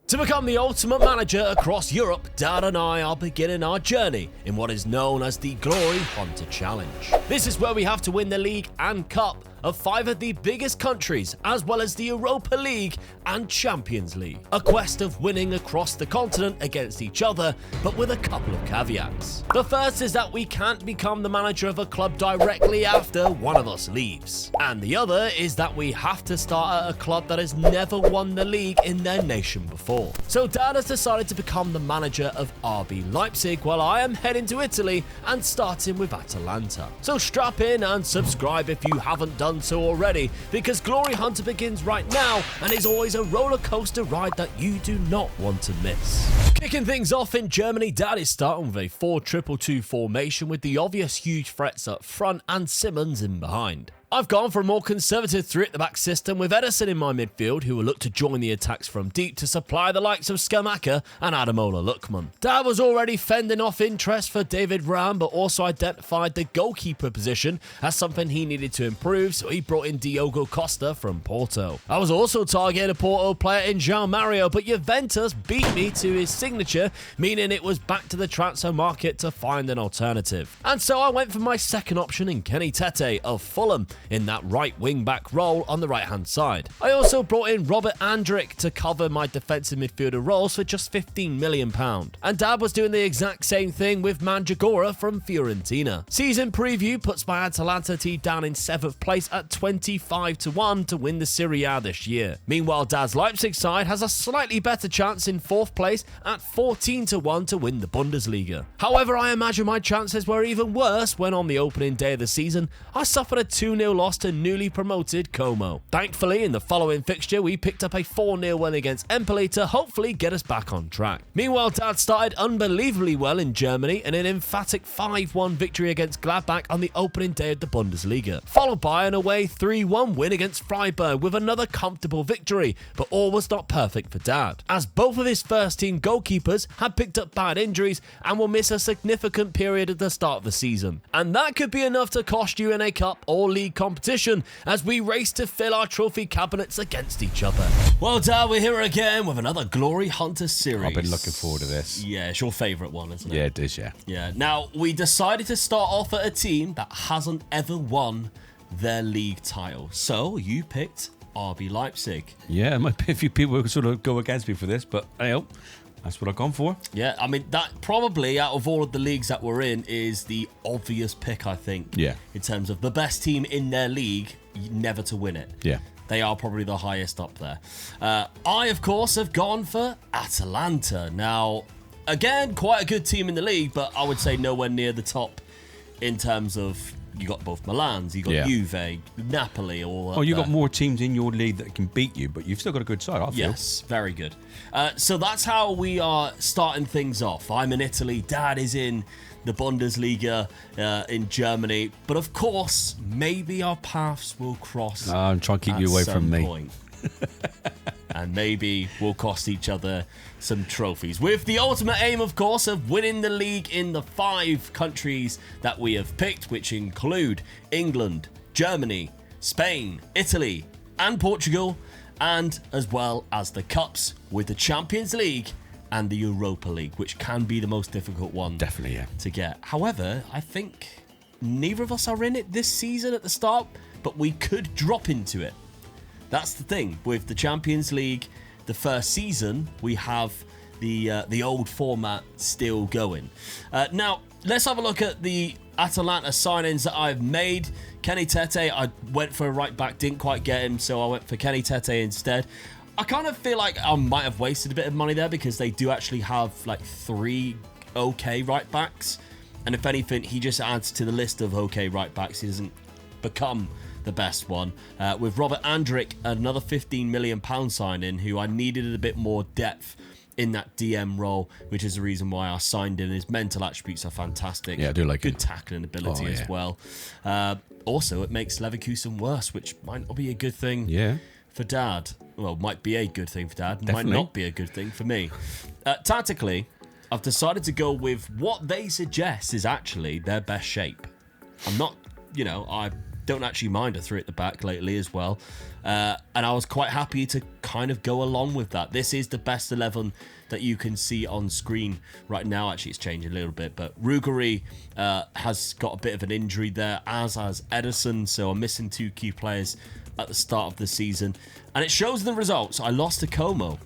To become the ultimate manager across Europe, Dad and I are beginning our journey in what is known as the Glory Hunter Challenge. This is where we have to win the league and cup of 5 of the biggest countries, as well as the Europa League and Champions League. A quest of winning across the continent against each other, but with a couple of caveats. The first is that we can't become the manager of a club directly after one of us leaves. And the other is that we have to start at a club that has never won the league in their nation before. So Dad has decided to become the manager of RB Leipzig, while I am heading to Italy and starting with Atalanta. So strap in and subscribe if you haven't done so already, because Glory Hunter begins right now and is always a roller coaster ride that you do not want to miss. Kicking things off in Germany, Dad is starting with a 4-2-2-2 formation with the obvious huge threats up front and Simmons in behind. I've gone for a more conservative 3-at-the-back system with Ederson in my midfield, who will look to join the attacks from deep to supply the likes of Skamaka and Ademola Lookman. Dad was already fending off interest for David Ram, but also identified the goalkeeper position as something he needed to improve, so he brought in Diogo Costa from Porto. I was also targeting a Porto player in João Mario, but Juventus beat me to his signature, meaning it was back to the transfer market to find an alternative. And so I went for my second option in Kenny Tete of Fulham, in that right wing-back role on the right-hand side. I also brought in Robert Andrick to cover my defensive midfielder roles for just £15 million. And Dad was doing the exact same thing with Mandragora from Fiorentina. Season preview puts my Atalanta team down in 7th place at 25-1 to win the Serie A this year. Meanwhile, Dad's Leipzig side has a slightly better chance in 4th place at 14-1 to win the Bundesliga. However, I imagine my chances were even worse when on the opening day of the season, I suffered a 2-0 loss to newly promoted Como. Thankfully, in the following fixture, we picked up a 4-0 win against Empoli to hopefully get us back on track. Meanwhile, Dad started unbelievably well in Germany in an emphatic 5-1 victory against Gladbach on the opening day of the Bundesliga, followed by an away 3-1 win against Freiburg with another comfortable victory, but all was not perfect for Dad, as both of his first-team goalkeepers had picked up bad injuries and will miss a significant period at the start of the season. And that could be enough to cost you in a cup or league competition as we race to fill our trophy cabinets against each other. Well, Dad, we're here again with another Glory Hunter series. I've been looking forward to this. Yeah, it's your favourite one, isn't it? Yeah, it is, yeah. Yeah. Now, we decided to start off at a team that hasn't ever won their league title. So, you picked RB Leipzig. Yeah, there might be a few people who could sort of go against me for this, but hey, that's what I've gone for. Yeah, I mean, that probably out of all of the leagues that we're in is the obvious pick, I think. Yeah. In terms of the best team in their league, never to win it. Yeah. They are probably the highest up there. I, of course, have gone for Atalanta. Now, again, quite a good team in the league, but I would say nowhere near the top in terms of you got both Milans, you got Juve, Napoli, all that. Oh, you got more teams in your league that can beat you, but you've still got a good side, I feel. Yes, very good. So that's how we are starting things off. I'm in Italy, Dad is in the Bundesliga in Germany, but of course, maybe our paths will cross. I'm trying to keep you away from me. And maybe we'll cost each other some trophies. With the ultimate aim, of course, of winning the league in the 5 countries that we have picked, which include England, Germany, Spain, Italy, and Portugal, and as well as the cups with the Champions League and the Europa League, which can be the most difficult one to get. However, I think neither of us are in it this season at the start, but we could drop into it. That's the thing with the Champions League. The first season, we have the old format still going. Now, let's have a look at the Atalanta signings that I've made. Kenny Tete, I went for a right back, didn't quite get him, so I went for Kenny Tete instead. I kind of feel like I might have wasted a bit of money there because they do actually have like 3 okay right backs. And if anything, he just adds to the list of okay right backs. He doesn't become the best one. With Robert Andrick, another £15 million signing, who I needed a bit more depth in that DM role, which is the reason why I signed him. His mental attributes are fantastic. Yeah, I do like good it. tackling ability as well. Also, it makes Leverkusen worse, which might not be a good thing for Dad. Well, might be a good thing for Dad. Definitely. Might not be a good thing for me. Tactically, I've decided to go with what they suggest is actually their best shape. I'm not, I don't actually mind a 3 at the back lately as well. And I was quite happy to kind of go along with that. This is the best 11 that you can see on screen right now. Actually, it's changing a little bit, but Ruggeri has got a bit of an injury there, as has Ederson, so I'm missing 2 key players at the start of the season. And it shows in the results. I lost to Como.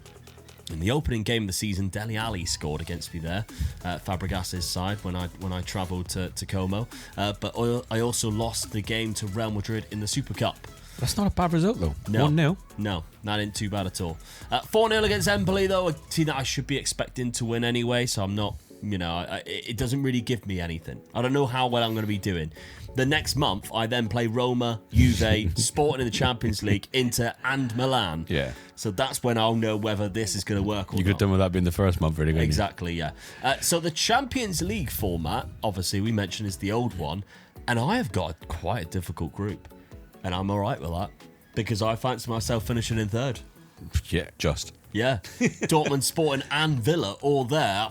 In the opening game of the season, Dele Alli scored against me there, Fabregas's side, when I travelled to Como. But I also lost the game to Real Madrid in the Super Cup. That's not a bad result, though. No. 1-0. No, that ain't too bad at all. 4-0 against Empoli, though, a team that I should be expecting to win anyway, so I'm not, it doesn't really give me anything. I don't know how well I'm going to be doing. The next month, I then play Roma, Juve, Sporting in the Champions League, Inter, and Milan. Yeah. So that's when I'll know whether this is going to work or not. You could have done with that being the first month, really, couldn't you? Exactly, yeah. So the Champions League format, obviously, we mentioned is the old one, and I have got quite a difficult group. And I'm all right with that because I fancy myself finishing in 3rd. Yeah, just. Yeah. Dortmund, Sporting, and Villa all there.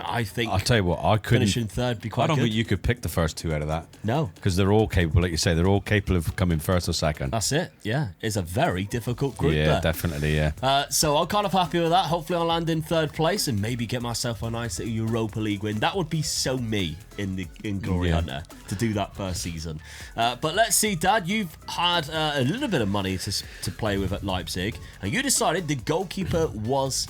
I think I'll tell you what, I couldn't. Finishing 3rd be quite good. I don't think you could pick the first 2 out of that. No. Because they're all capable, like you say, they're all capable of coming 1st or 2nd. That's it, yeah. It's a very difficult group Yeah, there. definitely, yeah. So I'm kind of happy with that. Hopefully I'll land in 3rd place and maybe get myself a nice little Europa League win. That would be so me in Glory Hunter to do that first season. But let's see, Dad, you've had a little bit of money to play with at Leipzig, and you decided the goalkeeper was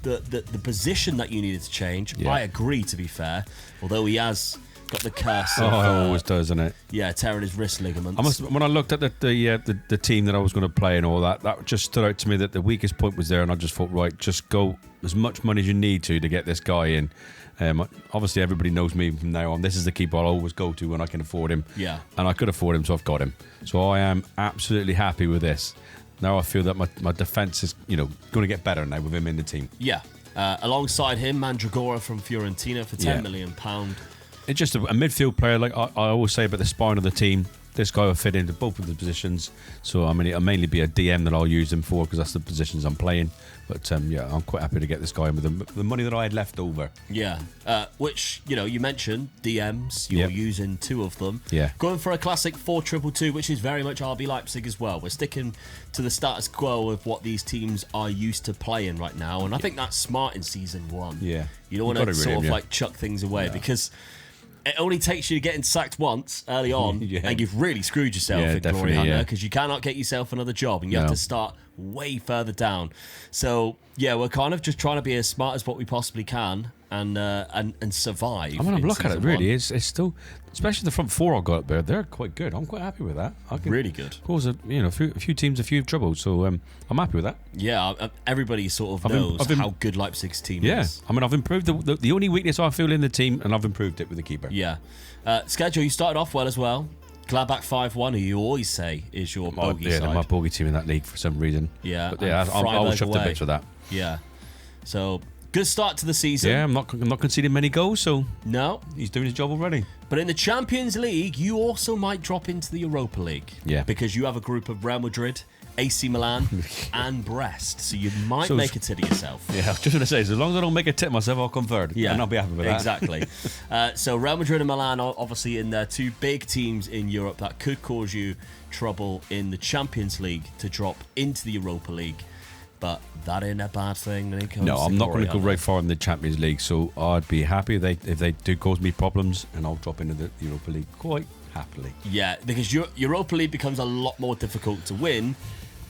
the position that you needed to change. Yeah. I agree, to be fair, although he has got the curse Oh, of, it always does, doesn't it? yeah, tearing his wrist ligaments. When I looked at the team that I was going to play and all that, that just stood out to me that the weakest point was there, and I just thought, right, just go as much money as you need to get this guy in. Obviously, everybody knows me from now on. This is the keeper I'll always go to when I can afford him. Yeah. And I could afford him, so I've got him. So I am absolutely happy with this. Now I feel that my defence is, going to get better now with him in the team. Yeah. Alongside him, Mandragora from Fiorentina for £10 million. It's just a midfield player, like I always say about the spine of the team. This guy will fit into both of the positions. So I mean, it'll mainly be a DM that I'll use him for because that's the positions I'm playing. But yeah, I'm quite happy to get this guy in with the money that I had left over. Yeah, which, you mentioned DMs. You're using 2 of them. Yeah. Going for a classic 4-2-2, which is very much RB Leipzig as well. We're sticking to the status quo of what these teams are used to playing right now. And I think that's smart in Season 1. Yeah. You don't want to sort of like chuck things away because it only takes you getting sacked once early on, and you've really screwed yourself in Glory Hunter because you cannot get yourself another job, and you have to start way further down. So yeah, we're kind of just trying to be as smart as what we possibly can and survive. I mean, I'm looking at it really. It's still, especially the front 4 I got up there. They're quite good. I'm quite happy with that. Really good. Cause a few teams a few troubles, so I'm happy with that. Yeah, everybody sort of knows how good Leipzig's team is. I mean, I've improved the only weakness I feel in the team, and I've improved it with the keeper. Yeah. Schedule, you started off well as well. Gladbach 5-1, who you always say is your bogey side. Yeah, my bogey team in that league for some reason. Yeah. But yeah, I'll shove the bits with that. Yeah. So, good start to the season. Yeah, I'm not conceding many goals, so no, he's doing his job already. But in the Champions League, you also might drop into the Europa League. Yeah. Because you have a group of Real Madrid, AC Milan, and Brest. So you might make a tit of yourself. Yeah, I was just going to say, as long as I don't make a tit myself, I'll come third. Yeah. And I'll be happy with that. Exactly. So Real Madrid and Milan are obviously in there, 2 big teams in Europe that could cause you trouble in the Champions League to drop into the Europa League. But that ain't a bad thing when it comes to I'm not going to go very far in the Champions League, so I'd be happy if they do cause me problems, and I'll drop into the Europa League quite happily. Yeah, because Europa League becomes a lot more difficult to win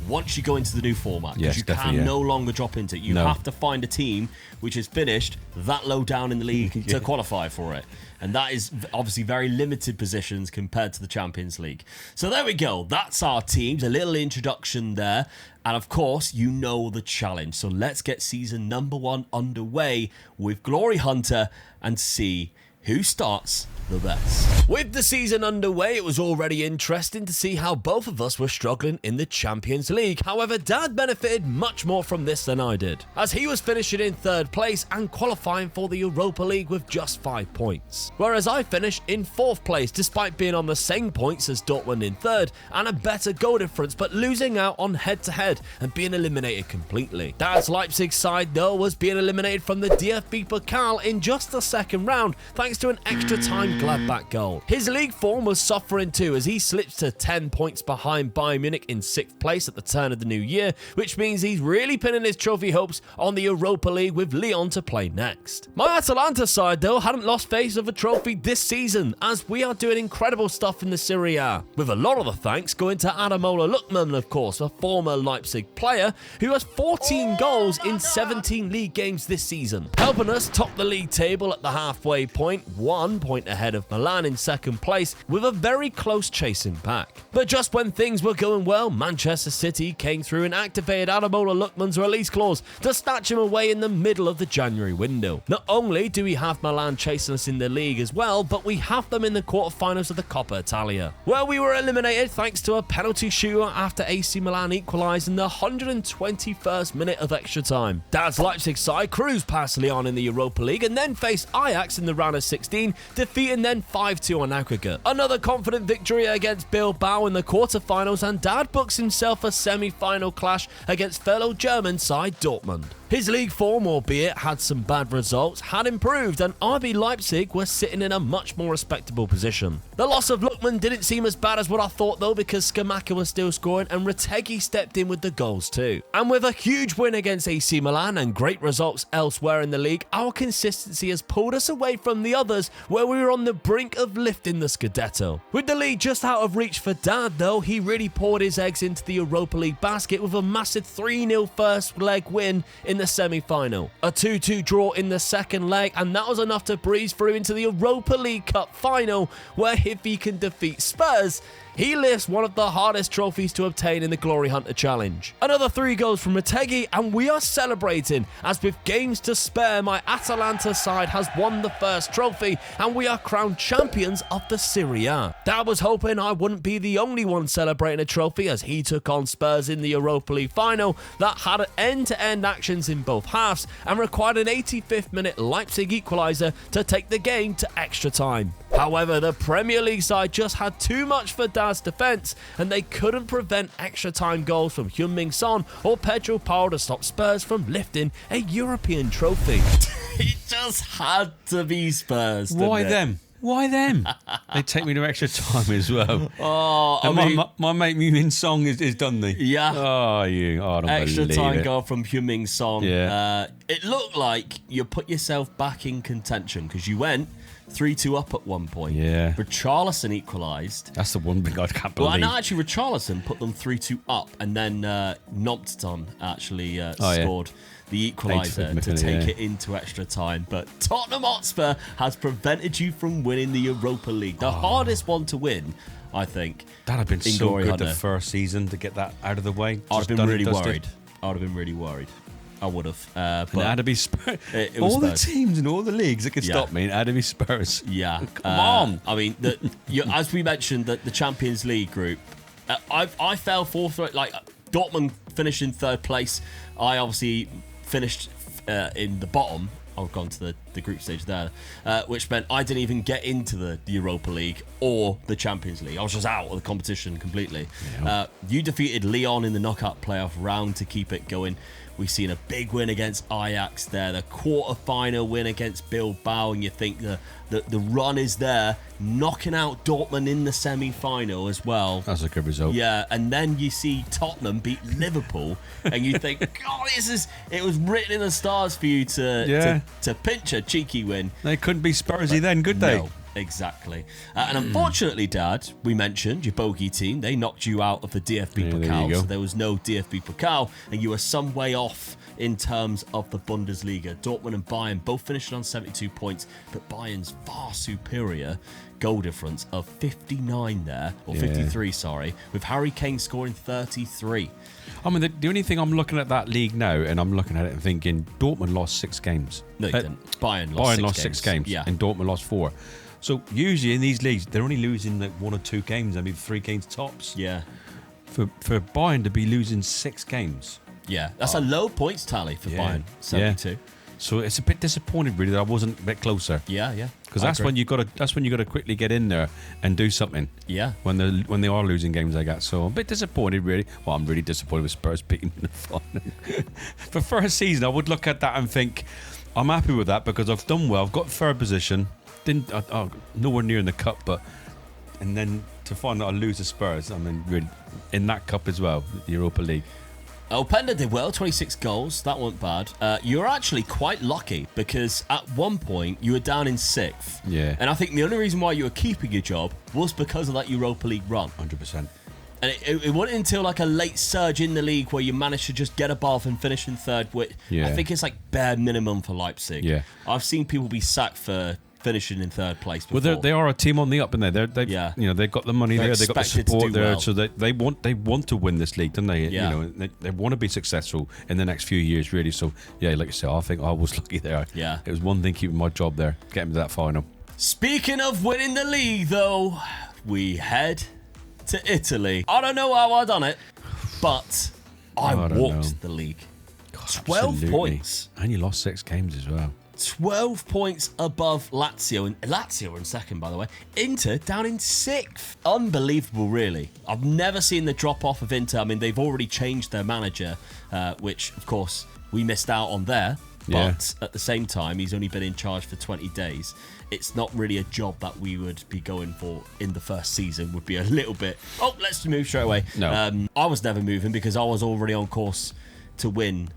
once you go into the new format. Because you can no longer drop into it. You have to find a team which is finished that low down in the league to qualify for it. And that is obviously very limited positions compared to the Champions League. So there we go. That's our teams. A little introduction there. And of course, you know the challenge. So let's get season number 1 underway with Glory Hunter and see who starts the best. With the season underway, it was already interesting to see how both of us were struggling in the Champions League. However, Dad benefited much more from this than I did, as he was finishing in 3rd place and qualifying for the Europa League with just 5 points. Whereas I finished in 4th place despite being on the same points as Dortmund in 3rd and a better goal difference, but losing out on head-to-head and being eliminated completely. Dad's Leipzig side, though, was being eliminated from the DFB Pokal in just the 2nd round, thanks thanks to an extra-time Gladbach goal. His league form was suffering too as he slips to 10 points behind Bayern Munich in 6th place at the turn of the new year, which means he's really pinning his trophy hopes on the Europa League with Lyon to play next. My Atalanta side though hadn't lost face of a trophy this season as we are doing incredible stuff in the Serie A, with a lot of the thanks going to Ademola Lookman, of course, a former Leipzig player who has 14 goals in 17 league games this season, helping us top the league table at the halfway point, 1 point ahead of Milan in 2nd place with a very close chasing back. But just when things were going well, Manchester City came through and activated Ademola Lookman's release clause to snatch him away in the middle of the January window. Not only do we have Milan chasing us in the league as well, but we have them in the quarterfinals of the Coppa Italia, where we were eliminated thanks to a penalty shootout after AC Milan equalised in the 121st minute of extra time. Dad's Leipzig side cruised past Lyon in the Europa League and then faced Ajax in the round of 16, defeating them 5-2 on aggregate. Another confident victory against Bilbao in the quarterfinals, and Dad books himself a semi-final clash against fellow German side Dortmund. His league form, albeit had some bad results, had improved, and RB Leipzig were sitting in a much more respectable position. The loss of Lookman didn't seem as bad as what I thought though, because Skamaka was still scoring and Retegui stepped in with the goals too. And with a huge win against AC Milan and great results elsewhere in the league, our consistency has pulled us away from the others where we were on the brink of lifting the Scudetto. With the league just out of reach for Dad though, he really poured his eggs into the Europa League basket with a massive 3-0 first leg win in the semi-final, a 2-2 draw in the second leg, and that was enough to breeze through into the Europa League Cup final, where if he can defeat Spurs, he lifts one of the hardest trophies to obtain in the Glory Hunter Challenge. Another 3 goals from Retegui, and we are celebrating, as with games to spare, my Atalanta side has won the first trophy, and we are crowned champions of the Serie A. Dad was hoping I wouldn't be the only one celebrating a trophy, as he took on Spurs in the Europa League final that had end-to-end actions in both halves and required an 85th minute Leipzig equaliser to take the game to extra time. However, the Premier League side just had too much for Dad's defence, and they couldn't prevent extra time goals from Heung-min Son or Pedro Paulo to stop Spurs from lifting a European trophy. It just had to be Spurs. Why them? Why them? They take me to extra time as well. Oh, and my mate Heung-min Son is done the. Yeah. Oh, I don't extra believe time it. goal from Heung-min Son. Yeah. It looked like you put yourself back in contention because you went 3-2 up at one point. Yeah. Richarlison equalised. That's the one thing I can't believe. Well, and actually Richarlison put them 3-2 up, and then Nopton actually scored the equaliser to take it into extra time. But Tottenham Hotspur has prevented you from winning the Europa League. The hardest one to win, I think. That'd have been so Glory good Hunter. the first season to get that out of the way. I'd have been really worried. I would have been really worried. I would have. But it had to be Spurs. It was all Spurs. the teams and all the leagues that could stop me. It had to be Spurs. Yeah. Come on. I mean, as we mentioned, the Champions League group, I fell fourth. Like Dortmund finished in 3rd place. I obviously finished in the bottom. I've gone to the group stage there, which meant I didn't even get into the Europa League or the Champions League. I was just out of the competition completely. Yeah. You defeated Lyon in the knockout playoff round to keep it going. We've seen a big win against Ajax there, the quarter-final win against Bilbao, and you think the run is there, knocking out Dortmund in the semi-final as well. That's a good result. Yeah, and then you see Tottenham beat Liverpool, and you think, God, it was written in the stars for you to pinch a cheeky win. They couldn't be Spursy then, could they? No. Exactly. And unfortunately, Dad, we mentioned your bogey team. They knocked you out of the DFB Pokal, so there was no DFB Pokal, and you were some way off in terms of the Bundesliga. Dortmund and Bayern both finished on 72 points, but Bayern's far superior goal difference of 59 there, or 53, sorry, with Harry Kane scoring 33. I mean, the only thing I'm looking at that league now, and I'm looking at it and thinking, Dortmund lost 6 games. No, you didn't. Bayern lost 6 games, yeah. and Dortmund lost 4. So usually in these leagues, they're only losing like 1 or 2 games, maybe 3 games tops. Yeah. For Bayern to be losing 6 games. Yeah, that's a low points tally for Bayern, 72. Yeah. So it's a bit disappointing, really, that I wasn't a bit closer. Yeah. Because that's when you got to quickly get in there and do something. Yeah. When they are losing games like that, so I'm a bit disappointed, really. Well, I'm really disappointed with Spurs beating in the final. For first season, I would look at that and think, I'm happy with that because I've done well. I've got 3rd position. nowhere near in the cup, and then to find out I lose to Spurs, I mean, really, in that cup as well, the Europa League. Openda did well, 26 goals. That wasn't bad. You were actually quite lucky because at one point you were down in 6th. Yeah. And I think the only reason why you were keeping your job was because of that Europa League run. 100%. And it wasn't until like a late surge in the league where you managed to just get above and finish in 3rd. Which I think it's like bare minimum for Leipzig. Yeah. I've seen people be sacked for finishing in 3rd place before. Well, they are a team on the up, and they've got the money there, they've got the support there, so they want to win this league, don't they? Yeah. They want to be successful in the next few years, really. So yeah, like you said, I think I was lucky there. Yeah, it was one thing keeping my job there, getting to that final. Speaking of winning the league, though, we head to Italy. I don't know how I done it, but I walked the league. 12 points, and you lost 6 games as well. 12 points above Lazio. And Lazio were in 2nd, by the way. Inter down in 6th. Unbelievable, really. I've never seen the drop-off of Inter. I mean, they've already changed their manager, which, of course, we missed out on there. But at the same time, he's only been in charge for 20 days. It's not really a job that we would be going for in the first season. Would be a little bit, let's move straight away. No. I was never moving because I was already on course to win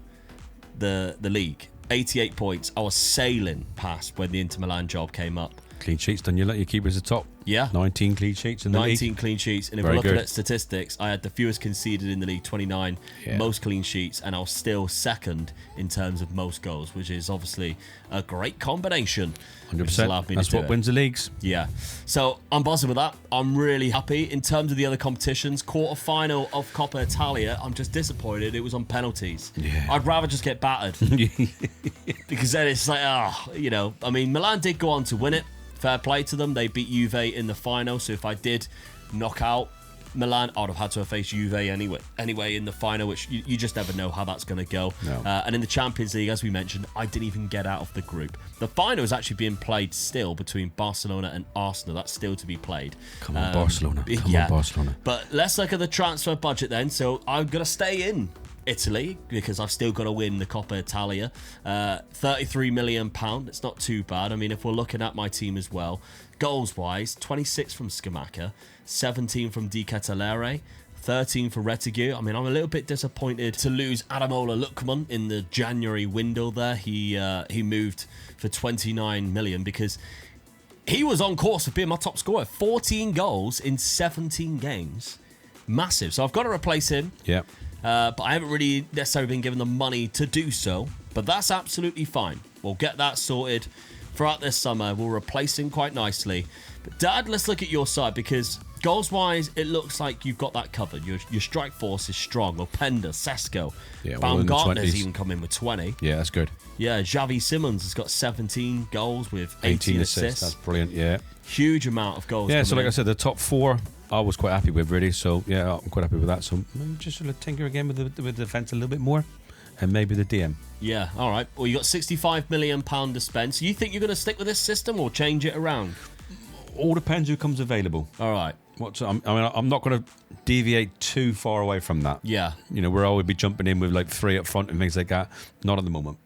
the league. 88 points. I was sailing past when the Inter Milan job came up. Clean sheets, done you let your keepers at top? Yeah. 19 clean sheets in the league. 19 clean sheets. And if we're looking at statistics, I had the fewest conceded in the league, 29, most clean sheets, and I was still 2nd in terms of most goals, which is obviously a great combination. 100%. That's what wins the leagues. Yeah. So I'm buzzing with that. I'm really happy. In terms of the other competitions, quarter-final of Coppa Italia, I'm just disappointed it was on penalties. Yeah. I'd rather just get battered. Because then it's like, I mean, Milan did go on to win it. Fair play to them. They beat Juve in the final. So if I did knock out Milan, I'd have had to have faced Juve anyway in the final, which you just never know how that's going to go. No. And in the Champions League, as we mentioned, I didn't even get out of the group. The final is actually being played still between Barcelona and Arsenal. That's still to be played. Come on, Barcelona. Come on, Barcelona. But let's look at the transfer budget then. So I'm going to stay in Italy because I've still got to win the Coppa Italia. £33 million. It's not too bad. I mean, if we're looking at my team as well, goals wise, 26 from Scamacca, 17 from Di Catalere, 13 for Retegui. I mean, I'm a little bit disappointed to lose Adamola Lookman in the January window there. He moved for 29 million because he was on course of being my top scorer. 14 goals in 17 games. Massive. So I've got to replace him. Yeah. But I haven't really necessarily been given the money to do so. But that's absolutely fine. We'll get that sorted throughout this summer. We'll replace him quite nicely. But Dad, let's look at your side because goals-wise, it looks like you've got that covered. Your strike force is strong. Openda, Sesko, Baumgartner's even come in with 20. Yeah, that's good. Yeah, Xavi Simons has got 17 goals with 18 assists. That's brilliant, yeah. Huge amount of goals. Yeah, so like I said, the top 4 I was quite happy with, really. So, yeah, I'm quite happy with that. So, maybe just sort of tinker again with the defence a little bit more. And maybe the DM. Yeah, all right. Well, you got £65 million to spend. So you think you're going to stick with this system or change it around? All depends who comes available. All right. I'm not going to deviate too far away from that. Yeah. You know, we'll always be jumping in with like 3 up front and things like that. Not at the moment.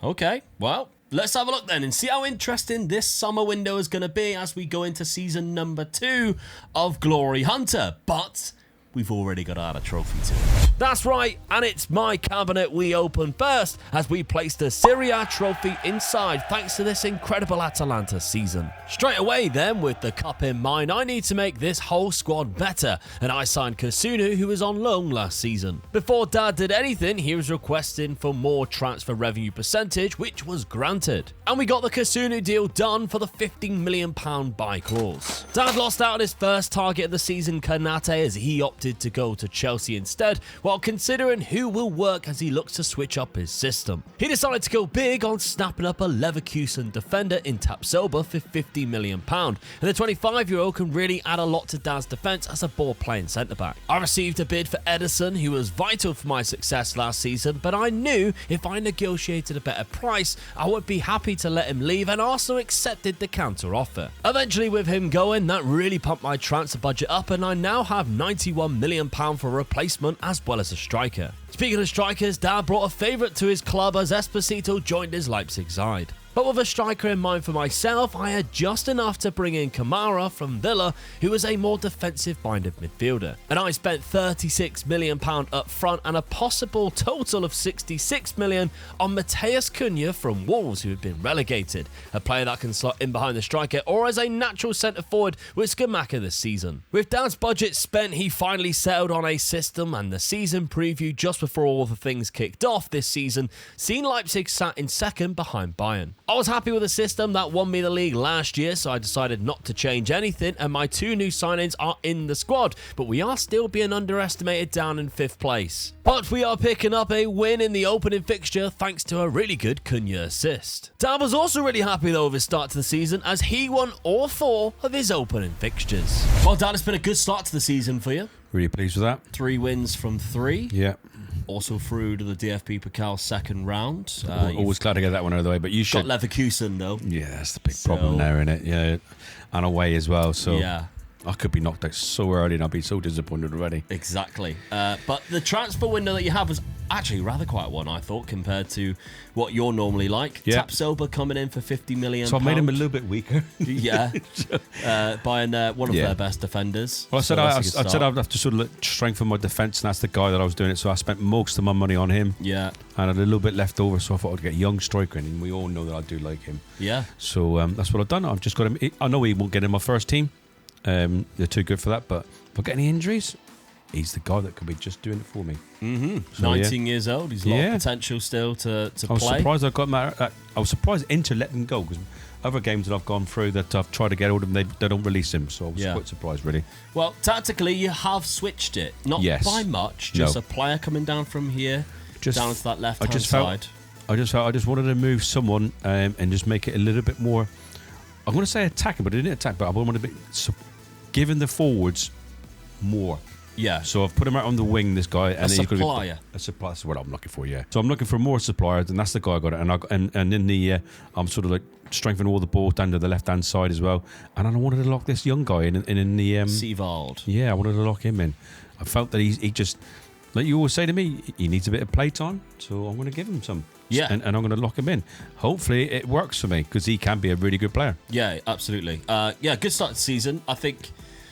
Okay, well, let's have a look then and see how interesting this summer window is going to be as we go into season number 2 of Glory Hunter. But we've already got to add a trophy to it. That's right, and it's my cabinet we open first as we place the Serie A trophy inside thanks to this incredible Atalanta season. Straight away then, with the cup in mind, I need to make this whole squad better, and I signed Kasunu, who was on loan last season. Before Dad did anything, he was requesting for more transfer revenue percentage, which was granted. And we got the Kasunu deal done for the £15 million buy clause. Dad lost out on his first target of the season, Kanate, as he opted to go to Chelsea instead, while considering who will work as he looks to switch up his system. He decided to go big on snapping up a Leverkusen defender in Tapsoba for £50 million, and the 25-year-old can really add a lot to Dad's defence as a ball-playing centre-back. I received a bid for Ederson, who was vital for my success last season, but I knew if I negotiated a better price, I would be happy to let him leave, and Arsenal accepted the counter-offer. Eventually, with him going, that really pumped my transfer budget up, and I now have £91 million for a replacement as well as a striker. Speaking of strikers, Dad brought a favourite to his club as Esposito joined his Leipzig side. But with a striker in mind for myself, I had just enough to bring in Kamara from Villa, who was a more defensive-minded midfielder. And I spent £36 million up front and a possible total of £66 million on Matheus Cunha from Wolves, who had been relegated, a player that can slot in behind the striker or as a natural centre-forward with Scamacca this season. With Dan's budget spent, he finally settled on a system, and the season preview just before all the things kicked off this season seen Leipzig sat in second behind Bayern. I was happy with the system that won me the league last year, so I decided not to change anything, and my 2 new signings are in the squad, but we are still being underestimated down in 5th place. But we are picking up a win in the opening fixture thanks to a really good Cunha assist. Dan was also really happy though with his start to the season, as he won all 4 of his opening fixtures. Well, Dan, it's been a good start to the season for you. Really pleased with that. 3 wins from 3. Yeah. Also through to the DFB Pokal second round. Always glad to get that one out of the way, but you should. Got Leverkusen though. Yeah, that's the big problem there, isn't it? Yeah, and away as well. So yeah. I could be knocked out so early and I'd be so disappointed already. Exactly. But the transfer window that you have was actually rather quiet one, I thought, compared to what you're normally like. Yeah. Tapsoba coming in for £50 million. So I made him a little bit weaker. Yeah. Buying one of their best defenders. Well, I said I'd have to sort of strengthen my defence, and that's the guy that I was doing it. So I spent most of my money on him. Yeah. And I had a little bit left over, so I thought I'd get a young striker in, and we all know that I do like him. Yeah. So that's what I've done. I've just got him. I know he won't get in my first team. They're too good for that, but if I get any injuries, he's the guy that could be just doing it for me. Mm-hmm. So, 19 years old. He's a lot of potential still to I was play. surprised I got him out. I was surprised Inter let him go, because other games that I've gone through that I've tried to get hold of him, they don't release him. So I was quite surprised, really. Well, tactically, you have switched it. Not by much, just a player coming down from here, down to that left-hand side. I just wanted to move someone and just make it a little bit more, I'm going to say attacking, but I didn't attack, but I wanted to be giving the forwards more. Yeah. So I've put him out on the wing, this guy. And a supplier. A supplier. That's what I'm looking for, yeah. So I'm looking for more suppliers, and that's the guy I got it. And in the, I'm sort of like strengthening all the balls down to the left-hand side as well. And I wanted to lock this young guy in the... Seevald. Yeah, I wanted to lock him in. I felt that he just... Like you always say to me, he needs a bit of play time, so I'm going to give him some. Yeah. And I'm going to lock him in. Hopefully it works for me, because he can be a really good player. Yeah, absolutely. Good start to the season. I think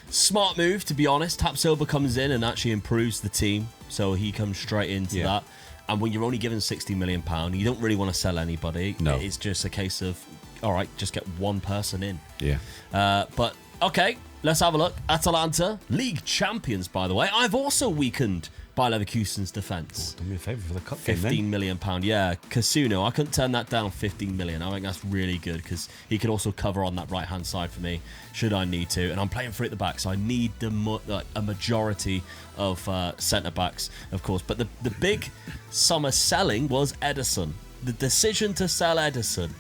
smart move, to be honest. Tapsoba comes in and actually improves the team, so he comes straight into that. And when you're only given £60 million, you don't really want to sell anybody. No. It's just a case of, all right, just get one person in. Yeah. But, okay, let's have a look. Atalanta, league champions, by the way. I've also weakened by Leverkusen's defence. Do me a favour for the cup game, £15 million. Yeah, Casuno. I couldn't turn that down. £15 million. I think that's really good, because he could also cover on that right hand side for me should I need to. And I'm playing for it at the back, so I need a majority of centre backs, of course. But the big summer selling was Ederson. The decision to sell Ederson,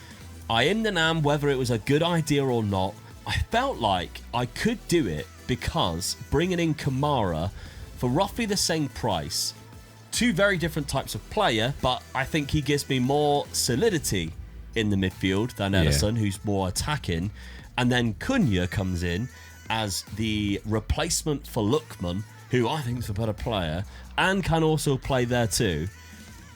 I in the nam whether it was a good idea or not. I felt like I could do it because bringing in Kamara for roughly the same price, 2 very different types of player, but I think he gives me more solidity in the midfield than Ederson, who's more attacking. And then Cunha comes in as the replacement for Lookman, who I think is a better player, and can also play there too.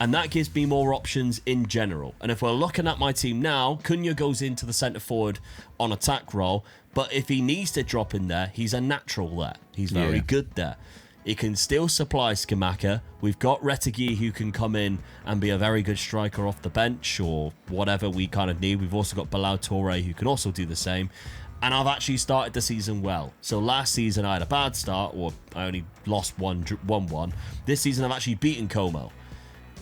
And that gives me more options in general. And if we're looking at my team now, Cunha goes into the centre forward on attack role, but if he needs to drop in there, he's a natural there. He's very good there. He can still supply Scamacca. We've got Retegui, who can come in and be a very good striker off the bench or whatever we kind of need. We've also got Bilal Touré, who can also do the same. And I've actually started the season well. So last season I had a bad start, or I only lost 1-1. This season I've actually beaten Como.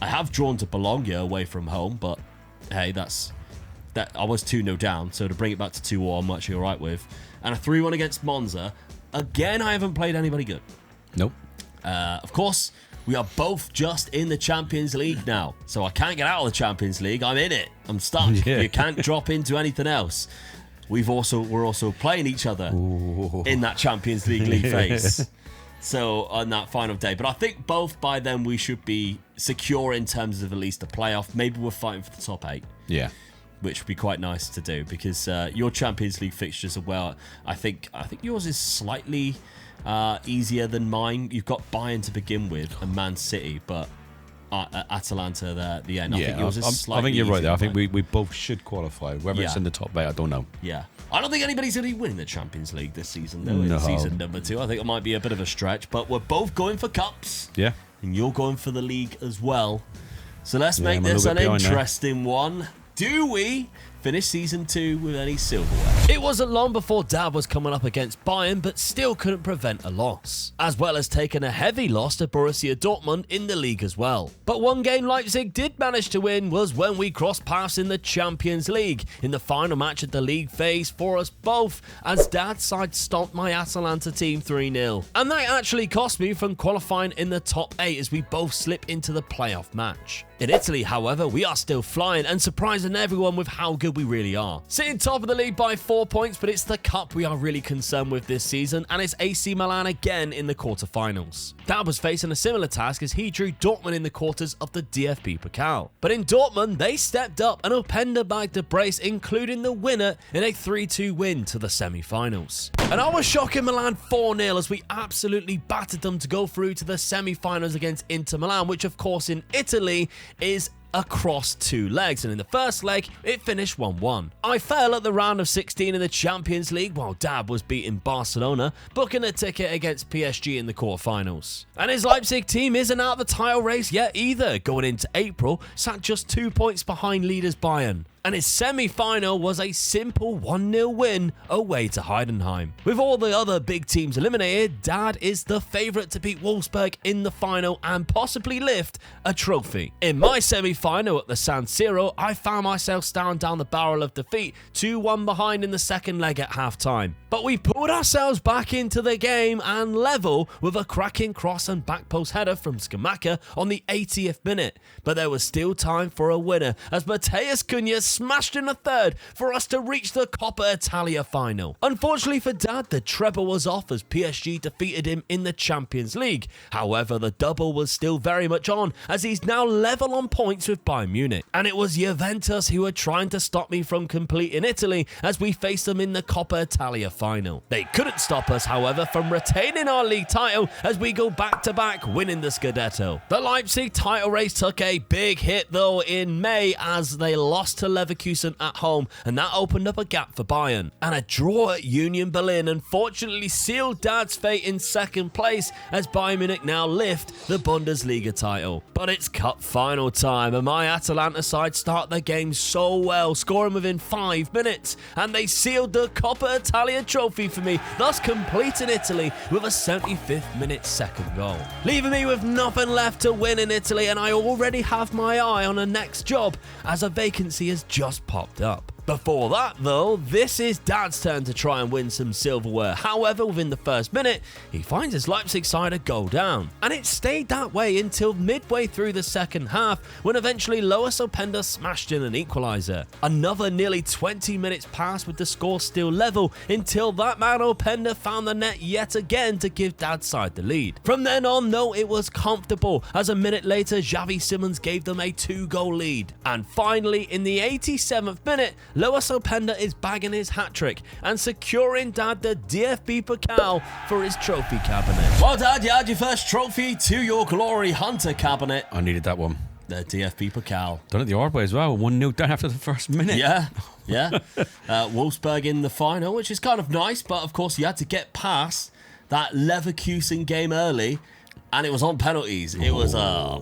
I have drawn to Bologna away from home, but hey, I was 2-0 down, so to bring it back to 2-1 I'm actually alright with. And a 3-1 against Monza. Again, I haven't played anybody good. Nope. Of course, we are both just in the Champions League now, so I can't get out of the Champions League. I'm in it. I'm stuck. Yeah. You can't drop into anything else. We're also playing each other in that Champions League phase. So on that final day, but I think both by then we should be secure in terms of at least a playoff. Maybe we're fighting for the top 8. Yeah. Which would be quite nice to do, because your Champions League fixtures are well. I think yours is slightly easier than mine. You've got Bayern to begin with and Man City, but Atalanta there at the end. I Yeah, think yours is I slightly think you're right easier there. I than think mine. we both should qualify. Whether it's Yeah. in the top 8, I don't know. Yeah. I don't think anybody's going to be winning the Champions League this season, though. No. In season number 2. I think it might be a bit of a stretch, but we're both going for cups. Yeah. And you're going for the league as well. So let's Yeah, make I'm a this little an bit behind now. interesting one. Do we finish season 2 with any silverware? It wasn't long before Dad was coming up against Bayern, but still couldn't prevent a loss, as well as taking a heavy loss to Borussia Dortmund in the league as well. But one game Leipzig did manage to win was when we crossed paths in the Champions League, in the final match of the league phase for us both, as Dad's side stomped my Atalanta team 3-0. And that actually cost me from qualifying in the top 8 as we both slip into the playoff match. In Italy, however, we are still flying and surprising everyone with how good we really are. Sitting top of the league by 4 points, but it's the cup we are really concerned with this season, and it's AC Milan again in the quarterfinals. Dad was facing a similar task as he drew Dortmund in the quarters of the DFB Pokal. But in Dortmund, they stepped up and Openda bagged a brace, including the winner in a 3-2 win to the semi-finals. And I was shocking Milan 4-0 as we absolutely battered them to go through to the semi-finals against Inter Milan, which of course in Italy is across 2 legs, and in the first leg it finished 1-1. I fell at the round of 16 in the Champions League while Dad was beating Barcelona, booking a ticket against PSG in the quarterfinals. And his Leipzig team isn't out of the title race yet either, going into April, sat just 2 points behind leaders Bayern. And his semi-final was a simple 1-0 win away to Heidenheim. With all the other big teams eliminated, Dad is the favourite to beat Wolfsburg in the final and possibly lift a trophy. In my semi-final at the San Siro, I found myself staring down the barrel of defeat, 2-1 behind in the second leg at half-time. But we pulled ourselves back into the game and level with a cracking cross and back post header from Scamacca on the 80th minute. But there was still time for a winner as Matheus Cunha smashed in a third for us to reach the Coppa Italia final. Unfortunately for Dad, the treble was off as PSG defeated him in the Champions League. However, the double was still very much on as he's now level on points with Bayern Munich. And it was Juventus who were trying to stop me from completing Italy as we faced them in the Coppa Italia final. They couldn't stop us, however, from retaining our league title as we go back-to-back winning the Scudetto. The Leipzig title race took a big hit though in May as they lost to Leverkusen at home, and that opened up a gap for Bayern. And a draw at Union Berlin unfortunately sealed Dad's fate in second place as Bayern Munich now lift the Bundesliga title. But it's cup final time and my Atalanta side start the game so well, scoring within 5 minutes, and they sealed the Coppa Italia trophy for me, thus completing Italy with a 75th minute second goal. Leaving me with nothing left to win in Italy, and I already have my eye on a next job as a vacancy has just popped up. Before that though, this is Dad's turn to try and win some silverware. However, within the first minute, he finds his Leipzig side a goal down. And it stayed that way until midway through the second half, when eventually Lois Openda smashed in an equaliser. Another nearly 20 minutes passed with the score still level until that man Openda found the net yet again to give Dad's side the lead. From then on though, it was comfortable as a minute later Xavi Simons gave them a 2-goal lead. And finally, in the 87th minute, Lois Openda is bagging his hat-trick and securing Dad the DFB Pokal for his trophy cabinet. Well, Dad, you had your first trophy to your Glory Hunter cabinet. I needed that one. The DFB Pokal. Done it the hard way as well. 1-0 down after the first minute. Yeah. Wolfsburg in the final, which is kind of nice, but of course you had to get past that Leverkusen game early. And it was on penalties. It was a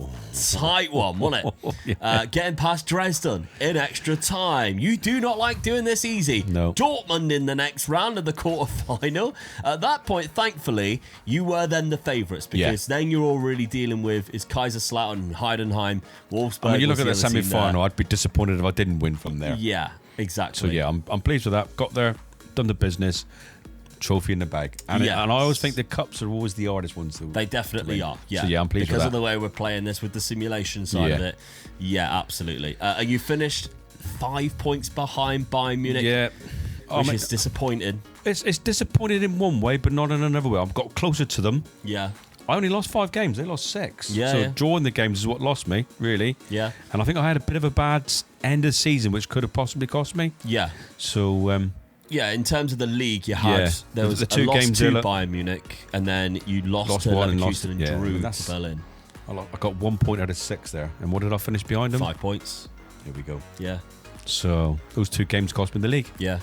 tight one, wasn't it? Yeah. Getting past Dresden in extra time. You do not like doing this easy. No. Dortmund in the next round of the quarterfinal. At that point, thankfully, you were then the favourites because then you're all really dealing with is Kaiserslautern, Heidenheim, Wolfsburg. I mean, you look was at the other team semi-final, there. I'd be disappointed if I didn't win from there. Yeah, exactly. So yeah, I'm pleased with that. Got there, done the business. Trophy in the bag, and I always think the cups are always the hardest ones. They definitely are. Yeah. So yeah, I'm pleased because with that. of the way we're playing this with the simulation side of it. Yeah, absolutely. Are you finished 5 points behind Bayern Munich? Yeah, which is disappointing. It's disappointing in one way, but not in another way. I've got closer to them. Yeah. I only lost 5 games. They lost 6. Yeah, so yeah. drawing the games is what lost me, really. Yeah. And I think I had a bit of a bad end of season, which could have possibly cost me. Yeah. So. Yeah, in terms of the league, you had there was the 2 a loss games to Bayern Munich, and then you lost to one and Leverkusen and drew to Berlin. I got 1 point out of 6 there. And what did I finish behind them? 5 points. Here we go. Yeah. So those 2 games cost me the league. Yeah.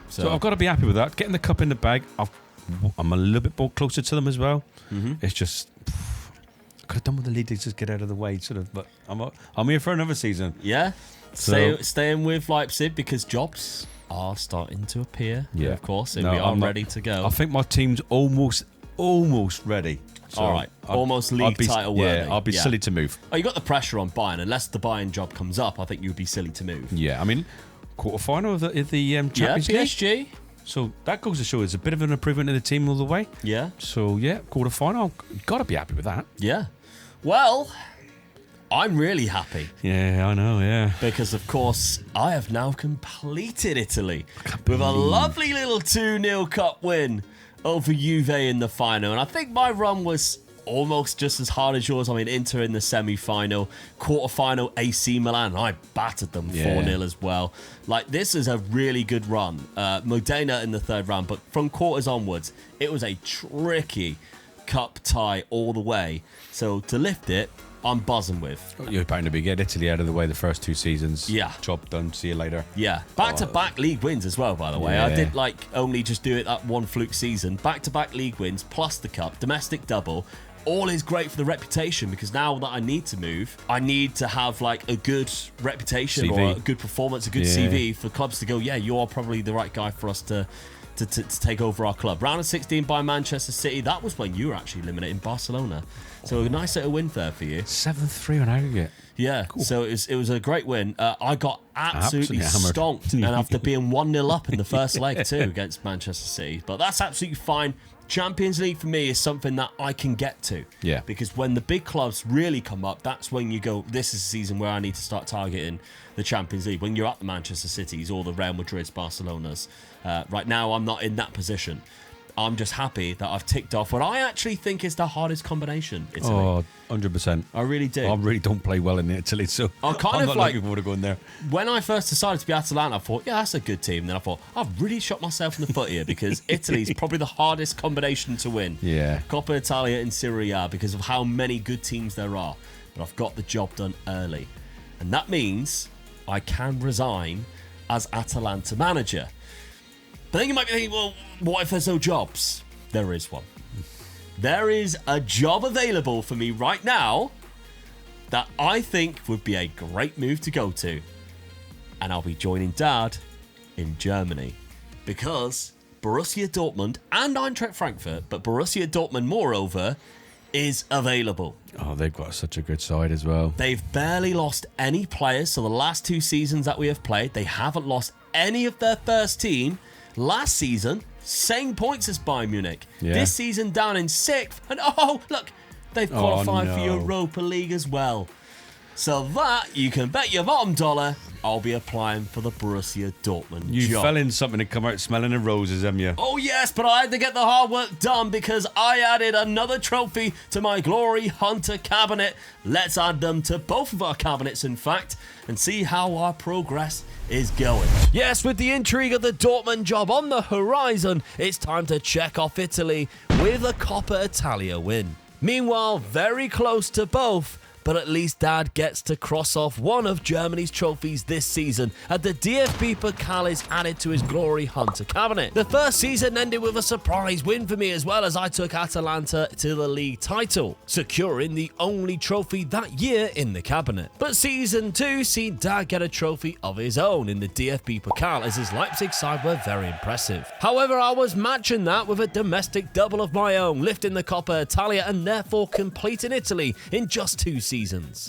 So I've got to be happy with that. Getting the cup in the bag, I'm a little bit more closer to them as well. It's just, I could have done with the league to just get out of the way, sort of. But I'm here for another season. Yeah. So, Staying with Leipzig because jobs are starting to appear. Yeah. Of course, and we are ready to go. I think my team's almost ready. So all right. Almost league title worthy. Yeah, I'll be silly to move. Oh, you got the pressure on Bayern. Unless the Bayern job comes up, I think you'd be silly to move. Yeah, I mean, quarterfinal of the Champions League. PSG. So that goes to show it's a bit of an improvement in the team all the way. Yeah. So yeah, quarterfinal. Got to be happy with that. Yeah. Well, I'm really happy. Yeah, I know. Yeah. Because of course I have now completed Italy with a lovely little 2-0 cup win over Juve in the final, and I think my run was almost just as hard as yours. I mean, Inter in the semi-final, quarter-final AC Milan, I battered them 4-0 as well. Like, this is a really good run. Modena in the third round, but from quarters onwards, it was a tricky cup tie all the way. So to lift it, I'm buzzing with. You're bound to be get Italy out of the way the first 2 seasons. Yeah. Job done. See you later. Yeah. Back-to-back league wins as well, by the way. Yeah. I did only just do it that one fluke season. Back-to-back league wins plus the cup, domestic double. All is great for the reputation because now that I need to move, I need to have a good reputation CV. or a good performance, a good CV for clubs to go, yeah, you're probably the right guy for us to take over our club. Round of 16 by Manchester City. That was when you were actually eliminating Barcelona. So a nice little win there for you. 7-3 on aggregate. Yeah, cool. So it was a great win. I got absolutely hammered. stomped, and after being 1-0 up in the first leg too against Manchester City. But that's absolutely fine. Champions League for me is something that I can get to. Yeah. Because when the big clubs really come up, that's when you go, this is the season where I need to start targeting the Champions League. When you're at the Manchester Cities or the Real Madrids, Barcelonas. Right now, I'm not in that position. I'm just happy that I've ticked off what I actually think is the hardest combination, Italy. Oh, 100%. I really do. I really don't play well in Italy, so I'm not looking forward to going there. When I first decided to be Atalanta, I thought, yeah, that's a good team. Then I thought, I've really shot myself in the foot here because Italy's probably the hardest combination to win. Yeah. Coppa Italia and Serie A because of how many good teams there are. But I've got the job done early. And that means I can resign as Atalanta manager. But then you might be thinking, well, what if there's no jobs? There is one. There is a job available for me right now that I think would be a great move to go to. And I'll be joining Dad in Germany. Because Borussia Dortmund and Eintracht Frankfurt, but Borussia Dortmund moreover, is available. Oh, they've got such a good side as well. They've barely lost any players. So the last 2 seasons that we have played, they haven't lost any of their first team. Last season, same points as Bayern Munich. Yeah. This season down in 6th. And oh, look, they've qualified for Europa League as well. So that, you can bet your bottom dollar, I'll be applying for the Borussia Dortmund You job. fell in something and come out smelling of roses, haven't you? Oh yes, but I had to get the hard work done because I added another trophy to my Glory Hunter cabinet. Let's add them to both of our cabinets, in fact, and see how our progress is going. Yes, with the intrigue of the Dortmund job on the horizon, it's time to check off Italy with a Coppa Italia win. Meanwhile, very close to both, but at least Dad gets to cross off one of Germany's trophies this season, as the DFB Pokal is added to his Glory Hunter cabinet. The first season ended with a surprise win for me as well, as I took Atalanta to the league title, securing the only trophy that year in the cabinet. But season 2 seen Dad get a trophy of his own in the DFB Pokal, as his Leipzig side were very impressive. However, I was matching that with a domestic double of my own, lifting the Coppa Italia and therefore completing Italy in just 2 seasons.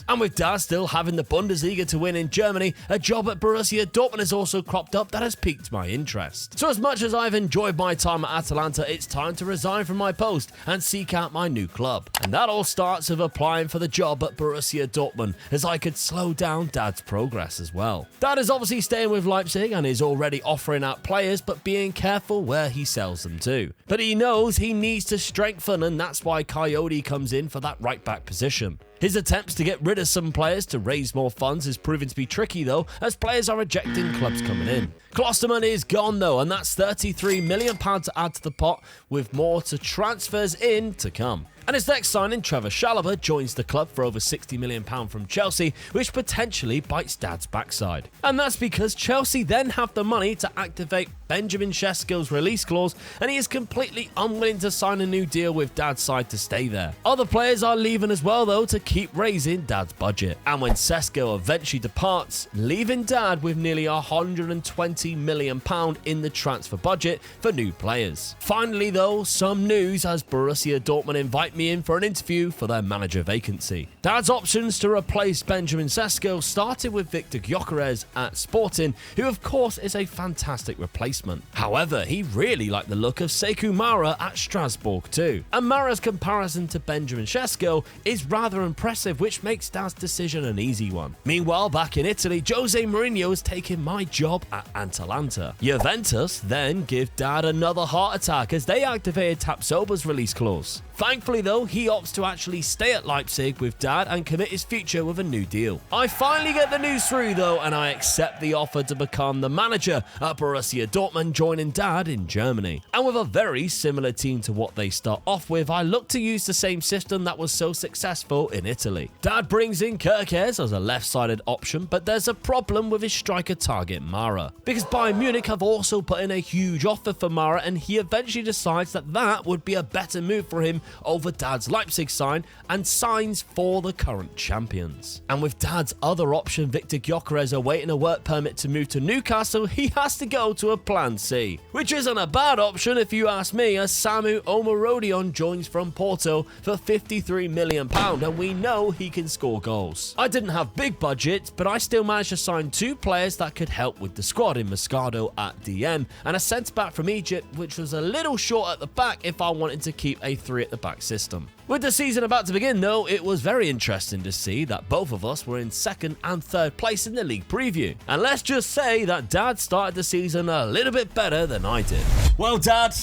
And with Dad still having the Bundesliga to win in Germany, a job at Borussia Dortmund has also cropped up that has piqued my interest. So as much as I've enjoyed my time at Atalanta, it's time to resign from my post and seek out my new club. And that all starts with applying for the job at Borussia Dortmund, as I could slow down Dad's progress as well. Dad is obviously staying with Leipzig and is already offering out players, but being careful where he sells them to. But he knows he needs to strengthen, and that's why Coyote comes in for that right back position. His attempts to get rid of some players to raise more funds is proving to be tricky though, as players are rejecting clubs coming in. Klosterman is gone though, and that's £33 million to add to the pot, with more to transfers in to come. And his next signing, Trevor Chalobah, joins the club for over £60 million from Chelsea, which potentially bites Dad's backside. And that's because Chelsea then have the money to activate Benjamin Šeškel's release clause, and he is completely unwilling to sign a new deal with Dad's side to stay there. Other players are leaving as well, though, to keep raising Dad's budget. And when Šeškel eventually departs, leaving Dad with nearly £120 million in the transfer budget for new players. Finally, though, some news as Borussia Dortmund invite me in for an interview for their manager vacancy. Dad's options to replace Benjamin Šeškel started with Victor Gyökeres at Sporting, who of course is a fantastic replacement. However, he really liked the look of Sekou Mara at Strasbourg too. And Mara's comparison to Benjamin Šeškel is rather impressive, which makes Dad's decision an easy one. Meanwhile, back in Italy, Jose Mourinho is taking my job at Atalanta. Juventus then give Dad another heart attack as they activated Tapsoba's release clause. Thankfully though, he opts to actually stay at Leipzig with Dad and commit his future with a new deal. I finally get the news through though, and I accept the offer to become the manager at Borussia Dortmund, joining Dad in Germany. And with a very similar team to what they start off with, I look to use the same system that was so successful in Italy. Dad brings in Gyökeres as a left-sided option, but there's a problem with his striker target Mara, because Bayern Munich have also put in a huge offer for Mara, and he eventually decides that would be a better move for him over Dad's Leipzig sign, and signs for the current champions. And with Dad's other option, Victor Gyökeres, awaiting a work permit to move to Newcastle, he has to go to a plan C, which isn't a bad option if you ask me, as Samu Omarodion joins from Porto for £53 million, and we know he can score goals. I didn't have big budgets, but I still managed to sign two players that could help with the squad in Moscardo at DM, and a centre-back from Egypt, which was a little short at the back if I wanted to keep a 3 at the back system. With the season about to begin though, it was very interesting to see that both of us were in 2nd and 3rd place in the league preview. And let's just say that Dad started the season a little bit better than I did. Well, Dad,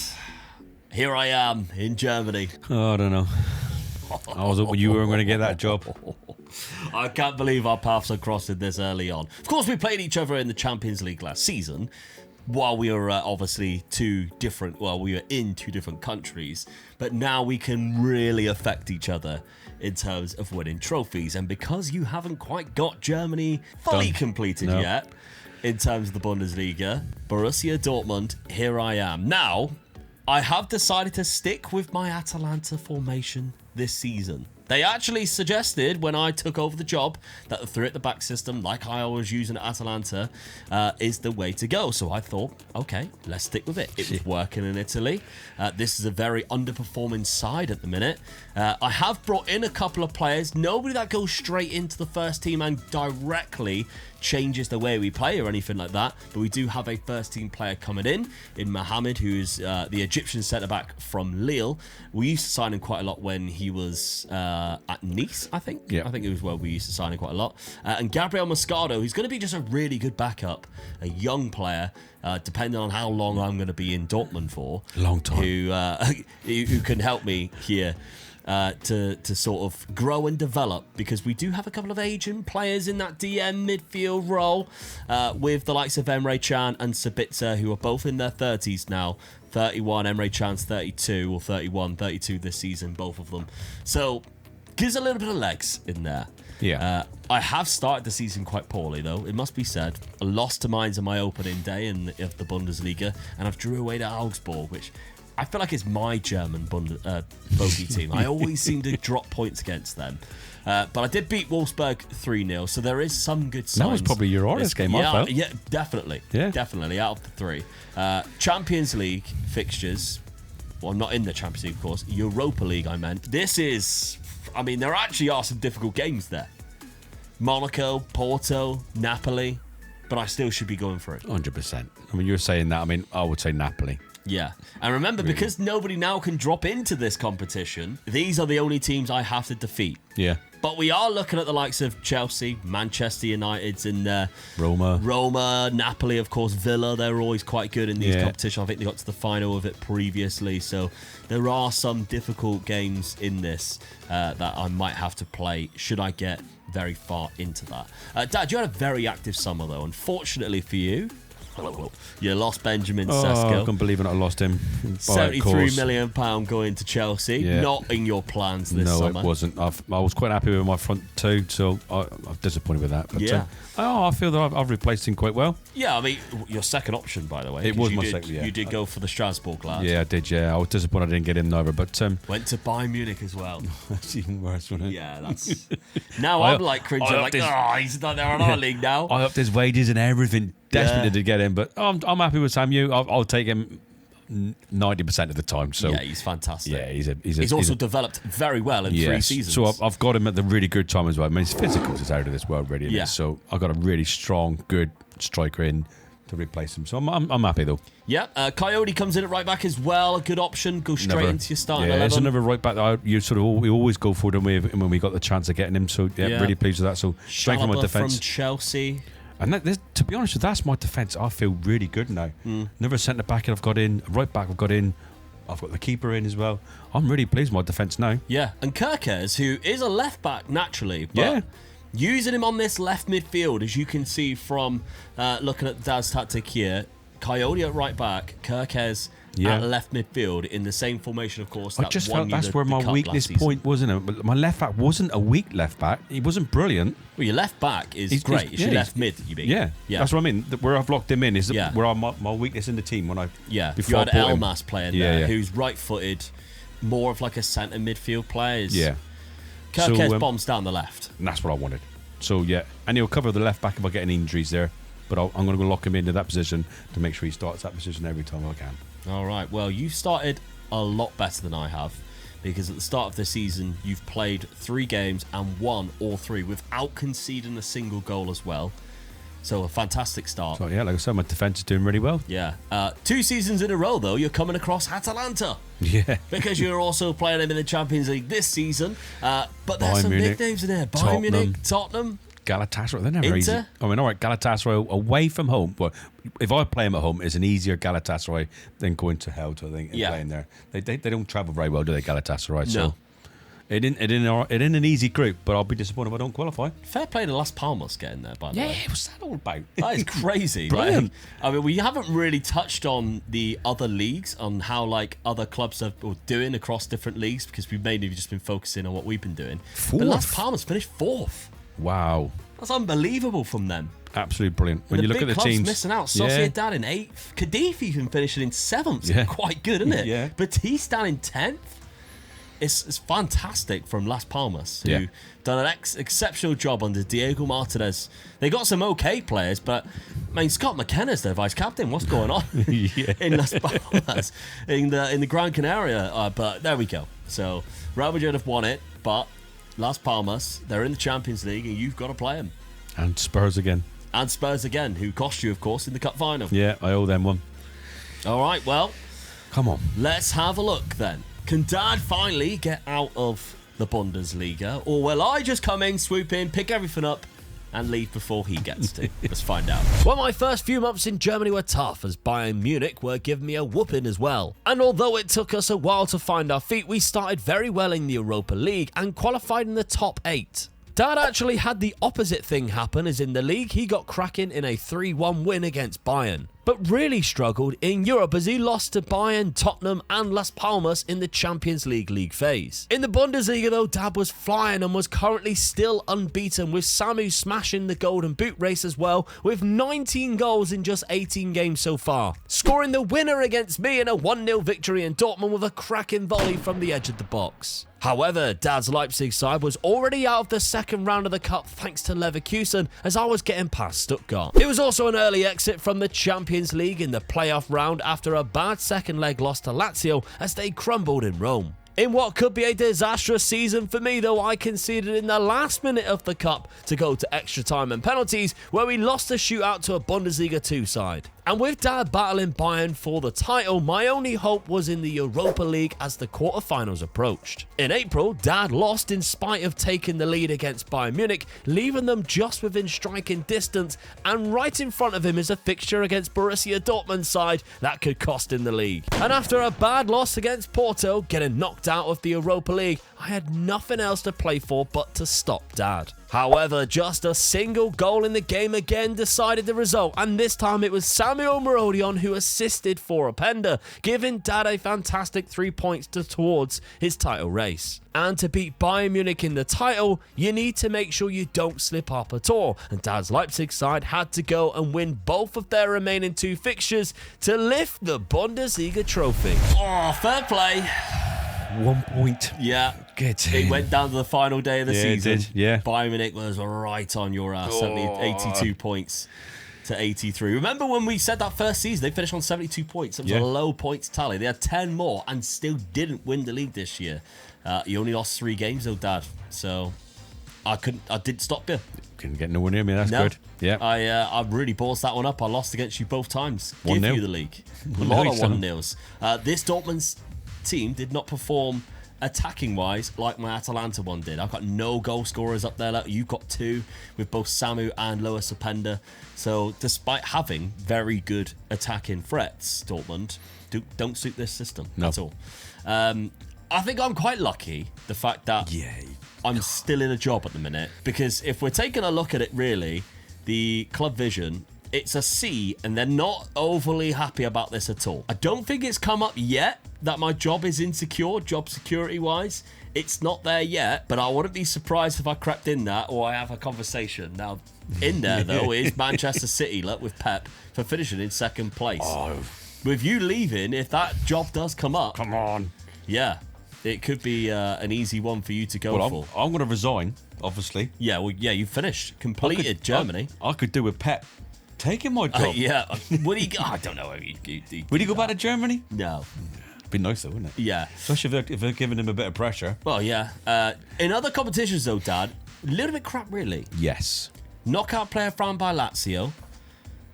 here I am in Germany. Oh, I don't know. I was hoping you weren't going to get that job. I can't believe our paths are crossing this early on. Of course, we played each other in the Champions League last season, while we were obviously we were in 2 different countries, but now we can really affect each other in terms of winning trophies. And because you haven't quite got Germany fully completed yet in terms of the Bundesliga, Borussia Dortmund, here I am. Now, I have decided to stick with my Atalanta formation this season. They actually suggested when I took over the job that the 3 at the back system, like I was using at Atalanta, is the way to go. So I thought, okay, let's stick with it. It was working in Italy. This is a very underperforming side at the minute. I have brought in a couple of players. Nobody that goes straight into the first team and directly changes the way we play or anything like that. But we do have a first team player coming in Mohamed, who's the Egyptian centre-back from Lille. We used to sign him quite a lot when he was at Nice, I think. Yeah. I think it was where we used to sign him quite a lot. And Gabriel Moscardo, who's going to be just a really good backup, a young player, depending on how long I'm going to be in Dortmund for. Long time. Who can help me here. To sort of grow and develop, because we do have a couple of Asian players in that DM midfield role with the likes of Emre Can and Sabitzer, who are both in their 30s now. 31, Emre Can's 32 or 31, 32 this season, both of them. So gives a little bit of legs in there. Yeah. I have started the season quite poorly, though, it must be said. I lost to Mainz on my opening day of the Bundesliga, and I've drew away to Augsburg, which I feel like it's my German bogey team. I always seem to drop points against them. But I did beat Wolfsburg 3-0, so there is some good signs. That was probably your hardest game, I felt. Yeah, definitely. Yeah. Definitely, out of the 3. Champions League fixtures. Well, not in the Champions League, of course. Europa League, I meant. There actually are some difficult games there. Monaco, Porto, Napoli. But I still should be going for it. 100%. You're saying that. I would say Napoli. Yeah. And remember, really, because nobody now can drop into this competition, these are the only teams I have to defeat. Yeah. But we are looking at the likes of Chelsea, Manchester United's in there. Roma, Napoli, of course, Villa. They're always quite good in these competitions. I think they got to the final of it previously. So there are some difficult games in this that I might have to play should I get very far into that. Dad, you had a very active summer, though. Unfortunately for you, You lost Benjamin I Sesko. can't believe it. I lost him. £73 million going to Chelsea. Yeah. Not in your plans this summer. No, it wasn't. I was quite happy with my front two, so I'm disappointed with that. But, Yeah. I feel that I've replaced him quite well. Yeah, I mean, your second option, by the way. It was you my did, second, yeah. You did go for the Strasbourg lad. Yeah, I did, yeah. I was disappointed I didn't get him neither, but... Went to Bayern Munich as well. That's even worse, wasn't it? Yeah, that's... Now I'm like cringing, like, he's not there in our league now. I upped his wages and everything. Desperate to get him, but I'm happy with Samu. I'll take him 90% of the time. So yeah, he's fantastic. Yeah, he's also developed very well in 3 seasons. So I've got him at the really good time as well. I mean, his physicals is out of this world, really. Yeah. So I've got a really strong, good striker in to replace him. So I'm happy though. Yeah, Coyote comes in at right back as well. A good option. Go straight into your starting 11. There's another right back that we always go for them when we got the chance of getting him. So really pleased with that. So strength from my defence. From Chelsea. And to be honest, that's my defence. I feel really good now. Another centre back I've got in, right back I've got in. I've got the keeper in as well. I'm really pleased with my defence now. Yeah, and Kirkes, who is a left back naturally, but using him on this left midfield, as you can see from looking at Dad's tactic here, Coyote at right back, Kirkes at left midfield in the same formation, of course. I just felt that's where my weakness point was, isn't it? My left back wasn't a weak left back. He wasn't brilliant. Well, your left back is great. It's your left mid, you mean? Yeah, that's what I mean. Where I've locked him in is where my weakness in the team when I you had Elmas playing there, who's right-footed, more of like a centre midfield player. Kirkes bombs down the left. And that's what I wanted. So and he'll cover the left back if I get any injuries there. But I'm going to lock him into that position to make sure he starts that position every time I can. All right. Well, you've started a lot better than I have, because at the start of the season, you've played 3 games and won all 3 without conceding a single goal as well. So a fantastic start. So like I said, my defence is doing really well. Yeah. 2 seasons in a row, though, you're coming across Atalanta. Yeah. Because you're also playing them in the Champions League this season. But there's some big names in there. Bayern Munich, Tottenham. Galatasaray, they're never easy. I mean, all right, Galatasaray away from home, but if I play them at home, it's an easier Galatasaray than going to hell, I think, and playing there. They don't travel very well, do they, Galatasaray? No. So it in an easy group, but I'll be disappointed if I don't qualify. Fair play to Las Palmas getting there, by the way. Yeah, what's that all about? That is crazy. Brilliant. I mean, we haven't really touched on the other leagues, on how other clubs are doing across different leagues, because we've mainly just been focusing on what we've been doing. 4th. But Las Palmas finished 4th. Wow. That's unbelievable from them. Absolutely brilliant. When you look at the teams, missing out. Sociedad in 8th. Cadiz even finishing in 7th. Quite good, isn't it? Yeah. Batista in 10th. It's fantastic from Las Palmas, who done an exceptional job under Diego Martinez. They got some okay players, but I mean, Scott McKenna's their vice captain. What's going on in Las Palmas, in the Gran Canaria? But there we go. So Real Madrid have won it, but Las Palmas, they're in the Champions League, and you've got to play them. And Spurs again. And Spurs again, who cost you, of course, in the cup final. Yeah, I owe them one. All right, well, come on. Let's have a look then. Can Dad finally get out of the Bundesliga, or will I just come in, swoop in, pick everything up, and leave before he gets to? Let's find out. Well, my first few months in Germany were tough, as Bayern Munich were giving me a whooping as well. And although it took us a while to find our feet, we started very well in the Europa League and qualified in the top 8. Dad actually had the opposite thing happen, as in the league he got cracking in a 3-1 win against Bayern, but really struggled in Europe as he lost to Bayern, Tottenham and Las Palmas in the Champions League phase. In the Bundesliga though, Dad was flying and was currently still unbeaten, with Samu smashing the golden boot race as well, with 19 goals in just 18 games so far, scoring the winner against me in a 1-0 victory in Dortmund with a cracking volley from the edge of the box. However, Dad's Leipzig side was already out of the second round of the cup thanks to Leverkusen, as I was getting past Stuttgart. It was also an early exit from the Champions League in the playoff round after a bad second leg loss to Lazio as they crumbled in Rome. In what could be a disastrous season for me though, I conceded in the last minute of the cup to go to extra time and penalties, where we lost the shootout to a Bundesliga 2 side. And with Dad battling Bayern for the title, my only hope was in the Europa League as the quarterfinals approached. In April, Dad lost in spite of taking the lead against Bayern Munich, leaving them just within striking distance, and right in front of him is a fixture against Borussia Dortmund side that could cost him the league. And after a bad loss against Porto, getting knocked out of the Europa League, I had nothing else to play for but to stop Dad. However, just a single goal in the game again decided the result, and this time it was Samuel Marodion who assisted for Openda, giving Dad a fantastic 3 points towards his title race. And to beat Bayern Munich in the title, you need to make sure you don't slip up at all, and Dad's Leipzig side had to go and win both of their remaining 2 fixtures to lift the Bundesliga trophy. Oh, fair play. 1 point. Yeah. Good. It went down to the final day of the season. It did. Yeah. Bayern Munich was right on your ass. 82 points to 83. Remember when we said that first season, they finished on 72 points. It was a low points tally. They had 10 more and still didn't win the league this year. You only lost 3 games though, Dad. So I didn't stop you. Couldn't get nowhere near me. That's good. Yeah. I really ballsed that one up. I lost against you both times. Give 1-0. you the league. A lot of 1-0s. This Dortmund's team did not perform attacking wise like my Atalanta one did. I've got no goal scorers up there. You've got 2 with both Samu and Lois Openda. So despite having very good attacking threats, Dortmund don't suit this system at all. I think I'm quite lucky the fact that I'm still in a job at the minute, because if we're taking a look at it really, the club vision, it's a C, and they're not overly happy about this at all. I don't think it's come up yet that my job is insecure, job security wise. It's not there yet, but I wouldn't be surprised if I crept in that or I have a conversation. Now, in there though is Manchester City, look, with Pep for finishing in second place. With you leaving, if that job does come up, Come on. yeah, it could be an easy one for you to go for. I'm going to resign, obviously. Yeah, well, yeah, you finished, completed Germany. I could do with Pep taking my job. Yeah, would he? I don't know. Would he go back to Germany? No. Be nice though, wouldn't it? Yeah. Especially if they're giving him a bit of pressure. Well, yeah. In other competitions, though, Dad, a little bit crap, really. Yes. Knockout player found by Lazio.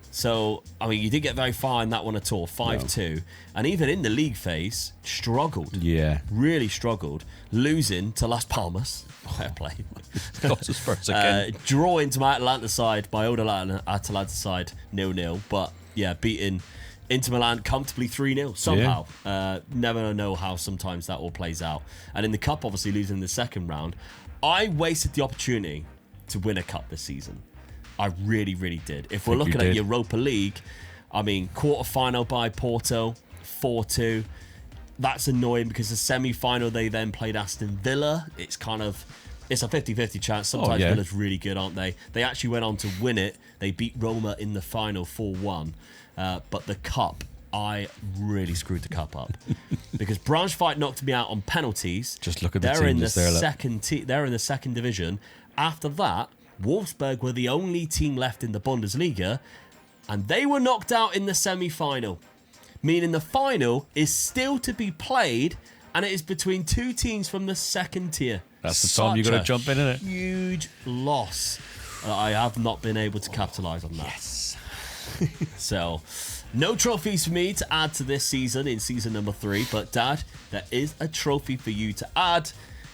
So, I mean, you didn't get very far in that one at all. 5-2. And even in the league phase, struggled. Yeah. Really struggled. Losing to Las Palmas. Fair play. Lost his first again. Drawing to my Atalanta side, my old Atalanta side, 0-0. But, yeah, beating Inter Milan comfortably 3-0 somehow. Never know how sometimes that all plays out. And in the cup, obviously losing in the second round, I wasted the opportunity to win a cup this season. I really, really did. If we're looking at Europa League, I mean, quarter-final by Porto, 4-2. That's annoying because the semi-final, they then played Aston Villa. It's a 50-50 chance. Sometimes Villa's really good, aren't they? They actually went on to win it. They beat Roma in the final 4-1. But the cup, I really screwed the cup up because Braunschweig knocked me out on penalties. Just look at the They're team in the there, second. They're in the second division. After that, Wolfsburg were the only team left in the Bundesliga, and they were knocked out in the semi-final, meaning the final is still to be played, and it is between 2 teams from the second tier. That's the time you got to jump in, isn't it? Huge loss. I have not been able to capitalise on that. Yes. So, no trophies for me to add to this season in season number 3, but Dad, there is a trophy for you to add,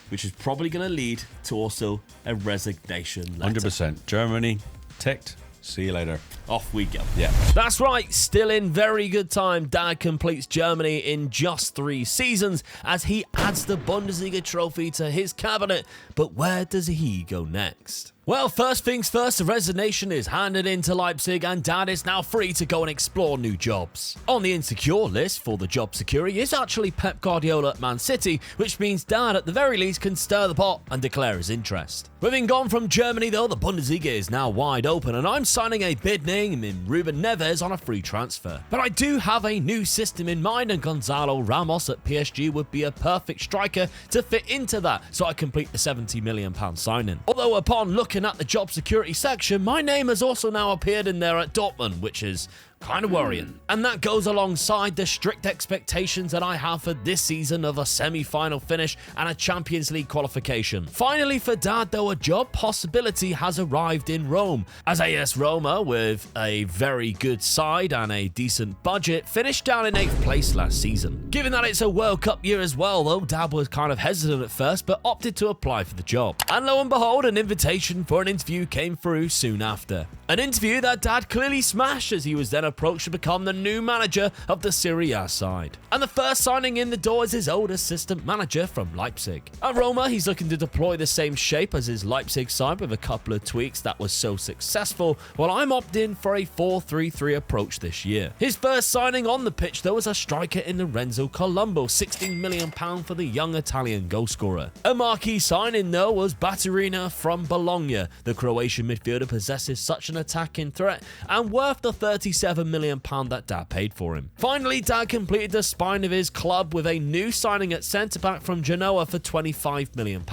which is probably going to lead to also a resignation letter. 100%. Germany, ticked. See you later. Off we go. Yeah. That's right. Still in very good time. Dad completes Germany in just 3 seasons as he adds the Bundesliga trophy to his cabinet. But where does he go next? Well, first things first, the resignation is handed in to Leipzig and Dad is now free to go and explore new jobs. On the insecure list for the job security is actually Pep Guardiola at Man City, which means Dad at the very least can stir the pot and declare his interest. Having gone from Germany though, the Bundesliga is now wide open and I'm signing a bid name in Ruben Neves on a free transfer. But I do have a new system in mind and Gonzalo Ramos at PSG would be a perfect striker to fit into that, so I complete the £70 million signing. Although upon looking at the job security section, my name has also now appeared in there at Dortmund, which is kind of worrying. And that goes alongside the strict expectations that I have for this season of a semi-final finish and a Champions League qualification. Finally for Dad though, a job possibility has arrived in Rome, as AS Roma, with a very good side and a decent budget, finished down in 8th place last season. Given that it's a World Cup year as well though, Dad was kind of hesitant at first but opted to apply for the job. And lo and behold, an invitation for an interview came through soon after. An interview that Dad clearly smashed as he was then approach to become the new manager of the Serie A side. And the first signing in the door is his old assistant manager from Leipzig. At Roma, he's looking to deploy the same shape as his Leipzig side with a couple of tweaks that was so successful, while I'm opting for a 4-3-3 approach this year. His first signing on the pitch though was a striker in Lorenzo Colombo, £16 million for the young Italian goalscorer. A marquee signing though was Batterina from Bologna. The Croatian midfielder possesses such an attacking threat and worth the £37 million that Dad paid for him. Finally, Dad completed the spine of his club with a new signing at centre-back from Genoa for £25 million.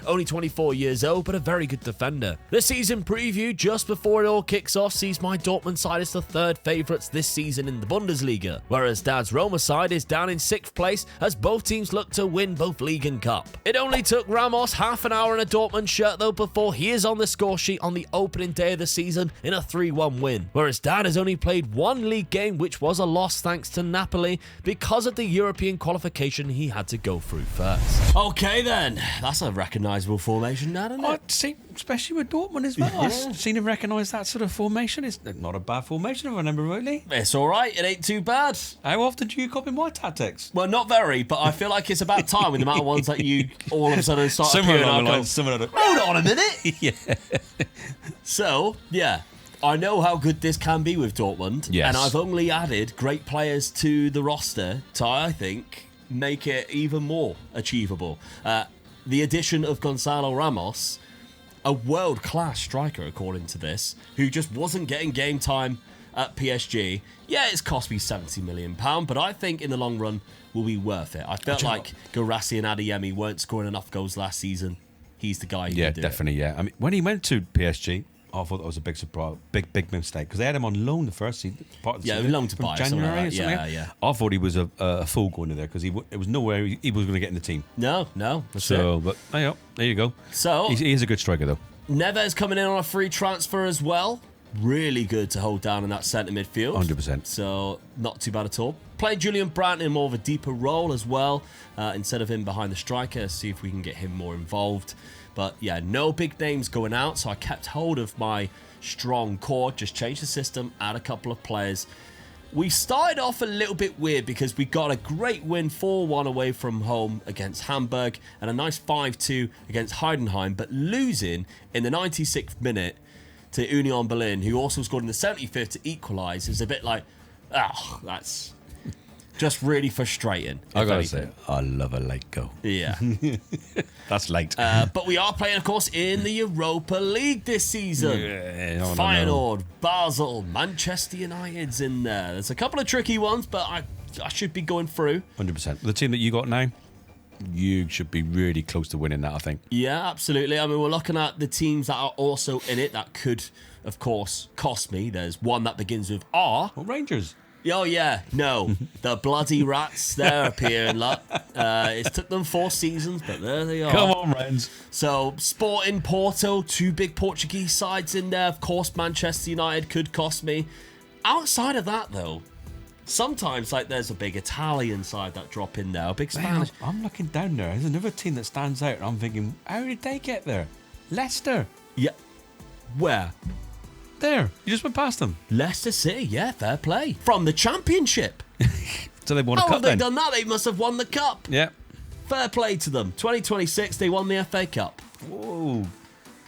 Only 24 years old, but a very good defender. The season preview just before it all kicks off sees my Dortmund side as the third favourites this season in the Bundesliga, whereas Dad's Roma side is down in 6th place as both teams look to win both league and cup. It only took Ramos half an hour in a Dortmund shirt though before he is on the score sheet on the opening day of the season in a 3-1 win, whereas Dad has only played one league game, which was a loss thanks to Napoli because of the European qualification he had to go through first. Okay then, that's a recognisable formation, Dad, isn't it? I'd see, especially with Dortmund as well. I've seen him recognise that sort of formation. It's not a bad formation if I remember rightly. It's alright, it ain't too bad. How often do you copy my tactics? Well, not very, but I feel like it's about time with the amount of ones that you all of a sudden start Somewhere appearing. along the line, Hold on a minute! yeah. So, yeah, I know how good this can be with Dortmund, Yes. and I've only added great players to the roster to, I think, make it even more achievable. The addition of Gonzalo Ramos, a world-class striker according to this, who just wasn't getting game time at PSG. Yeah, it's cost me £70 million, but I think in the long run will be worth it. I felt like Guirassy and Adeyemi weren't scoring enough goals last season. He's the guy who Yeah, can do definitely, yeah. I mean, when he went to PSG, I thought that was a big surprise, big mistake, because they had him on loan the first season, part of the season, loan to from buy, something January like or that. something. Yeah. I thought he was a fool going in there because it was nowhere he was going to get in the team. No, that's So, it. but there you go. So, He is a good striker though. Neves coming in on a free transfer as well. Really good to hold down in that centre midfield. 100%. So, not too bad at all. Playing Julian Brandt in more of a deeper role as well, instead of him behind the striker. See if we can get him more involved. But yeah, no big names going out, so I kept hold of my strong core, just changed the system, add a couple of players. We started off a little bit weird because we got a great win 4-1 away from home against Hamburg and a nice 5-2 against Heidenheim, but losing in the 96th minute to Union Berlin, who also scored in the 75th to equalise, is a bit like, that's just really frustrating. I gotta say, I love a late goal. Yeah. That's late. But we are playing, of course, in the Europa League this season. Yeah, Feyenoord, Basel, Manchester United's in there. There's a couple of tricky ones, but I should be going through. 100%. The team that you got now, you should be really close to winning that, I think. Yeah, absolutely. I mean, we're looking at the teams that are also in it that could, of course, cost me. There's one that begins with R. Well, Rangers. Oh, yeah. No. The bloody rats, they're appearing. Look. It's took them 4 seasons, but there they are. Come on, Rens. So, Sporting, Porto, 2 big Portuguese sides in there. Of course, Manchester United could cost me. Outside of that, though, sometimes like there's a big Italian side that drop in there, a big Spanish. I'm looking down there. There's another team that stands out, and I'm thinking, how did they get there? Leicester. Yeah. Where? There. You just went past them. Leicester City, yeah, fair play. From the Championship. So they won a How cup have they then. done that? They must have won the cup. Yeah. Fair play to them. 2026, they won the FA Cup. Whoa.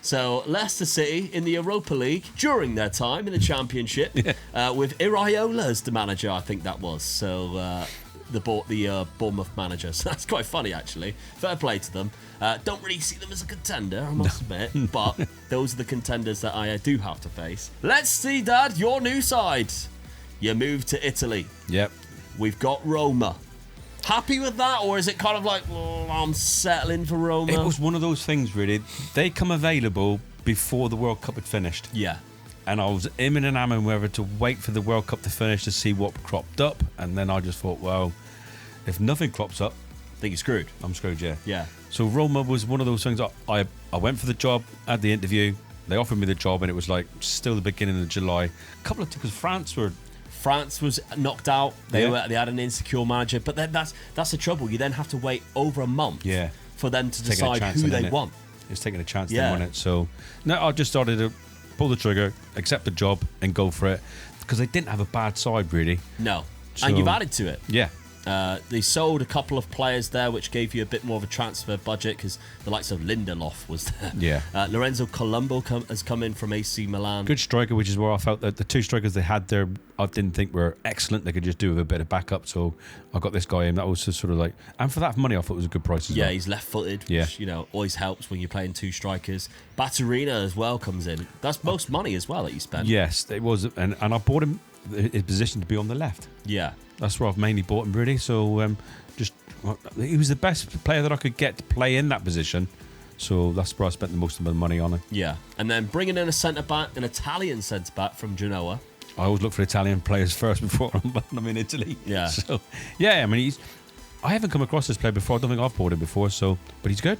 So Leicester City in the Europa League during their time in the Championship with Iraola as the manager, I think that was. So the Bournemouth manager. So that's quite funny, actually. Fair play to them. Don't really see them as a contender, I must admit. But those are the contenders that I do have to face. Let's see, Dad, your new side. You moved to Italy. Yep. We've got Roma. Happy with that, or is it kind of like, I'm settling for Roma? It was one of those things, really. They come available before the World Cup had finished. Yeah. And I was imming and amming whether to wait for the World Cup to finish to see what cropped up. And then I just thought, well, if nothing crops up, I think you're screwed. I'm screwed, yeah. Yeah. So Roma was one of those things. I went for the job, had the interview. They offered me the job, and it was like still the beginning of July. A couple of because France was knocked out. They had an insecure manager, but then that's the trouble. You then have to wait over a month for them to decide who they want. It's taking a chance then, wasn't it? So no, I just started to pull the trigger, accept the job, and go for it. because they didn't have a bad side, really. No. So, and you've added to it. Yeah. They sold a couple of players there, which gave you a bit more of a transfer budget because the likes of Lindelof was there. Yeah. Lorenzo Colombo has come in from AC Milan. Good striker, which is where I felt that the two strikers they had there, I didn't think were excellent. They could just do with a bit of backup. So I got this guy in. That was just sort of like, and for that money, I thought it was a good price as well. Yeah, he's left-footed, which always helps when you're playing two strikers. Baturina as well comes in. That's most money as well that you spent. Yes, it was, and I bought him his position to be on the left. Yeah. That's where I've mainly bought him, really. So he was the best player that I could get to play in that position. So that's where I spent the most of my money on him. Yeah. And then bringing in a centre-back, an Italian centre-back from Genoa. I always look for Italian players first before I'm in Italy. Yeah. So, yeah, I mean, I haven't come across this player before. I don't think I've bought him before. But he's good.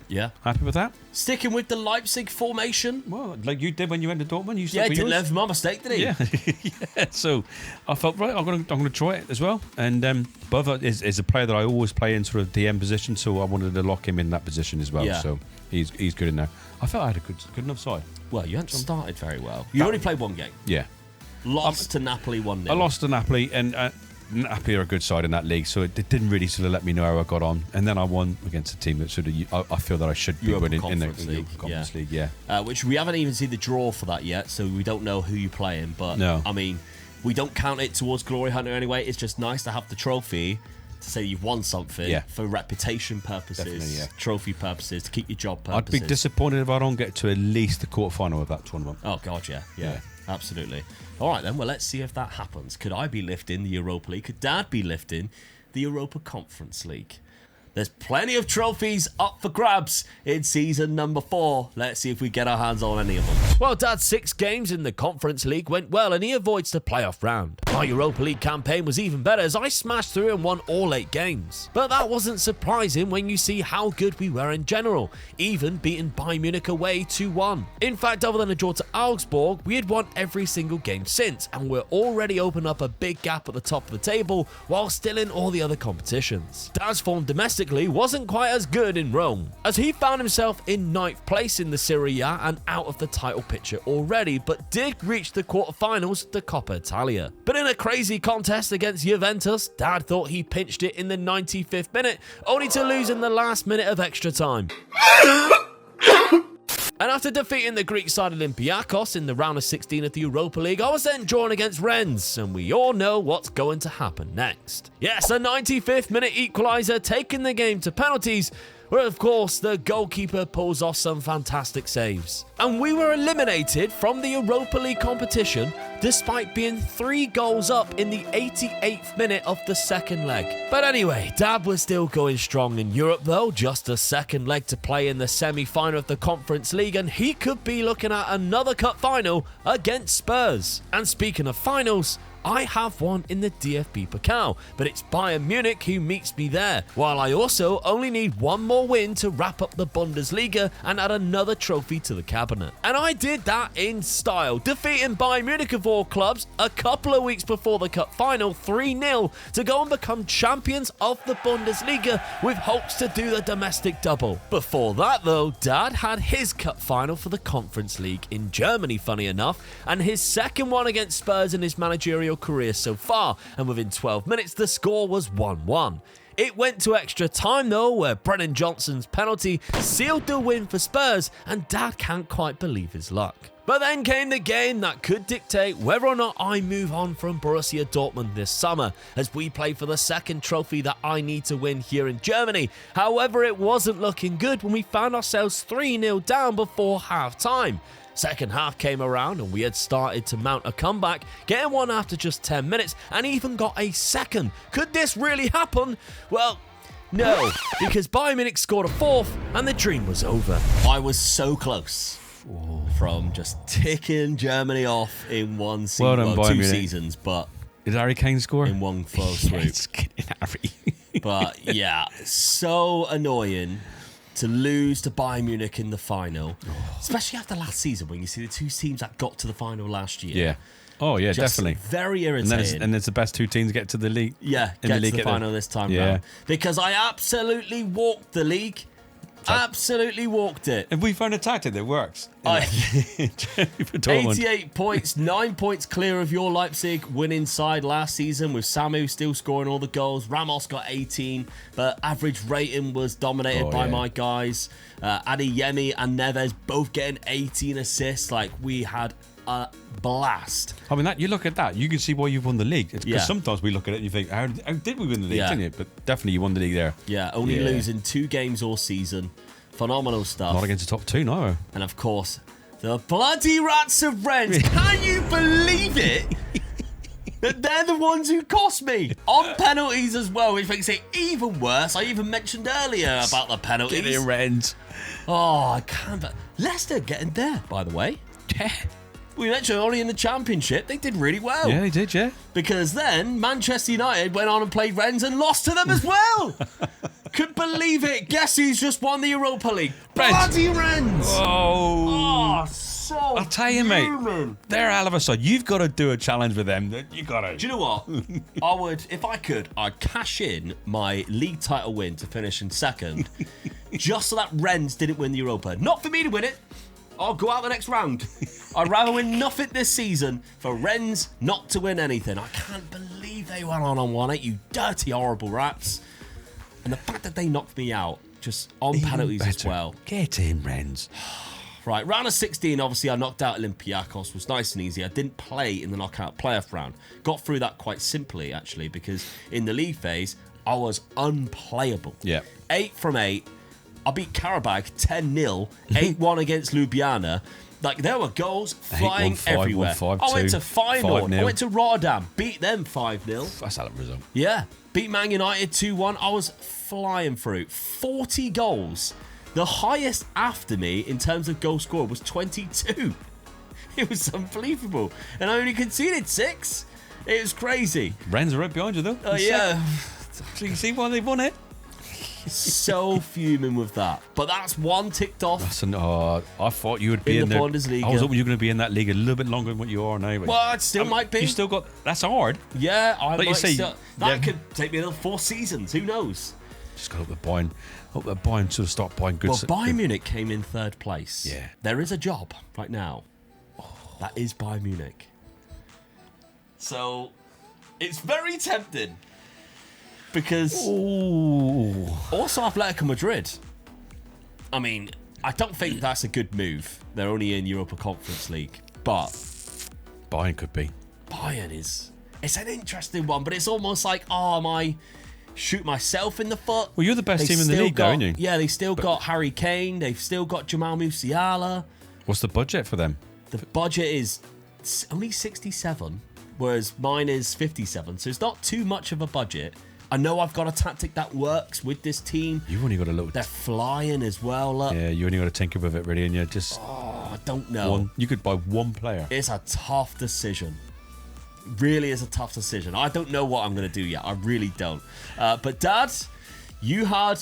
Yeah. Happy with that? Sticking with the Leipzig formation. Well, like you did when you went to Dortmund. You Yeah, he didn't learn from my mistake, did he? Yeah. Yeah. So I felt, right, I'm going to try it as well. And Bova is a player that I always play in sort of DM position, so I wanted to lock him in that position as well. Yeah. So he's good in there. I felt I had a good enough side. Well, you hadn't started very well. You only played one game. Yeah. Lost to Napoli 1-0. I lost to Napoli, and Napoli are a good side in that league, so it didn't really sort of let me know how I got on. And then I won against a team that sort of I feel that I should be winning in the Conference League. Yeah. Which we haven't even seen the draw for that yet, so we don't know who you're playing. But no. I mean, we don't count it towards Glory Hunter anyway. It's just nice to have the trophy to say you've won something for reputation purposes, trophy purposes, to keep your job purposes. I'd be disappointed if I don't get to at least the quarterfinal of that tournament. Oh God, yeah. Absolutely. All right, then. Well, let's see if that happens. Could I be lifting the Europa League? Could Dad be lifting the Europa Conference League? There's plenty of trophies up for grabs in season number 4. Let's see if we get our hands on any of them. Well, Dad's 6 games in the Conference League went well and he avoids the playoff round. My Europa League campaign was even better as I smashed through and won all 8 games. But that wasn't surprising when you see how good we were in general, even beating Bayern Munich away 2-1. In fact, other than a draw to Augsburg, we had won every single game since, and we're already opened up a big gap at the top of the table while still in all the other competitions. Dad's form domestically wasn't quite as good in Rome, as he found himself in 9th place in the Serie A and out of the title picture already, but did reach the quarterfinals of the Coppa Italia. But in a crazy contest against Juventus, Dad thought he pinched it in the 95th minute, only to lose in the last minute of extra time. And after defeating the Greek side Olympiacos in the round of 16 of the Europa League, I was then drawn against Rennes, and we all know what's going to happen next. Yes, a 95th minute equaliser taking the game to penalties, where of course the goalkeeper pulls off some fantastic saves. And we were eliminated from the Europa League competition despite being 3 goals up in the 88th minute of the second leg. But anyway, Dad was still going strong in Europe though, just a second leg to play in the semi-final of the Conference League, and he could be looking at another cup final against Spurs. And speaking of finals, I have one in the DFB Pokal, but it's Bayern Munich who meets me there, while I also only need one more win to wrap up the Bundesliga and add another trophy to the cabinet. And I did that in style, defeating Bayern Munich of all clubs a couple of weeks before the cup final 3-0 to go and become champions of the Bundesliga with hopes to do the domestic double. Before that though, Dad had his cup final for the Conference League in Germany, funny enough, and his second one against Spurs in his managerial career so far, and within 12 minutes the score was 1-1. It went to extra time though, where Brennan Johnson's penalty sealed the win for Spurs, and Dad can't quite believe his luck. But then came the game that could dictate whether or not I move on from Borussia Dortmund this summer, as we play for the second trophy that I need to win here in Germany. However, it wasn't looking good when we found ourselves 3-0 down before half-time. Second half came around and we had started to mount a comeback, getting one after just 10 minutes and even got a second. Could this really happen? Well, no, because Bayern Munich scored a 4th and the dream was over. I was so close from just ticking Germany off in one season, well done, Bayern 2 Munich. seasons, but did Harry Kane score? In one flow swoop. Yes, Harry. But yeah, so annoying to lose to Bayern Munich in the final, especially after last season when you see the 2 teams that got to the final last year. Yeah. Oh, yeah, Just definitely. Very irritating. And it's the best 2 teams get to the league. Yeah, in get the league to the final this time round. Because I absolutely walked the league Absolutely walked it. If we found a tactic that works. For 88 points, 9 points clear of your Leipzig winning side last season, with Samu still scoring all the goals. Ramos got 18, but average rating was dominated by my guys. Adeyemi and Neves both getting 18 assists. Like, we had a blast. I mean, you look at that, you can see why you've won the league. Because sometimes we look at it and you think, how did we win the league, didn't you? But definitely you won the league there. Yeah, only losing 2 games all season. Phenomenal stuff. Not against the top 2, no. And of course, the bloody rats of Rennes. Can you believe it? That they're the ones who cost me on penalties as well, which makes it even worse. I even mentioned earlier about the penalties. Get in, Rennes. Oh, I can't. But Leicester getting there, by the way. Yeah. We mentioned only in the Championship, they did really well. Yeah, they did, yeah. Because then Manchester United went on and played Rennes and lost to them as well. Couldn't believe it. Guess who's just won the Europa League? Bloody Rennes. Oh, so I'll tell you, mate. They're a hell of a side. You've got to do a challenge with them. You got to. Do you know what? I would, if I could, I'd cash in my league title win to finish in second, just so that Rennes didn't win the Europa. Not for me to win it. I'll go out the next round. I'd rather win nothing this season for Rennes not to win anything. I can't believe they went on 1-8, you dirty, horrible rats. And the fact that they knocked me out, just on even penalties better. As well. Get in, Rennes. Right, round of 16, obviously I knocked out Olympiacos, was nice and easy. I didn't play in the knockout playoff round. Got through that quite simply, actually, because in the league phase, I was unplayable. Yeah. 8 from 8. I beat Karabakh 10-0, 8-1 against Ljubljana. Like, there were goals flying 8-1, 5-1, everywhere. 5-2, I went to Feyenoord. 5-0. I went to Rotterdam, beat them 5-0. That's a hell of a result. Yeah, beat Man United 2-1. I was flying through. 40 goals. The highest after me in terms of goal score was 22. It was unbelievable. And I only conceded 6. It was crazy. Rennes are right behind you, though. Oh, yeah. So you can see why they've won it. So fuming with that, but that's one ticked off. I thought you would be in the Bundesliga. I was hoping you were going to be in that league a little bit longer than what you are now. Well, it still might be. You still got. That's hard. Yeah, I might still. That could take me another 4 seasons. Who knows? Just hope they're buying. Hope they're buying to start buying good. Well, Bayern Munich came in 3rd place. Yeah, there is a job right now. That is Bayern Munich. So it's very tempting. Because also Atletico Madrid. I mean, I don't think that's a good move. They're only in Europa Conference League, but Bayern could be. Bayern it's an interesting one, but it's almost like, am I shoot myself in the foot? Well, you're the best team in the league, though, aren't you? Yeah, they still got Harry Kane. They've still got Jamal Musiala. What's the budget for them? The budget is only 67, whereas mine is 57. So it's not too much of a budget. I know I've got a tactic that works with this team. You've only got a little. They're flying as well. Look. Yeah, you only got to tinker with it, really, and you just. I don't know. You could buy one player. It's a tough decision. Really is a tough decision. I don't know what I'm going to do yet. I really don't. But Dad, you had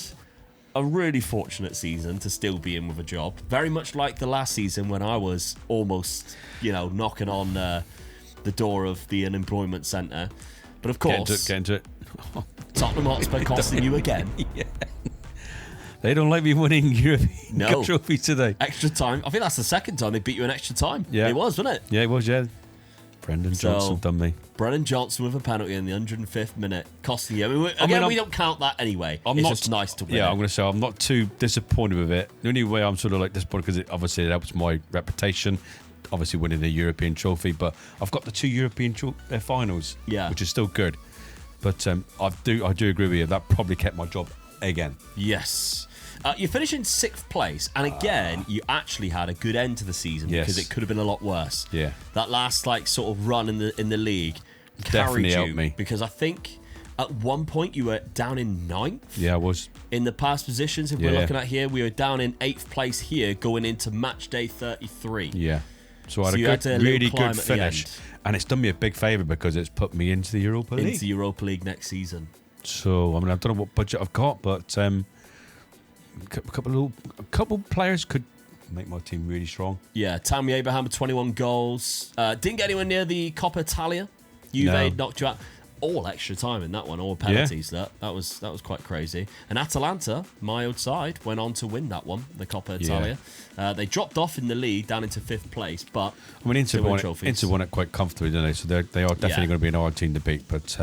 a really fortunate season to still be in with a job. Very much like the last season when I was almost, knocking on the door of the unemployment centre. But of course, get into it. Tottenham Hotspur costing you again. Yeah. They don't like me winning European trophies today. Extra time. I think that's the second time they beat you in extra time. Yeah. It was, wasn't it? Yeah, it was, yeah. Brendan Johnson done me. Brendan Johnson with a penalty in the 105th minute, costing you. We don't count that anyway. It's just nice to win. Yeah, I'm going to say I'm not too disappointed with it. The only way I'm sort of like disappointed, because obviously it helps my reputation, obviously winning a European trophy, but I've got the 2 European finals, which is still good. But I do agree with you. That probably kept my job again. Yes. You finished in 6th place, and again, you actually had a good end to the season because it could have been a lot worse. Yeah. That last sort of run in the league definitely helped me, because I think at one point you were down in 9th. Yeah, I was. In the past positions, if we're looking at here, we were down in 8th place here, going into match day 33. Yeah. So I had a really good finish. And it's done me a big favour because it's put me into the Europa League. Into the Europa League next season. So, I mean, I don't know what budget I've got, but a couple players could make my team really strong. Yeah, Tammy Abraham with 21 goals. Didn't get anywhere near the Coppa Italia. Juve knocked you out. all extra time in that one, all penalties. That was quite crazy. And Atalanta, my old side, went on to win that one, the Coppa Italia. They dropped off in the league down into 5th place, but I mean, Inter won it quite comfortably, didn't they? So they are definitely going to be an hard team to beat. But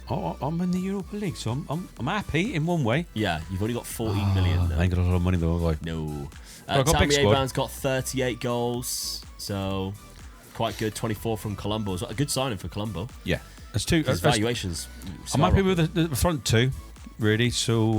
I'm in the Europa League, so I'm happy in one way. Yeah, you've only got 14 million. I ain't got a lot of money though, have I? No. Tammy Abraham's got 38 goals, so quite good. 24 from Colombo. A good signing for Colombo. Yeah, that's two. His valuations. I'm happy with the front two, really. So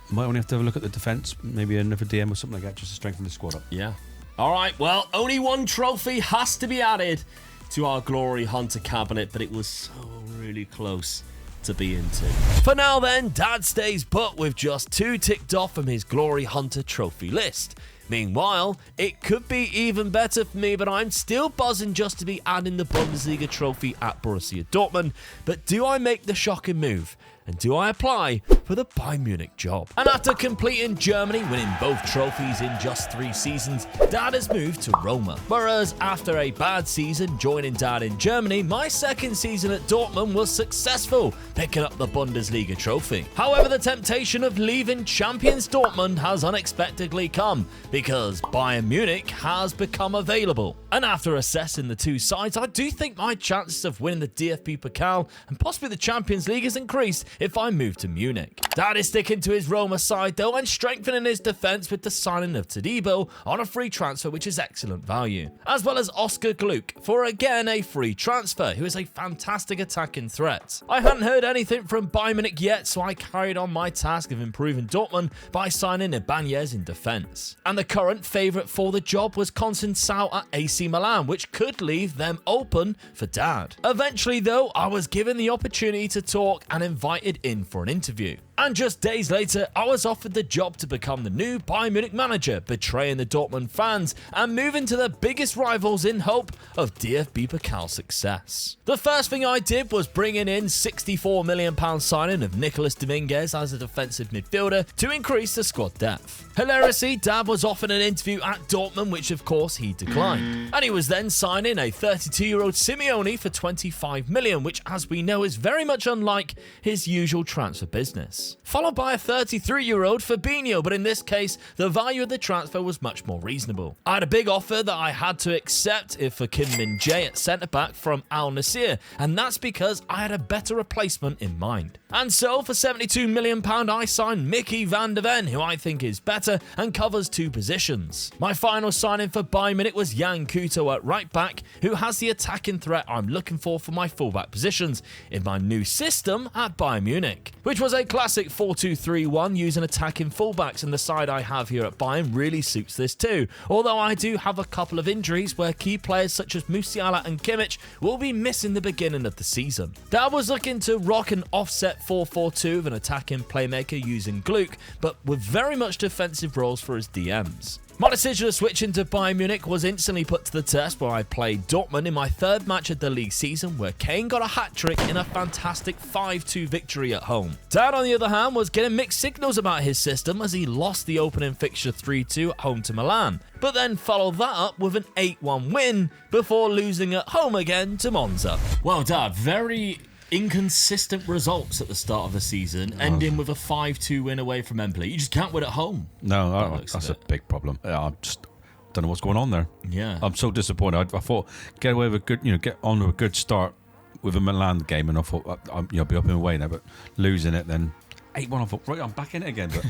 might only have to have a look at the defence, maybe another DM or something like that, just to strengthen the squad up. Yeah. All right. Well, only one trophy has to be added to our Glory Hunter cabinet, but it was so really close to be into. For now then, Dad stays put with just 2 ticked off from his Glory Hunter trophy list. Meanwhile, it could be even better for me, but I'm still buzzing just to be adding the Bundesliga trophy at Borussia Dortmund. But do I make the shocking move? And do I apply for the Bayern Munich job? And after completing Germany, winning both trophies in just 3 seasons, Dad has moved to Roma. Whereas after a bad season joining Dad in Germany, my second season at Dortmund was successful, picking up the Bundesliga trophy. However, the temptation of leaving champions Dortmund has unexpectedly come, because Bayern Munich has become available. And after assessing the 2 sides, I do think my chances of winning the DFB Pokal and possibly the Champions League has increased if I move to Munich. Dad is sticking to his Roma side though and strengthening his defence with the signing of Treble on a free transfer, which is excellent value, as well as Oscar Gluck for again a free transfer, who is a fantastic attacking threat. I hadn't heard anything from Bayern Munich yet, so I carried on my task of improving Dortmund by signing Ibanez in defence. And the current favourite for the job was Conceição at AC Milan, which could leave them open for Dad. Eventually though, I was given the opportunity to talk and invited in for an interview. And just days later, I was offered the job to become the new Bayern Munich manager, betraying the Dortmund fans and moving to the biggest rivals in hope of DFB Pokal success. The first thing I did was bringing in £64 million signing of Nicolas Dominguez as a defensive midfielder to increase the squad depth. Hilariously, Dad was offered an interview at Dortmund, which of course he declined. And he was then signing a 32-year-old Simeone for £25 million, which as we know is very much unlike his usual transfer business. Followed by a 33-year-old Fabinho, but in this case, the value of the transfer was much more reasonable. I had a big offer that I had to accept for Kim Min-jae at centre-back from Al Nassr, and that's because I had a better replacement in mind. And so, for £72 million, I signed Mickey van der Ven, who I think is better and covers 2 positions. My final signing for Bayern Munich was Jan Couto at right-back, who has the attacking threat I'm looking for my full-back positions in my new system at Bayern Munich, which was a classic 4-2-3-1 using attacking fullbacks, and the side I have here at Bayern really suits this too, although I do have a couple of injuries where key players such as Musiala and Kimmich will be missing the beginning of the season. Dad was looking to rock an offset 4-4-2 with an attacking playmaker using Gluck, but with very much defensive roles for his DMs. My decision of switching to Bayern Munich was instantly put to the test where I played Dortmund in my 3rd match of the league season, where Kane got a hat-trick in a fantastic 5-2 victory at home. Dad, on the other hand, was getting mixed signals about his system as he lost the opening fixture 3-2 at home to Milan, but then followed that up with an 8-1 win before losing at home again to Monza. Well, Dad, very inconsistent results at the start of the season, ending with a 5-2 win away from Empoli. You just can't win at home. No, that's a big problem. I just don't know what's going on there. Yeah, I'm so disappointed. I thought get away with a good, get on with a good start with a Milan game, and I thought I'll be up and away now. But losing it, then 8-1, I thought right, I'm back in it again. But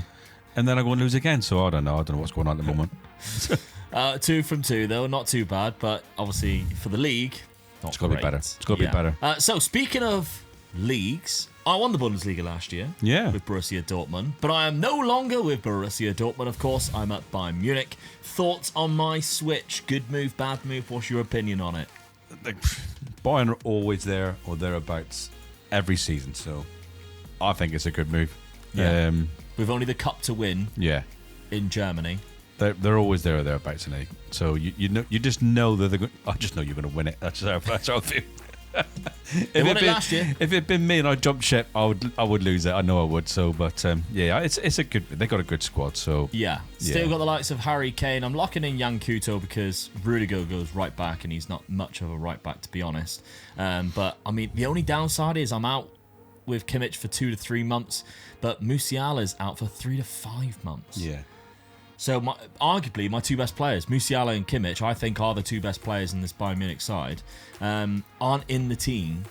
and then I go and lose again. So I don't know what's going on at the moment. 2 from 2 though, not too bad. But obviously for the league, it's got to be better. It's got to be better. So speaking of leagues, I won the Bundesliga last year with Borussia Dortmund, but I am no longer with Borussia Dortmund, of course. I'm at Bayern Munich. Thoughts on my switch? Good move, bad move? What's your opinion on it? Bayern are always there or thereabouts every season, so I think it's a good move. Yeah. With only the cup to win in Germany. They're always there or thereabouts in it. So you just know that I just know you're going to win it. That's how I feel. They won it last year. If it'd been me and I jumped ship, I would lose it. I know I would. So, but yeah, it's a good. They got a good squad. So yeah, still got the likes of Harry Kane. I'm locking in Jan Couto because Rudiger goes right back, and he's not much of a right back, to be honest. But I mean, the only downside is I'm out with Kimmich for 2 to 3 months, but Musiala's out for 3 to 5 months. yeah. So arguably my two best players, Musiala and Kimmich, I think are the two best players in this Bayern Munich side, aren't in the team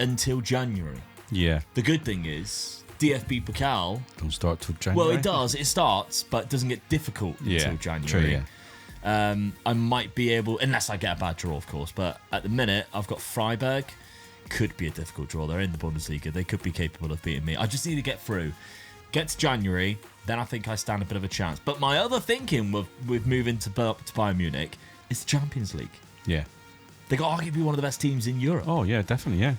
until January. Yeah. The good thing is DFB Pokal Don't start till January. Well, it does. It starts, but it doesn't get difficult until January. True, yeah. I might be able, unless I get a bad draw, of course. But at the minute, I've got Freiburg. Could be a difficult draw. They're in the Bundesliga. They could be capable of beating me. I just need to get through. Get to January, then I think I stand a bit of a chance. But my other thinking with moving to Bayern Munich is the Champions League. Yeah. They got arguably one of the best teams in Europe. Oh, yeah, definitely, yeah.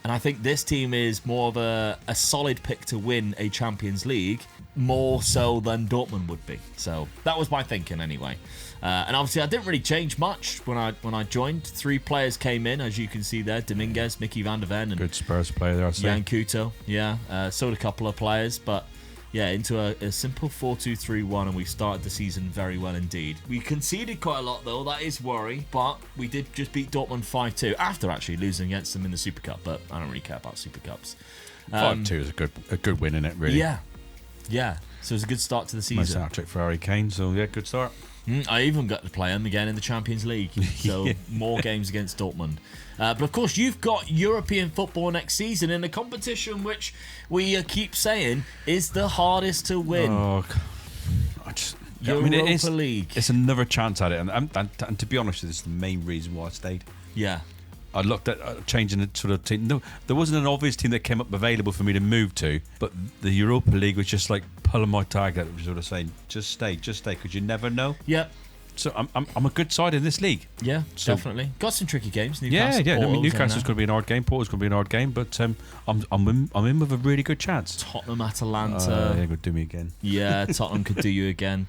And I think this team is more of a solid pick to win a Champions League, more so than Dortmund would be. So that was my thinking anyway. And obviously I didn't really change much when I joined. 3 players came in, as you can see there. Dominguez, Mickey van der Ven, and Good Spurs player there, I'd say. Jan Couto. Yeah, sold a couple of players, but yeah, into a simple 4-2-3-1, and we started the season very well indeed. We conceded quite a lot, though. That is worry, but we did just beat Dortmund 5-2 after actually losing against them in the Super Cup, but I don't really care about Super Cups. 5-2 is a good win, isn't it, really? Yeah. So it was a good start to the Nice season. hat-trick for Harry Kane, so yeah, good start. I even got to play him again in the Champions League, so more games against Dortmund. But of course, you've got European football next season in a competition which we keep saying is the hardest to win. Oh, Europa League. It's another chance at it, and to be honest, this is the main reason why I stayed. Yeah. I looked at changing the sort of team. No, there wasn't an obvious team that came up available for me to move to, but the Europa League was just like pulling my tag out, sort of saying, just stay, because you never know. Yeah. So I'm a good side in this league. Yeah, So- definitely. Got some tricky games. Yeah. Newcastle, I mean, Porto's in Newcastle's there. going to be an hard game. Porto's going to be an hard game, but I'm in with a really good chance. Tottenham, Atalanta. Yeah, good do me again. Yeah, Tottenham could do you again.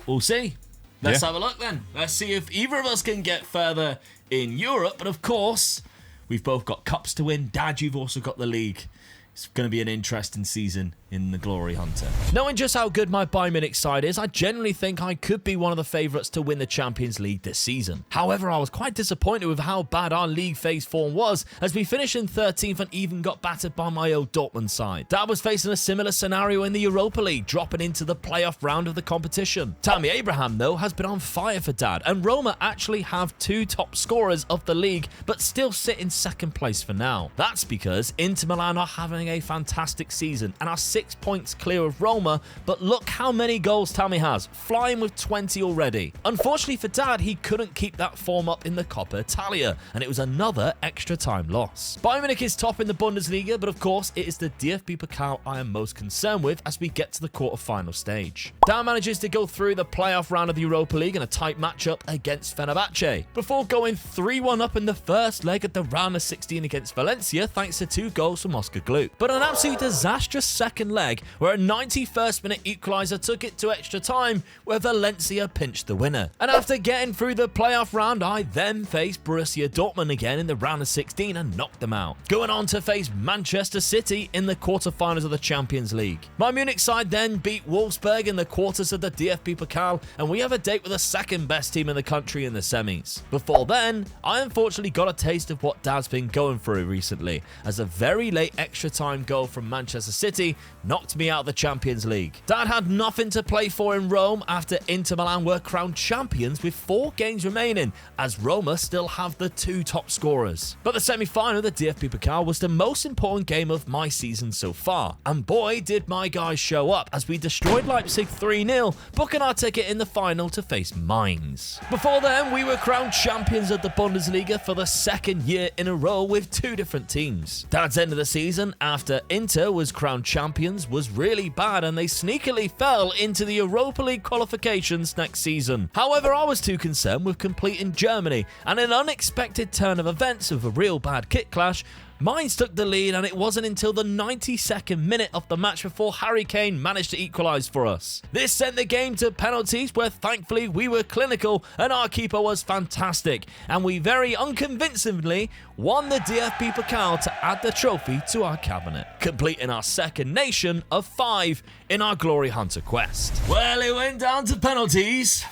We'll see. Let's Yeah. have a look then. Let's see if either of us can get further in Europe. But of course, we've both got cups to win. Dad, you've also got the league. It's going to be an interesting season in the Glory Hunter. Knowing just how good my Bayern Munich side is, I generally think I could be one of the favourites to win the Champions League this season. However, I was quite disappointed with how bad our league phase form was, as we finished in 13th and even got battered by my old Dortmund side. Dad was facing a similar scenario in the Europa League, dropping into the playoff round of the competition. Tammy Abraham, though, has been on fire for Dad, and Roma actually have 2 top scorers of the league, but still sit in second place for now. That's because Inter Milan are having a fantastic season and are 6 points clear of Roma, but look how many goals Tammy has, flying with 20 already. Unfortunately for Dad, he couldn't keep that form up in the Coppa Italia, and it was another extra time loss. Bayern Munich is top in the Bundesliga, but of course it is the DFB Pokal I am most concerned with as we get to the quarter-final stage. Dad manages to go through the playoff round of the Europa League in a tight matchup against Fenerbahce, before going 3-1 up in the first leg at the round of 16 against Valencia thanks to 2 goals from Oscar Gluck. But an absolute disastrous second leg where a 91st minute equaliser took it to extra time where Valencia pinched the winner. And after getting through the playoff round, I then faced Borussia Dortmund again in the round of 16 and knocked them out, going on to face Manchester City in the quarterfinals of the Champions League. My Munich side then beat Wolfsburg in the quarters of the DFB Pokal, and we have a date with the second best team in the country in the semis. Before then, I unfortunately got a taste of what Dad's been going through recently, as a very late extra time goal from Manchester City knocked me out of the Champions League. Dad had nothing to play for in Rome after Inter Milan were crowned champions with 4 games remaining, as Roma still have the 2 top scorers. But the semi-final of the DFB Pokal was the most important game of my season so far, and boy did my guys show up as we destroyed Leipzig 3-0, booking our ticket in the final to face Mainz. Before then, we were crowned champions of the Bundesliga for the 2nd year in a row with 2 different teams. Dad's end of the season after Inter was crowned champions was really bad, and they sneakily fell into the Europa League qualifications next season. However, I was too concerned with completing Germany, and an unexpected turn of events with a real bad kit clash Mainz took the lead, and it wasn't until the 92nd minute of the match before Harry Kane managed to equalise for us. This sent the game to penalties, where thankfully we were clinical and our keeper was fantastic, and we very unconvincingly won the DFB Pokal to add the trophy to our cabinet, completing our second nation of 5 in our Glory Hunter quest. Well, it went down to penalties,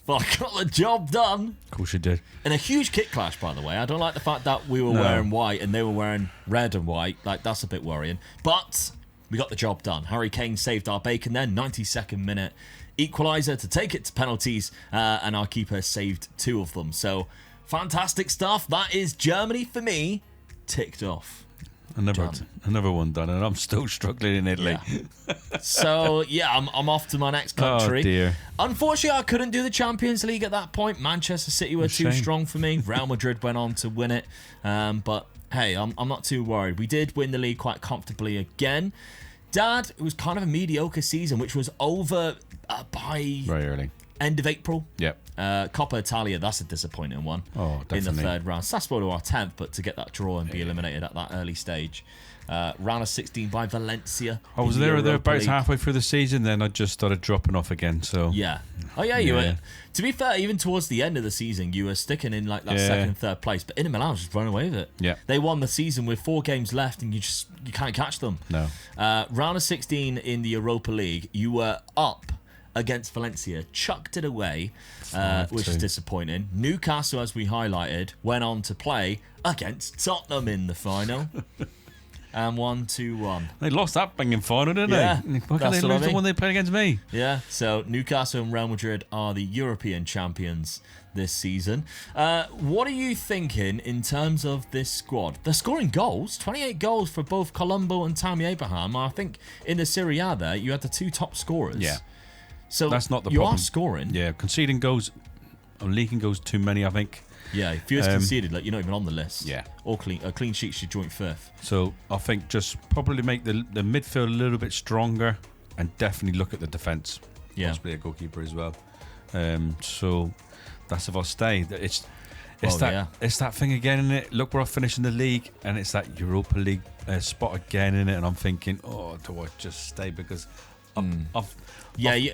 but I got the job done. Of course you did. And a huge kick clash, by the way. I don't like the fact that we were wearing white and they were wearing red and white. Like, that's a bit worrying. But we got the job done. Harry Kane saved our bacon then. 92nd minute equaliser to take it to penalties. And our keeper saved 2 of them. So, fantastic stuff. That is Germany, for me, ticked off. Another one done, and I'm still struggling in Italy. Yeah. So, yeah, I'm off to my next country. Oh, dear. Unfortunately, I couldn't do the Champions League at that point. Manchester City were too strong for me. Real Madrid went on to win it. But, hey, I'm not too worried. We did win the league quite comfortably again. Dad, it was kind of a mediocre season, which was over by... Very early. End of April. Yep. Coppa Italia, that's a disappointing one. Oh, definitely. In the third round. Sassuolo to our 10th, but to get that draw and be eliminated at that early stage. Round of 16 by Valencia. I was there about halfway through the season, then I just started dropping off again. So yeah. Oh, yeah, you were. To be fair, even towards the end of the season, you were sticking in like that second and third place. But Inter Milan was just running away with it. Yeah. They won the season with 4 games left, and you can't catch them. No. Round of 16 in the Europa League, you were up against Valencia, chucked it away, which is disappointing. Newcastle, as we highlighted, went on to play against Tottenham in the final. And 1-2-1. They lost that banging final, didn't they? Why can't they lose the one they played against me? Yeah, so Newcastle and Real Madrid are the European champions this season. What are you thinking in terms of this squad? They're scoring goals, 28 goals for both Colombo and Tammy Abraham. I think in the Serie A there, you had the 2 top scorers. Yeah. So that's not the you problem. are scoring. Yeah, conceding goals, or leaking goals too many, I think. Yeah, if you was conceded, like, you're not even on the list. Yeah. Or a clean sheet should joint 5th. So I think just probably make the midfield a little bit stronger and definitely look at the defence. Yeah. Possibly a goalkeeper as well. So that's if I stay. It's that thing again, isn't it? Look where I finished in the league, and it's that Europa League spot again, isn't it? And I'm thinking, oh, do I just stay? Because I'm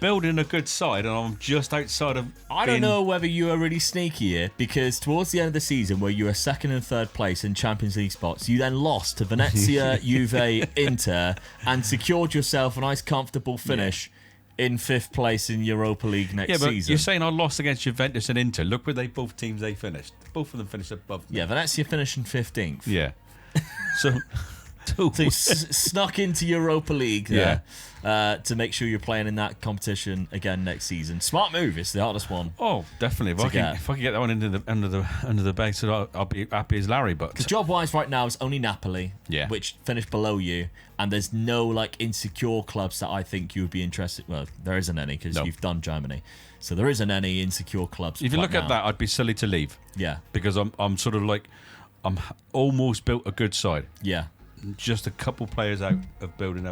building a good side, and I'm just outside of. I don't know whether you are really sneaky here, because towards the end of the season, where you were 2nd and 3rd place in Champions League spots, you then lost to Venezia, Juve, Inter, and secured yourself a nice, comfortable finish in 5th place in Europa League next season. You're saying I lost against Juventus and Inter. Look where both teams they finished. Both of them finished above me. Yeah, Venezia finished in 15th. Yeah. So you snuck into Europa League there, to make sure you're playing in that competition again next season. Smart move. It's the hardest one. Oh, definitely. If I can get that one under the bag, so I'll be happy as Larry. But because job-wise right now, it's only Napoli, which finished below you, and there's no like insecure clubs that I think you would be interested. Well, there isn't any because you've done Germany, so there isn't any insecure clubs. If you look at that, I'd be silly to leave. Yeah, because I'm sort of like I'm almost built a good side. Yeah. Just a couple players out of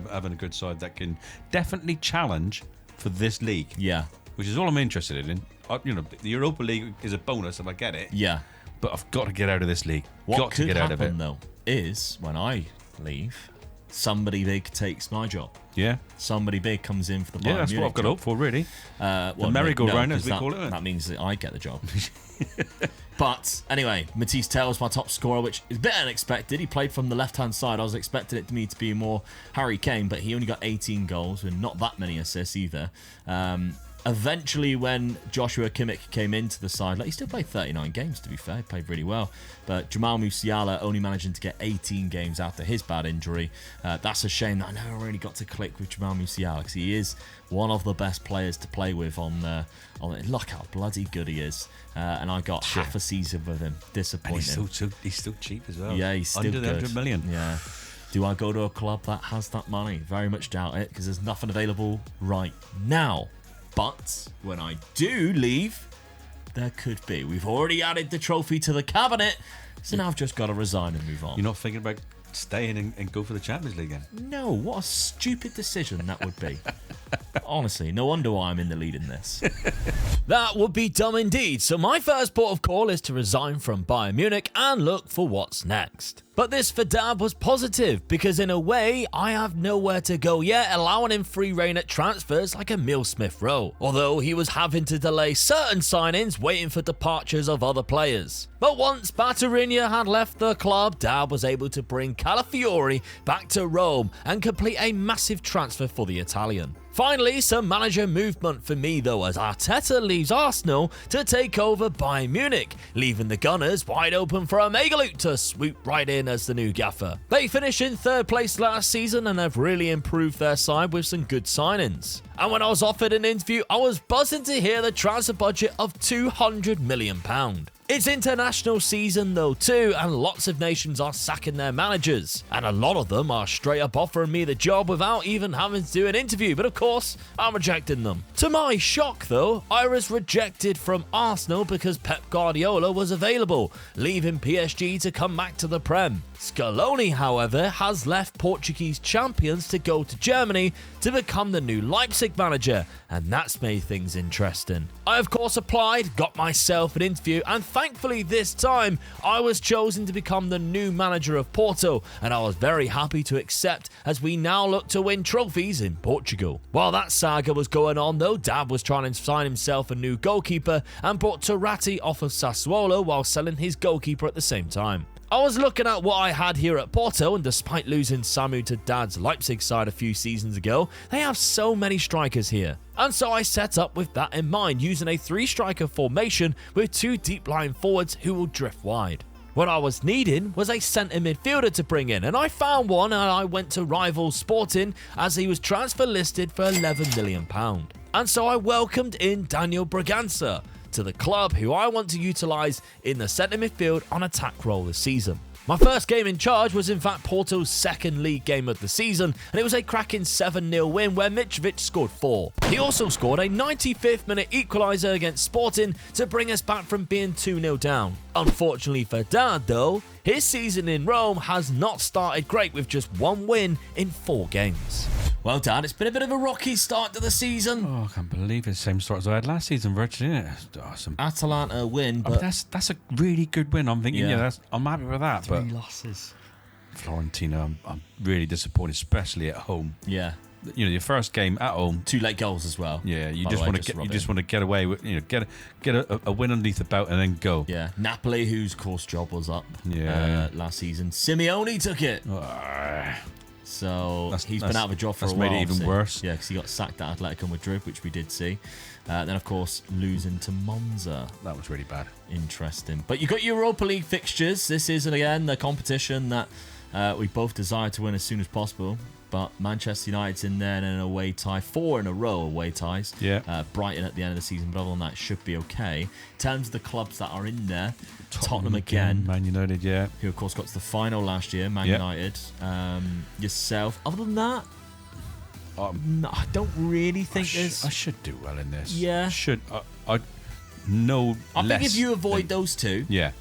having a good side that can definitely challenge for this league. Yeah. Which is all I'm interested in. The Europa League is a bonus if I get it. Yeah. But I've got to get out of this league. What could happen, though, is when I leave, somebody big takes my job. Yeah. Somebody big comes in for the Bayern Munich. What I've got hope for, really. The merry-go-round, as we call it. That means that I get the job. But anyway, Matisse Tel's my top scorer, which is a bit unexpected. He played from the left-hand side. I was expecting it to be more Harry Kane, but he only got 18 goals and not that many assists either. Eventually, when Joshua Kimmich came into the side, he still played 39 games, to be fair. He played really well. But Jamal Musiala only managing to get 18 games after his bad injury. That's a shame that I never really got to click with Jamal Musiala, because he is one of the best players to play with on look how bloody good he is. And I got half a season with him. Disappointing. And he's still cheap as well. Yeah, he's still under the good. 100 million. Yeah. Do I go to a club that has that money? Very much doubt it, because there's nothing available right now. But when I do leave, there could be. We've already added the trophy to the cabinet, so now I've just got to resign and move on. You're not thinking about staying and go for the Champions League again? No, what a stupid decision that would be. Honestly, no wonder why I'm in the lead in this. That would be dumb indeed. So my first port of call is to resign from Bayern Munich and look for what's next. But this for Dab was positive, because in a way, I have nowhere to go yet, allowing him free reign at transfers like Emile Smith-Rowe, although he was having to delay certain signings waiting for departures of other players. But once Battaglia had left the club, Dab was able to bring Calafiori back to Rome and complete a massive transfer for the Italian. Finally, some manager movement for me though, as Arteta leaves Arsenal to take over Bayern Munich, leaving the Gunners wide open for a Megalut to swoop right in as the new gaffer. They finished in 3rd place last season and have really improved their side with some good signings. And when I was offered an interview, I was buzzing to hear the transfer budget of £200 million. It's international season though too, and lots of nations are sacking their managers, and a lot of them are straight up offering me the job without even having to do an interview, but of course I'm rejecting them. To my shock though, I was rejected from Arsenal because Pep Guardiola was available, leaving PSG to come back to the Prem. Scaloni, however, has left Portuguese champions to go to Germany to become the new Leipzig manager, and that's made things interesting. I of course applied, got myself an interview, and thankfully this time I was chosen to become the new manager of Porto, and I was very happy to accept as we now look to win trophies in Portugal. While that saga was going on though, Dab was trying to sign himself a new goalkeeper and brought Turati off of Sassuolo while selling his goalkeeper at the same time. I was looking at what I had here at Porto, and despite losing Samu to Dad's Leipzig side a few seasons ago, they have so many strikers here. And so I set up with that in mind, using a 3-striker formation with 2 deep-lying forwards who will drift wide. What I was needing was a centre midfielder to bring in, and I found one, and I went to rival Sporting as he was transfer listed for £11 million. And so I welcomed in Daniel Bragança to the club, who I want to utilise in the centre midfield on attack role this season. My first game in charge was in fact Porto's 2nd league game of the season, and it was a cracking 7-0 win where Mitrovic scored 4. He also scored a 95th minute equaliser against Sporting to bring us back from being 2-0 down. Unfortunately for Dad though, his season in Rome has not started great with just 1 win in 4 games. Well, Dad, it's been a bit of a rocky start to the season. Oh, I can't believe it's the same start as I had last season, virtually, isn't it? It's awesome. Atalanta win, I mean, but that's a really good win. I'm thinking, I'm happy with that. 3 But losses. Fiorentina, I'm really disappointed, especially at home. Yeah. You know, your first game at home. 2 late goals as well. Yeah, you By just the way, want to get, you just want to get away with, get a win underneath the belt and then go. Yeah, Napoli, whose course job was up last season. Simeone took it. So he's been out of a job for a while. That's made it even worse. Yeah, because he got sacked at Atletico Madrid, which we did see. Then, of course, losing to Monza. That was really bad. Interesting. But you got Europa League fixtures. This is, again, the competition that we both desire to win as soon as possible. But Manchester United's in there in an away tie. 4 in a row away ties. Yeah. Brighton at the end of the season, but other than that, should be okay. In terms of the clubs that are in there, Tottenham again. Man United, yeah. Who, of course, got to the final last year, Man United. Yourself. Other than that, no, I don't really think there's... I should do well in this. Yeah. I should. I no I less think if you avoid than, those 2, yeah,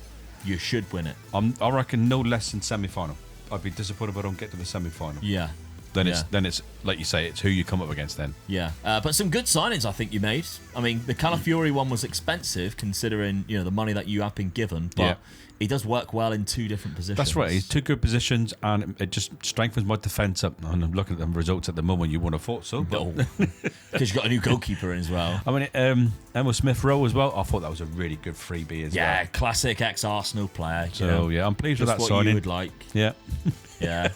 you should win it. I reckon no less than semi-final. I'd be disappointed if I don't get to the semi-final. Yeah. Then it's like you say, it's who you come up against then. Yeah, but some good signings I think you made. I mean, the Calafiori one was expensive considering the money that you have been given, but he does work well in 2 different positions. That's right. He's 2 good positions, and it just strengthens my defence up. And I'm looking at the results at the moment. You wouldn't have thought so, because you got a new goalkeeper in as well. I mean, Emile Smith-Rowe as well. I thought that was a really good freebie as well. Yeah, classic ex-Arsenal player. So I'm pleased with that what signing. You would like. Yeah. Yeah.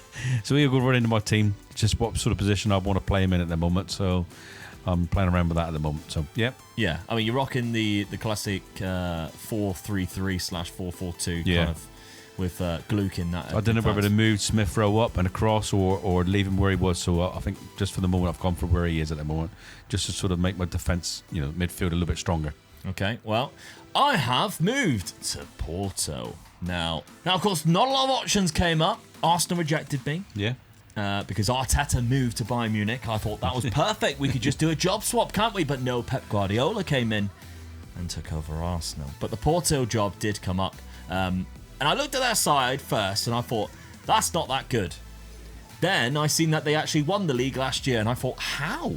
So he'll go right into my team. Just what sort of position I want to play him in at the moment. So I'm playing around with that at the moment. So yeah. Yeah. I mean, you're rocking the classic 4-3-3/4-4-2 kind of with Gluck in that. I don't know whether to move Smith-Rowe up and across or leave him where he was. So I think just for the moment I've gone for where he is at the moment, just to sort of make my defence, midfield a little bit stronger. Okay. Well, I have moved to Porto. Now, of course, not a lot of options came up. Arsenal rejected me. Yeah. Because Arteta moved to Bayern Munich. I thought that was perfect. We could just do a job swap, can't we? But no, Pep Guardiola came in and took over Arsenal. But the Porto job did come up. And I looked at their side first and I thought, that's not that good. Then I seen that they actually won the league last year and I thought, how?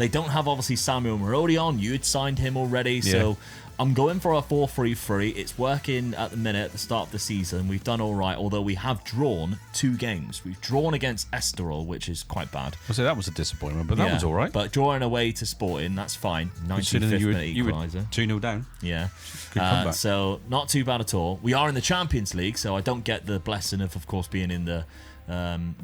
They don't have, obviously, Samuel Marodion. You had signed him already, so I'm going for a 4-3-3. It's working at the minute at the start of the season. We've done all right, although we have drawn 2 games. We've drawn against Estoril, which is quite bad. I'll say that was a disappointment, but that was all right. But drawing away to Sporting, that's fine. 95th minute you were equaliser. 2-0 down. Yeah. Good comeback. So not too bad at all. We are in the Champions League, so I don't get the blessing of course, being in the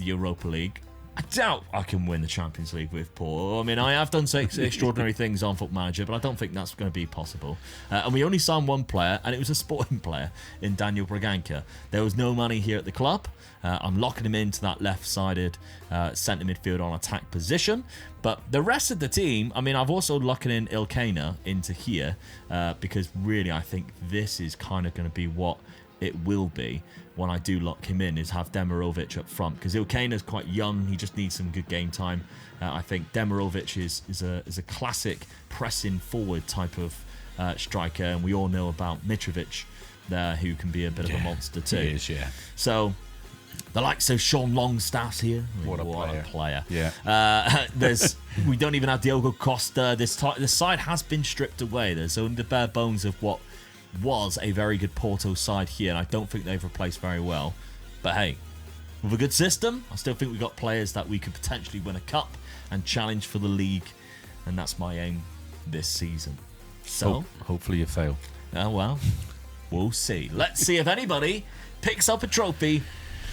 Europa League. I doubt I can win the Champions League with Paul. I mean, I have done 6 extraordinary things on Football Manager, but I don't think that's going to be possible. And we only signed 1 player, and it was a Sporting player in Daniel Braganca. There was no money here at the club. I'm locking him into that left-sided centre midfield on attack position. But the rest of the team, I mean, I've also locking in Ilkana into here because really I think this is kind of going to be what it will be when I do lock him in, is have Demirovic up front, because Ilkana's quite young. He just needs some good game time. I think Demirovic is a classic pressing forward type of striker, and we all know about Mitrovic there, who can be a bit of a monster too. He is, yeah. So the likes of Sean Longstaff's here. What a player. Yeah. We don't even have Diogo Costa. The side has been stripped away. There's only the bare bones of what was a very good Porto side here, and I don't think they've replaced very well. But hey, with a good system, I still think we've got players that we could potentially win a cup and challenge for the league, and that's my aim this season. So hopefully you fail. Well, we'll see. Let's see if anybody picks up a trophy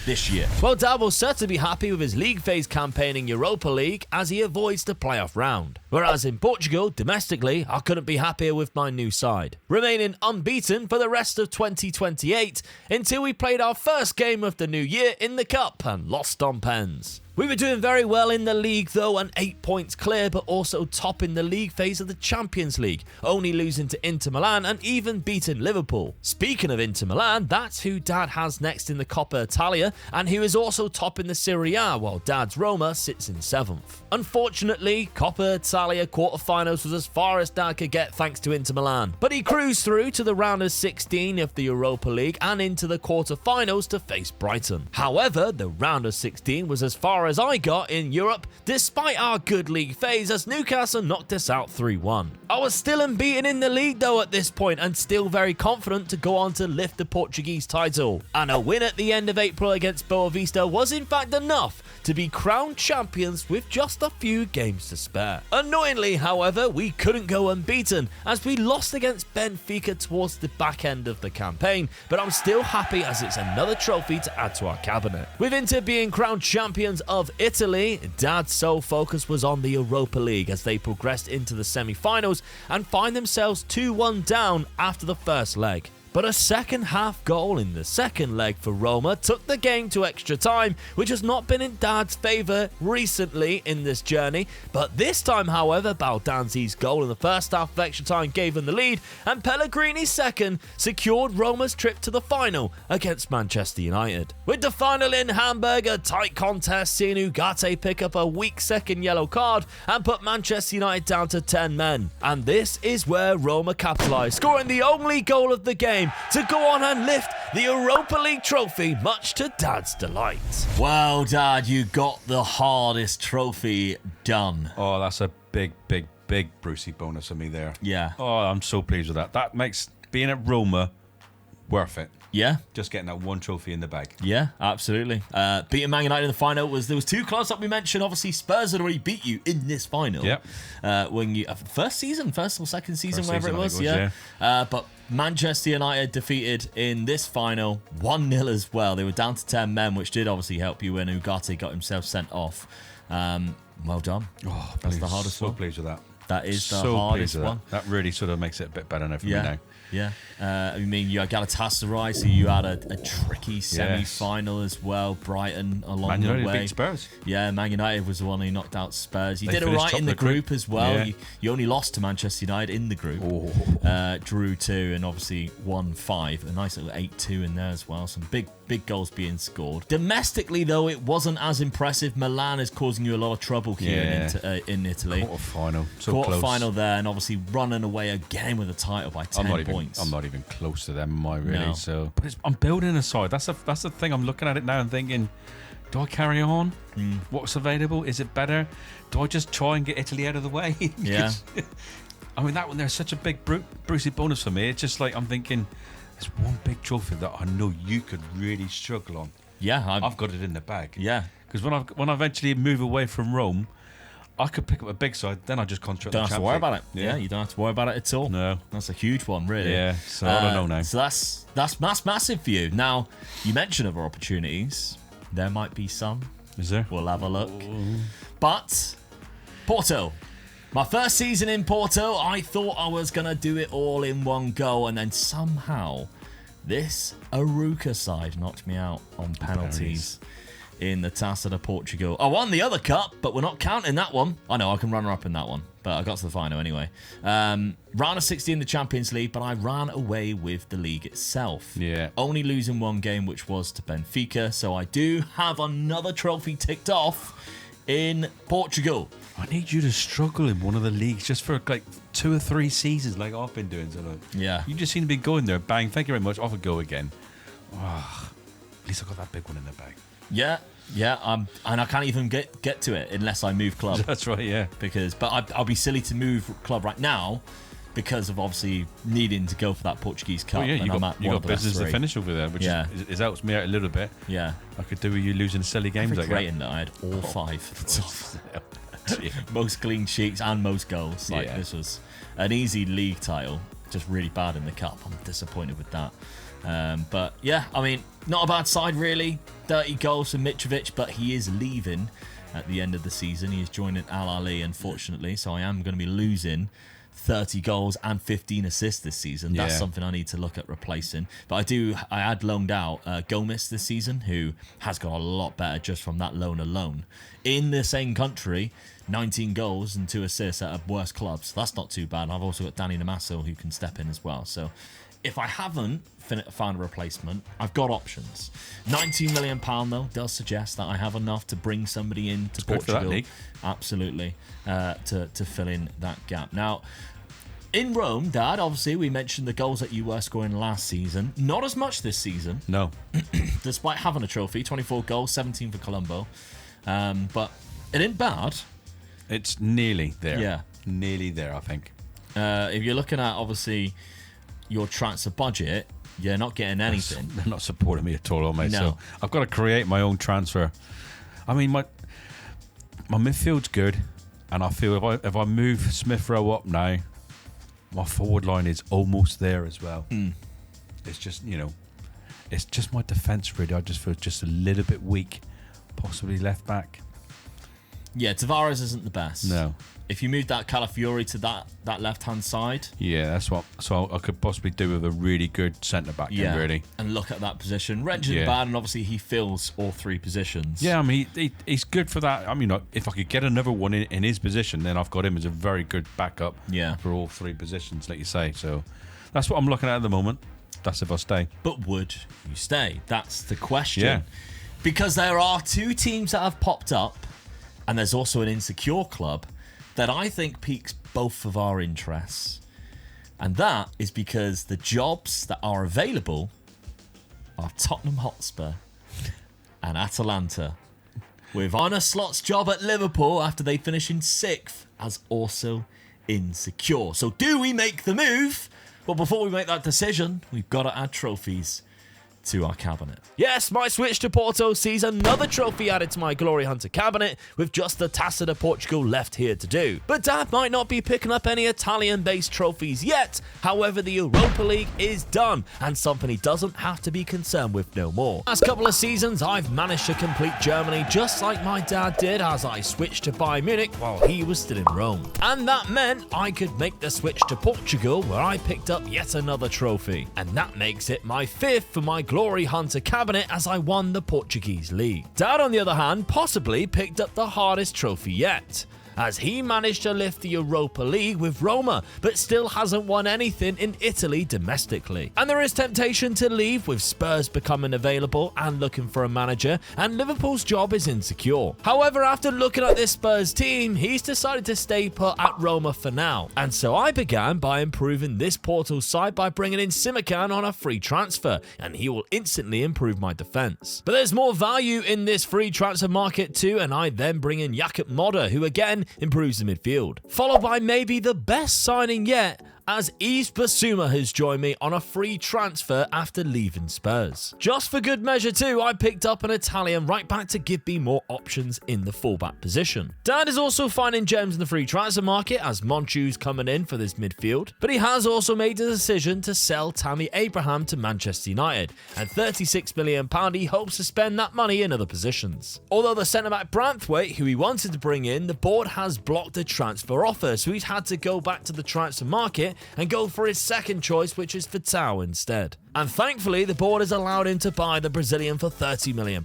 this year. Well, Dad will certainly be happy with his league phase campaign in Europa League as he avoids the playoff round. Whereas in Portugal, domestically, I couldn't be happier with my new side, remaining unbeaten for the rest of 2028 until we played our first game of the new year in the Cup and lost on pens. We were doing very well in the league though, and 8 points clear, but also top in the league phase of the Champions League, only losing to Inter Milan and even beating Liverpool. Speaking of Inter Milan, that's who Dad has next in the Coppa Italia, and who is also top in the Serie A, while Dad's Roma sits in 7th. Unfortunately, Coppa Italia quarterfinals was as far as Dad could get thanks to Inter Milan, but he cruised through to the round of 16 of the Europa League and into the quarterfinals to face Brighton. However, the round of 16 was as far as I got in Europe, despite our good league phase, as Newcastle knocked us out 3-1. I was still unbeaten in the league though at this point, and still very confident to go on to lift the Portuguese title. And a win at the end of April against Boa Vista was in fact enough to be crowned champions with just a few games to spare. Annoyingly, however, we couldn't go unbeaten as we lost against Benfica towards the back end of the campaign, but I'm still happy as it's another trophy to add to our cabinet. With Inter being crowned champions of Italy, Dad's sole focus was on the Europa League as they progressed into the semi-finals and find themselves 2-1 down after the first leg. But a second half goal in the second leg for Roma took the game to extra time, which has not been in Dad's favour recently in this journey. But this time, however, Baldanzi's goal in the first half of extra time gave them the lead, and Pellegrini's second secured Roma's trip to the final against Manchester United. With the final in Hamburg, a tight contest, seeing Ugarte pick up a weak second yellow card and put Manchester United down to 10 men. And this is where Roma capitalised, scoring the only goal of the game to go on and lift the Europa League trophy, much to Dad's delight. Well, Dad, you got the hardest trophy done. Oh, that's a big Brucey bonus for me there. Yeah. Oh, I'm so pleased with that. That makes being at Roma worth it. Yeah. Just getting that one trophy in the bag. Yeah, absolutely. Beating Man United in the final there was 2 clubs that we mentioned. Obviously, Spurs had already beat you in this final. Yep. When you first or second season, First whatever season, it was. yeah. But Manchester United defeated in this final 1-0 as well. They were down to 10 men, which did obviously help you when Ugarte got himself sent off. Well done. Oh, that's the hardest one. So pleased with that. That is the so hardest one. That really sort of makes it a bit better now for me now. Yeah. I mean, you had Galatasaray, so you had a tricky semi-final as well. Brighton along Man United the way. beat Spurs. Yeah, Man United was the one who knocked out Spurs. You They did it finished right top in the of the group. group as well. Yeah. You only lost to Manchester United in the group. Drew 2 and obviously won 5. A nice little 8-2 in there as well. Some big goals being scored. Domestically, though, it wasn't as impressive. Milan is causing you a lot of trouble here in Italy. Quarter-final. Quarter-final there, and obviously running away again with the title by 10 points. I'm not even close to them, am I really? No. So, but I'm building a side. That's the thing. I'm looking at it now and thinking, Do I carry on? What's available? Is it better? Do I just try and get Italy out of the way? Yeah. I mean, that one there's such a big Brucey bonus for me. It's just like I'm thinking, there's one big trophy that I know you could really struggle on. Yeah, I've got it in the bag. Yeah. Because when I eventually move away from Rome, I could pick up a big side. Then I just concentrate. Don't on the have to worry about it. Yeah, you don't have to worry about it at all. No, that's a huge one, really. Yeah. So I don't know now. So that's massive for you. Now, you mentioned other opportunities. There might be some. Is there? We'll have a look. But Porto. My first season in Porto, I thought I was going to do it all in one go, and then somehow this Aruca side knocked me out on penalties in the Taça de Portugal. I won the other cup, but we're not counting that one. I know I can runner up in that one, but I got to the final anyway. Round of 60 in the Champions League, but I ran away with the league itself. Yeah. Only losing one game, which was to Benfica, so I do have another trophy ticked off in Portugal. I need you to struggle in one of the leagues just for like 2 or 3 seasons, like I've been doing. So like, Yeah. you just seem to be going there, bang, thank you very much, off I go again. At least I got that big one in the bag. Yeah, and I can't even get to it unless I move club. That's right, yeah. But I'll be silly to move club right now because of obviously needing to go for that Portuguese cup. Oh yeah, you and got business to finish over there, which is helps me out a little bit. Yeah, I could do with you losing silly games like that. That I had all 5. Yeah. Most clean sheets and most goals. Like Yeah. this was an easy league title, just really bad in the cup. I'm disappointed with that. But yeah, I mean, not a bad side really. 30 goals for Mitrovic, but he is leaving at the end of the season. He is joining Al Ahly, unfortunately, so I am going to be losing 30 goals and 15 assists this season. That's Yeah. something I need to look at replacing. But I had loaned out Gomez this season, who has got a lot better just from that loan alone. In the same country, 19 goals and 2 assists at a worse club. So that's not too bad. I've also got Danny Namasso who can step in as well. So if I haven't found a replacement, I've got options. £19 million though does suggest that I have enough to bring somebody in to Portugal. Good for that league. Absolutely, to fill in that gap. Now, in Rome, Dad, obviously we mentioned the goals that you were scoring last season. Not as much this season. No. Despite having a trophy, 24 goals, 17 for Colombo. But it ain't bad. It's nearly there. Yeah. Nearly there, I think. If you're looking at, obviously, your transfer budget, you're not getting anything. They're not supporting me at all, mate. No. So I've got to create my own transfer. I mean, my midfield's good, and I feel if I move Smith Rowe up now, my forward line is almost there as well. It's just, it's just my defence really. I just feel just a little bit weak, possibly left back. Yeah, Tavares isn't the best. No. If you move that Calafiori to that left-hand side... Yeah, that's what... So I could possibly do with a really good centre-back, really. And look at that position. Reggie's bad, and obviously he fills all 3 positions. Yeah, I mean, he's good for that. I mean, if I could get another one in his position, then I've got him as a very good backup for all 3 positions, like you say. So that's what I'm looking at the moment. That's if I stay. But would you stay? That's the question. Yeah. Because there are 2 teams that have popped up, and there's also an insecure club that I think piques both of our interests. And that is because the jobs that are available are Tottenham Hotspur and Atalanta, with Arne Slot's job at Liverpool after they finish in 6th as also insecure. So do we make the move? Well, before we make that decision, we've got to add trophies to our cabinet. Yes, my switch to Porto sees another trophy added to my Glory Hunter cabinet, with just the Taça de Portugal left here to do. But Dad might not be picking up any Italian-based trophies yet. However, the Europa League is done, and something he doesn't have to be concerned with no more. Last couple of seasons, I've managed to complete Germany just like my dad did as I switched to Bayern Munich while he was still in Rome. And that meant I could make the switch to Portugal, where I picked up yet another trophy. And that makes it my 5th for my Glory Hunter cabinet as I won the Portuguese league. Dad, on the other hand, possibly picked up the hardest trophy yet. as he managed to lift the Europa League with Roma, but still hasn't won anything in Italy domestically. And there is temptation to leave with Spurs becoming available and looking for a manager, and Liverpool's job is insecure. However, after looking at this Spurs team, he's decided to stay put at Roma for now. And so I began by improving this Porto side by bringing in Simican on a free transfer, and he will instantly improve my defense. But there's more value in this free transfer market too, and I then bring in Jakub Moder, who again improves the midfield. Followed by maybe the best signing yet, as Yves Bissouma has joined me on a free transfer after leaving Spurs. Just for good measure too, I picked up an Italian right back to give me more options in the fullback position. Dad is also finding gems in the free transfer market as Monchu's coming in for this midfield, but he has also made the decision to sell Tammy Abraham to Manchester United, and £36 million he hopes to spend that money in other positions. Although the centre-back Branthwaite, who he wanted to bring in, the board has blocked a transfer offer, so he's had to go back to the transfer market and go for his second choice, which is Fatau instead. And thankfully, the board has allowed him to buy the Brazilian for £30 million.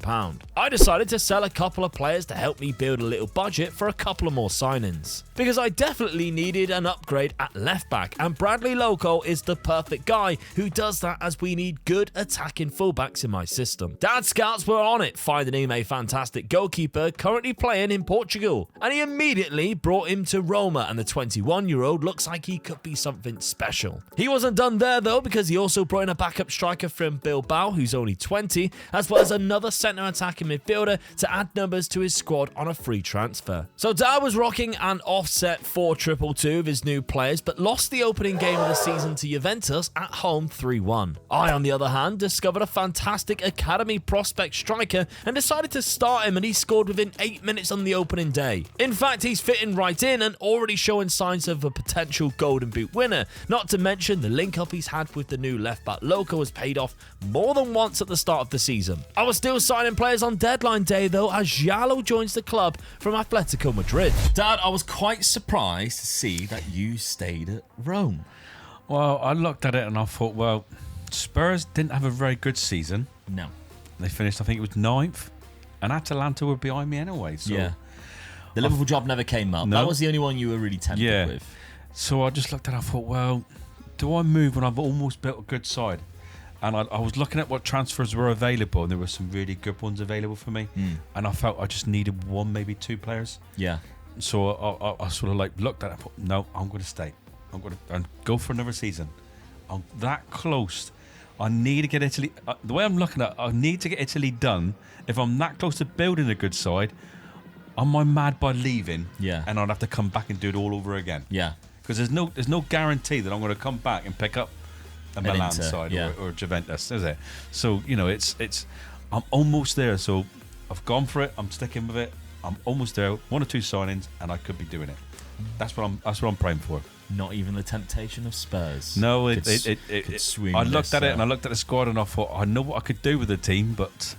I decided to sell a couple of players to help me build a little budget for a couple of more signings, because I definitely needed an upgrade at left back, and Bradley Loco is the perfect guy who does that, as we need good attacking fullbacks in my system. Dad's scouts were on it, finding him a fantastic goalkeeper currently playing in Portugal, and he immediately brought him to Roma, and the 21-year-old looks like he could be something special. He wasn't done there though, because he also brought in a backup striker from Bilbao who's only 20, as well as another centre attacking midfielder to add numbers to his squad on a free transfer. So Dad was rocking an offset 4-2-2 of his new players, but lost the opening game of the season to Juventus at home 3-1. I, on the other hand, discovered a fantastic academy prospect striker and decided to start him, and he scored within 8 minutes on the opening day. In fact, he's fitting right in and already showing signs of a potential Golden Boot winner, not to mention the link up he's had with the new left back Loco has paid off more than once at the start of the season. I was still signing players on deadline day though, as Giallo joins the club from Atletico Madrid. Dad, I was quite surprised to see that you stayed at Rome. Well, I looked at it and I thought, well, Spurs didn't have a very good season. No. They finished, I think it was 9th, and Atalanta were behind me anyway. So Yeah. The Liverpool job never came up. No. That was the only one you were really tempted with. So I just looked at it, I thought, well, do I move when I've almost built a good side? And I was looking at what transfers were available, and there were some really good ones available for me. And I felt I just needed one, maybe two players. Yeah. So I sort of like looked at it, I thought, no, I'm going to stay. I'm going to go for another season. I'm that close. I need to get Italy. The way I'm looking at it, I need to get Italy done. If I'm that close to building a good side, am I mad by leaving? Yeah. And I'd have to come back and do it all over again. Yeah. Because there's no guarantee that I'm going to come back and pick up a Milan Inter, side yeah. or Juventus, is it? So it's I'm almost there. So I've gone for it. I'm sticking with it. I'm almost there. 1 or 2 signings, and I could be doing it. That's what I'm praying for. Not even the temptation of Spurs. No, could swing I looked this, at it and I looked at the squad and I thought, I know what I could do with the team, but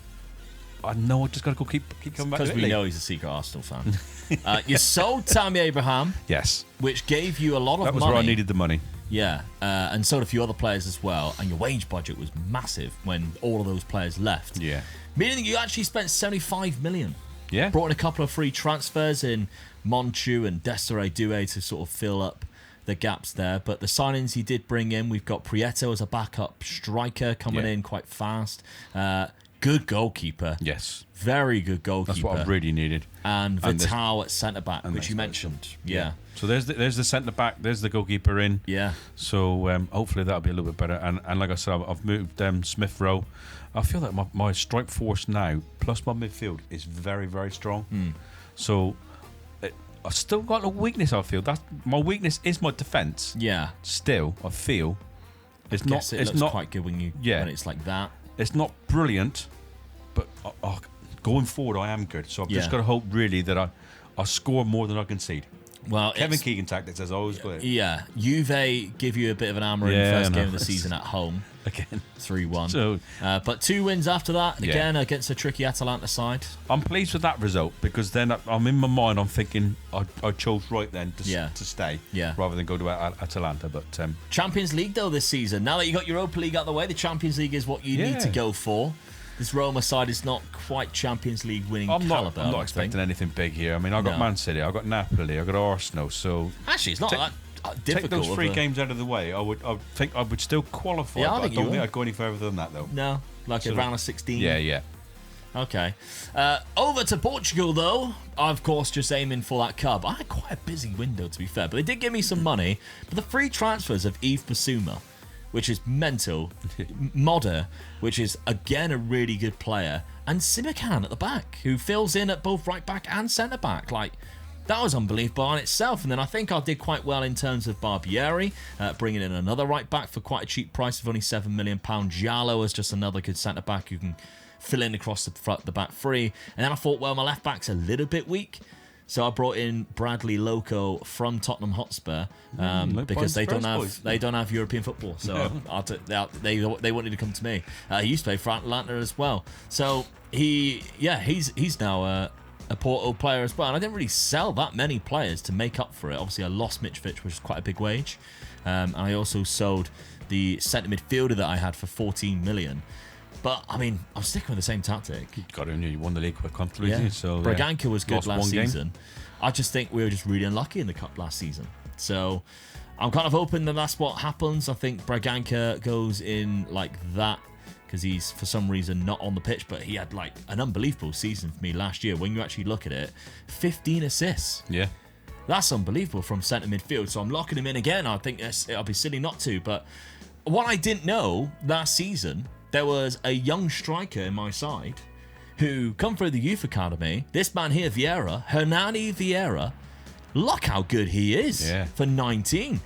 I know I just got to go keep coming back to because Italy. we know he's a secret Arsenal fan. You sold Tammy Abraham, Yes, which gave you a lot of money. that was where I needed the money. Yeah, and sold a few other players as well, and your wage budget was massive when all of those players left. Yeah, Meaning that you actually spent 75 million. yeah. Brought in a couple of free transfers in Monchu and Desiree Doué to sort of fill up the gaps there. But the signings he did bring in, we've got Prieto as a backup striker coming in quite fast. Good goalkeeper. Yes, Very good goalkeeper. that's what I really needed. And Vital at centre-back, which you mentioned. Yeah. So there's the centre back. There's the goalkeeper in. Yeah. So hopefully that'll be a little bit better. And like I said, I've moved Smith Rowe. I feel that my strike force now plus my midfield is very, very strong. So I've still got a weakness. I feel that my weakness is my defence. Yeah. Still, I feel it's not. It It's looks not quite good when Yeah. when it's like that. It's not brilliant, but going forward, I am good. So I've just got to hope really that I score more than I concede. Well, Kevin Keegan tactics as always. Yeah, Juve give you a bit of an armour in the first game of the season at home. Again, 3-1. So But 2 wins after that, Yeah. again against a tricky Atalanta side. I'm pleased with that result because then I'm in my mind. I'm thinking I chose right then to stay, rather than go to Atalanta. But Champions League though this season. Now that you got Europa League out of the way, the Champions League is what you need to go for. This Roma side is not quite Champions League winning I'm caliber. not expecting anything big here. I mean, I've got Man City, I've got Napoli, I've got Arsenal. So actually, it's not that difficult. Take those 3 games out of the way. I think I would still qualify. Yeah, but I don't think I'd go any further than that, though. No, like a round of 16. Yeah. Okay. Over to Portugal, though. Of course, just aiming for that cup. I had quite a busy window, to be fair, but they did give me some money. But the free transfers of Yves Bissouma, which is mental, Modder, which is, again, a really good player, and Simikan at the back, who fills in at both right back and centre back. Like, that was unbelievable in itself. And then I think I did quite well in terms of Barbieri, bringing in another right back for quite a cheap price of only £7 million. Giallo as just another good centre back who can fill in across the back three. And then I thought, well, my left back's a little bit weak. So I brought in Bradley Loco from Tottenham Hotspur because they don't have European football. So they wanted to come to me. He used to play for Atlanta as well. So he's now a Porto player as well. And I didn't really sell that many players to make up for it. Obviously, I lost Mitrovic, which is quite a big wage. And I also sold the centre midfielder that I had for 14 million. But, I mean, I'm sticking with the same tactic. You won the league quite comfortably, didn't you? So, Braganca was good last season. Game. I just think we were just really unlucky in the cup last season. So, I'm kind of hoping that that's what happens. I think Braganca goes in like that because he's, for some reason, not on the pitch. But he had, like, an unbelievable season for me last year. When you actually look at it, 15 assists. Yeah. That's unbelievable from centre midfield. So, I'm locking him in again. I think I'll be silly not to. But what I didn't know last season, there was a young striker in my side who come through the youth academy. This man here, Hernani Vieira, look how good he is for 19.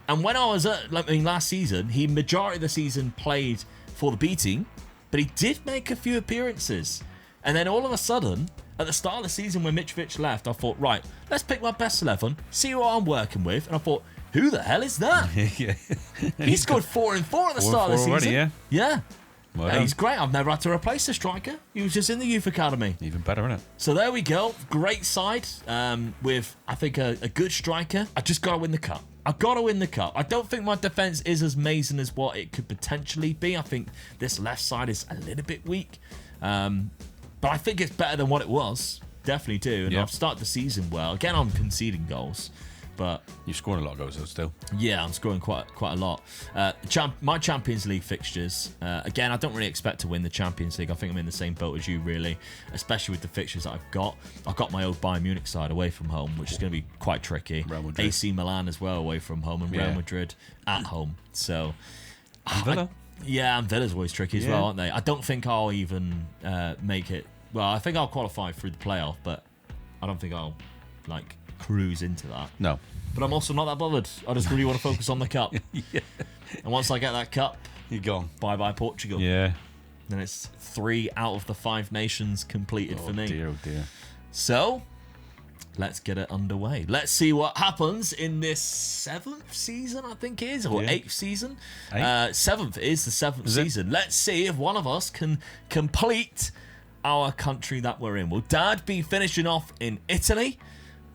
And when I was last season, he majority of the season played for the B team, but he did make a few appearances. And then all of a sudden, at the start of the season when Mitrovic left, I thought, right, let's pick my best 11, see what I'm working with. And I thought, who the hell is that? He scored 4 and 4 at the start of the season. Already, yeah. Well He's great. I've never had to replace a striker. He was just in the youth academy. Even better, isn't it? So there we go. Great side with, I think, a good striker. I just got to win the cup. I've got to win the cup. I don't think my defence is as amazing as what it could potentially be. I think this left side is a little bit weak. But I think it's better than what it was. Definitely do. And I've started the season well. Again, I'm conceding goals. But you're scoring a lot of goals though still. Yeah, I'm scoring quite a lot. My Champions League fixtures, again, I don't really expect to win the Champions League. I think I'm in the same boat as you, really, especially with the fixtures that I've got. I've got my old Bayern Munich side away from home, which is going to be quite tricky. AC Milan as well away from home, and Real Madrid at home. So, and Villa. And Villa's always tricky as well, aren't they? I don't think I'll even make it. Well, I think I'll qualify through the playoff, but I don't think I'll cruise into that. No. But I'm also not that bothered. I just really want to focus on the cup. And once I get that cup, you're gone. Bye-bye Portugal. Yeah. Then it's 3 out of the 5 nations completed for me. Oh dear. So, let's get it underway. Let's see what happens in this 7th season, I think it is, or 8th season. 7th is the 7th season. Let's see if one of us can complete our country that we're in. Will Dad be finishing off in Italy?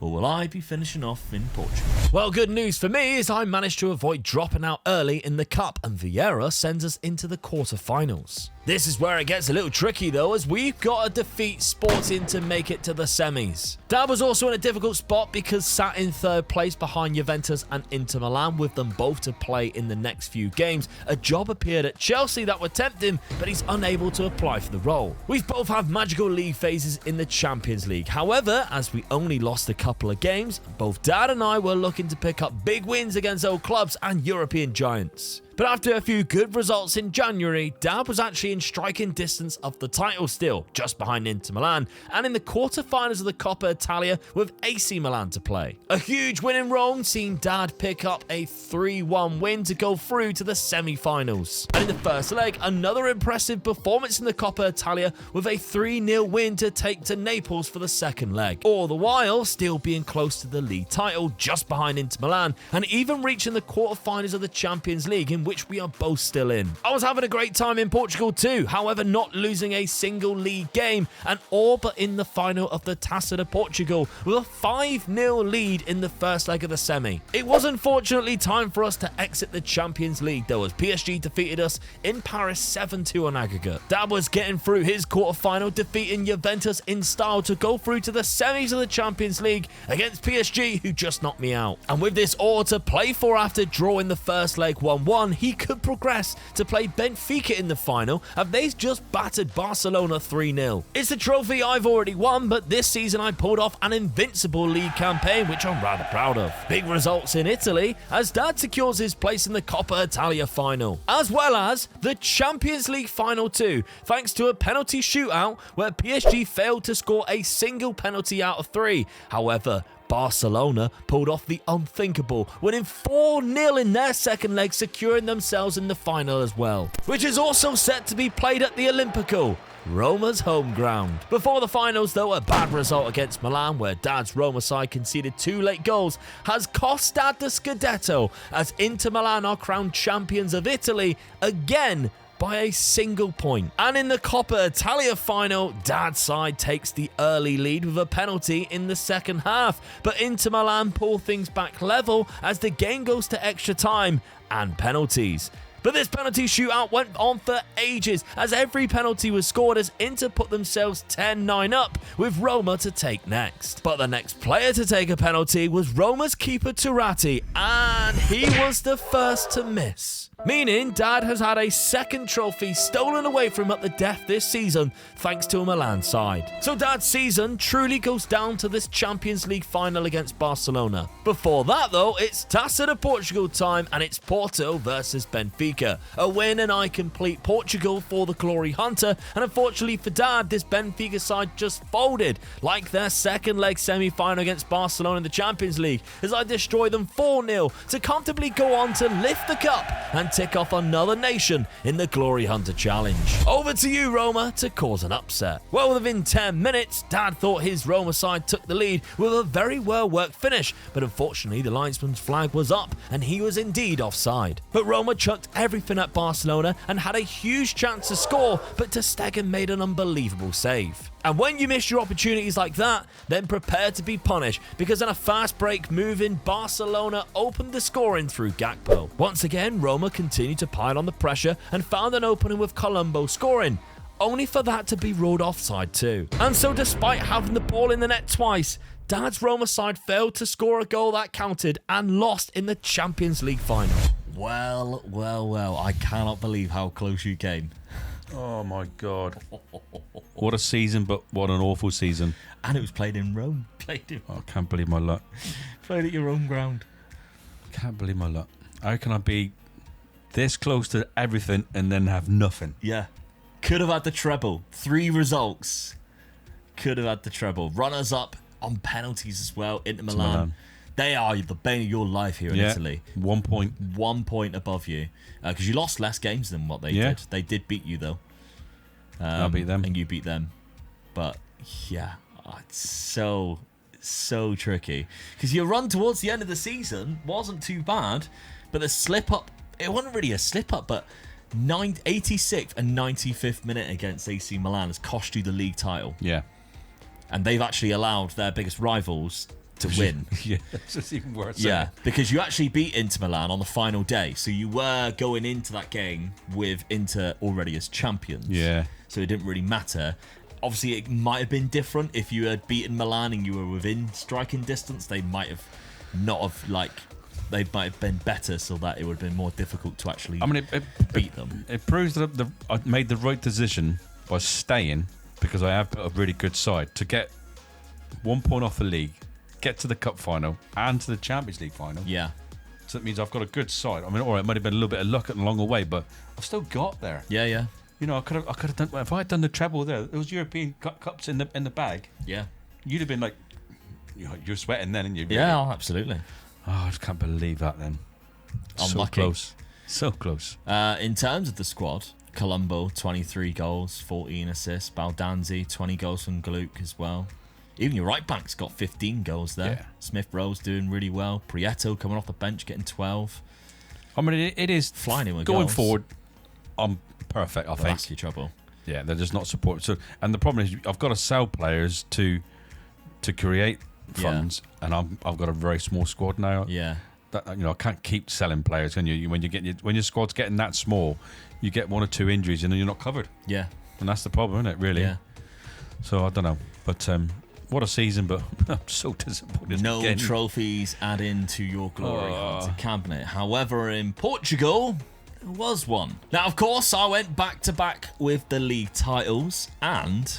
Or will I be finishing off in Portugal? Well, good news for me is I managed to avoid dropping out early in the cup, and Vieira sends us into the quarterfinals. This is where it gets a little tricky though, as we've got to defeat Sporting to make it to the semis. Dad was also in a difficult spot because sat in 3rd place behind Juventus and Inter Milan, with them both to play in the next few games. A job appeared at Chelsea that would tempt him, but he's unable to apply for the role. We've both had magical league phases in the Champions League. However, as we only lost a couple of games, both Dad and I were looking to pick up big wins against old clubs and European giants. But after a few good results in January, Dad was actually in striking distance of the title still, just behind Inter Milan, and in the quarterfinals of the Coppa Italia with AC Milan to play. A huge win in Rome seen Dad pick up a 3-1 win to go through to the semi-finals. And in the first leg, another impressive performance in the Coppa Italia with a 3-0 win to take to Naples for the second leg. All the while still being close to the league title, just behind Inter Milan, and even reaching the quarterfinals of the Champions League, in which we are both still in. I was having a great time in Portugal too, however not losing a single league game, and all but in the final of the Taça de Portugal with a 5-0 lead in the first leg of the semi. It was unfortunately time for us to exit the Champions League though, as PSG defeated us in Paris 7-2 on aggregate. Dad was getting through his quarter-final, defeating Juventus in style to go through to the semis of the Champions League against PSG, who just knocked me out. And with this all to play for after drawing the first leg 1-1, he could progress to play Benfica in the final, and they've just battered Barcelona 3-0. It's a trophy I've already won, but this season I pulled off an invincible league campaign, which I'm rather proud of. Big results in Italy, as Dad secures his place in the Coppa Italia final, as well as the Champions League final too, thanks to a penalty shootout where PSG failed to score a single penalty out of 3. However, Barcelona pulled off the unthinkable, winning 4-0 in their second leg, securing themselves in the final as well, which is also set to be played at the Olimpico, Roma's home ground. Before the finals though, a bad result against Milan, where Dad's Roma side conceded 2 late goals, has cost Dad the Scudetto, as Inter Milan are crowned champions of Italy again by a single point. And in the Coppa Italia final, Dad's side takes the early lead with a penalty in the second half, but Inter Milan pull things back level as the game goes to extra time and penalties. But this penalty shootout went on for ages, as every penalty was scored as Inter put themselves 10-9 up, with Roma to take next. But the next player to take a penalty was Roma's keeper Turati, and he was the first to miss. Meaning Dad has had a second trophy stolen away from him at the death this season, thanks to a Milan side. So Dad's season truly goes down to this Champions League final against Barcelona. Before that though, it's Taça de Portugal time, and it's Porto versus Benfica. A win and I complete Portugal for the Glory Hunter, and unfortunately for Dad, this Benfica side just folded, like their second leg semi-final against Barcelona in the Champions League, as I destroy them 4-0 to comfortably go on to lift the cup and tick off another nation in the Glory Hunter Challenge. Over to you, Roma, to cause an upset. Well, within 10 minutes, Dad thought his Roma side took the lead with a very well-worked finish, but unfortunately the linesman's flag was up and he was indeed offside. But Roma chucked everything at Barcelona and had a huge chance to score, but Ter Stegen made an unbelievable save. And when you miss your opportunities like that, then prepare to be punished, because in a fast break move in, Barcelona opened the scoring through Gakpo. Once again, Roma continued to pile on the pressure and found an opening with Colombo scoring, only for that to be ruled offside too. And so despite having the ball in the net twice, Dad's Roma side failed to score a goal that counted and lost in the Champions League final. Well, I cannot believe how close you came. Oh my God. What a season, but what an awful season. And it was played in Rome. I can't believe my luck. Played at your own ground. Can't believe my luck. How can I be this close to everything and then have nothing? Yeah. Could have had the treble. 3 results. Could have had the treble. Runners up on penalties as well. Inter Milan. They are the bane of your life here in Italy. 1 point. 1 point above you. Because you lost less games than what they did. They did beat you, though. I beat them. And you beat them. But, yeah. It's so tricky. Because your run towards the end of the season wasn't too bad. But the slip-up, it wasn't really a slip-up, but 86th and 95th minute against AC Milan has cost you the league title. Yeah. And they've actually allowed their biggest rivals to win. Yeah, it's just even worse. Yeah, because you actually beat Inter Milan on the final day, so you were going into that game with Inter already as champions. Yeah. So it didn't really matter. Obviously, it might have been different if you had beaten Milan and you were within striking distance. They might have they might have been better, so that it would have been more difficult to actually beat them. It proves that I made the right decision by staying, because I have put a really good side to get 1 point off the league, get to the cup final and to the Champions League final. Yeah. So that means I've got a good side. I mean, all right, it might have been a little bit of luck along the way, but I've still got there. Yeah. You know, I could have done, if I had done the treble there, those European cups in the bag. Yeah. You'd have been like, you're sweating then, and you. Yeah, absolutely. Oh, I just can't believe that then. Unlucky. So close. In terms of the squad, Colombo 23 goals, 14 assists. Baldanzi 20 goals from Gluck as well. Even your right back's got 15 goals there. Yeah. Smith Rowe's doing really well. Prieto coming off the bench getting 12. I mean, it is Flying in with going goals. forward. I'm perfect. I Well, think. that's your trouble. Yeah, they're just not supporting. So, and the problem is, I've got to sell players to create funds, and I've got a very small squad now. Yeah. That, I can't keep selling players. Can you? When your squad's getting that small, you get 1 or 2 injuries, and then you're not covered. Yeah. And that's the problem, isn't it? Really. Yeah. So I don't know, but what a season! But I'm so disappointed. No again. trophies add into your glory hunter cabinet. However, in Portugal, there was one. Now, of course, I went back to back with the league titles and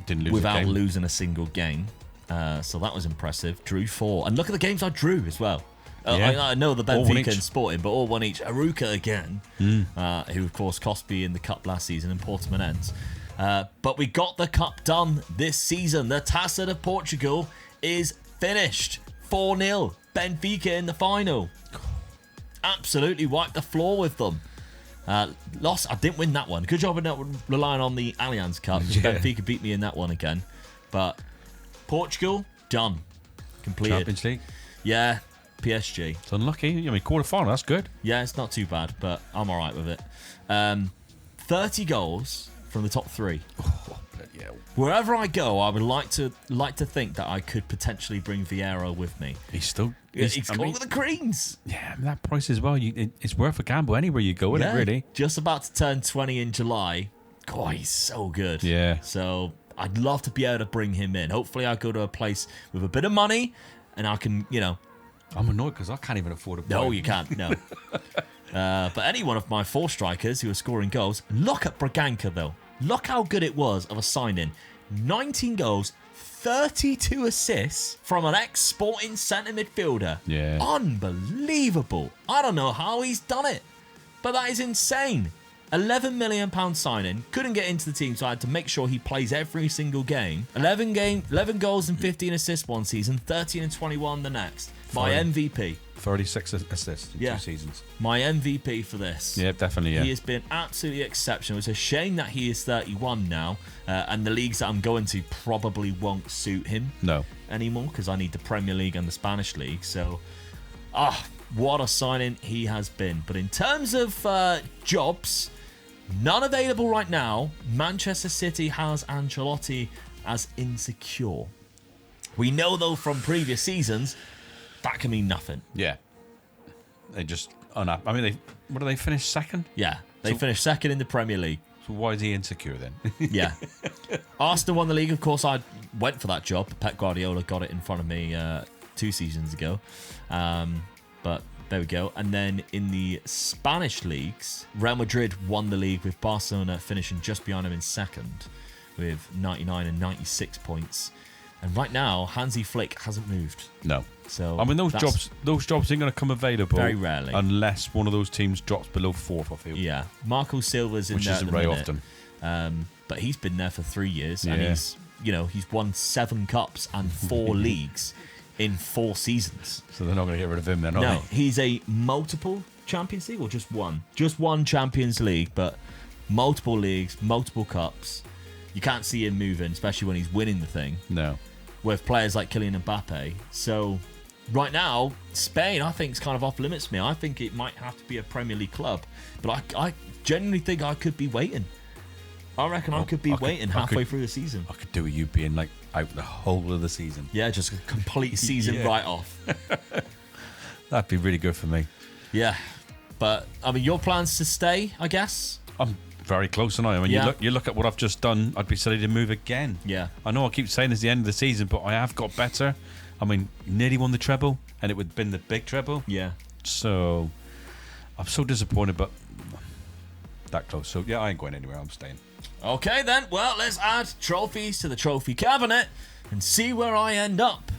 Didn't lose without a game. losing a single game. So that was impressive. Drew 4. And look at the games I drew as well. Yeah. I know the All one Benfica and each. Sporting, but all one each. Aruca again, who of course cost me in the cup last season, and Portimonense. But we got the cup done this season. The Taça de Portugal is finished. 4-0. Benfica in the final. Absolutely wiped the floor with them. Lost. I didn't win that one. Good job of not relying on the Allianz Cup. Yeah. Benfica beat me in that one again. But Portugal, done. Completed. Champions League. Yeah, PSG. It's unlucky. I mean, quarter final. That's good. Yeah, it's not too bad, but I'm all right with it. 30 goals from the top 3. Bloody hell. Wherever I go, I would like to think that I could potentially bring Vieira with me. He's still. He's I going mean, with the Greens. yeah, I mean, that price as well. It's worth a gamble anywhere you go, isn't it? Really. Just about to turn 20 in July. God, he's so good. Yeah. So I'd love to be able to bring him in. Hopefully, I go to a place with a bit of money, and I can, I'm annoyed because I can't even afford a. No, you can't. No. But any one of my 4 strikers who are scoring goals, look at Braganca, though. Look how good it was of a signing. 19 goals, 32 assists from an ex-Sporting centre midfielder. Yeah. Unbelievable. I don't know how he's done it, but that is insane. £11 million signing. Couldn't get into the team, so I had to make sure he plays every single game. 11 goals and 15 assists one season, 13 and 21 the next. My Fine. MVP. 36 assists in Yeah. 2 seasons. My MVP for this. Yeah, definitely. Yeah. He has been absolutely exceptional. It's a shame that he is 31 now, and the leagues that I'm going to probably won't suit him No. anymore because I need the Premier League and the Spanish League. So, what a signing he has been. But in terms of jobs, none available right now. Manchester City has Ancelotti as insecure. We know, though, from previous seasons, that can mean nothing. Yeah. They just unhappy. I mean, what do they finish second? Yeah, they finished second in the Premier League. So why is he insecure then? Yeah. Arsenal won the league. Of course, I went for that job. Pep Guardiola got it in front of me 2 seasons ago. But there we go. And then in the Spanish leagues, Real Madrid won the league with Barcelona finishing just behind him in second with 99 and 96 points. And right now, Hansi Flick hasn't moved. No. So I mean, those that's- jobs ain't going to come available Very rarely. unless one of those teams drops below 4th, I feel. Yeah. Marco Silva's in Which there isn't at the very minute. often. But he's been there for 3 years, and Yeah. he's won 7 cups and 4 leagues in 4 seasons. So they're not going to get rid of him then, are No, they? he's a multiple Champions League or just one? Just one Champions League, but multiple leagues, multiple cups. You can't see him moving, especially when he's winning the thing No. with players like Kylian Mbappe. So right now, Spain, I think, is kind of off limits to me. I think it might have to be a Premier League club, but I genuinely think I could be waiting. I reckon I could be waiting halfway through the season. I could do with you being like out the whole of the season. Yeah, just a complete season Yeah. write-off. That'd be really good for me. Yeah, but I mean, your plans to stay, I guess. I'm very close, and I mean, Yeah. you look at what I've just done. I'd be silly to move again. Yeah. I know I keep saying it's the end of the season, but I have got better. I mean, nearly won the treble, and it would have been the big treble. Yeah. So I'm so disappointed, but that close. So yeah, I ain't going anywhere. I'm staying. Okay then, well, let's add trophies to the trophy cabinet and see where I end up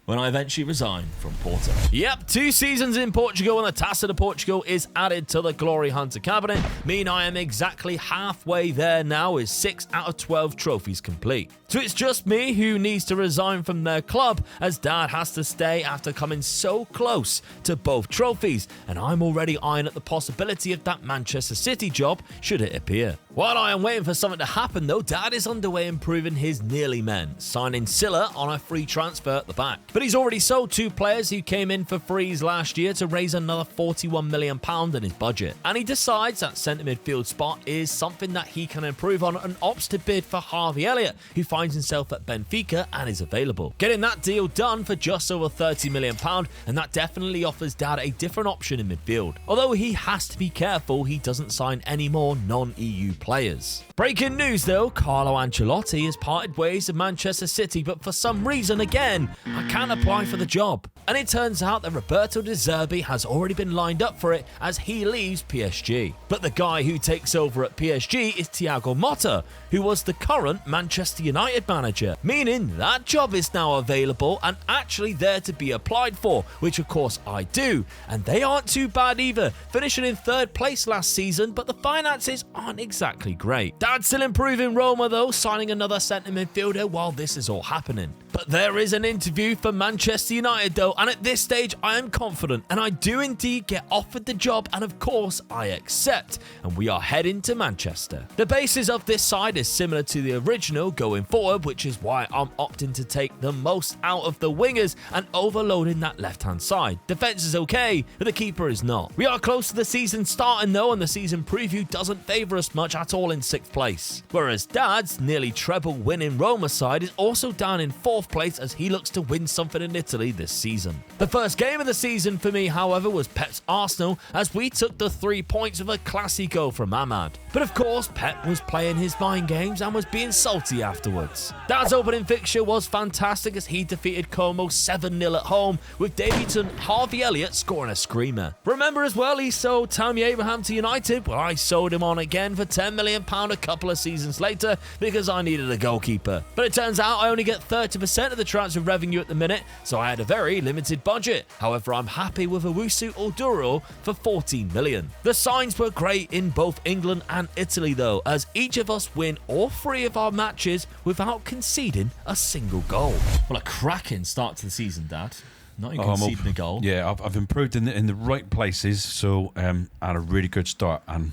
when I eventually resign from Porto. Yep, 2 seasons in Portugal and the Taça de Portugal is added to the Glory Hunter cabinet, meaning I am exactly halfway there now with 6 out of 12 trophies complete. So it's just me who needs to resign from their club, as Dad has to stay after coming so close to both trophies, and I'm already eyeing at the possibility of that Manchester City job should it appear. While I am waiting for something to happen though, Dad is underway improving his nearly men, signing Silla on a free transfer at the back. But he's already sold 2 players who came in for frees last year to raise another £41 million in his budget. And he decides that centre midfield spot is something that he can improve on and opts to bid for Harvey Elliott, who finds himself at Benfica and is available. Getting that deal done for just over £30 million, and that definitely offers Dad a different option in midfield. Although he has to be careful he doesn't sign any more non-EU players. Breaking news though, Carlo Ancelotti has parted ways with Manchester City, but for some reason again, I can't apply for the job. And it turns out that Roberto De Zerbi has already been lined up for it as he leaves PSG. But the guy who takes over at PSG is Thiago Motta, who was the current Manchester United manager, meaning that job is now available and actually there to be applied for, which of course I do. And they aren't too bad either, finishing in 3rd place last season, but the finances aren't exactly great. Dad's still improving Roma though, signing another centre midfielder while this is all happening. But there is an interview for Manchester United though, and at this stage I am confident and I do indeed get offered the job, and of course I accept, and we are heading to Manchester. The basis of this side is similar to the original going forward, which is why I'm opting to take the most out of the wingers and overloading that left hand side. Defence is okay, but the keeper is not. We are close to the season starting though, and the season preview doesn't favour us much at all in 6th place. Whereas Dad's nearly treble winning Roma side is also down in 4th place as he looks to win something in Italy this season. The first game of the season for me, however, was Pep's Arsenal, as we took the 3 points with a classy goal from Ahmad. But of course, Pep was playing his mind games and was being salty afterwards. Dad's opening fixture was fantastic as he defeated Como 7-0 at home, with debutant Harvey Elliott scoring a screamer. Remember as well, he sold Tammy Abraham to United. Well, I sold him on again for £10 million a couple of seasons later because I needed a goalkeeper. But it turns out I only get 30% of the transfer revenue at the minute, so I had a very limited budget. However, I'm happy with Owusu Oduro for £14 million. The signs were great in both England and Italy though, as each of us win all 3 of our matches without conceding a single goal. Well, a cracking start to the season, Dad. Not even conceding a goal. Yeah, I've improved in the right places, so had a really good start, and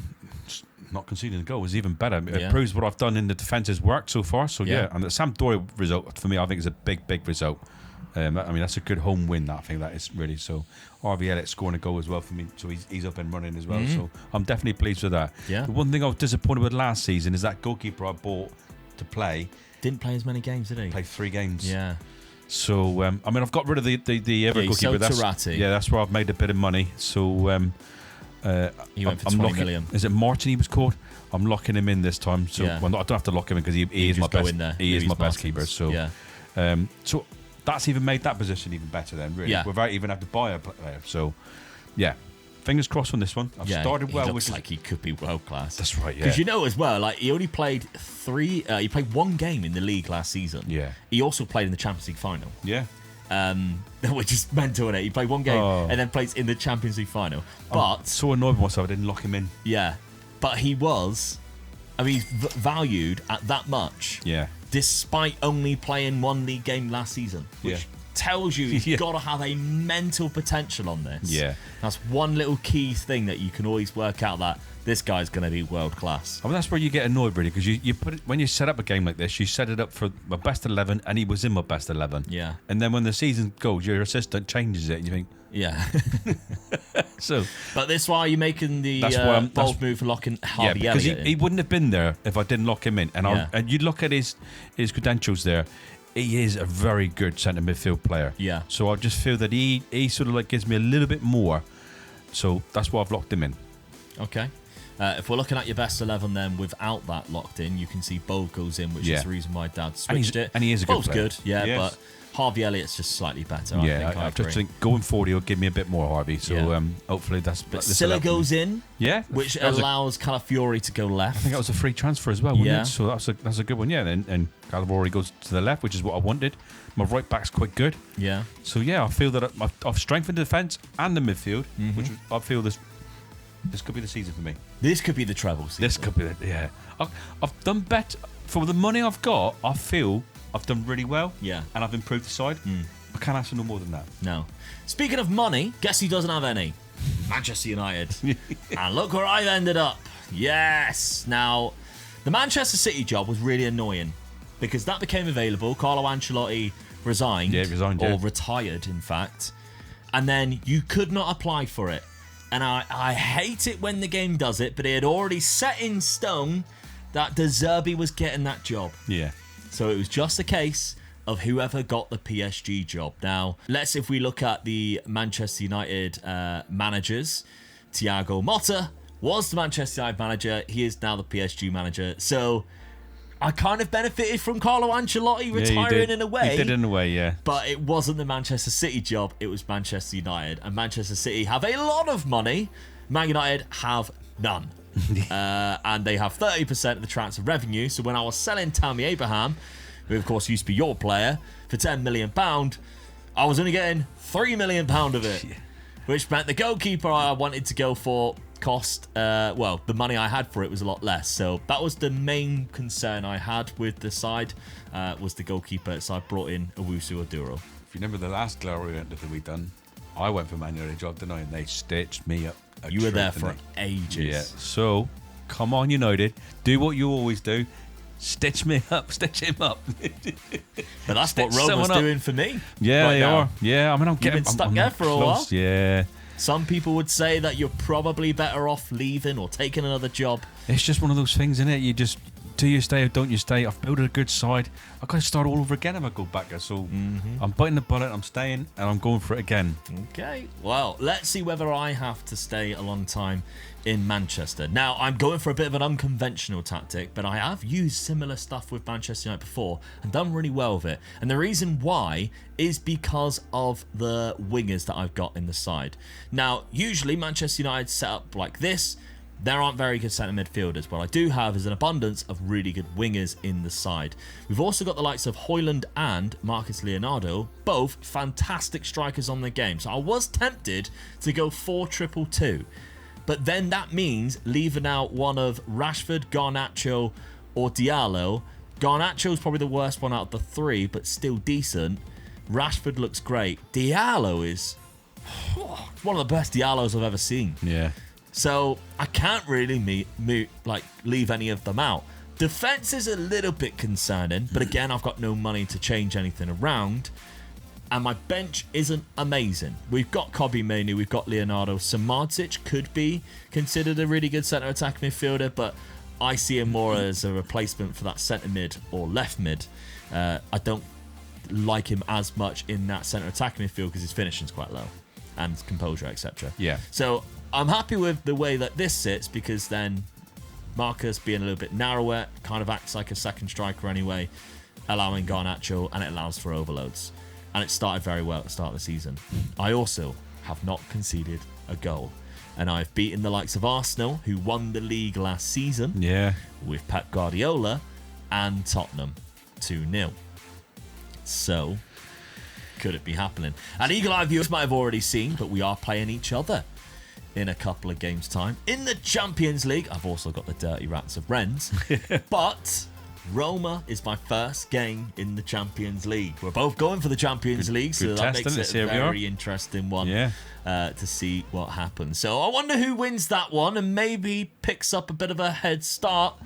not conceding a goal is even better. It proves what I've done in the defence's work so far. So yeah, and the Sampdoria result for me, I think is a big result. I mean, that's a good home win. That I think that is really so. Harvey Elliott scoring a goal as well for me, so he's up and running as well. So I'm definitely pleased with that. Yeah. The one thing I was disappointed with last season is that goalkeeper I bought to play didn't play as many games, did he? Played 3 games. Yeah. So I mean, I've got rid of the other goalkeeper. That's where I've made a bit of money. So he went for 20 million. Is it Martin he was called? I'm locking him in this time. So well, I don't have to lock him in because he is my best. He is my best keeper. So so that's even made that position even better then, really, without even having to buy a player. So yeah, fingers crossed on this one. I've started well. He looks like he could be world class. That's right. Yeah. Because you know as well, like he only played 3. He played 1 game in the league last season. Yeah. He also played in the Champions League final. Yeah. Which is mental, isn't it? He played 1 game and then plays in the Champions League final. But I'm so annoyed with myself I didn't lock him in. Yeah, but he was. I mean, he's valued at that much. Yeah. Despite only playing 1 league game last season, which tells you he's got to have a mental potential on this. Yeah. That's one little key thing that you can always work out, that this guy's going to be world class. I mean, that's where you get annoyed, really, because you put it, when you set up a game like this, you set it up for my best 11, and he was in my best 11. Yeah. And then when the season goes, your assistant changes it, and you think, yeah. So, but this why you're making the bold move for locking Harvey Elliott. Because he wouldn't have been there if I didn't lock him in. And you look at his credentials there. He is a very good centre midfield player. Yeah. So I just feel that he sort of like gives me a little bit more. So that's why I've locked him in. Okay. If we're looking at your best 11 then without that locked in, you can see Bold goes in, which is the reason why Dad switched it. And he is a good Bold's player. good, but Harvey Elliott's just slightly better. I just think going forward he'll give me a bit more, Harvey. So hopefully that's. But Silla goes in, which allows Calafiori to go left. I think that was a free transfer as well, wasn't it? So that's a good one. Yeah, and Calafiori goes to the left, which is what I wanted. My right back's quite good. Yeah. So I feel that I've strengthened the defence and the midfield, which I feel this could be the season for me. This could be the treble season. This could be I've done better for the money I've got. I feel I've done really well. Yeah. And I've improved the side. I can't ask for no more than that. No. Speaking of money, guess who doesn't have any? Manchester United. And look where I've ended up. Yes. Now, The Manchester City job was really annoying because that became available. Carlo Ancelotti resigned. Yeah, resigned, or yeah. retired, in fact. And then you could not apply for it. And I hate it when the game does it, but it had already set in stone that De Zerbi was getting that job. Yeah. So it was just a case of whoever got the PSG job. Now, if we look at the Manchester United managers, Thiago Motta was the Manchester United manager. He is now the PSG manager. So I kind of benefited from Carlo Ancelotti retiring in a way. He did in a way, yeah. But it wasn't the Manchester City job. It was Manchester United. And Manchester City have a lot of money. Man United have none. And they have 30% of the transfer revenue. So when I was selling Tammy Abraham, who of course used to be your player, for £10 million, I was only getting £3 million of it. Which meant the goalkeeper I wanted to go for cost, the money I had for it was a lot less. So that was the main concern I had with the side, was the goalkeeper. So I brought in Owusu Oduro. If you remember the last Glory Hunter that we done, I went for Man United job, didn't I? And they stitched me up. You were there for ages. Yeah. So, come on, United. Do what you always do. Stitch me up. Stitch him up. But that's what Roma's doing for me. Yeah, right they now. are. Yeah, I mean, You've been stuck there for a while. Yeah. Some people would say that you're probably better off leaving or taking another job. It's just one of those things, isn't it? You just, do you stay or don't you stay? I've built a good side. I've got to start all over again if I go back there. So I'm biting the bullet, I'm staying, and I'm going for it again. Okay. Well, let's see whether I have to stay a long time in Manchester. Now, I'm going for a bit of an unconventional tactic, but I have used similar stuff with Manchester United before and done really well with it. And the reason why is because of the wingers that I've got in the side. Now, usually Manchester United set up like this. There aren't very good centre midfielders. What I do have is an abundance of really good wingers in the side. We've also got the likes of Højlund and Marcus Leonardo, both fantastic strikers on the game. So I was tempted to go 4-2-2. But then that means leaving out one of Rashford, Garnacho, or Diallo. Garnacho's probably the worst one out of the three, but still decent. Rashford looks great. Diallo is one of the best Diallos I've ever seen. Yeah. So I can't really leave any of them out. Defense is a little bit concerning, but again, I've got no money to change anything around. And my bench isn't amazing. We've got Kobe Mainoo, we've got Leonardo. Samardzic could be considered a really good centre attack midfielder, but I see him more as a replacement for that centre mid or left mid. I don't like him as much in that centre attack midfield because his finishing's quite low and composure, etc. Yeah. So I'm happy with the way that this sits because then Marcus being a little bit narrower kind of acts like a second striker anyway, allowing Garnacho, and it allows for overloads. And it started very well at the start of the season. I also have not conceded a goal. And I've beaten the likes of Arsenal, who won the league last season, with Pep Guardiola, and Tottenham 2-0. So, could it be happening? And Eagle Eye viewers might have already seen, but we are playing each other in a couple of games' time. In the Champions League, I've also got the Dirty Rats of Rennes. But Roma is my first game in the Champions League. We're both going for the Champions League, so that makes it a very interesting one to see what happens. So I wonder who wins that one and maybe picks up a bit of a head start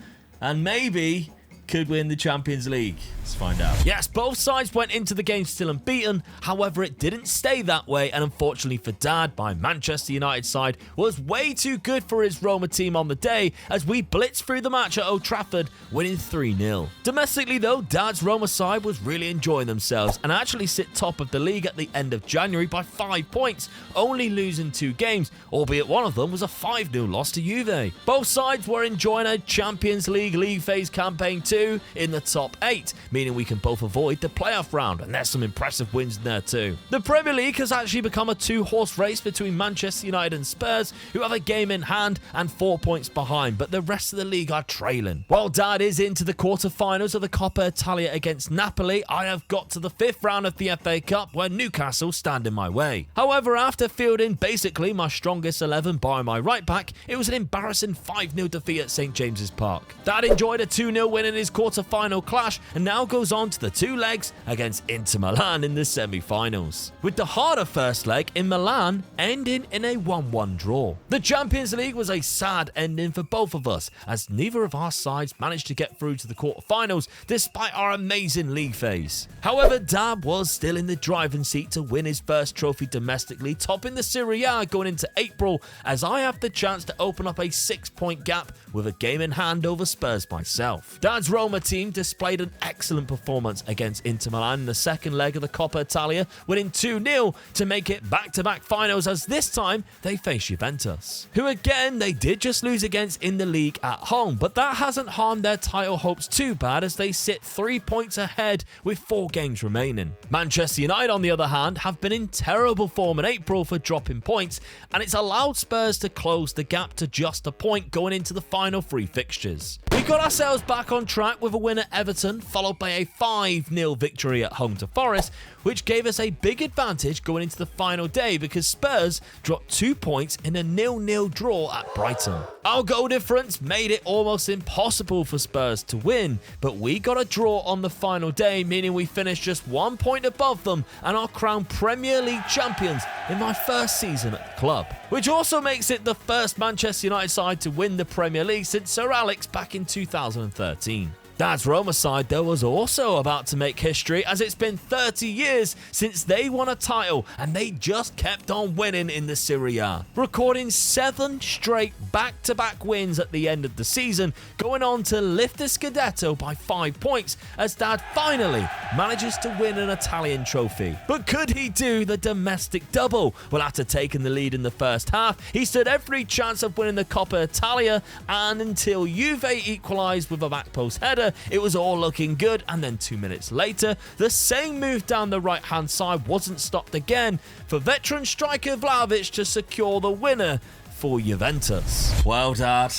and maybe could win the Champions League. Let's find out. Yes, both sides went into the game still unbeaten. However, it didn't stay that way, and unfortunately for Dad, my Manchester United side was way too good for his Roma team on the day as we blitzed through the match at Old Trafford, winning 3-0. Domestically though, Dad's Roma side was really enjoying themselves and actually sit top of the league at the end of January by 5 points, only losing 2 games, albeit one of them was a 5-0 loss to Juve. Both sides were enjoying a Champions League phase campaign too in the top 8, meaning we can both avoid the playoff round, and there's some impressive wins in there too. The Premier League has actually become a 2-horse race between Manchester United and Spurs, who have a game in hand and 4 points behind, but the rest of the league are trailing. While Dad is into the quarter-finals of the Coppa Italia against Napoli, I have got to the 5th round of the FA Cup where Newcastle stand in my way. However, after fielding basically my strongest 11 by my right back, it was an embarrassing 5-0 defeat at St James's Park. Dad enjoyed a 2-0 win in his his quarter-final clash and now goes on to the 2 legs against Inter Milan in the semi-finals, with the harder first leg in Milan ending in a 1-1 draw. The Champions League was a sad ending for both of us, as neither of our sides managed to get through to the quarter-finals despite our amazing league phase. However, Dab was still in the driving seat to win his first trophy domestically, topping the Serie A going into April, as I have the chance to open up a 6-point gap with a game in hand over Spurs myself. Dad's Roma team displayed an excellent performance against Inter Milan in the second leg of the Coppa Italia, winning 2-0 to make it back-to-back finals, as this time they face Juventus, who again they did just lose against in the league at home, but that hasn't harmed their title hopes too bad, as they sit 3 points ahead with 4 games remaining. Manchester United, on the other hand, have been in terrible form in April for dropping points, and it's allowed Spurs to close the gap to just a point going into the final 3 fixtures. We got ourselves back on track with a win at Everton, followed by a 5-0 victory at home to Forest, which gave us a big advantage going into the final day because Spurs dropped 2 points in a 0-0 draw at Brighton. Our goal difference made it almost impossible for Spurs to win, but we got a draw on the final day, meaning we finished just 1 point above them and are crowned Premier League champions in my first season at the club, which also makes it the first Manchester United side to win the Premier League since Sir Alex back in 2013. Dad's Roma side, though, was also about to make history, as it's been 30 years since they won a title and they just kept on winning in the Serie A, recording 7 straight back-to-back wins at the end of the season, going on to lift the Scudetto by 5 points as Dad finally manages to win an Italian trophy. But could he do the domestic double? Well, after taking the lead in the first half, he stood every chance of winning the Coppa Italia, and until Juve equalised with a back post header, it was all looking good, and then 2 minutes later, the same move down the right-hand side wasn't stopped again for veteran striker Vlahovic to secure the winner for Juventus. Well, Dad,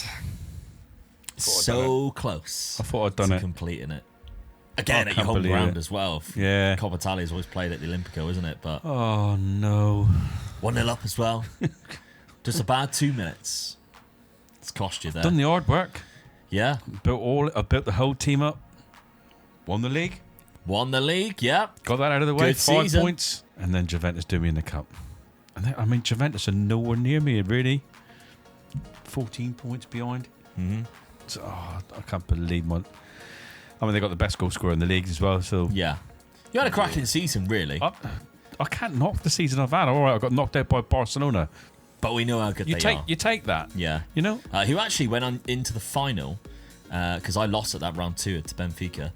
so close. I thought I'd done it. Completing it. Again, I at your can't home believe ground it. as well. Yeah. Coppa Italia is always played at the Olimpico, isn't it? But Oh, no. 1-0 up as well. Just a bad 2 minutes. It's cost you there. Done the hard work. Yeah. I built the whole team up. Won the league. Won the league, yeah. Got that out of the way. Good 5 season. points. And then Juventus do me in the cup. And then, I mean, Juventus are nowhere near me, really. 14 points behind. Mm-hmm. So, I can't believe my... I mean, they got the best goal scorer in the league as well, so... Yeah. You had a cracking season, really. I can't knock the season I've had. All right, I got knocked out by Barcelona. But we know how good they are. You take that. Yeah. You know? Who actually went on into the final, because I lost at that round 2 to Benfica,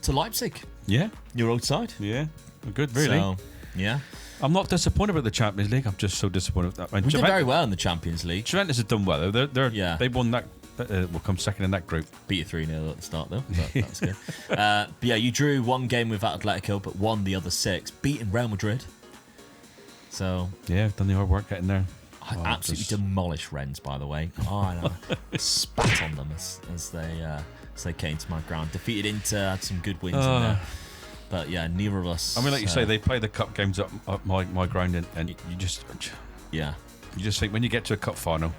to Leipzig. Yeah. Your old side. Yeah. Good, really. So, yeah. I'm not disappointed with the Champions League. I'm just so disappointed with that. I mean, We did very well in the Champions League. Juventus have done well. They won that. Will come second in that group. Beat you 3-0 at the start, though. That's good. But yeah, you drew 1 game with Atletico, but won the other 6, beating Real Madrid. So Yeah, done the hard work getting there. I absolutely demolished Rennes, by the way. I spat on them as they came to my ground. Defeated Inter, had some good wins in there. But yeah, neither of us. I mean, like you say, they play the cup games up my ground, and you just think when you get to a cup final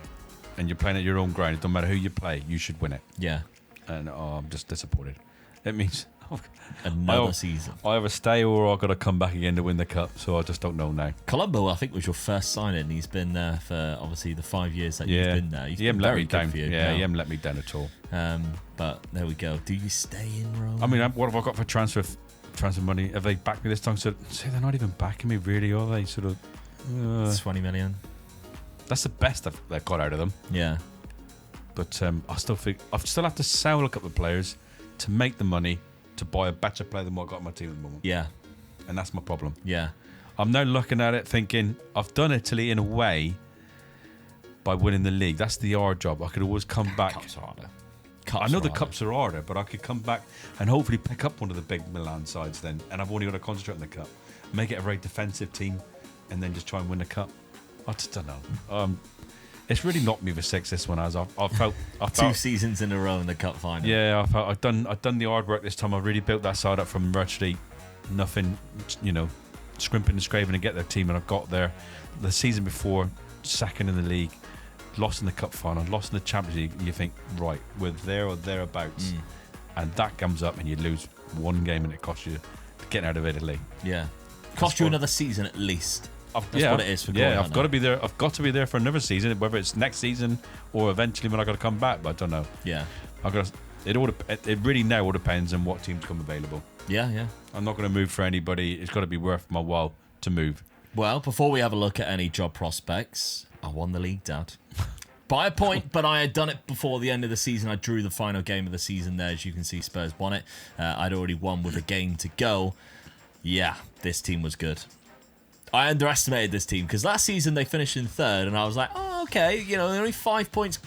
and you're playing at your own ground, it don't matter who you play, you should win it. Yeah. And I'm just disappointed. It means another season. I either stay or I've got to come back again to win the cup. So I just don't know now. Colombo, I think, was your first signing. He's been there for obviously the 5 years that you've been there. He's He been haven't let very me good down. for you. Yeah, No. he haven't let me down at all. But there we go. Do you stay in Rome? I mean, what have I got for transfer money? Have they backed me this time? So say they're not even backing me, really, are they? Sort of 20 million. That's the best they've got out of them. Yeah. But I still have to sell a couple of players to make the money to buy a better player than what I've got on my team at the moment. Yeah. And that's my problem. Yeah. I'm now looking at it thinking, I've done Italy in a way by winning the league. That's the hard job. I could always come back. Cups are harder. I know the cups are harder, but I could come back and hopefully pick up one of the big Milan sides then. And I've only got to concentrate on the cup. Make it a very defensive team and then just try and win the cup. I just don't know. It's really knocked me for 6, this one, as I felt 2 seasons in a row in the cup final. Yeah, I've done the hard work this time. I really built that side up from virtually nothing, scrimping and scraping to get their team, and I got there. The season before, second in the league, lost in the cup final, lost in the Champions League. You think, right, we're there or thereabouts, and that comes up and you lose one game and it costs you getting out of Italy. Yeah. Cost you another season at least. That's what it is for Yeah, I've got to be there. I've got to be there for another season, whether it's next season or eventually when I got to come back. But I don't know. Yeah. It really now all depends on what teams come available. Yeah. I'm not going to move for anybody. It's got to be worth my while to move. Well, before we have a look at any job prospects, I won the league, Dad. By a point, but I had done it before the end of the season. I drew the final game of the season there. As you can see, Spurs won it. I'd already won with a game to go. Yeah, this team was good. I underestimated this team because last season they finished in third, and I was like, oh, okay, they're only 5 points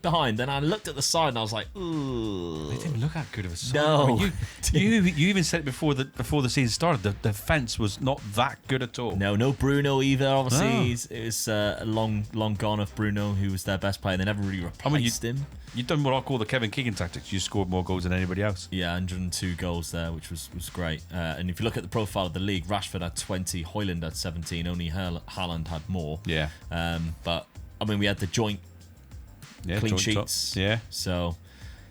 behind. Then I looked at the side and I was like, ooh. They didn't look that good of a side. No. I mean, you even said it before the season started. The defense was not that good at all. No Bruno either. Obviously, No. it was long gone of Bruno, who was their best player. They never really replaced him. You've done what I call the Kevin Keegan tactics. You scored more goals than anybody else. Yeah, 102 goals there, which was great. And if you look at the profile of the league, Rashford had 20, Højlund had 17, only Haaland had more. Yeah. But I mean, we had the joint clean joint sheets. top. Yeah. So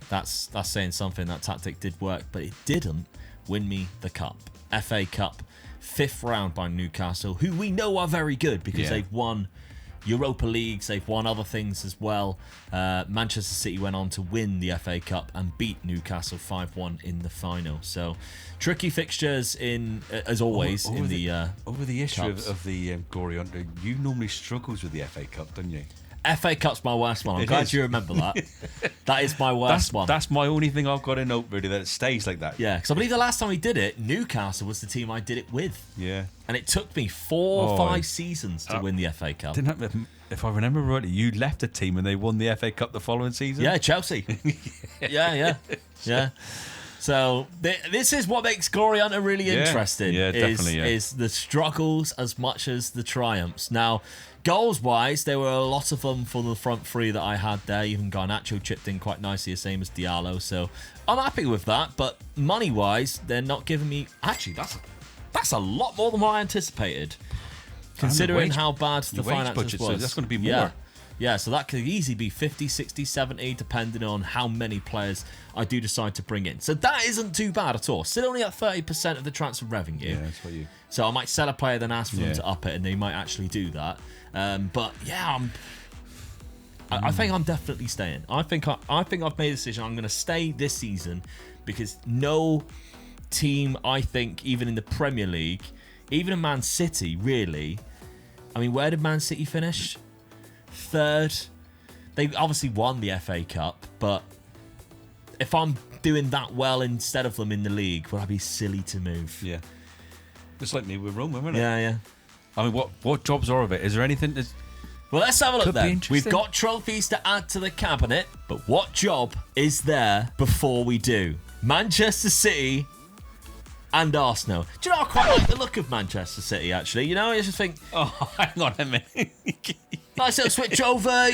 that's saying something. That tactic did work, but it didn't win me the cup. FA Cup, 5th round by Newcastle, who we know are very good because they've won Europa Leagues, they've won other things as well. Manchester City went on to win the FA Cup and beat Newcastle 5-1 in the final. So tricky fixtures as always over in the issue cups. of the Glory Hunter. You normally struggles with the FA Cup, don't you? FA Cup's my worst one. I'm It glad is. you remember that. That is my worst one. That's my only thing I've got in note, really, that it stays like that. Yeah, because I believe the last time we did it, Newcastle was the team I did it with. Yeah. And it took me 4 or 5 seasons to win the FA Cup. If I remember rightly, you left a team and they won the FA Cup the following season. Yeah, Chelsea. Yeah. So this is what makes Glory Hunter really interesting. Yeah, definitely. Is the struggles as much as the triumphs. Now, goals-wise, there were a lot of them for the front three that I had there. Even Garnacho chipped in quite nicely, the same as Diallo. So I'm happy with that. But money-wise, they're not giving me... Actually, that's a lot more than what I anticipated. Considering how bad the finances budget, was. so that's going to be more. Yeah, so that could easily be 50, 60, 70, depending on how many players I do decide to bring in. So that isn't too bad at all. Still only at 30% of the transfer revenue. Yeah, that's what you... So I might sell a player, then ask for them to up it, and they might actually do that. But yeah, I think I'm definitely staying. I think I've made a decision. I'm going to stay this season because no team, I think, even in the Premier League, even in Man City, really. I mean, where did Man City finish? 3rd. They obviously won the FA Cup, but if I'm doing that well instead of them in the league, would I be silly to move? Yeah. Just like me with Roma, isn't it? Yeah. I mean, what jobs are of it? Is there anything that's... Well, let's have a look Could be then. interesting. We've got trophies to add to the cabinet, but what job is there before we do? Manchester City and Arsenal. Do you know, I quite like the look of Manchester City, actually. I just think... Oh, hang on a minute. Nice little switch over,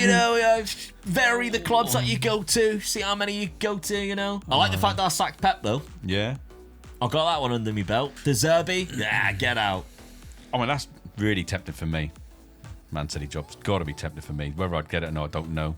vary the clubs that you go to, see how many you go to, I like the fact that I sacked Pep, though. Yeah. I got that one under my belt. De Zerbi, yeah, get out. I mean, that's really tempting for me. Man City job's got to be tempting for me. Whether I'd get it or not, I don't know.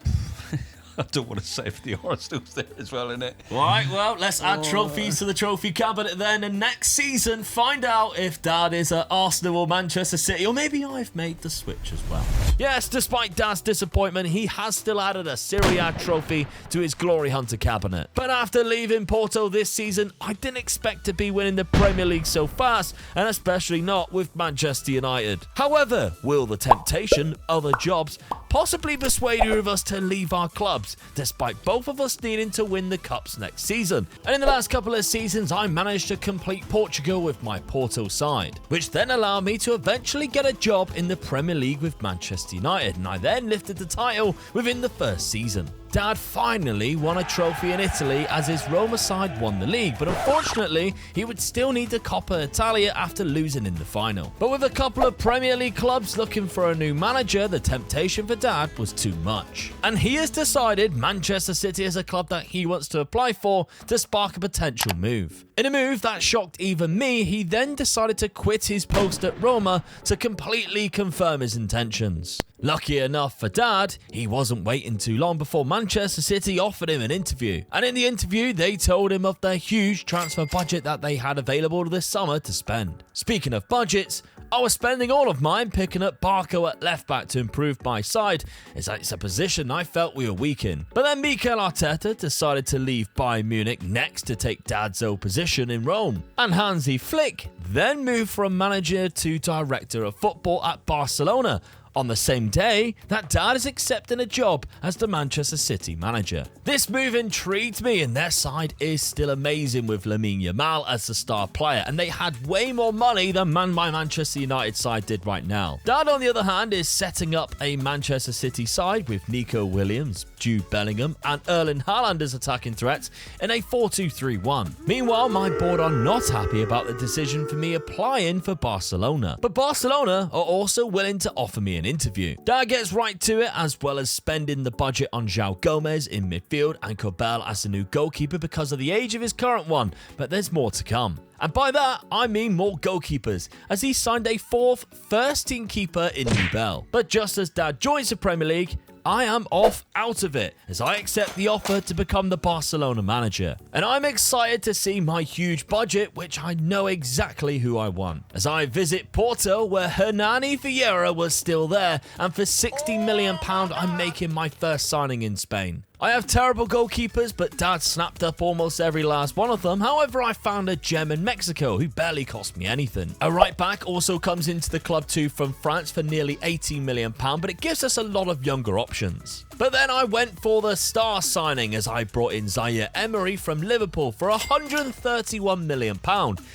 I don't want to say if the Arsenal's there as well, innit? Right, well, let's add trophies to the trophy cabinet then, and next season find out if Dad is at Arsenal or Manchester City, or maybe I've made the switch as well. Yes, despite Dad's disappointment, he has still added a Serie A trophy to his Glory Hunter cabinet. But after leaving Porto this season, I didn't expect to be winning the Premier League so fast, and especially not with Manchester United. However, will the temptation, other jobs, possibly persuade either of us to leave our clubs, despite both of us needing to win the cups next season? And in the last couple of seasons, I managed to complete Portugal with my Porto side, which then allowed me to eventually get a job in the Premier League with Manchester United, and I then lifted the title within the first season. Dad finally won a trophy in Italy as his Roma side won the league, but unfortunately, he would still need the Coppa Italia after losing in the final. But with a couple of Premier League clubs looking for a new manager, the temptation for Dad was too much. And he has decided Manchester City is a club that he wants to apply for to spark a potential move. In a move that shocked even me, he then decided to quit his post at Roma to completely confirm his intentions. Lucky enough for Dad, he wasn't waiting too long before Manchester City offered him an interview. And in the interview, they told him of their huge transfer budget that they had available this summer to spend. Speaking of budgets, I was spending all of mine picking up Barco at left back to improve my side, as it's a position I felt we were weak in. But then Mikel Arteta decided to leave Bayern Munich next to take Dad's old position in Rome. And Hansi Flick then moved from manager to director of football at Barcelona, on the same day that Dad is accepting a job as the Manchester City manager. This move intrigued me, and their side is still amazing with Lamine Yamal as the star player, and they had way more money than my Manchester United side did right now. Dad, on the other hand, is setting up a Manchester City side with Nico Williams, Jude Bellingham and Erling Haaland as attacking threats in a 4-2-3-1. Meanwhile, my board are not happy about the decision for me applying for Barcelona, but Barcelona are also willing to offer me an interview. Dad gets right to it, as well as spending the budget on João Gomez in midfield and Corbel as the new goalkeeper because of the age of his current one, but there's more to come. And by that, I mean more goalkeepers, as he signed a fourth first-team keeper in Nubel. But just as Dad joins the Premier League, I am out of it, as I accept the offer to become the Barcelona manager. And I'm excited to see my huge budget, which I know exactly who I want, as I visit Porto, where Hernani Vieira was still there, and for £60 million I'm making my first signing in Spain. I have terrible goalkeepers, but Dad snapped up almost every last one of them. However, I found a gem in Mexico who barely cost me anything. A right back also comes into the club too from France for nearly £18 million, but it gives us a lot of younger options. But then I went for the star signing, as I brought in Zaire Emery from Liverpool for £131 million.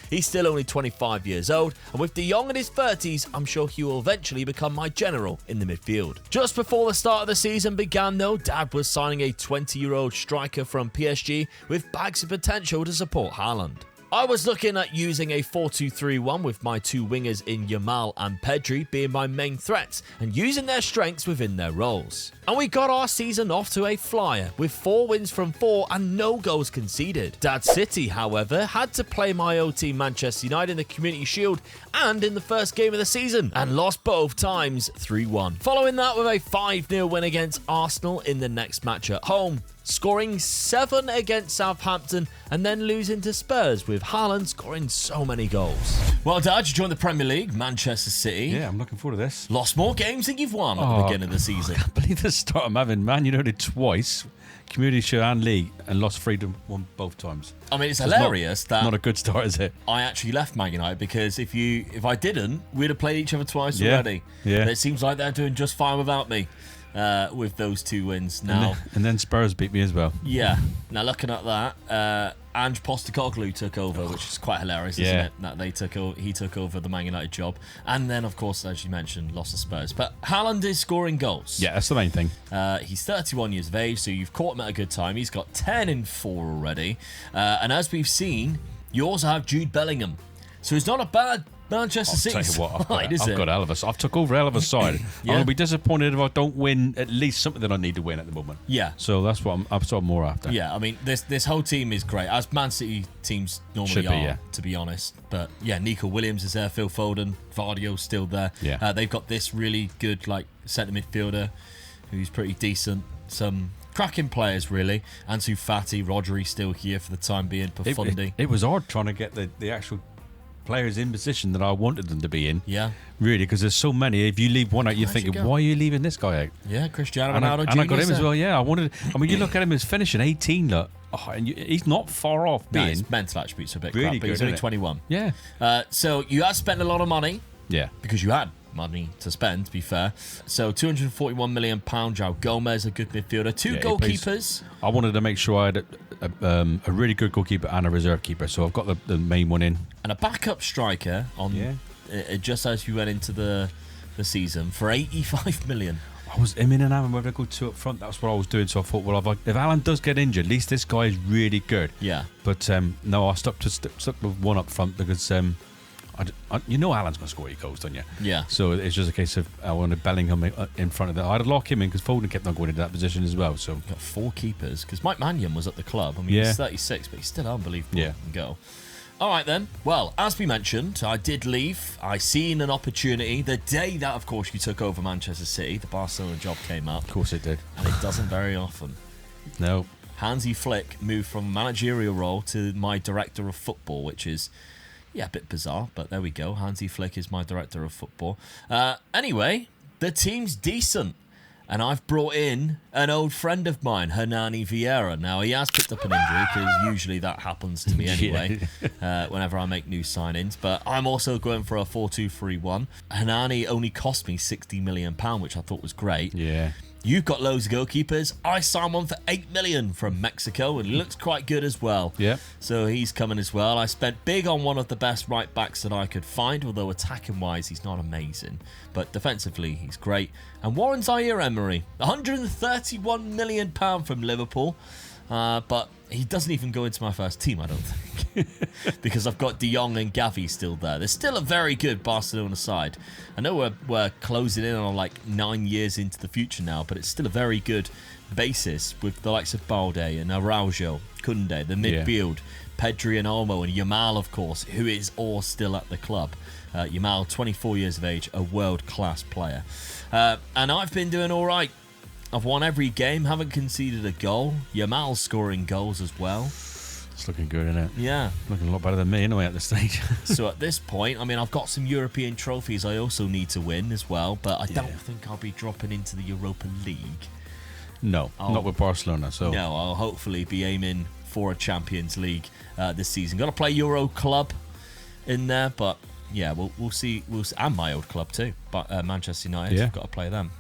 He's still only 25 years old, and with De Jong in his 30s, I'm sure he will eventually become my general in the midfield. Just before the start of the season began though, Dad was signing a 20-year-old striker from PSG with bags of potential to support Haaland. I was looking at using a 4-2-3-1 with my two wingers in Yamal and Pedri being my main threats and using their strengths within their roles. And we got our season off to a flyer with 4 wins from 4 and no goals conceded. Dad City, however, had to play my old team Manchester United in the Community Shield and in the first game of the season and lost both times 3-1. Following that with a 5-0 win against Arsenal in the next match at home, scoring 7 against Southampton and then losing to Spurs with Haaland scoring so many goals. Well, Dad, you joined the Premier League, Manchester City. Yeah, I'm looking forward to this. Lost more games than you've won at the beginning of the season. I can't believe the start I'm having. Man United twice, Community Shield and League, and lost 3-1 both times. I mean, it's hilarious not a good start, is it? I actually left Man United because if I didn't, we'd have played each other twice already. Yeah. But it seems like they're doing just fine without me. With those 2 wins now. And then Spurs beat me as well. Yeah. Now looking at that, Ange Postecoglou took over, which is quite hilarious, isn't it? That he took over the Man United job, and then of course, as you mentioned, lost to Spurs. But Haaland is scoring goals. Yeah, that's the main thing. He's 31 years of age, so you've caught him at a good time. He's got 10 in 4 already, and as we've seen, you also have Jude Bellingham, so it's not a bad Manchester City. I'll tell you what, I've got Elvis. I've took over Elvis' side. Yeah. I'm going to be disappointed if I don't win at least something that I need to win at the moment. Yeah. So that's what I'm sort of more after. Yeah, I mean, this whole team is great, as Man City teams normally are, to be honest. But yeah, Nico Williams is there, Phil Foden, Vardio's still there. Yeah. They've got this really good centre midfielder who's pretty decent. Some cracking players, really. Ansu Fati, Rodri still here for the time being. Profundi. It was hard trying to get the actual players in position that I wanted them to be in. Yeah. Really, because there's so many. If you leave one out, you're thinking, why are you leaving this guy out? Yeah, Cristiano and Ronaldo Jr. And I got him as well, yeah. I mean, you look at him as finishing 18, look. Oh, and he's not far off being... his mental attributes are a bit really crap, but good, he's only 21. Yeah. So you have spent a lot of money. Yeah. Because you had money to spend, to be fair. So £241 million, João Gomez, a good midfielder. 2 goalkeepers. I wanted to make sure I had a really good goalkeeper and a reserve keeper, so I've got the main one in. And a backup striker on just as you went into the season for £85 million. I was in and out whether to go 2 up front. That's what I was doing. So I thought, well, if Alan does get injured, at least this guy is really good. Yeah. But no, I stuck with 1 up front because you know Alan's going to score 8 goals, don't you? Yeah. So it's just a case of I wanted Bellingham in front of that. I'd lock him in because Foden kept on going into that position as well. So got 4 keepers because Mike Mannion was at the club. I mean, he's 36, but he's still unbelievable. Yeah. Go. All right then. Well, as we mentioned, I did leave. I seen an opportunity. The day that, of course, you took over Manchester City, the Barcelona job came up. Of course it did. And it doesn't very often. No. Hansi Flick moved from managerial role to my director of football, which is, yeah, a bit bizarre, but there we go. Hansi Flick is my director of football. Anyway, the team's decent. And I've brought in an old friend of mine, Hernani Vieira. Now, he has picked up an injury, because usually that happens to me anyway, whenever I make new signings. But I'm also going for a 4-2-3-1. Hernani only cost me £60 million, which I thought was great. Yeah. You've got loads of goalkeepers. I signed one for $8 million from Mexico, and he looks quite good as well. Yeah. So he's coming as well. I spent big on one of the best right backs that I could find, although attacking wise he's not amazing, but defensively he's great. And Warren Zaire-Emery, £131 million from Liverpool, but he doesn't even go into my first team, I don't think, because I've got De Jong and Gavi still there. There's still a very good Barcelona side. I know we're closing in on like 9 years into the future now, but it's still a very good basis with the likes of Balde and Araujo, Koundé, the midfield, Pedri and Olmo and Yamal, of course, who is all still at the club. Yamal, 24 years of age, a world-class player. And I've been doing all right. I've won every game, haven't conceded a goal. Yamal's scoring goals as well. It's looking good, isn't it? Yeah. Looking a lot better than me anyway at this stage. So at this point, I mean, I've got some European trophies I also need to win as well, but I don't think I'll be dropping into the Europa League. No, not with Barcelona. So no, I'll hopefully be aiming for a Champions League this season. Got to play Euro Club in there, but yeah, we'll see. And my old club too, but Manchester United. I've got to play them.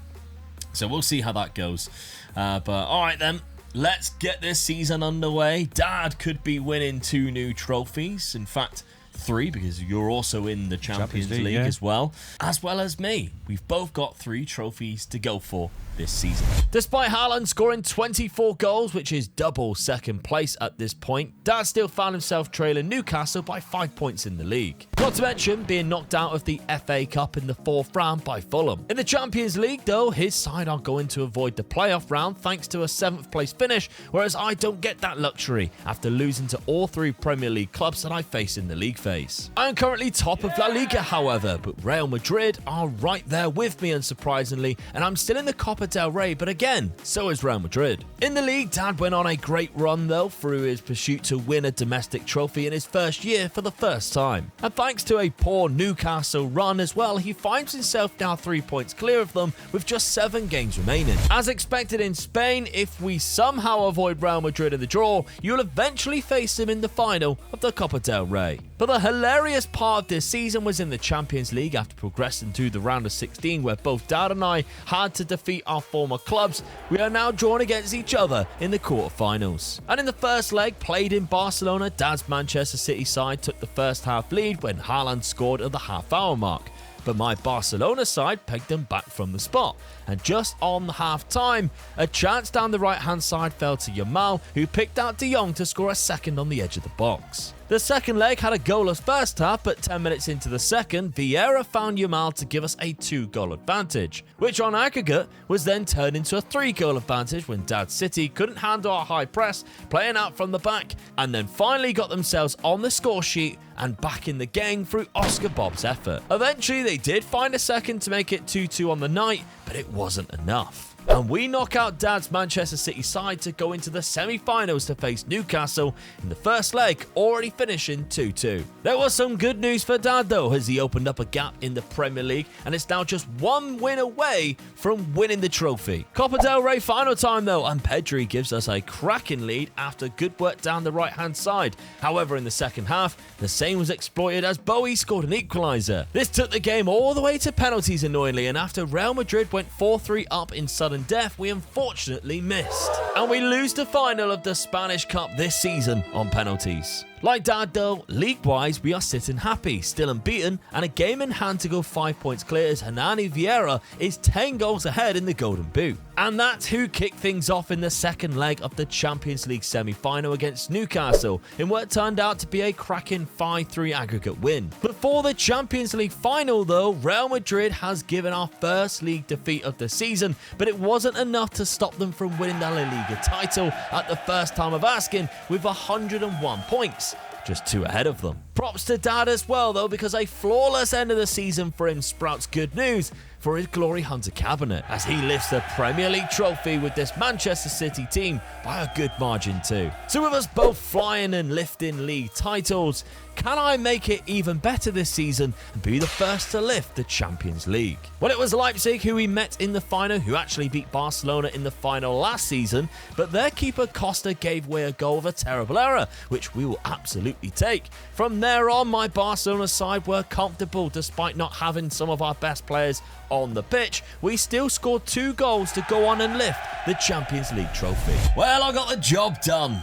So we'll see how that goes. But all right then, let's get this season underway. Dad could be winning 2 new trophies. In fact, 3, because you're also in the Champions League as well as me. We've both got 3 trophies to go for this season. Despite Haaland scoring 24 goals, which is double second place at this point, Dad still found himself trailing Newcastle by 5 points in the league. Not to mention being knocked out of the FA Cup in the 4th round by Fulham. In the Champions League, though, his side are going to avoid the playoff round thanks to a 7th place finish, whereas I don't get that luxury after losing to all 3 Premier League clubs that I face in the league phase. I am currently top of La Liga, however, but Real Madrid are right there with me, unsurprisingly, and I'm still in the Copa del Rey, but again, so is Real Madrid. In the league, Dad went on a great run, though, through his pursuit to win a domestic trophy in his first year for the first time. And thanks to a poor Newcastle run as well, he finds himself now 3 points clear of them with just 7 games remaining. As expected in Spain, if we somehow avoid Real Madrid in the draw, you'll eventually face them in the final of the Copa del Rey. But the hilarious part of this season was in the Champions League after progressing to the round of 16, where both Dad and I had to defeat our former clubs. We are now drawn against each other in the quarterfinals. And in the first leg, played in Barcelona, Dad's Manchester City side took the first half lead when Haaland scored at the half-hour mark. But my Barcelona side pegged them back from the spot. And just on the half-time, a chance down the right-hand side fell to Yamal, who picked out De Jong to score a second on the edge of the box. The second leg had a goalless first half, but 10 minutes into the second, Vieira found Yamal to give us a 2-goal advantage, which on aggregate was then turned into a 3-goal advantage when Dad City couldn't handle our high press, playing out from the back, and then finally got themselves on the score sheet and back in the game through Oscar Bob's effort. Eventually, they did find a second to make it 2-2 on the night, but it wasn't enough. And we knock out Dad's Manchester City side to go into the semi-finals to face Newcastle in the first leg, already finishing 2-2. There was some good news for Dad though, as he opened up a gap in the Premier League and it's now just 1 win away from winning the trophy. Copa del Rey final time though, and Pedri gives us a cracking lead after good work down the right-hand side. However, in the second half, the same was exploited as Bowie scored an equaliser. This took the game all the way to penalties annoyingly, and after Real Madrid went 4-3 up in sudden death, we unfortunately missed. And we lose the final of the Spanish Cup this season on penalties. Like Dad though, league-wise we are sitting happy, still unbeaten, and a game in hand to go 5 points clear as Hernani Vieira is 10 goals ahead in the Golden Boot. And that's who kicked things off in the second leg of the Champions League semi-final against Newcastle in what turned out to be a cracking 5-3 aggregate win. Before the Champions League final though, Real Madrid has given our first league defeat of the season, but it wasn't enough to stop them from winning the La Liga title at the first time of asking with 101 points. just 2 ahead of them. Props to Dad as well, though, because a flawless end of the season for him sprouts good news for his Glory Hunter cabinet, as he lifts the Premier League trophy with this Manchester City team by a good margin too. So with us both flying and lifting league titles, can I make it even better this season and be the first to lift the Champions League? Well, it was Leipzig who we met in the final, who actually beat Barcelona in the final last season, but their keeper Costa gave away a goal of a terrible error, which we will absolutely take. From there on, my Barcelona side were comfortable despite not having some of our best players on the pitch. We still scored 2 goals to go on and lift the Champions League trophy. Well, I got the job done.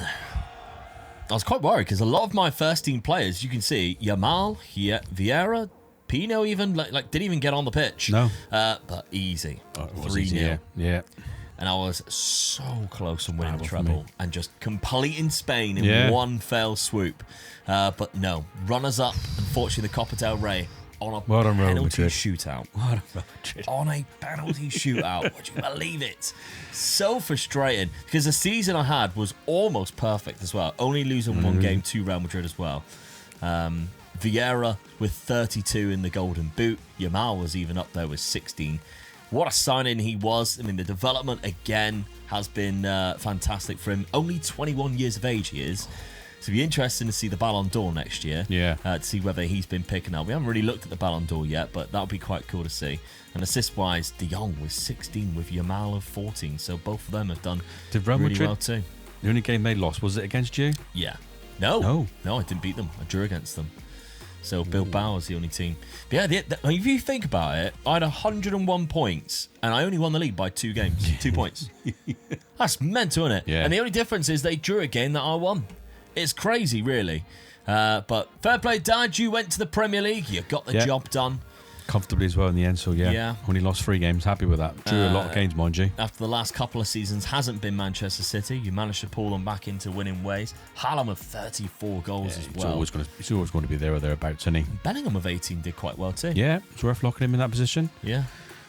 I was quite worried because a lot of my first team players, you can see, Yamal, Vieira, Pino even, like didn't even get on the pitch. No. But easy. 3-0. Yeah. And I was so close on winning the treble and just completing Spain in one fell swoop. But no, runners up, unfortunately, the Copa del Rey on a penalty shootout. On a penalty shootout. Would you believe it? So frustrating because the season I had was almost perfect as well. Only losing 1 game to Real Madrid as well. Vieira with 32 in the Golden Boot. Yamal was even up there with 16. What a signing he was. I mean, the development again has been fantastic for him. Only 21 years of age he is. So it'll be interesting to see the Ballon d'Or next year. To see whether he's been picking up. We haven't really looked at the Ballon d'Or yet, but that'll be quite cool to see. And assist-wise, De Jong was 16 with Yamal of 14. So both of them have done really well too. The only game they lost, was it against you? Yeah. No, I didn't beat them. I drew against them. So Bilbao was the only team. But yeah, if you think about it, I had 101 points and I only won the league by 2 games. 2 points. That's mental, isn't it? Yeah. And the only difference is they drew a game that I won. It's crazy, really. But fair play, Dad. You went to the Premier League. You got the job done. Comfortably as well in the end, so yeah. Only lost 3 games. Happy with that. Drew a lot of games, mind you. After the last couple of seasons hasn't been Manchester City, you managed to pull them back into winning ways. Haaland with 34 goals as well. He's always going to be there or thereabouts, isn't he? Bellingham with 18 did quite well too. Yeah, it's worth locking him in that position. Yeah.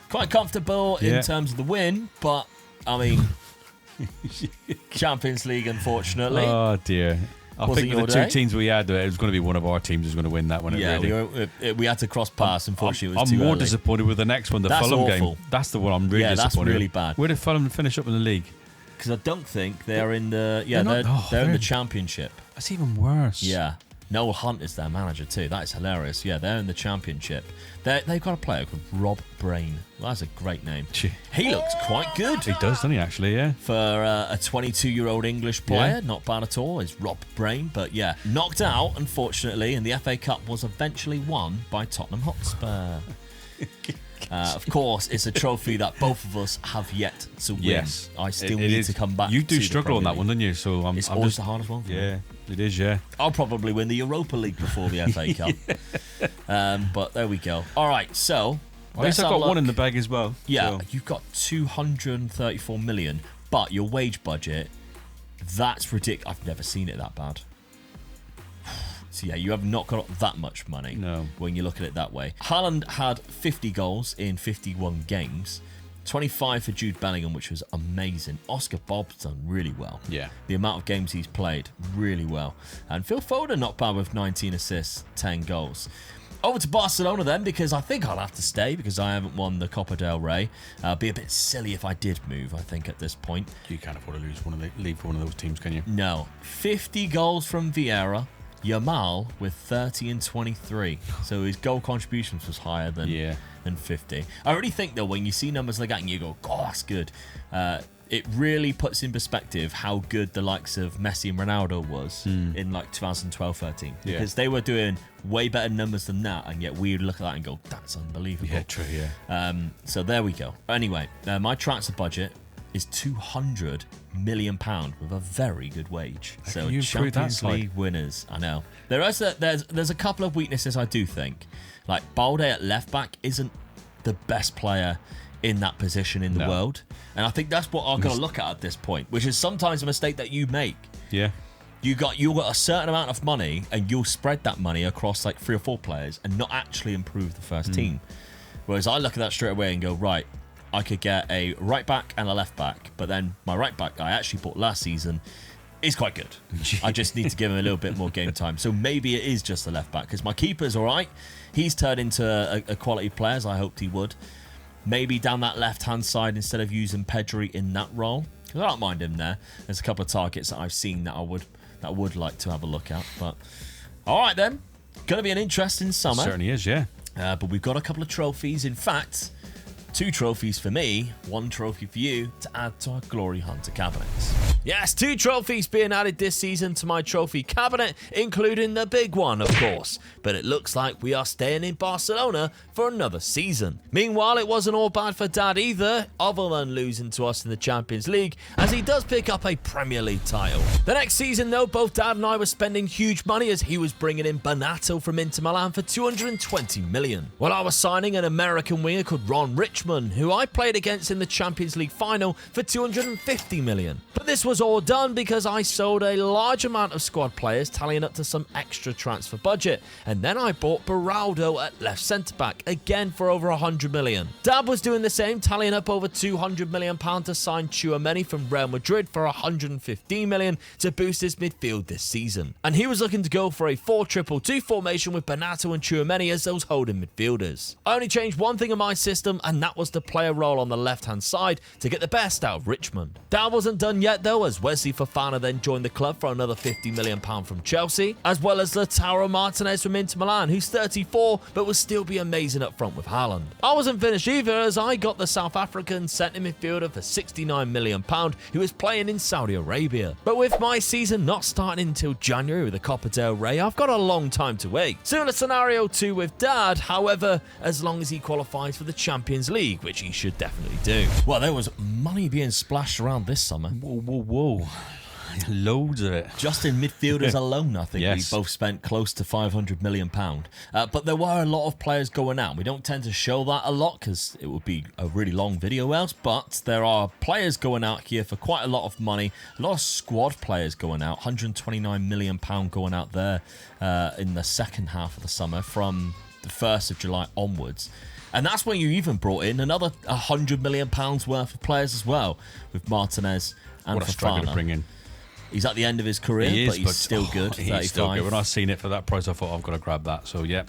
Quite comfortable in terms of the win, but, I mean, Champions League, unfortunately. Oh, dear. I think with the 2 teams we had, it was going to be one of our teams who's going to win that one. We had to cross pass. Unfortunately, it was I'm too more early. disappointed with the next one, the Fulham game. That's the one I'm really disappointed. That's really bad. Where did Fulham finish up in the league? Because I don't think they're in the they're in the Championship. That's even worse. Yeah. Noel Hunt is their manager too. That is hilarious. Yeah, they're in the Championship. They've got a player called Rob Brain. That's a great name. He looks quite good. He does, doesn't he, actually, yeah. For a 22-year-old English player, not bad at all. It's Rob Brain. But yeah, knocked out, unfortunately, and the FA Cup was eventually won by Tottenham Hotspur. Of course, it's a trophy that both of us have yet to win. Yes. I still need to come back. You do struggle on that one, don't you? So it's always the hardest one for me. It is, yeah. I'll probably win the Europa League before the FA Cup. But there we go. All right, so at least I've got one in the bag as well. Yeah, you've got 234 million, but your wage budget, that's ridiculous. I've never seen it that bad. So yeah, you have not got that much money when you look at it that way. Haaland had 50 goals in 51 games. 25 for Jude Bellingham, which was amazing. Oscar Bob's done really well. Yeah. The amount of games he's played, really well. And Phil Foden not bad with 19 assists, 10 goals. Over to Barcelona then, because I think I'll have to stay because I haven't won the Copa del Rey. Be a bit silly if I did move, I think, at this point. You can't afford to leave for one of those teams, can you? No. 50 goals from Vieira. Yamal with 30 and 23. So his goal contributions was higher than 50. I already think, though, when you see numbers like that and you go, oh, that's good, it really puts in perspective how good the likes of Messi and Ronaldo was in like 2012-13. Because they were doing way better numbers than that, and yet we would look at that and go, that's unbelievable. Yeah, true, yeah. So there we go. Anyway, my transfer budget is £200 million with a very good wage. So Champions League winners, I know. There's a couple of weaknesses I do think. Like Balde at left back isn't the best player in that position in the world, and I think that's what I'm going to look at this point, which is sometimes a mistake that you make. Yeah. You got a certain amount of money, and you'll spread that money across like 3 or 4 players and not actually improve the first team. Whereas I look at that straight away and go, right, I could get a right back and a left back, but then my right back I actually bought last season He's quite good. I just need to give him a little bit more game time. So maybe it is just the left back, because my keeper's all right. He's turned into a quality player, as I hoped he would. Maybe down that left-hand side instead of using Pedri in that role. Because I don't mind him there. There's a couple of targets that I've seen that I would like to have a look at. But all right then. Going to be an interesting summer. It certainly is, yeah. But we've got a couple of trophies. In fact, 2 trophies for me, 1 trophy for you to add to our Glory Hunter cabinets. Yes, 2 trophies being added this season to my trophy cabinet, including the big one, of course. But it looks like we are staying in Barcelona for another season. Meanwhile, it wasn't all bad for Dad either, other than losing to us in the Champions League, as he does pick up a Premier League title. The next season, though, both Dad and I were spending huge money, as he was bringing in Bonato from Inter Milan for 220 million, while I was signing an American winger called Ron Richmond, who I played against in the Champions League final, for 250 million. But this was all done because I sold a large amount of squad players, tallying up to some extra transfer budget, and then I bought Beraldo at left centre-back, again for over 100 million. Dad was doing the same, tallying up over 200 million pounds to sign Tchouaméni from Real Madrid for 115 million to boost his midfield this season. And he was looking to go for a 4-2-2 formation with Bonato and Tchouaméni as those holding midfielders. I only changed one thing in my system, and that was to play a role on the left-hand side to get the best out of Richmond. That wasn't done yet though, as Wesley Fofana then joined the club for another £50 million from Chelsea, as well as Lautaro Martinez from Inter Milan, who's 34 but will still be amazing up front with Haaland. I wasn't finished either, as I got the South African centre midfielder for £69 million who is playing in Saudi Arabia. But with my season not starting until January with the Copa del Rey, I've got a long time to wait. Similar scenario too with Dad, however, as long as he qualifies for the Champions League, which he should definitely do. Well, there was money being splashed around this summer. Whoa. Loads of it. Just in midfielders alone, I think Yes. we both spent close to £500 million. But there were a lot of players going out. We don't tend to show that a lot because it would be a really long video else, but there are players going out here for quite a lot of money. A lot of squad players going out. £129 million going out there in the second half of the summer from the 1st of July onwards. And that's when you even brought in another £100 million worth of players as well, with Martinez and What a striker to Fofana. bring in. He's at the end of his career, but he's still good. He's still good. When I seen it for that price, I thought I've got to grab that. So yeah,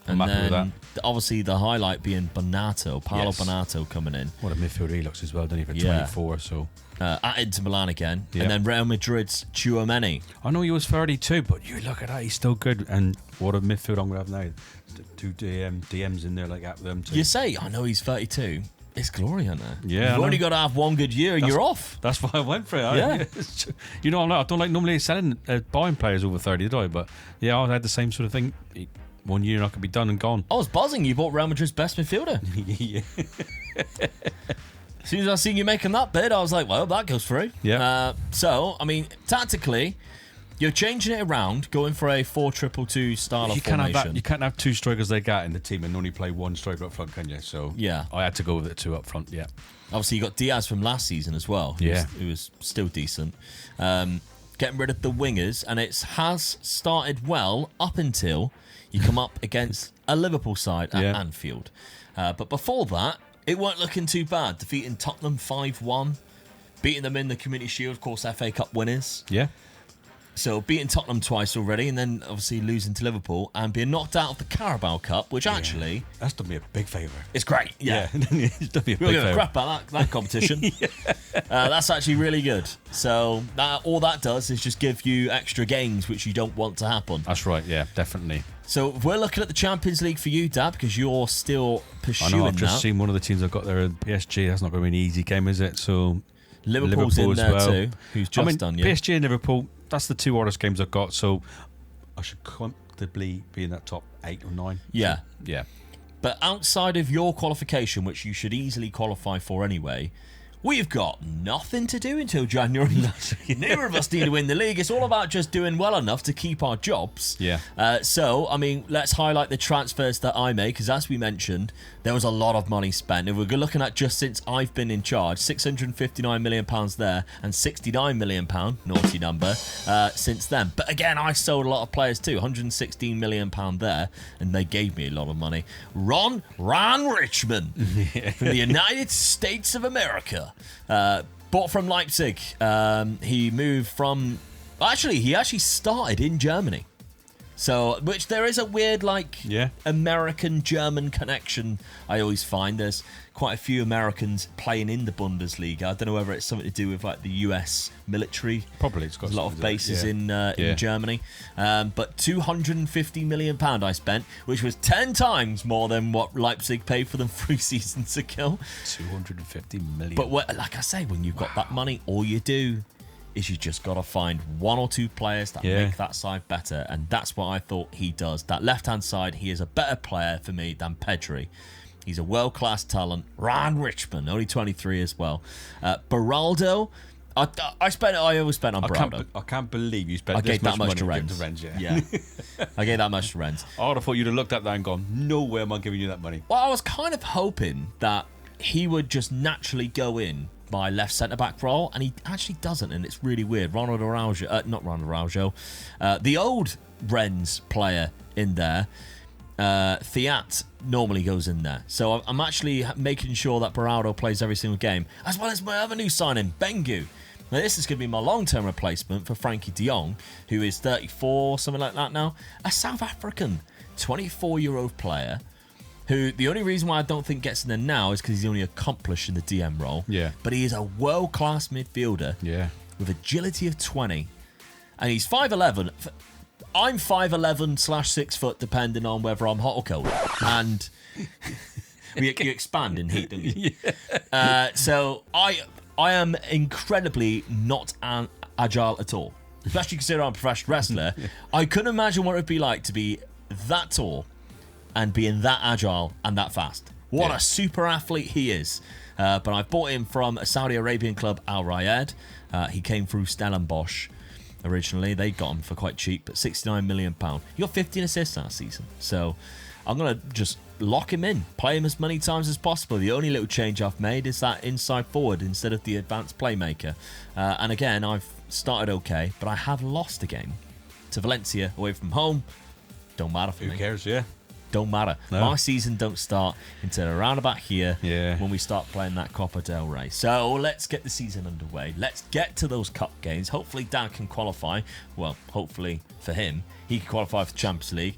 I'm happy with that. Obviously, the highlight being Bonato, Paolo Yes. Bonato coming in. What a midfielder he looks as well, doesn't he? For Yeah. 24, so. At Inter Milan again. Yeah. And then Real Madrid's Tchouaméni. I know he was 32, but you look at that, he's still good. And what a midfield I'm going to have now. 2 DMs in there like that with them too. You say, I know he's 32. It's Glory Hunter. Yeah, You've only got to have one good year and you're off. That's why I went for it. Yeah. You know, I don't like normally buying players over 30, do I? But yeah, I had the same sort of thing. 1 year and I could be done and gone. I was buzzing. You bought Real Madrid's best midfielder. Yeah. As soon as I seen you making that bid, I was like, well, that goes through. Yeah. So, I mean, tactically, you're changing it around, going for a 4-2-2 style of formation. You can't have 2 strikers like that in the team and only play 1 striker up front, can you? So Yeah. I had to go with the 2 up front. Yeah. Obviously, you got Diaz from last season as well. Who was still decent. Getting rid of the wingers, and it has started well up until you come up against a Liverpool side at Anfield. But before that, it weren't looking too bad. Defeating Tottenham 5-1, beating them in the Community Shield, of course, FA Cup winners. Yeah. So beating Tottenham twice already, and then obviously losing to Liverpool and being knocked out of the Carabao Cup, which actually That's done me a big favour. is great. Yeah. It's done me a We'll big give a favour. crap about that competition. That's actually really good. So all that does is just give you extra games, which you don't want to happen. That's right, yeah, definitely. So if we're looking at the Champions League for you, Dad, because you're still I pursuing know, I've just that. seen one of the teams I've got there in PSG. That's not going to be an easy game, is it? So Liverpool's in as there well. too, who's just done, yeah. PSG and Liverpool, that's the 2 hardest games I've got, so I should comfortably be in that top 8 or 9. Yeah. Yeah. But outside of your qualification, which you should easily qualify for anyway, we've got nothing to do until January. Neither of us need to win the league. It's all about just doing well enough to keep our jobs. Yeah. So, I mean, let's highlight the transfers that I made, because as we mentioned, there was a lot of money spent. If we're looking at just since I've been in charge, £659 million there and £69 million, naughty number, since then. But again, I sold a lot of players too, £116 million there, and they gave me a lot of money. Ron Richmond from the United States of America. Bought from Leipzig. He moved from Actually, he actually started in Germany. So, which there is a weird, American-German connection, I always find. There's quite a few Americans playing in the Bundesliga. I don't know whether it's something to do with, the US military. Probably. It's got a lot of bases in Yeah. Germany. But £250 million I spent, which was 10 times more than what Leipzig paid for them 3 seasons ago. 250 million. But, like I say, when you've got that money, all you do is you just got to find 1 or 2 players that make that side better, and that's what I thought he does. That left-hand side, he is a better player for me than Pedri. He's a world-class talent. Ryan Richmond, only 23 as well. Beraldo, I always spent on Beraldo. I can't believe you spent this much money to Rennes. Yeah. I gave that much to Rennes. I would have thought you'd have looked at that and gone, no way am I giving you that money. Well, I was kind of hoping that he would just naturally go in my left centre-back role, and he actually doesn't, and it's really weird. Not Ronald Araujo, the old Rennes player in there, Thiat, normally goes in there. So I'm actually making sure that Beraldo plays every single game, as well as my other new signing, Bengu. Now, this is going to be my long-term replacement for Frankie de Jong, who is 34, something like that now. A South African 24-year-old player who the only reason why I don't think gets in there now is because he's only accomplished in the DM role. Yeah. But he is a world-class midfielder. Yeah. With agility of 20. And he's 5'11". I'm 5'11/6 foot, depending on whether I'm hot or cold. And you expand in heat, don't you? Yeah. So I am incredibly not agile at all. Especially considering I'm a professional wrestler. I couldn't imagine what it would be like to be that tall and being that agile and that fast. What a super athlete he is. But I bought him from a Saudi Arabian club, Al Riyadh. He came through Stellenbosch originally. They got him for quite cheap, but £69 million. He got 15 assists last season. So I'm going to just lock him in, play him as many times as possible. The only little change I've made is that inside forward instead of the advanced playmaker. And again, I've started okay, but I have lost a game to Valencia away from home. Don't matter for me. Who cares, yeah. Don't matter. No. My season don't start until around about here when we start playing that Copa del Rey. So let's get the season underway. Let's get to those cup games. Hopefully Dan can qualify. Well, hopefully for him, he can qualify for the Champions League.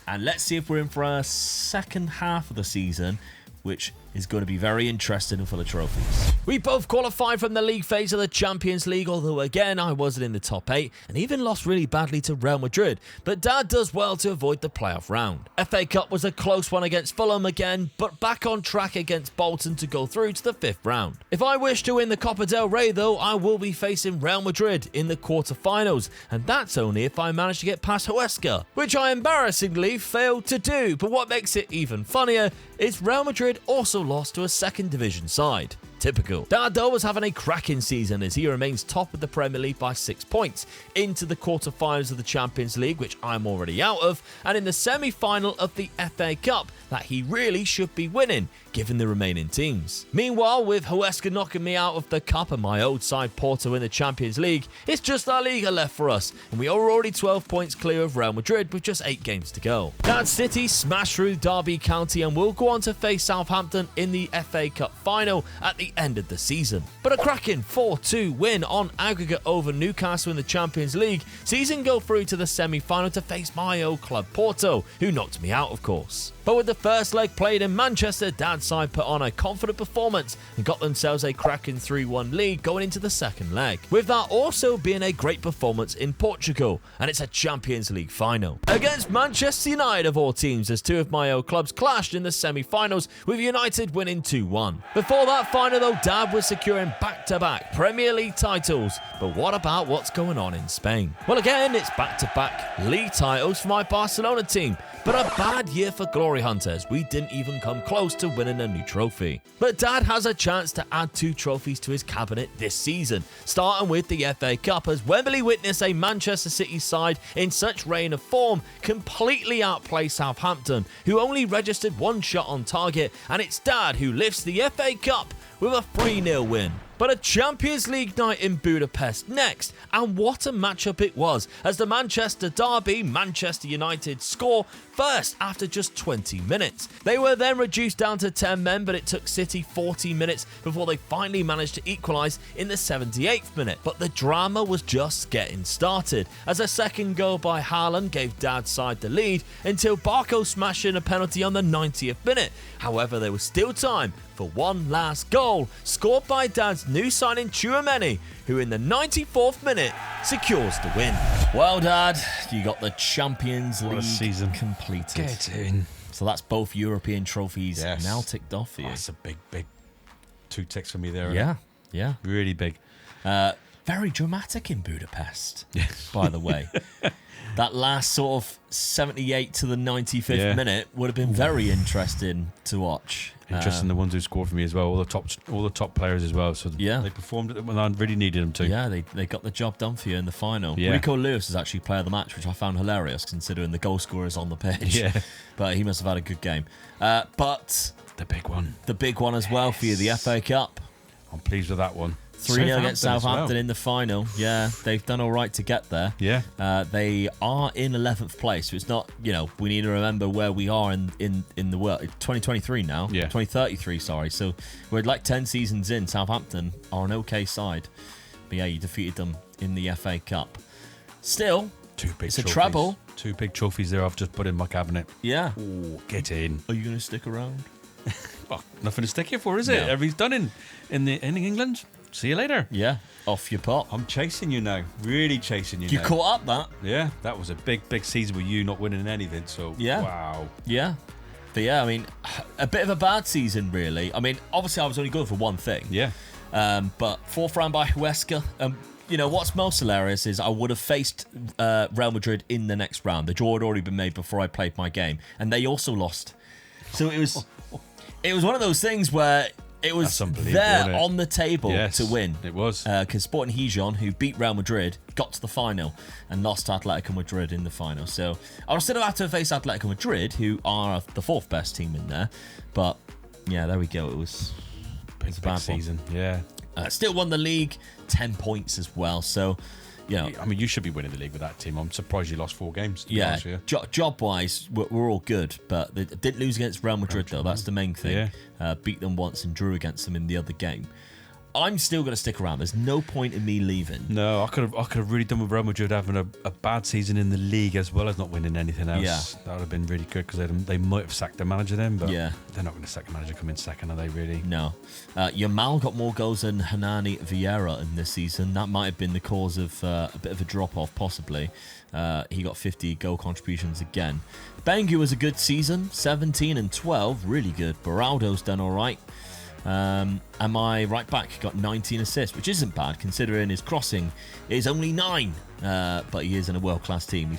And let's see if we're in for a second half of the season, which is going to be very interesting and full of trophies. We both qualified from the league phase of the Champions League, although again I wasn't in the top 8 and even lost really badly to Real Madrid, but Dad does well to avoid the playoff round. FA Cup was a close one against Fulham again, but back on track against Bolton to go through to the 5th round. If I wish to win the Copa del Rey though, I will be facing Real Madrid in the quarter-finals, and that's only if I manage to get past Huesca, which I embarrassingly failed to do. But what makes it even funnier is Real Madrid also lost to a second division side. Typical. Dado was having a cracking season as he remains top of the Premier League by 6 points, into the quarter-finals of the Champions League, which I'm already out of, and in the semi-final of the FA Cup that he really should be winning, given the remaining teams. Meanwhile, with Huesca knocking me out of the Cup and my old side Porto in the Champions League, it's just La Liga left for us, and we are already 12 points clear of Real Madrid with just 8 games to go. Dad City smashed through Derby County and will go on to face Southampton in the FA Cup final at the end of the season. But a cracking 4-2 win on aggregate over Newcastle in the Champions League sees him go through to the semi-final to face my old club Porto, who knocked me out of course. But with the first leg played in Manchester, Dad's side put on a confident performance and got themselves a cracking 3-1 lead going into the second leg, with that also being a great performance in Portugal, and it's a Champions League final against Manchester United of all teams, as 2 of my old clubs clashed in the semi-finals, with United winning 2-1. Before that final though, Dad was securing back-to-back Premier League titles, but what about what's going on in Spain? Well, again, it's back-to-back league titles for my Barcelona team, but a bad year for Glory Hunters. We didn't even come close to winning a new trophy. But Dad has a chance to add 2 trophies to his cabinet this season, starting with the FA Cup, as Wembley witnessed a Manchester City side in such reign of form completely outplay Southampton, who only registered 1 shot on target, and it's Dad who lifts the FA Cup with a 3-0 win. But a Champions League night in Budapest next, and what a matchup it was, as the Manchester derby, Manchester United score first after just 20 minutes. They were then reduced down to 10 men, but it took City 40 minutes before they finally managed to equalise in the 78th minute. But the drama was just getting started, as a second goal by Haaland gave Dad's side the lead until Barco smashed in a penalty on the 90th minute. However, there was still time for one last goal, scored by Dad's new signing Tchouaméni, who in the 94th minute secures the win. Well, Dad, you got the Champions League season completed. Get in. So that's both European trophies Yes. now ticked off for you. That's a big 2 ticks for me there. Yeah. Really big. Very dramatic in Budapest, Yes. by the way. That last sort of 78 to the 95th minute would have been very interesting to watch. Interesting, the ones who scored for me as well. All the top players as well. So they performed when I really needed them to. Yeah, they got the job done for you in the final. Yeah. Rico Lewis is actually player of the match, which I found hilarious considering the goal scorers on the pitch. Yeah. But he must have had a good game. But The big one. the big one as well for you, the FA Cup. I'm pleased with that one. 3-0 against as Southampton well. in the final. Yeah, they've done all right to get there. Yeah. They are in 11th place. So it's not, we need to remember where we are in the world. It's 2023 now. Yeah. 2033, sorry. So we're like 10 seasons in. Southampton are an okay side. But yeah, you defeated them in the FA Cup. Still, Two big it's trophies. a treble. 2 big trophies there I've just put in my cabinet. Yeah. Ooh, get in. Are you going to stick around? Oh, nothing to stick here for, is it? No. Everything's done in England. See you later. Yeah. Off your pop. I'm chasing you now. Really chasing you You now. caught up that. Yeah, that was a big season with you not winning anything. So, Yeah. wow. Yeah. But yeah, I mean, a bit of a bad season, really. I mean, obviously, I was only good for one thing. Yeah. But 4th round by Huesca. What's most hilarious is I would have faced Real Madrid in the next round. The draw had already been made before I played my game, and they also lost. So it was one of those things where it was That's unbelievable, there isn't it? on the table Yes, to win. it was. Because Sporting Gijon, who beat Real Madrid, got to the final and lost to Atletico Madrid in the final. So I would still have to face Atletico Madrid, who are the 4th best team in there. But yeah, there we go. It was a Big bad one. season. Yeah. Still won the league, 10 points as well. So, I mean, you should be winning the league with that team. I'm surprised you lost 4 games. To be honest with you. Job-wise, we're all good, but they didn't lose against Real Madrid, though. That's the main thing. Beat them once and drew against them in the other game. I'm still going to stick around. There's no point in me leaving. No, I could have really done with Real Madrid having a bad season in the league as well as not winning anything else. Yeah. That would have been really good because they might have sacked their manager then, but Yeah. they're not going to sack the manager come in second, are they really? No. Yamal got more goals than Hernani Vieira in this season. That might have been the cause of a bit of a drop-off, possibly. He got 50 goal contributions again. Bengu was a good season, 17 and 12, really good. Beraldo's done all right. And my right back got 19 assists, which isn't bad considering his crossing is only 9. But he is in a world-class team.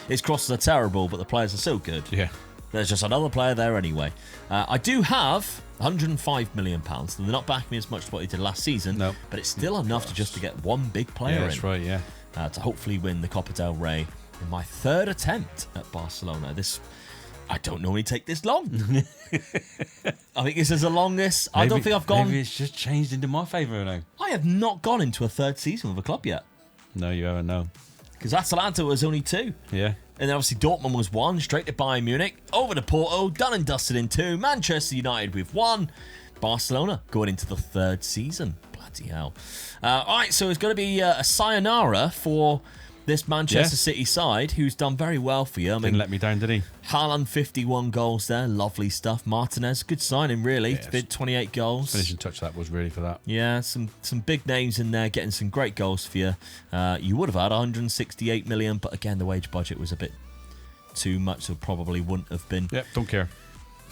His crosses are terrible, but the players are so good. Yeah. There's just another player there anyway. I do have £105 million. They're not backing me as much as what he did last season, No. but it's still enough to get one big player Yeah, that's right, yeah. to hopefully win the Copa del Rey in my 3rd attempt at Barcelona. I don't normally take this long. I think this is the longest. I don't think I've gone. Maybe it's just changed into my favour now. I have not gone into a 3rd season with a club yet. No, you haven't, no. Because Atalanta was only 2. Yeah. And then obviously Dortmund was 1, straight to Bayern Munich, over to Porto, done and dusted in 2, Manchester United with 1, Barcelona going into the 3rd season. Bloody hell. All right, so it's going to be a sayonara for this Manchester City side, who's done very well for you. Didn't let me down, did he? Haaland, 51 goals there, lovely stuff. Martinez, good signing really, Yes. did 28 goals. Finishing touch that was really for that. Yeah, some big names in there, getting some great goals for you. You would have had 168 million, but again, the wage budget was a bit too much, so probably wouldn't have been. Yep, don't care.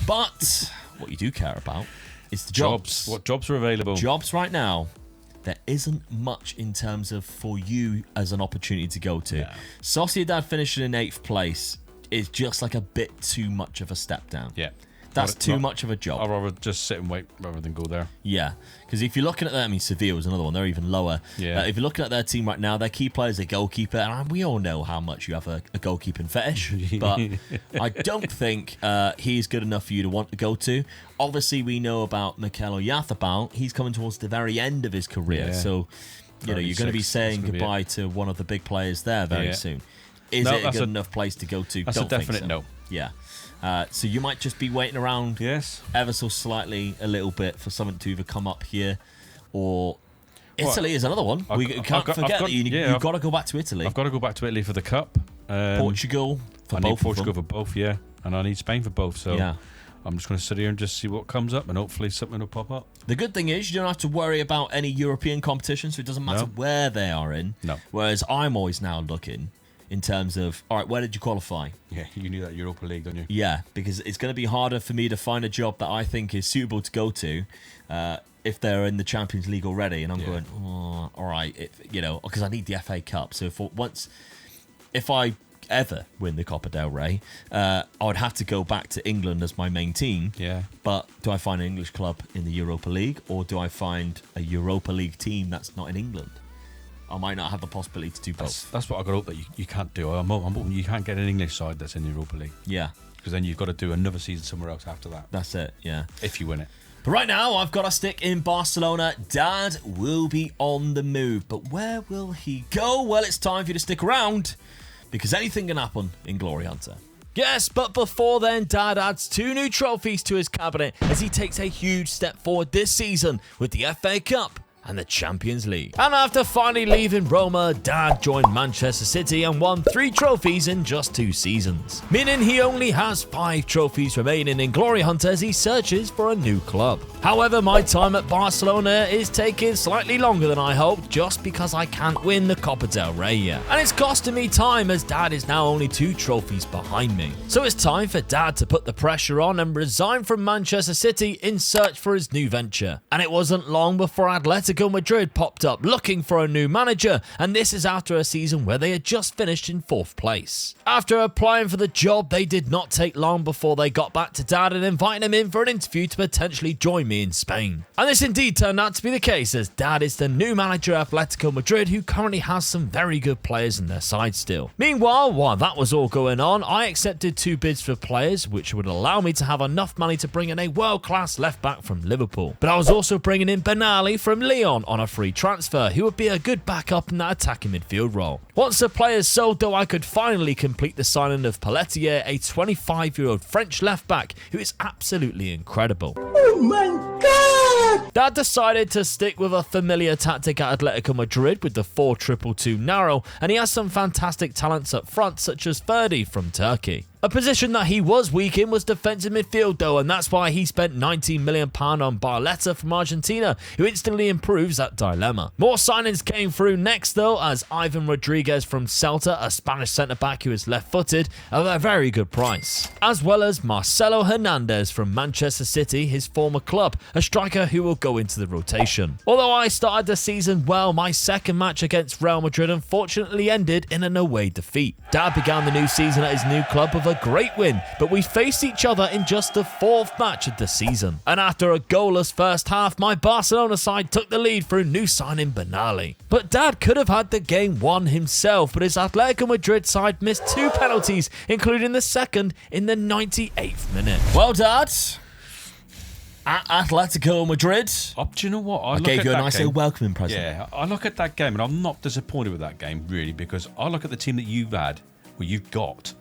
But what you do care about is the jobs. What jobs are available? Jobs right now, there isn't much in terms of for you as an opportunity to go to. No. Sociedad finishing in 8th place is just like a bit too much of a step down. Yeah. That's too much of a job. I'd rather just sit and wait rather than go there. Yeah, because if you're looking at that, I mean, Sevilla was another one. They're even lower. Yeah. If you're looking at their team right now, their key player is a goalkeeper, and we all know how much you have a goalkeeping fetish. But I don't think he's good enough for you to want to go to. Obviously, we know about Mikel Oyarzabal. He's coming towards the very end of his career, Yeah. so you're going to be saying goodbye to one of the big players there very soon. Is it a good enough place to go to? That's Don't a definite think so. no. Yeah. So you might just be waiting around ever so slightly a little bit for something to either come up here or Italy is another one. We can't forget that you've got to go back to Italy. I've got to go back to Italy for the Cup. Portugal for I both need Portugal for both, yeah. And I need Spain for both. So I'm just going to sit here and just see what comes up and hopefully something will pop up. The good thing is you don't have to worry about any European competition, so it doesn't matter where they are in. No. Whereas I'm always now looking in terms of, all right, where did you qualify? Yeah, you knew that Europa League, don't you? Yeah, because it's going to be harder for me to find a job that I think is suitable to go to if they're in the Champions League already. And I'm going, oh, all right, because I need the FA Cup. So if I ever win the Copa del Rey, I would have to go back to England as my main team. Yeah. But do I find an English club in the Europa League, or do I find a Europa League team that's not in England? I might not have the possibility to do both. That's what I got to hope that you can't do. I'm hoping you can't get an English side that's in the Europa League. Yeah. Because then you've got to do another season somewhere else after that. That's it, yeah. If you win it. But right now, I've got to stick in Barcelona. Dad will be on the move. But where will he go? Well, it's time for you to stick around, because anything can happen in Glory Hunter. Yes, but before then, Dad adds 2 new trophies to his cabinet as he takes a huge step forward this season with the FA Cup and the Champions League. And after finally leaving Roma, Dad joined Manchester City and won 3 trophies in just 2 seasons, meaning he only has 5 trophies remaining in Glory Hunter as he searches for a new club. However, my time at Barcelona is taking slightly longer than I hoped, just because I can't win the Copa del Rey yet. And it's costing me time as Dad is now only 2 trophies behind me. So it's time for Dad to put the pressure on and resign from Manchester City in search for his new venture. And it wasn't long before Atletico Madrid popped up looking for a new manager, and this is after a season where they had just finished in 4th place. After applying for the job, they did not take long before they got back to Dad and invited him in for an interview to potentially join me in Spain. And this indeed turned out to be the case, as Dad is the new manager of Atletico Madrid, who currently has some very good players in their side still. Meanwhile, while that was all going on, I accepted 2 bids for players, which would allow me to have enough money to bring in a world-class left-back from Liverpool. But I was also bringing in Benali from Lyon on a free transfer, who would be a good backup in that attacking midfield role. Once the players sold though, I could finally complete the signing of Pelletier, a 25-year-old French left-back who is absolutely incredible. Oh my god! Dad decided to stick with a familiar tactic at Atletico Madrid with the 4-2-2 narrow, and he has some fantastic talents up front, such as Ferdi from Turkey. A position that he was weak in was defensive midfield though, and that's why he spent £19 million on Barletta from Argentina, who instantly improves that dilemma. More signings came through next though, as Ivan Rodriguez from Celta, a Spanish centre-back who is left-footed, at a very good price. As well as Marcelo Hernandez from Manchester City, his former club, a striker who will go into the rotation. Although I started the season well, my second match against Real Madrid unfortunately ended in an away defeat. Dad began the new season at his new club with a great win, but we faced each other in just the 4th match of the season. And after a goalless first half, my Barcelona side took the lead through new signing Benali. But Dad could have had the game won himself, but his Atletico Madrid side missed 2 penalties, including the second in the 98th minute. Well, Dad, at Atletico Madrid, Do you know what? I gave you a nice little welcoming present. Yeah, I look at that game and I'm not disappointed with that game, really, because I look at the team that you've got,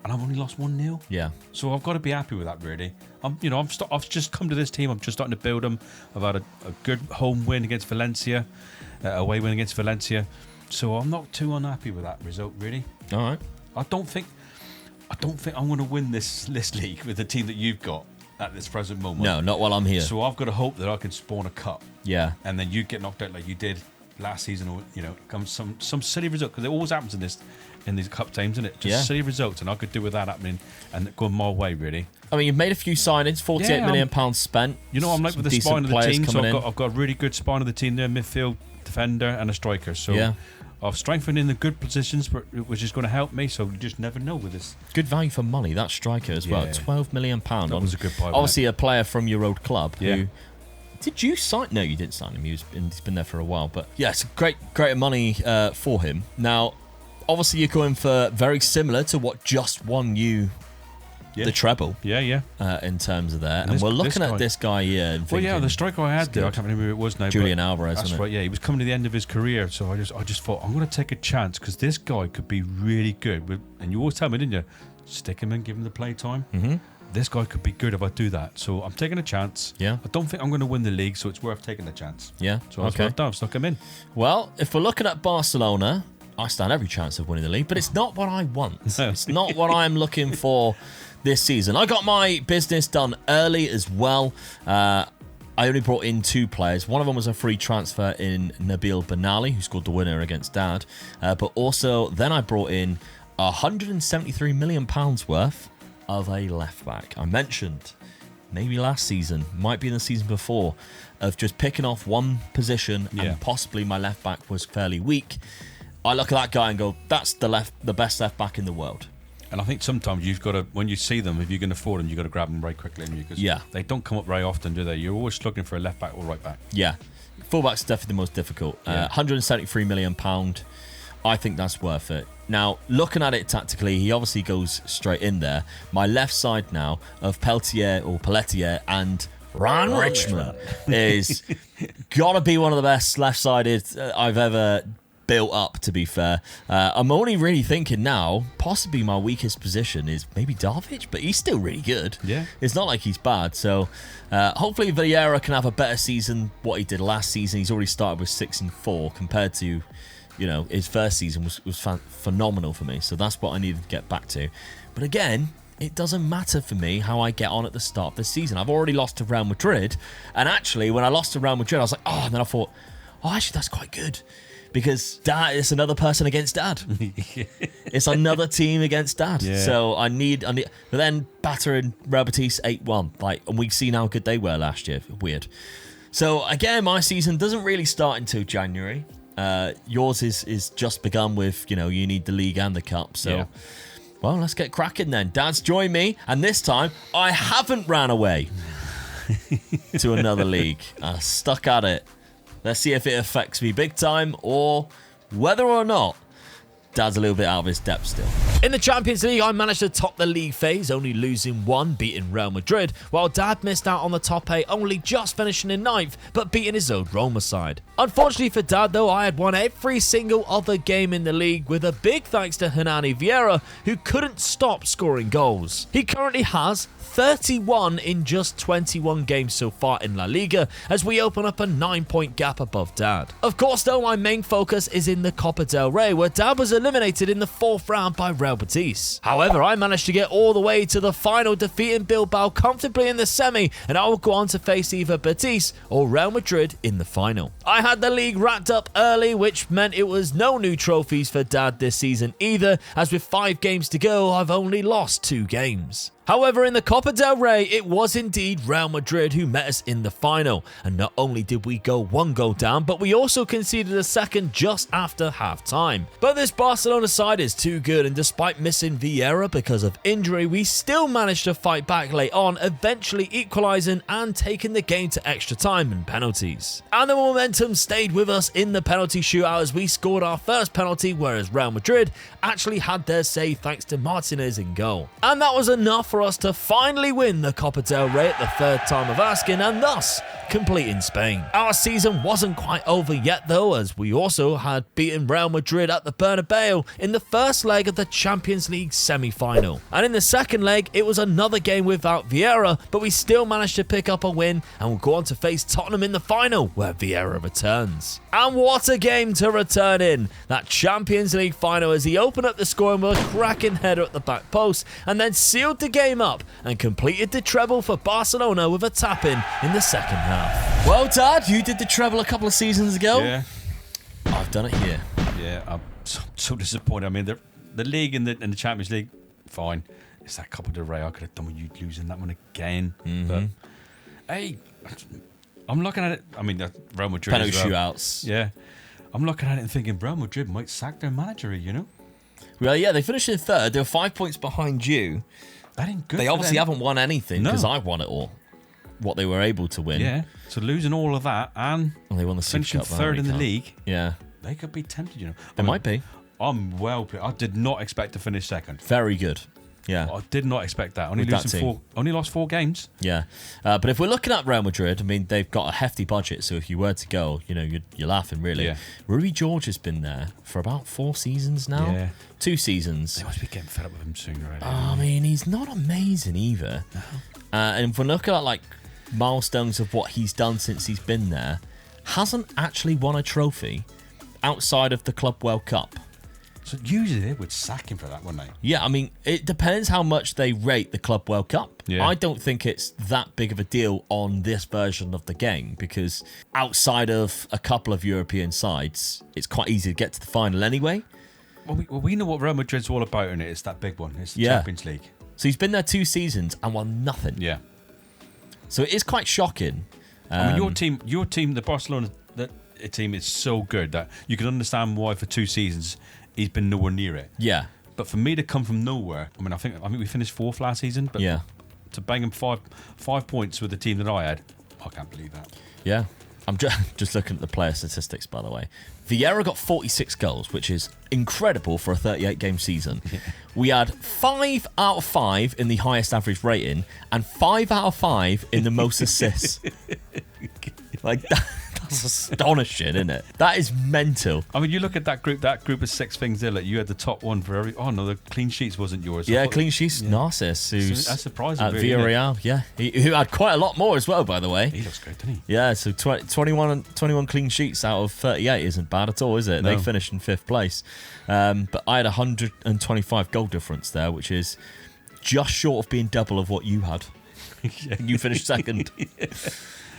and I've only lost 1-0. Yeah. So I've got to be happy with that, really. I've just come to this team. I'm just starting to build them. I've had a good home win against Valencia, away win against Valencia. So I'm not too unhappy with that result, really. All right. I don't think I'm going to win this league with the team that you've got at this present moment. No, not while I'm here. So I've got to hope that I can spawn a cup. Yeah. And then you get knocked out like you did last season, or comes some silly result, because it always happens in these cup games, isn't it? Just silly results, and I could do with that happening and going my way, really. I mean, you've made a few signings, £48 million spent. I'm like with the spine of the team, so I've got a really good spine of the team there, midfield, defender, and a striker. So of strengthening the good positions, which is going to help me. So you just never know with this. Good value for money, that striker as well. Yeah. £12 million. That was a good buy. Obviously, a player from your old club. Yeah. Who, did you sign? No, you didn't sign him. He's been there for a while. But yeah, it's great money for him. Now, obviously, you're going for very similar to what just won you the treble. Yeah. In terms of that. And this- we're looking this at guy- this guy here. And Well, yeah, thinking, the striker I had there, I can't remember who it was now. Julian but Alvarez, That's isn't it? right. Yeah, he was coming to the end of his career, so I just thought I'm going to take a chance because this guy could be really good. And you always tell me, didn't you? Stick him in, give him the play time. Mm-hmm. This guy could be good if I do that. So I'm taking a chance. Yeah. I don't think I'm going to win the league, so it's worth taking the chance. Yeah. So that's Okay. what I've done. I've stuck him in. Well, if we're looking at Barcelona, I stand every chance of winning the league, but it's not what I want. No. It's not what I'm looking for this season. I got my business done early as well. I only brought in 2 players. One of them was a free transfer in Nabil Benali, who scored the winner against Dad. But also, then I brought in £173 million worth of a left back. I mentioned maybe last season, might be in the season before, of just picking off one position and possibly my left back was fairly weak. I look at that guy and go, that's the best left back in the world. And I think sometimes you've got to, when you see them, if you can afford them, you've got to grab them very quickly. Because they don't come up very often, do they? You're always looking for a left back or right back. Yeah. Fullback's definitely the most difficult. £173 million. I think that's worth it. Now, looking at it tactically, he obviously goes straight in there. My left side now of Pelletier and Ron Richmond is got to be one of the best left-sided I've ever built up, to be fair. I'm only really thinking now, possibly my weakest position is maybe Darvic, but he's still really good. Yeah. It's not like he's bad. So hopefully Vieira can have a better season what he did last season. He's already started with 6-4 compared to, his first season was phenomenal for me. So that's what I needed to get back to. But again, it doesn't matter for me how I get on at the start of the season. I've already lost to Real Madrid. And actually, when I lost to Real Madrid, I was like, and then I thought, actually, that's quite good. Because Dad, it's another person against Dad. It's another team against Dad. Yeah. So I need. But then battering Real Betis 8-1, and we've seen how good they were last year. Weird. So again, my season doesn't really start until January. Yours is just begun with you need the league and the cup. So, well, let's get cracking then. Dad's joined me, and this time I haven't ran away to another league. I stuck at it. Let's see if it affects me big time or whether or not Dad's a little bit out of his depth still. In the Champions League, I managed to top the league phase, only losing 1, beating Real Madrid, while Dad missed out on the top 8, only just finishing in 9th, but beating his old Roma side. Unfortunately for Dad, though, I had won every single other game in the league, with a big thanks to Hernani Vieira, who couldn't stop scoring goals. He currently has 31 in just 21 games so far in La Liga, as we open up a 9-point gap above Dad. Of course, though, my main focus is in the Copa del Rey, where Dad was eliminated in the 4th round by Real Betis. However, I managed to get all the way to the final, defeating Bilbao comfortably in the semi, and I will go on to face either Betis or Real Madrid in the final. I had the league wrapped up early, which meant it was no new trophies for Dad this season either, as with 5 games to go, I've only lost 2 games. However, in the Copa del Rey, it was indeed Real Madrid who met us in the final. And not only did we go 1 goal down, but we also conceded a second just after half-time. But this Barcelona side is too good, and despite missing Vieira because of injury, we still managed to fight back late on, eventually equalising and taking the game to extra time and penalties. And the momentum stayed with us in the penalty shootout as we scored our first penalty, whereas Real Madrid actually had their save thanks to Martinez in goal. And that was enough for us to finally win the Copa del Rey at the 3rd time of asking, and thus completing Spain. Our season wasn't quite over yet though, as we also had beaten Real Madrid at the Bernabeu in the first leg of the Champions League semi-final. And in the second leg, it was another game without Vieira, but we still managed to pick up a win and will go on to face Tottenham in the final, where Vieira returns. And what a game to return in! That Champions League final, as he opened up the scoring with a cracking header at the back post, and then sealed the game up and completed the treble for Barcelona with a tap-in the second half. Well, Dad, you did the treble a couple of seasons ago. Yeah. I've done it here. Yeah, I'm so disappointed. I mean, the league and the Champions League, fine. It's that Copa del Rey. I could have done with you losing that one again. But hey, I'm looking at it. I mean, the Real Madrid Penalty as well. shootouts. Yeah, I'm looking at it and thinking Real Madrid might sack their manager, you know? Well, yeah, they finished in third. They were 5 points behind you. That ain't good. They for obviously them. haven't won anything No. because I won it all. What they were able to win. Yeah. So losing all of that and Well, they won the Super finishing Cup. third in the league, Yeah, they could be tempted, you know. they might be. I'm I did not expect to finish second. Very good. Yeah. I did not expect that. Only With that losing team. only lost 4 games. Yeah, but if we're looking at Real Madrid, I mean, they've got a hefty budget. So if you were to go, you know, you're laughing really. Yeah. Ruby George has been there for about 4 seasons now. Yeah. 2 seasons. They must be getting fed up with him sooner or later. I mean, he's not amazing either. And if we're looking at like milestones of what he's done since he's been there, hasn't actually won a trophy outside of the Club World Cup. So usually they would sack him for that, wouldn't they? Yeah, I mean, it depends how much they rate the Club World Cup. Yeah. I don't think it's that big of a deal on this version of the game because outside of a couple of European sides, it's quite easy to get to the final anyway. Well, we know what Real Madrid's all about in it. It's that big one. It's the Yeah. Champions League. So he's been there 2 seasons and won nothing. Yeah. So it is quite shocking. I mean, your team, the Barcelona team, is so good that you can understand why for 2 seasons he's been nowhere near it. Yeah. But for me to come from nowhere, I mean, I think we finished 4th last season. But Yeah. to bang him 5 points with the team that I had, I can't believe that. Yeah. I'm just looking at the player statistics, by the way. Vieira got 46 goals, which is incredible for a 38-game season. We had 5 out of 5 in the highest average rating and 5 out of 5 in the most assists. Like, that's astonishing, isn't it? That is mental. I mean, you look at that group of 6 things there. Like you had the top one for every. Oh no, the clean sheets wasn't yours. Yeah, clean sheets. Narcissus, who's That's surprising, at really, isn't it? Villarreal. Yeah, who had quite a lot more as well, by the way. He looks great, doesn't he? Yeah, so 21 clean sheets out of 38 isn't bad at all, is it? No. They finished in 5th place. But I had 125 goal difference there, which is just short of being double of what you had. You finished second.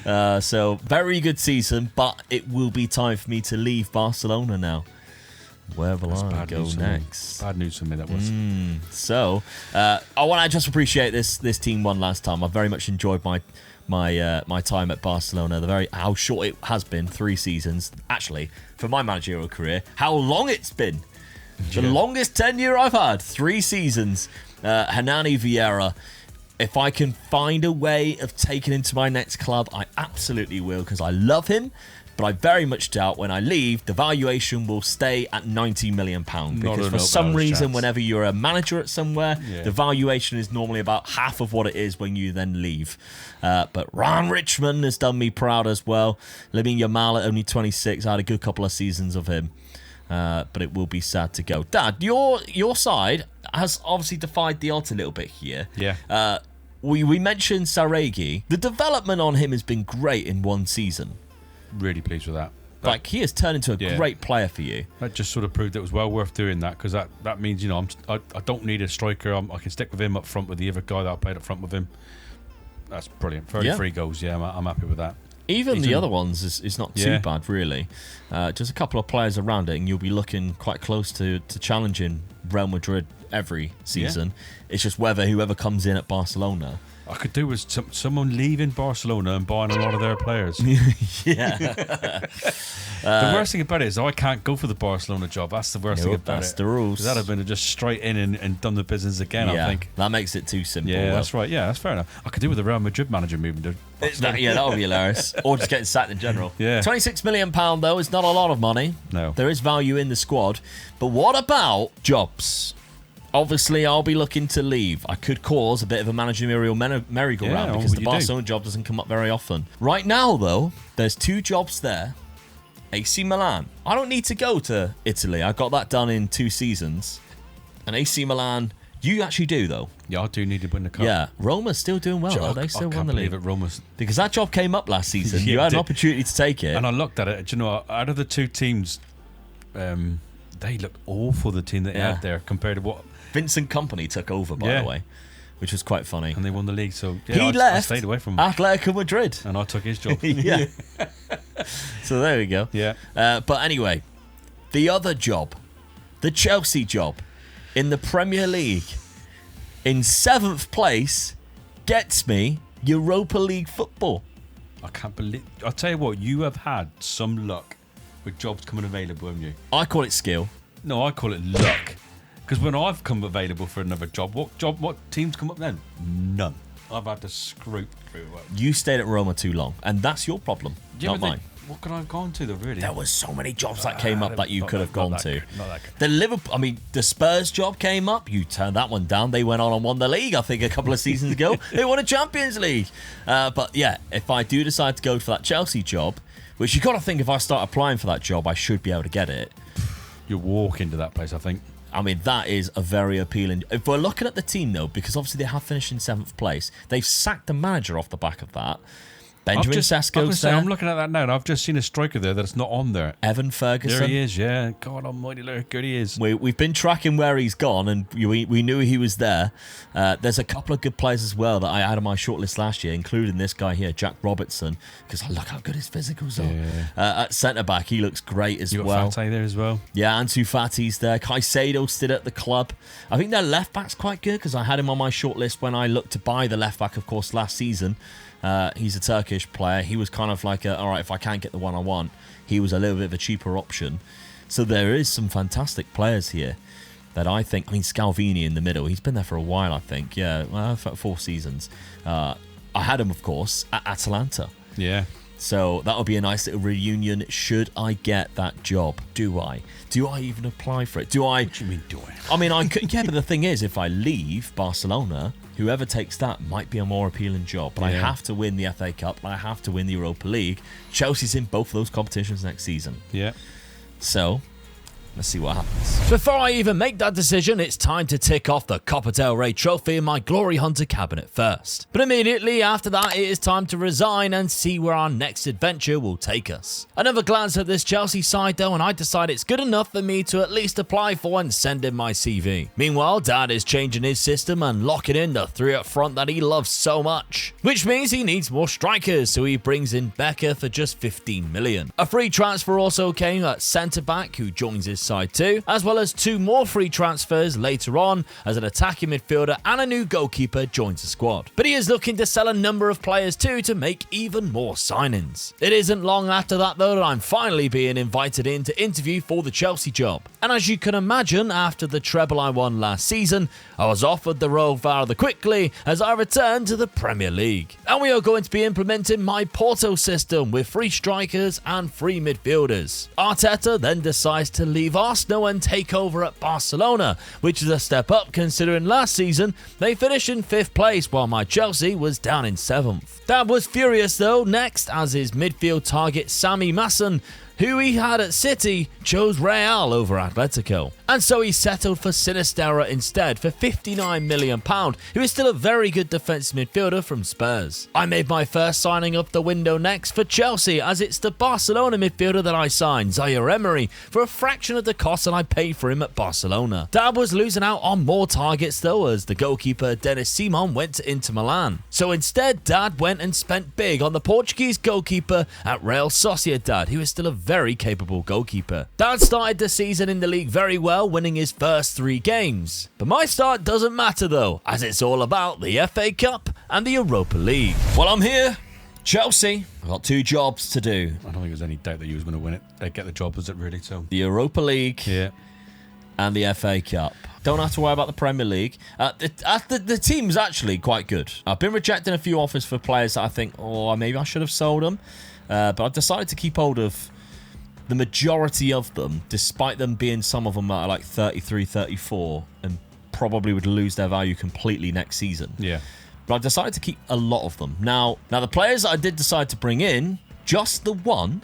So, very good season, but it will be time for me to leave Barcelona now. Where will I go next? Bad news for me, that was. So, I want to just appreciate this team won last time. I very much enjoyed my time at Barcelona. How short it has been, 3 seasons. Actually, for my managerial career, how long it's been. The longest tenure I've had, 3 seasons. Hernani Vieira. If I can find a way of taking him to my next club, I absolutely will because I love him. But I very much doubt when I leave, the valuation will stay at £90 million. Because for some reason, whenever you're a manager at somewhere, the valuation is normally about half of what it is when you then leave. But Ron Richmond has done me proud as well. Lamine Yamal at only 26. I had a good couple of seasons of him. But it will be sad to go. Dad, your side has obviously defied the odds a little bit here. Yeah. We mentioned Saregi. The development on him has been great in 1 season. Really pleased with that. Like, he has turned into a great player for you. That just sort of proved it was well worth doing that because that means, you know, I don't need a striker. I can stick with him up front with the other guy that I played up front with him. That's brilliant. 33 goals. Yeah, I'm happy with that. Even the other ones is not too bad, really. Just a couple of players around it, and you'll be looking quite close to challenging Real Madrid every season. It's just whether whoever comes in at Barcelona. I could do with someone leaving Barcelona and buying a lot of their players. Yeah. The worst thing about it is I can't go for the Barcelona job. That's the worst thing about that's it. the rules. 'Cause that'd have been just straight in and done the business again, I think. That makes it too simple. Yeah, that's right. Yeah, that's fair enough. I could do with the Real Madrid manager moving to Barcelona. That would be hilarious. Or just getting sacked in general. Yeah. £26 million, though, is not a lot of money. No. There is value in the squad. But what about jobs? Obviously, I'll be looking to leave. I could cause a bit of a managerial merry-go-round because the Barcelona job doesn't come up very often. Right now, though, there's 2 jobs there. AC Milan. I don't need to go to Italy. I got that done in 2 seasons. And AC Milan, you actually do, though. Yeah, I do need to win the cup. Yeah, Roma's still doing well, though. They still won the league. I can't believe it, Roma's. Because that job came up last season. Yeah, You had it an did. opportunity to take it. And I looked at it. Do you know, out of the 2 teams, they looked awful, the team that they had there, compared to what... Vincent Kompany took over, by the way, which was quite funny. And they won the league, so He left I stayed away from him. Atletico Madrid. And I took his job. Yeah. So there we go. Yeah. But anyway, the other job, the Chelsea job in the Premier League, in 7th place, gets me Europa League football. I can't believe... I'll tell you what, you have had some luck with jobs coming available, haven't you? I call it skill. No, I call it luck. Because when I've come available for another job, what teams come up then? None. I've had to scrape through it. You stayed at Roma too long, and that's your problem, not mine. What could I have gone to though, really? There was so many jobs that came up that you could have gone to. Not that good. The Liverpool, the Spurs job came up. You turned that one down. They went on and won the league, I think, a couple of seasons ago. They won a Champions League. But yeah, if I do decide to go for that Chelsea job, which you got to think if I start applying for that job, I should be able to get it. You walk into that place, I think. That is a very appealing. If we're looking at the team, though, because obviously they have finished in 7th place, they've sacked the manager off the back of that. Benjamin Sesko's there. I'm looking at that now, and I've just seen a striker there that's not on there. Evan Ferguson. There he is, yeah. God almighty, look how good he is. We've been tracking where he's gone, and we knew he was there. There's a couple of good players as well that I had on my shortlist last year, including this guy here, Jack Robertson, because look how good his physicals are. Yeah. At centre-back, he looks great as You well. got Fate there as well. Yeah, Ansu Fati's there. Caicedo's still at the club. I think their left-back's quite good, because I had him on my shortlist when I looked to buy the left-back, of course, last season. He's a Turkish player. He was kind of like, all right, if I can't get the one I want, he was a little bit of a cheaper option. So there is some fantastic players here that I think, Scalvini in the middle, he's been there for a while, I think. Yeah, well, for 4 seasons. I had him, of course, at Atalanta. Yeah. So that'll be a nice little reunion should I get that job. Do I? Do I even apply for it? What do you mean, do I? I could, yeah, but the thing is, if I leave Barcelona, whoever takes that might be a more appealing job. But I have to win the FA Cup, and I have to win the Europa League. Chelsea's in both of those competitions next season. Yeah. So, let's see what happens. Before I even make that decision, it's time to tick off the Copa del Rey trophy in my Glory Hunter cabinet first. But immediately after that, it is time to resign and see where our next adventure will take us. Another glance at this Chelsea side though, and I decide it's good enough for me to at least apply for and send in my CV. Meanwhile, Dad is changing his system and locking in the 3 up front that he loves so much. Which means he needs more strikers, so he brings in Becker for just 15 million. A free transfer also came at centre-back, who joins his side too, as well as 2 more free transfers later on as an attacking midfielder and a new goalkeeper joins the squad. But he is looking to sell a number of players too to make even more signings. It isn't long after that though that I'm finally being invited in to interview for the Chelsea job. And as you can imagine, after the treble I won last season, I was offered the role rather quickly as I returned to the Premier League. And we are going to be implementing my Porto system with free strikers and free midfielders. Arteta then decides to leave Arsenal and take over at Barcelona, which is a step up considering last season they finished in 5th place while my Chelsea was down in 7th. Dad was furious though next as his midfield target Sami Masson, who he had at City, chose Real over Atletico. And so he settled for Sinisterra instead for £59 million, who is still a very good defensive midfielder from Spurs. I made my first signing of the window next for Chelsea, as it's the Barcelona midfielder that I signed, Zaire Emery, for a fraction of the cost that I paid for him at Barcelona. Dad was losing out on more targets though, as the goalkeeper Dennis Simon went to Inter Milan. So instead, Dad went and spent big on the Portuguese goalkeeper at Real Sociedad, who is still a very capable goalkeeper. Dad started the season in the league very well, winning his first 3 games. But my start doesn't matter though, as it's all about the FA Cup and the Europa League. Well, I'm here, Chelsea. I've got 2 jobs to do. I don't think there's any doubt that you was going to win it. They'd get the job, was it really? So The Europa League and the FA Cup. Don't have to worry about the Premier League. The team's actually quite good. I've been rejecting a few offers for players that I think, maybe I should have sold them. But I've decided to keep hold of the majority of them, despite them being some of them that are like 33, 34, and probably would lose their value completely next season. yeah. But I've decided to keep a lot of them. Now the players that I did decide to bring in, just the one,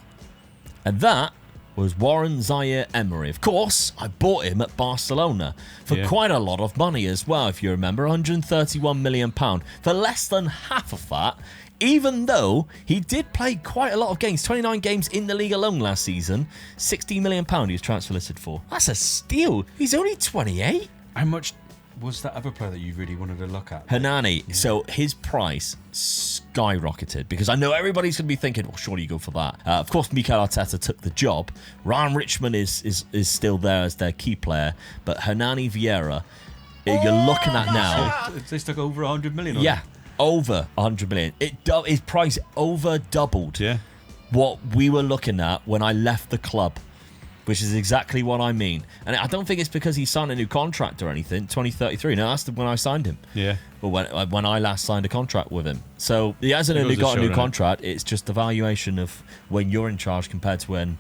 and that was Warren Zaire Emery. Of course, I bought him at Barcelona for quite a lot of money as well, if you remember, £131 million. For less than half of that, even though he did play quite a lot of games, 29 games in the league alone last season, £60 million he was transfer listed for. That's a steal. He's only 28. How much was that other player that you really wanted to look at? Hernani. So his price skyrocketed because I know everybody's going to be thinking, well, surely you go for that. Of course, Mikel Arteta took the job. Ryan Richmond is still there as their key player, but Hernani Vieira, you're looking at now. They stuck over 100 million on Yeah, over 100 million. His price over doubled. Yeah. what we were looking at when I left the club, which is exactly what I mean. And I don't think it's because he signed a new contract or anything, 2033. No, that's when I signed him. Yeah. Or when I last signed a contract with him. So he hasn't only got a new contract. It's just the valuation of when you're in charge compared to when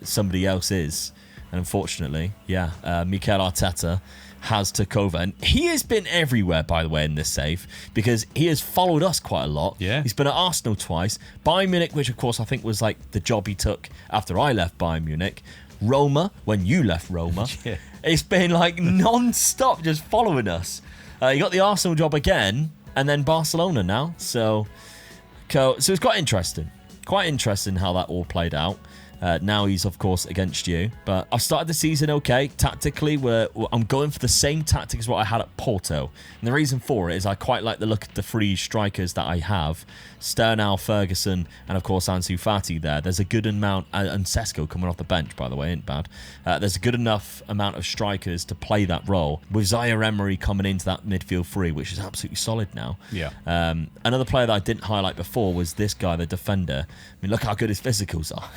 somebody else is. And unfortunately, Mikel Arteta has took over. And he has been everywhere, by the way, in this save, because he has followed us quite a lot. Yeah. He's been at Arsenal twice. Bayern Munich, which of course I think was like the job he took after I left Bayern Munich. Roma, when you left Roma. Yeah. It's been like non-stop just following us. He got the Arsenal job again, and then Barcelona now. So it's quite interesting. Quite interesting how that all played out. Now he's, of course, against you. But I've started the season okay. Tactically, I'm going for the same tactics as what I had at Porto. And the reason for it is I quite like the look of the three strikers that I have. Sternal, Ferguson, and, of course, Ansu Fati there. There's a good amount... and Sesko coming off the bench, by the way, ain't bad. There's a good enough amount of strikers to play that role. With Zaire Emery coming into that midfield three, which is absolutely solid now. Yeah. Another player that I didn't highlight before was this guy, the defender. I mean, look how good his physicals are.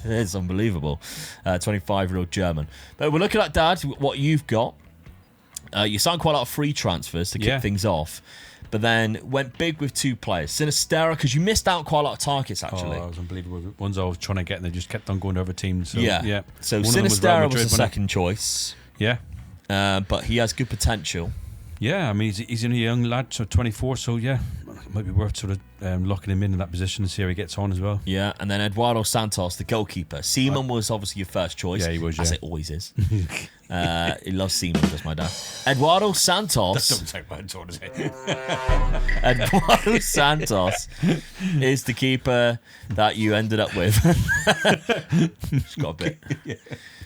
It's unbelievable. 25-year-old German. But we're looking at, Dad, what you've got. You signed quite a lot of free transfers to kick things off, but then went big with two players. Sinistera, because you missed out quite a lot of targets, actually. Oh, that was unbelievable. Ones I was trying to get, and they just kept on going to other teams. So, yeah. So one Sinistera was the second choice. Yeah. But he has good potential. Yeah, I mean, he's a young lad, so 24, so yeah, it might be worth sort of locking him in that position and see how he gets on as well. Yeah, and then Eduardo Santos, the goalkeeper. Seaman was obviously your first choice. Yeah, he was, as it always is. He loves Seaman, just my dad. Eduardo Santos. That doesn't take much, does it? Eduardo Santos is the keeper that you ended up with. It's got a bit. Yeah.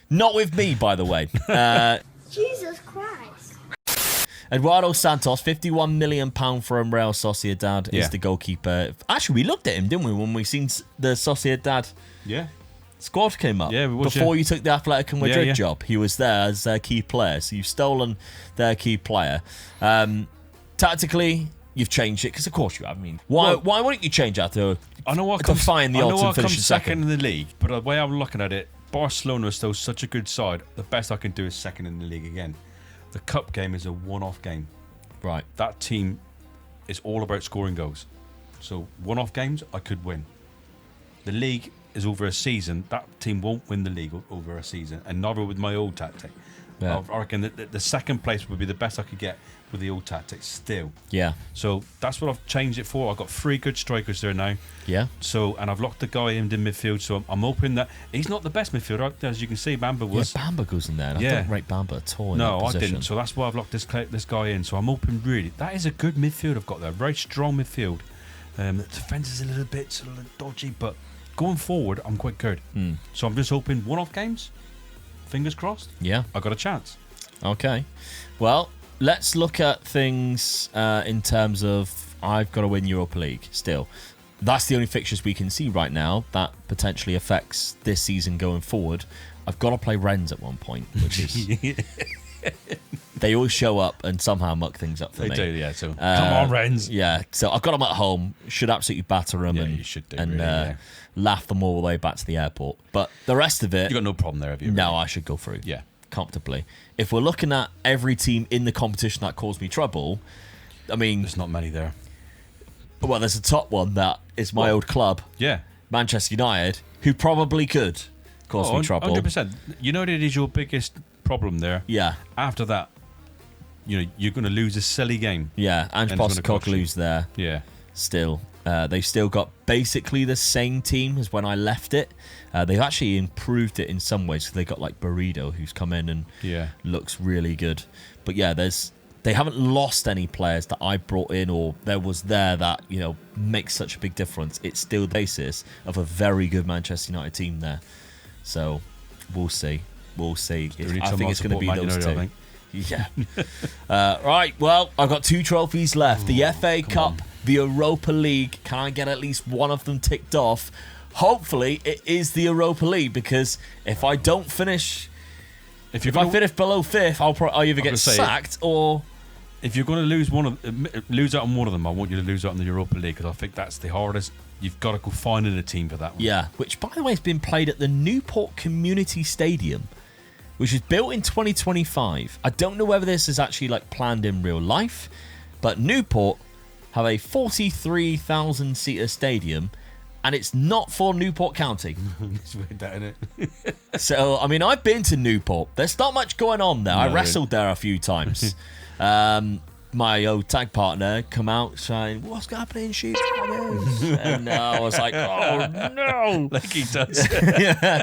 Not with me, by the way. Jesus Christ. Eduardo Santos, £51 million from Real Sociedad, is the goalkeeper. Actually, we looked at him, didn't we, when we seen the Sociedad squad came up? Yeah, we was, before you took the Atletico Madrid job, he was there as their key player. So you've stolen their key player. Tactically, you've changed it because, of course, you have. I mean, why wouldn't you change that to define the odds and finish second in the league? But the way I'm looking at it, Barcelona is still such a good side. The best I can do is second in the league again. The cup game is a one-off game. Right. That team is all about scoring goals. So one-off games, I could win. The league is over a season. That team won't win the league over a season, and neither with my old tactic. Yeah. I reckon that the second place would be the best I could get with the old tactics still. Yeah. So that's what I've changed it for. I've got 3 good strikers there now. Yeah. So, and I've locked the guy in midfield, so I'm hoping that he's not the best midfielder. As you can see, Bamba was. Yeah, Bamba goes in there. I don't rate Bamba at all. No, I didn't. So that's why I've locked this guy in. So I'm hoping really that is a good midfield I've got there. Very strong midfield. The defence is a little bit sort of dodgy, but going forward, I'm quite good. So I'm just hoping one-off games. Fingers crossed. Yeah. I got a chance. Okay. Well, let's look at things in terms of I've got to win Europa League still. That's the only fixtures we can see right now that potentially affects this season going forward. I've got to play Rennes at one point, which is... They always show up and somehow muck things up for me. They do, yeah. So come on, Rennes. Yeah, so I've got them at home. Should absolutely batter them you should do, and really, laugh them all the way back to the airport. But the rest of it... You got no problem there, have you? No, really? I should go through. Yeah. Comfortably. If we're looking at every team in the competition that caused me trouble, I mean... There's not many there. Well, there's a top one that is my old club. Yeah. Manchester United, who probably could cause me trouble. 100%. United is your biggest problem there. Yeah. After that, you're going to lose a silly game. Yeah, Ange Postecoglou's there. Yeah. Still. They've still got basically the same team as when I left it. They've actually improved it in some ways. So they got like Burrito, who's come in and looks really good. But yeah, they haven't lost any players that I brought in or there was there that, makes such a big difference. It's still the basis of a very good Manchester United team there. So we'll see. We'll see. I think it's going to be those two. Yeah. Right. Well, I've got 2 trophies left. The FA Cup, the Europa League. Can I get at least one of them ticked off? Hopefully, it is the Europa League, because if I don't finish... If I finish below 5th, I'll either get sacked or... If you're going to lose out on one of them, I want you to lose out on the Europa League, because I think that's the hardest You've got to go finding a team for that one. Yeah, which, by the way, has been played at the Newport Community Stadium, which was built in 2025. I don't know whether this is actually like planned in real life, but Newport have a 43,000-seater stadium, and it's not for Newport County. It's weird, that, isn't it? So, I mean, I've been to Newport. There's not much going on there. I No. wrestled there a few times. My old tag partner come out saying, "What's happening, Sheep Brothers?" And I was like, "Oh no!" Like he does. Yeah.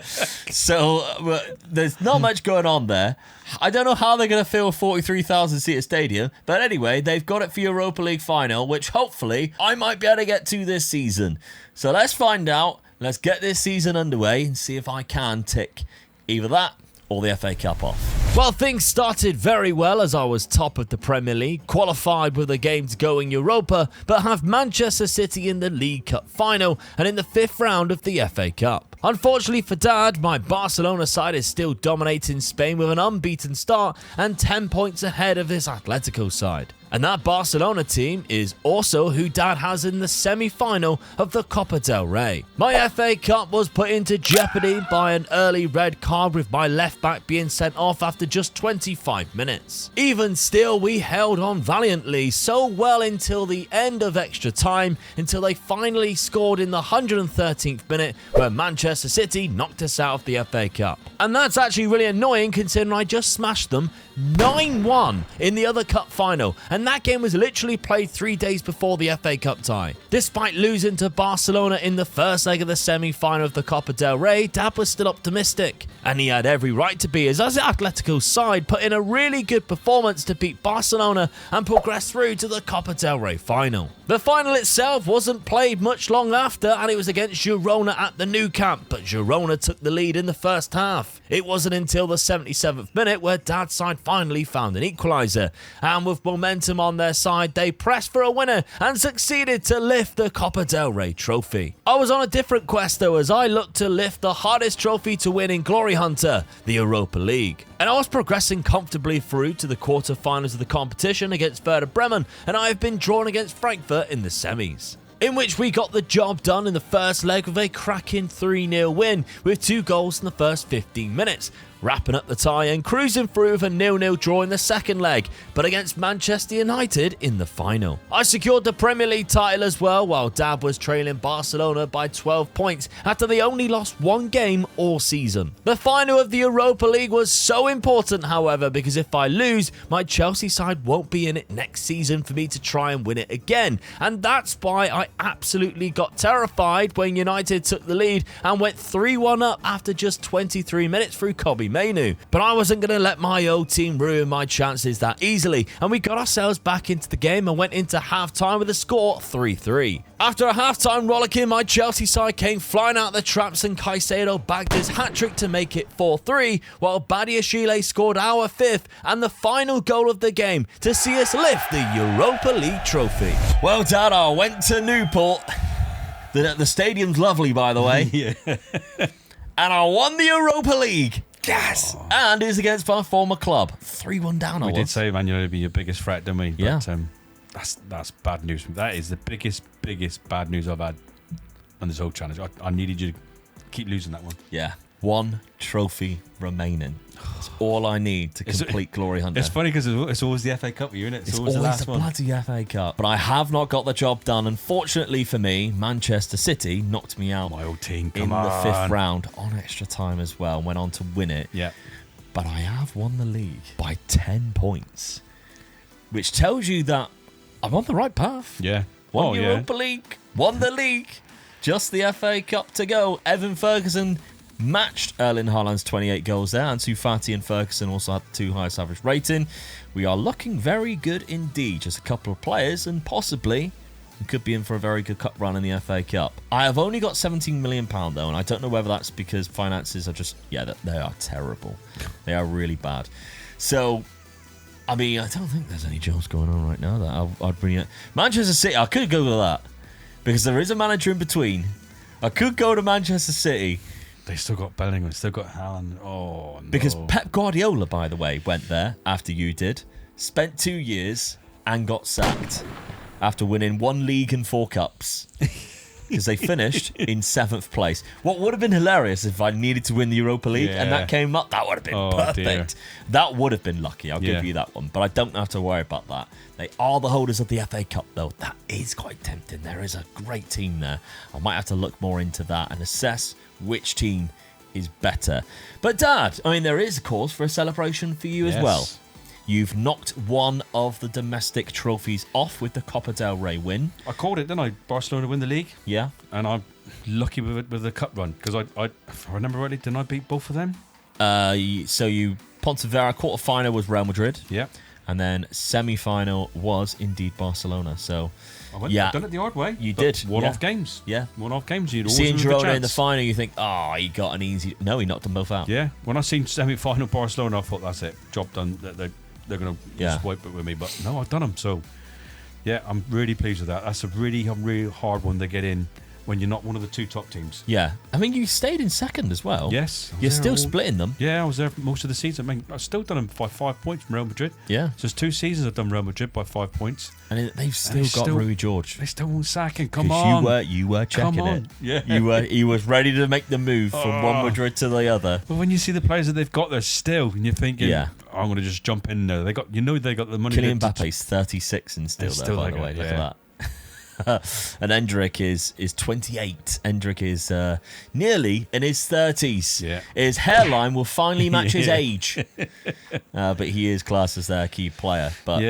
So there's not much going on there. I don't know how they're going to fill a 43,000-seater stadium, but anyway, they've got it for Europa League final, which hopefully I might be able to get to this season. So let's find out. Let's get this season underway and see if I can tick either that or the FA Cup off. Well, things started very well as I was top of the Premier League, qualified with a game to go in Europa, but have Manchester City in the League Cup final and in the 5th round of the FA Cup. Unfortunately for Dad, my Barcelona side is still dominating Spain with an unbeaten start and 10 points ahead of his Atletico side. And that Barcelona team is also who Dad has in the semi-final of the Copa del Rey. My FA Cup was put into jeopardy by an early red card with my left back being sent off after just 25 minutes. Even still, we held on valiantly so well until the end of extra time, until they finally scored in the 113th minute where Manchester City knocked us out of the FA Cup. And that's actually really annoying considering I just smashed them 9-1 in the other cup final, and that game was literally played 3 days before the FA Cup tie. Despite losing to Barcelona in the first leg of the semi-final of the Copa del Rey, Dad was still optimistic, and he had every right to be, as Atletico's side put in a really good performance to beat Barcelona and progress through to the Copa del Rey final. The final itself wasn't played much long after, and it was against Girona at the Nou Camp, but Girona took the lead in the first half. It wasn't until the 77th minute where Dad's side finally found an equaliser, and with momentum on their side, they pressed for a winner and succeeded to lift the Copa del Rey trophy. I was on a different quest though, as I looked to lift the hardest trophy to win in Glory Hunter, the Europa League. And I was progressing comfortably through to the quarter-finals of the competition against Werder Bremen, and I have been drawn against Frankfurt in the semis, in which we got the job done in the first leg with a cracking 3-0 win with 2 goals in the first 15 minutes, wrapping up the tie and cruising through with a 0-0 draw in the second leg, but against Manchester United in the final. I secured the Premier League title as well, while Dad was trailing Barcelona by 12 points after they only lost 1 game all season. The final of the Europa League was so important, however, because if I lose, my Chelsea side won't be in it next season for me to try and win it again, and that's why I absolutely got terrified when United took the lead and went 3-1 up after just 23 minutes through Kobe Mainu. But I wasn't going to let my old team ruin my chances that easily, and we got ourselves back into the game and went into half-time with a score 3-3. After a half-time rollicking, my Chelsea side came flying out the traps and Caicedo bagged his hat-trick to make it 4-3, while Badiashile scored our 5th and the final goal of the game to see us lift the Europa League trophy. Well, Dad, I went to Newport. The stadium's lovely, by the way. Yeah. And I won the Europa League. Yes! And it's against my former club. 3-1 down. We did say Man United would be your biggest threat, didn't we? Yeah. But that's bad news. That is the biggest bad news I've had on this whole challenge. I needed you to keep losing that one. Yeah. 1 trophy remaining. That's all I need to complete Glory Hunter. It's funny because it's always the FA Cup, isn't it? It's always always the last the one. bloody FA Cup. But I have not got the job done. Unfortunately for me, Manchester City knocked me out My old team, in come on. the 5th round on extra time as well. Went on to win it. Yeah. But I have won the league by 10 points, which tells you that I'm on the right path. Yeah. Won Europa League, won the league. Just the FA Cup to go. Evan Ferguson matched Erling Haaland's 28 goals there. Ansu Fati and Ferguson also had the 2 highest average rating. We are looking very good indeed. Just a couple of players and possibly we could be in for a very good cup run in the FA Cup. I have only got £17 million though, and I don't know whether that's because finances are just, they are terrible. They are really bad. So, I mean, I don't think there's any jobs going on right now that I'd bring it. Manchester City, I could go to that because there is a manager in between. I could go to Manchester City. They still got Bellingham, still got Haaland. Oh, no. Because Pep Guardiola, by the way, went there after you did, spent 2 years and got sacked after winning 1 league and 4 cups. because they finished in 7th place. What would have been hilarious if I needed to win the Europa League and that came up, that would have been perfect. Dear. That would have been lucky. I'll give you that one. But I don't have to worry about that. They are the holders of the FA Cup, though. That is quite tempting. There is a great team there. I might have to look more into that and assess which team is better. But Dad, I mean, there is a cause for a celebration for you as well. You've knocked one of the domestic trophies off with the Copa del Rey win. I called it, didn't I? Barcelona win the league. Yeah. And I'm lucky with the cup run because I if I remember rightly, didn't I beat both of them? So you Pontevedra quarter-final was Real Madrid. Yeah. And then semi-final was indeed Barcelona. So I've done it the hard way. You did. One-off games. Yeah. One-off games. You'd always Seeing lose the Girona in the chance. final, you think, oh, he got an easy... No, he knocked them both out. Yeah. When I seen semi-final Barcelona, I thought, that's it. Job done. They're going to just wipe it with me. But no, I've done them. So, yeah, I'm really pleased with that. That's a really hard one to get in when you're not one of the two top teams. Yeah. I mean, you stayed in second as well. Yes. You're still splitting them. Yeah, I was there most of the season. I mean, I've still done them by 5 points from Real Madrid. Yeah. So it's 2 seasons I've done Real Madrid by 5 points. And they've still got Rui George. They still won't sack him. Come on. You were checking it. Yeah. He was ready to make the move from one Madrid to the other. But when you see the players that they've got there still, and you're thinking, I'm going to just jump in there. They got the money. Kylian Mbappe's 36 and still there, by the way. Look at that. And Endrick is 28. Endrick is nearly in his 30s. Yeah. His hairline will finally match his age. But he is classed as their key player. But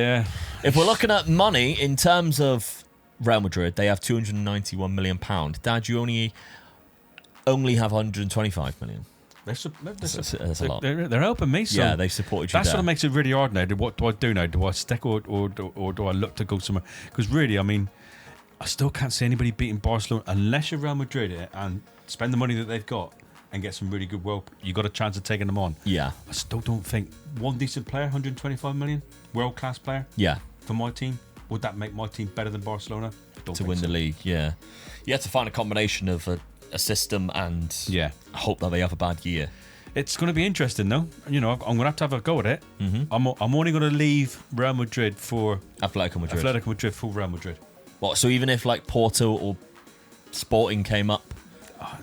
if we're looking at money in terms of Real Madrid, they have £291 million. Dad, you only have 125 million. That's a lot. They're helping me. So yeah, they've supported you. That's what makes it really hard now. What do I do now? Do I stick or do I look to go somewhere? Because really, I mean, I still can't see anybody beating Barcelona unless you're Real Madrid and spend the money that they've got and get some really good you got a chance of taking them on. Yeah. I still don't think one decent player, 125 million, world-class player for my team, would that make my team better than Barcelona? To win the league, yeah. You have to find a combination of a system and hope that they have a bad year. It's going to be interesting, though. You know, I'm going to have a go at it. Mm-hmm. I'm only going to leave Real Madrid for Atletico Madrid for Real Madrid. What? So even if like Porto or Sporting came up,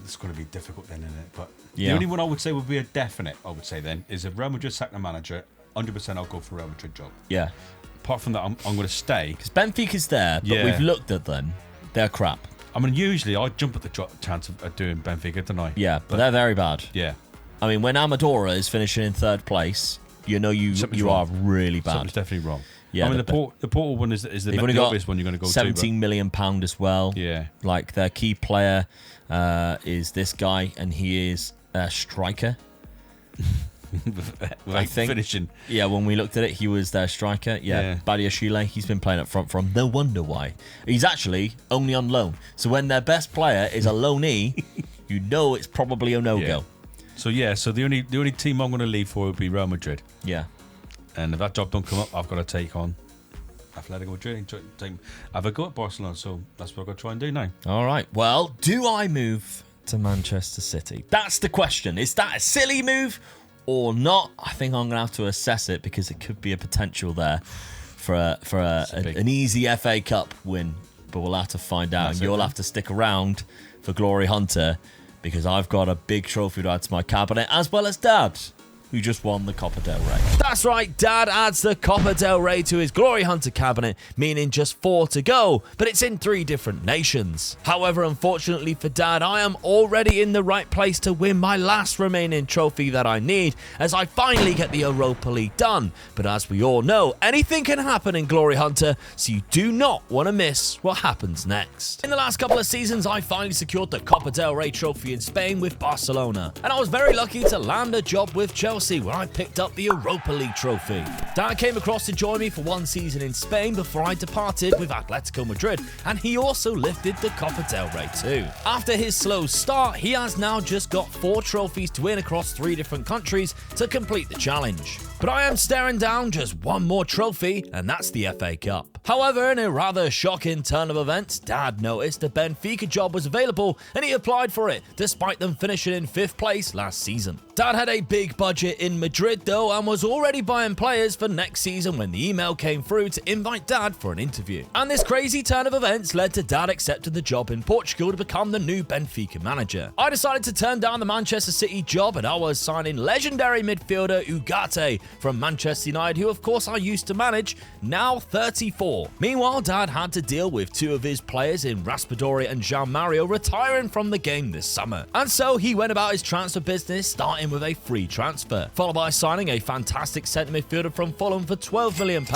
it's going to be difficult then, isn't it? But the only one I would say would be a definite. I would say then is if Real Madrid sack the manager, 100% I'll go for Real Madrid job. Yeah. Apart from that, I'm going to stay because Benfica's there, but we've looked at them. They're crap. I mean, usually I jump at the chance of doing Benfica, don't I? Yeah, but they're very bad. Yeah. I mean, when Amadora is finishing in 3rd place, you know you are really bad. Something's definitely wrong. Yeah, I mean, the Portal one is the obvious one you're going to go to. £17 million as well. Yeah. Like their key player is this guy, and he is a striker. I think finishing. Yeah, when we looked at it, he was their striker. Yeah. Badiashile, he's been playing up front from. No wonder why. He's actually only on loan. So when their best player is a loanee, you know it's probably a no-go. So so the only team I'm going to leave for would be Real Madrid. Yeah. And if that job don't come up, I've got to take on Atletico Madrid. Have a go at Barcelona. So that's what I've got to try and do now. All right. Well, do I move to Manchester City? That's the question. Is that a silly move or not? I think I'm going to have to assess it because it could be a potential there for an easy FA Cup win. But we'll have to find out. And you'll have to stick around for Glory Hunter because I've got a big trophy to add to my cabinet, as well as Dad, who just won the Copa del Rey. That's right, Dad adds the Copa del Rey to his Glory Hunter cabinet, meaning just 4 to go, but it's in 3 different nations. However, unfortunately for Dad, I am already in the right place to win my last remaining trophy that I need, as I finally get the Europa League done. But as we all know, anything can happen in Glory Hunter, so you do not want to miss what happens next. In the last couple of seasons, I finally secured the Copa del Rey trophy in Spain with Barcelona, and I was very lucky to land a job with Chelsea when I picked up the Europa League trophy. Dad came across to join me for 1 season in Spain before I departed with Atletico Madrid, and he also lifted the Copa del Rey too. After his slow start, he has now just got 4 trophies to win across 3 different countries to complete the challenge. But I am staring down just 1 more trophy, and that's the FA Cup. However, in a rather shocking turn of events, Dad noticed a Benfica job was available and he applied for it, despite them finishing in 5th place last season. Dad had a big budget in Madrid though and was already buying players for next season when the email came through to invite Dad for an interview. And this crazy turn of events led to Dad accepting the job in Portugal to become the new Benfica manager. I decided to turn down the Manchester City job and I was signing legendary midfielder Ugarte from Manchester United, who of course I used to manage, now 34. Meanwhile, Dad had to deal with two of his players in Raspadori and Jean Mario retiring from the game this summer. And so he went about his transfer business, starting with a free transfer, followed by signing a fantastic centre midfielder from Fulham for £12 million.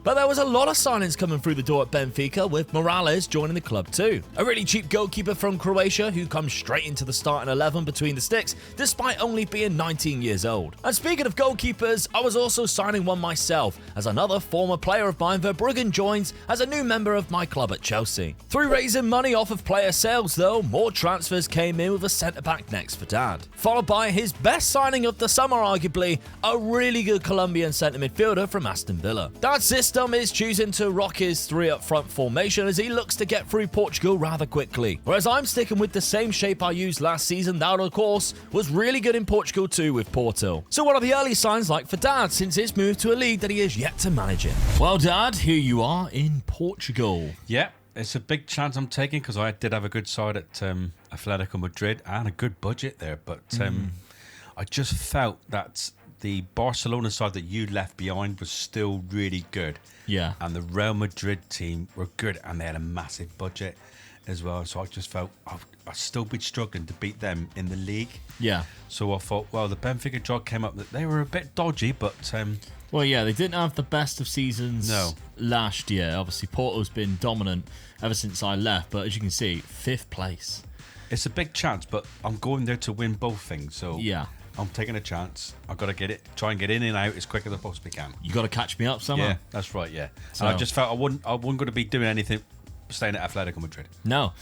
But there was a lot of signings coming through the door at Benfica, with Morales joining the club too. A really cheap goalkeeper from Croatia who comes straight into the starting 11 between the sticks, despite only being 19 years old. And speaking of goalkeepers, I was also signing one myself, as another former player of mine, Verbruggen, joins as a new member of my club at Chelsea. Through raising money off of player sales though, more transfers came in with a centre-back next for Dad. Followed by his best signing of the summer arguably, a really good Colombian centre midfielder from Aston Villa. Dad's system is choosing to rock his 3 up front formation as he looks to get through Portugal rather quickly. Whereas I'm sticking with the same shape I used last season that of course was really good in Portugal too with Porto. So what are the early signs like for Dad since his move to a league that he is yet to manage in? Well, Dad, here you are in Portugal. Yeah, it's a big chance I'm taking because I did have a good side at Atletico Madrid and a good budget there. But I just felt that the Barcelona side that you left behind was still really good. Yeah. And the Real Madrid team were good and they had a massive budget as well. So I just felt I'd still be struggling to beat them in the league. Yeah. So I thought, well, the Benfica job came up that they were a bit dodgy, but... well, yeah, they didn't have the best of seasons last year. Obviously, Porto's been dominant ever since I left, but as you can see, 5th place. It's a big chance, but I'm going there to win both things. So yeah, I'm taking a chance. I've got to try and get in and out as quick as I possibly can. You got to catch me up somehow. Yeah, that's right. Yeah, So, and I just felt I wasn't going to be doing anything staying at Atletico Madrid. No.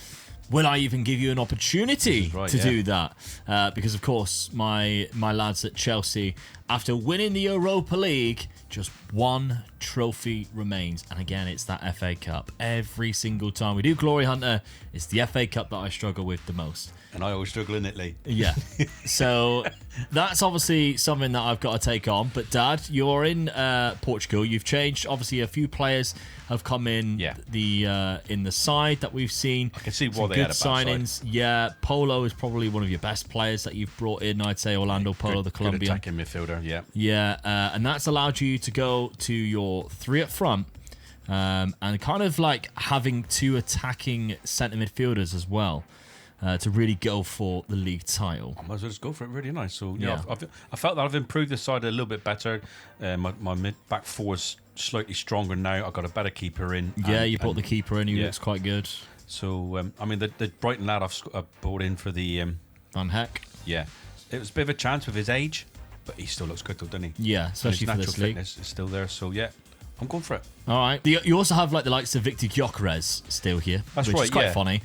Will I even give you an opportunity to do that? Because, of course, my lads at Chelsea, after winning the Europa League, just one trophy remains. And again, it's that FA Cup. Every single time we do Glory Hunter, it's the FA Cup that I struggle with the most. And I always struggle in it, Lee. Yeah. So that's obviously something that I've got to take on. But Dad, you're in Portugal. You've changed. Obviously, a few players have come in in the side that we've seen. I can see why they good had a bad signings. side. Yeah, Polo is probably one of your best players that you've brought in. I'd say Orlando Polo, the Colombian. Good attacking midfielder, yeah. Yeah, and that's allowed you to go to your 3 up front and kind of like having 2 attacking centre midfielders as well. To really go for the league title. I might as well just go for it. Really nice. So yeah, I felt that I've improved the side a little bit better. My mid back 4 is slightly stronger now. I've got a better keeper in. Yeah, you brought the keeper in. He looks quite good. So I mean, the Brighton lad I've brought in for the Van Heck. Yeah, it was a bit of a chance with his age, but he still looks good, though, doesn't he? Yeah, especially and for his this natural league. fitness is still there. So yeah, I'm going for it. All right. You also have like the likes of Victor Gyökeres still here, That's which right, is quite yeah. funny.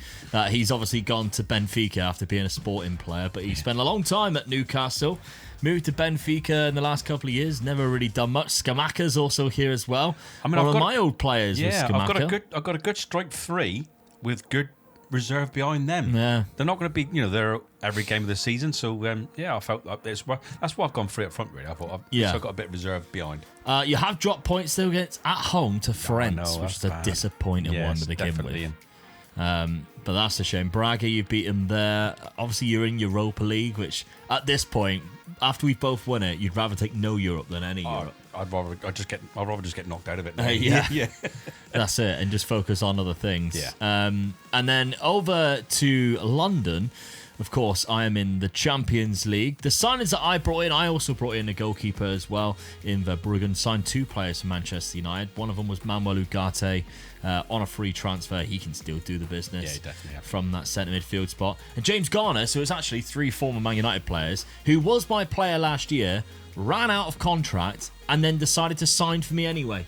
He's obviously gone to Benfica after being a sporting player, but he spent a long time at Newcastle. Moved to Benfica in the last couple of years. Never really done much. Scamacca's also here as well. I mean, one of my old players was Scamacca. I've got a good strike 3 with good reserve behind them. Yeah. They're not going to be, there every game of the season. So I felt like that's why I've gone 3 up front. Really, I thought I've got a bit of reserve behind. You have dropped points though against at home to Friends, which is a disappointing one to begin with. But that's a shame. Braga, you beat him there. Obviously, you're in Europa League, which at this point, after we both won it, you'd rather take no Europe than any Europe. I'd rather just get knocked out of it now. Yeah. That's it, and just focus on other things. Yeah. And then over to London. Of course, I am in the Champions League. The signings that I brought in, I also brought in a goalkeeper as well in Verbruggen. Signed 2 players for Manchester United. One of them was Manuel Ugarte on a free transfer. He can still do the business from that centre midfield spot. And James Garner, so it's actually 3 former Man United players, who was my player last year, ran out of contract and then decided to sign for me anyway.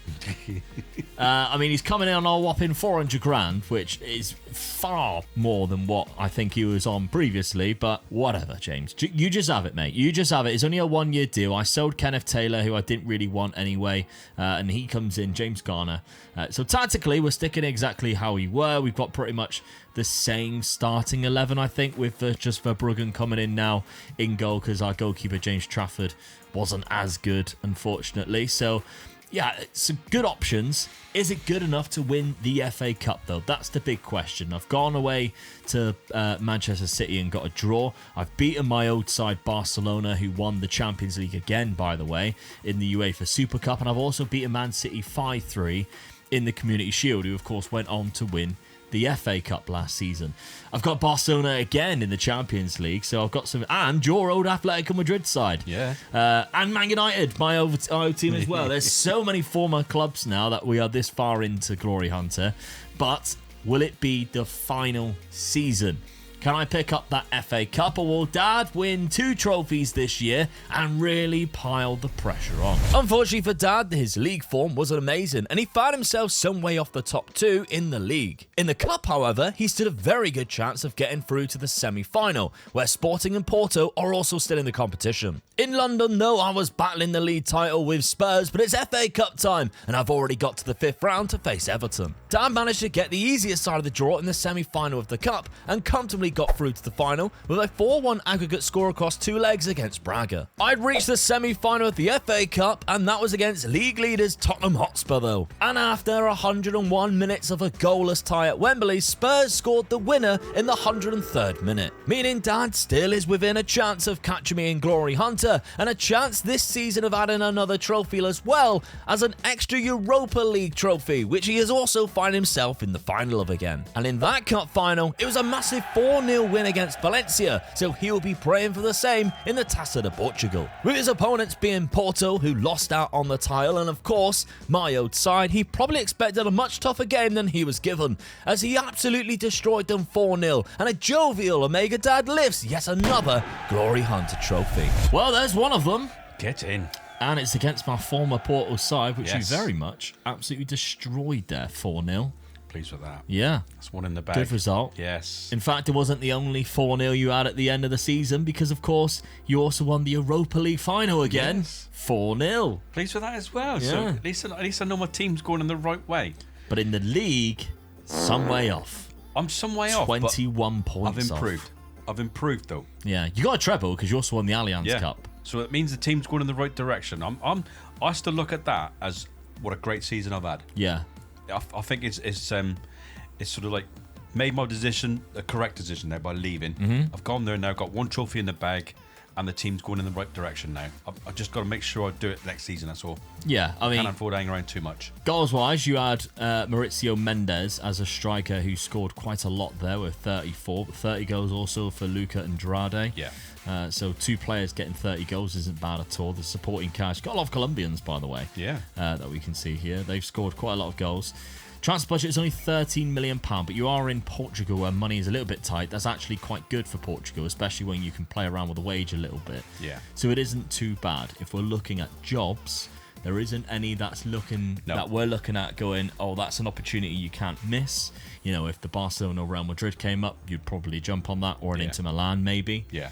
I mean, he's coming in on a whopping 400 grand, which is far more than what I think he was on previously, but whatever, James. You just have it, mate. You just have it. It's only a 1-year deal. I sold Kenneth Taylor, who I didn't really want anyway, and he comes in, James Garner. So tactically, we're sticking exactly how we were. We've got pretty much the same starting 11, I think, with just Verbruggen coming in now in goal because our goalkeeper, James Trafford, wasn't as good, unfortunately. So, yeah, some good options. Is it good enough to win the FA Cup, though? That's the big question. I've gone away to Manchester City and got a draw. I've beaten my old side, Barcelona, who won the Champions League again, by the way, in the UEFA Super Cup. And I've also beaten Man City 5-3 in the Community Shield, who, of course, went on to win the FA Cup last season. I've got Barcelona again in the Champions League, so I've got some, and your old Atletico Madrid side. Yeah. And Man United, my old team as well. There's so many former clubs now that we are this far into Glory Hunter, but will it be the final season? Can I pick up that FA Cup, or will Dad win 2 trophies this year and really pile the pressure on? Unfortunately for Dad, his league form wasn't amazing, and he found himself some way off the top 2 in the league. In the cup, however, he stood a very good chance of getting through to the semi-final, where Sporting and Porto are also still in the competition. In London, though, I was battling the league title with Spurs, but it's FA Cup time, and I've already got to the 5th round to face Everton. Dad managed to get the easiest side of the draw in the semi-final of the cup, and comfortably got through to the final with a 4-1 aggregate score across 2 legs against Braga. I'd reached the semi-final of the FA Cup, and that was against league leaders Tottenham Hotspur, though. And after 101 minutes of a goalless tie at Wembley, Spurs scored the winner in the 103rd minute, meaning Dad still is within a chance of catching me in Glory Hunter, and a chance this season of adding another trophy as well as an extra Europa League trophy, which he has also found himself in the final of again. And in that cup final, it was a massive 4-0 win against Valencia, so he'll be praying for the same in the Taça de Portugal. With his opponents being Porto, who lost out on the title, and of course, my old side, he probably expected a much tougher game than he was given, as he absolutely destroyed them 4-0, and a jovial Omega Dad lifts yet another Glory Hunter trophy. Well, there's one of them. Get in. And it's against my former Porto side, which Yes. you very much absolutely destroyed there, 4-0. Pleased with that. Yeah. That's one in the bag. Good result. Yes. In fact, it wasn't the only 4-0 you had at the end of the season, because, of course, you also won the Europa League final again. Yes. 4-0. Pleased with that as well. So Yeah. at least I know my team's going in the right way. But in the league, some way off. I'm some way off. 21 but points I've improved. off. I've improved though. Yeah. You got a treble because you also won the Allianz Cup. So it means the team's going in the right direction. I still look at that as what a great season I've had. Yeah. I think it's sort of like made my decision a correct decision there by leaving. I've gone there now, got 1 trophy in the bag, and the team's going in the right direction now. I've just got to make sure I do it next season, that's all. Yeah, I mean, Can't afford hanging around too much. goals-wise, you had Maurizio Mendes as a striker who scored quite a lot there with 34, but 30 goals also for Luca Andrade. Yeah. So 2 players getting 30 goals isn't bad at all. The supporting cast, got a lot of Colombians, by the way, Yeah. that we can see here. They've scored quite a lot of goals. Transfer budget is only £13 million, but you are in Portugal where money is a little bit tight. That's actually quite good for Portugal, especially when you can play around with the wage a little bit. Yeah. So it isn't too bad. If we're looking at jobs, there isn't any that we're looking at going, oh, that's an opportunity you can't miss. You know, if the Barcelona or Real Madrid came up, you'd probably jump on that, or an Inter Milan maybe. Yeah.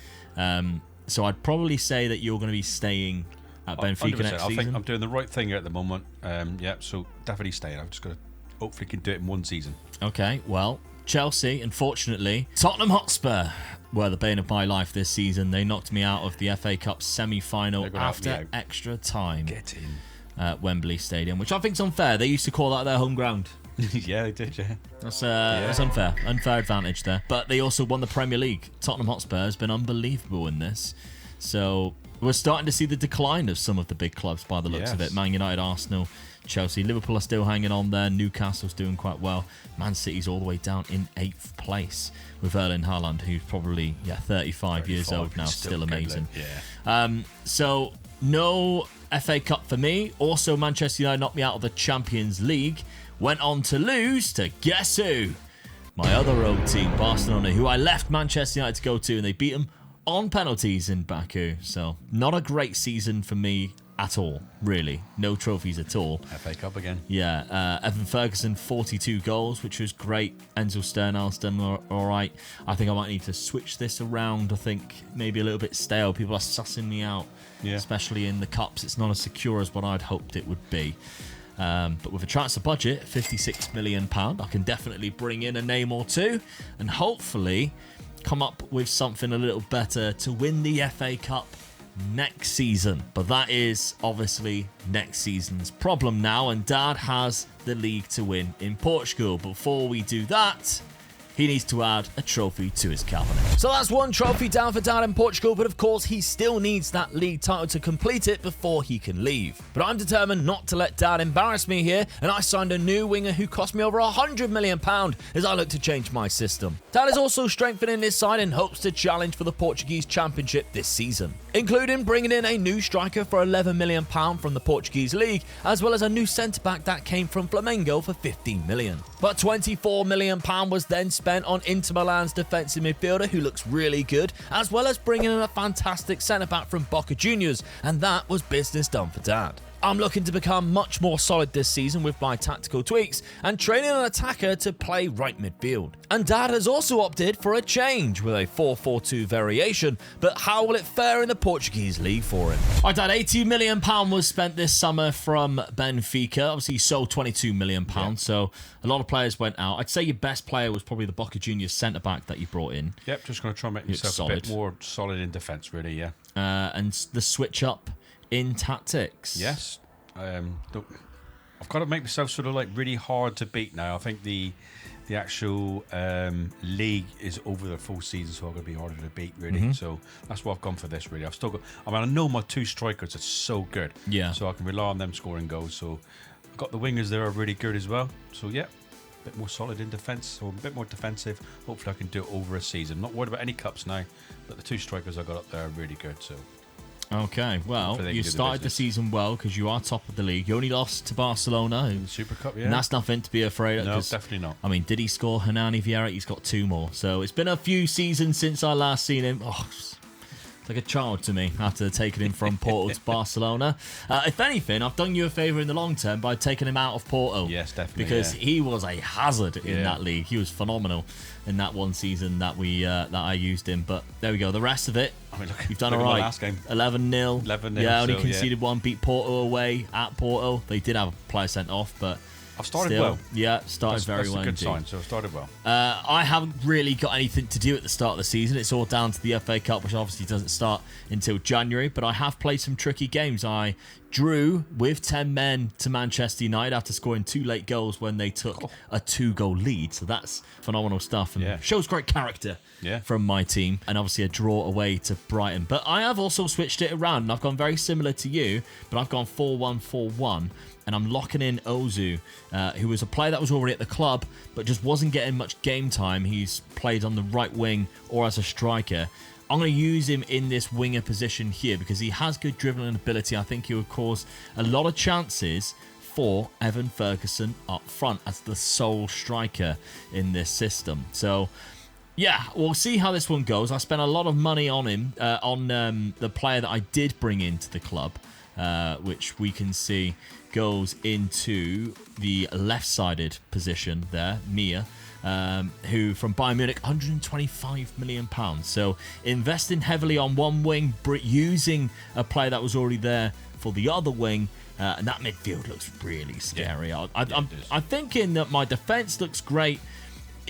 So I'd probably say that you're going to be staying at Benfica 100%. next I season. think I'm doing the right thing here at the moment. Yeah, so definitely staying. I've just got to hopefully can do it in 1 season. Okay, well, Chelsea, unfortunately, Tottenham Hotspur were the bane of my life this season. They knocked me out of the FA Cup semi-final They're gonna knock me after out. extra time Get in. at Wembley Stadium, which I think's unfair. They used to call that their home ground. Yeah, they did, yeah. That's unfair. Unfair advantage there. But they also won the Premier League. Tottenham Hotspur has been unbelievable in this. So we're starting to see the decline of some of the big clubs by the looks of Yes. it. Man United, Arsenal, Chelsea, Liverpool are still hanging on there. Newcastle's doing quite well. Man City's all the way down in 8th place with Erling Haaland, who's probably 35 years old now, still good, amazing. Yeah. So no FA Cup for me. Also, Manchester United knocked me out of the Champions League. Went on to lose to guess who? My other old team, Barcelona, who I left Manchester United to go to, and they beat them on penalties in Baku. So not a great season for me at all, really. No trophies at all. FA Cup again. Yeah, Evan Ferguson, 42 goals, which was great. Enzo Sternal's done all right. I think I might need to switch this around. I think maybe a little bit stale. People are sussing me out, especially in the cups. It's not as secure as what I'd hoped it would be. But with a transfer budget, £56 million, I can definitely bring in a name or two and hopefully come up with something a little better to win the FA Cup next season. But that is obviously next season's problem now, and Dad has the league to win in Portugal. Before we do that, he needs to add a trophy to his cabinet. So that's one trophy down for Dad in Portugal, but of course he still needs that league title to complete it before he can leave. But I'm determined not to let Dad embarrass me here, and I signed a new winger who cost me over £100 million as I look to change my system. Dad is also strengthening his side in hopes to challenge for the Portuguese Championship this season, including bringing in a new striker for £11 million from the Portuguese league, as well as a new centre-back that came from Flamengo for £15 million. But £24 million was then spent on Inter Milan's defensive midfielder who looks really good, as well as bringing in a fantastic centre-back from Boca Juniors, and that was business done for Dad. I'm looking to become much more solid this season with my tactical tweaks and training an attacker to play right midfield. And Dad has also opted for a change with a 4-4-2 variation, but how will it fare in the Portuguese league for him? Alright, Dad, £80 million was spent this summer from Benfica. Obviously, he sold £22 million, so a lot of players went out. I'd say your best player was probably the Boca Juniors centre-back that you brought in. Yep, just going to try and make myself a bit more solid in defence, really, yeah. And the switch up in tactics. Yes. Look, I've got to make myself sort of like really hard to beat now. I think the actual league is over the full season, so I'm going to be harder to beat, really. So that's why I've gone for this, really. I've still got, I know my two strikers are so good. Yeah. So I can rely on them scoring goals. So I've got the wingers there are really good as well. So yeah, a bit more solid in defence, or a bit more defensive. Hopefully I can do it over a season. Not worried about any cups now, but the two strikers I got up there are really good, so... Okay, well, you started the season well because you are top of the league. You only lost to Barcelona. In the Super Cup, yeah. And that's nothing to be afraid of. No, definitely not. I mean, did he score Hernani Vieira? He's got 2 more. So it's been a few seasons since I last seen him. Oh, it's like a child to me after taking him from Porto to Barcelona. If anything, I've done you a favour in the long term by taking him out of Porto. Yes, definitely. Because he was a hazard in that league. He was phenomenal in that one season that I used him. But there we go. The rest of it, you've done all right. Last game. 11-0. 11-0. Yeah, only conceded one. Beat Porto away at Porto. They did have a player sent off, but I've started still, well. Yeah, started very well. That's a good sign. So I started well. I haven't really got anything to do at the start of the season. It's all down to the FA Cup, which obviously doesn't start until January. But I have played some tricky games. I drew with 10 men to Manchester United after scoring 2 late goals when they took a 2-goal lead. So that's phenomenal stuff and shows great character from my team. And obviously a draw away to Brighton. But I have also switched it around and I've gone very similar to you, but I've gone 4-1-4-1. And I'm locking in Ozu, who was a player that was already at the club, but just wasn't getting much game time. He's played on the right wing or as a striker. I'm going to use him in this winger position here because he has good dribbling ability. I think he would cause a lot of chances for Evan Ferguson up front as the sole striker in this system. So, yeah, we'll see how this one goes. I spent a lot of money on him, on the player that I did bring into the club, which we can see goes into the left-sided position there, Mia, who from Bayern Munich, £125 million. So investing heavily on one wing, using a player that was already there for the other wing, and that midfield looks really scary. Yeah. I'm thinking that my defence looks great.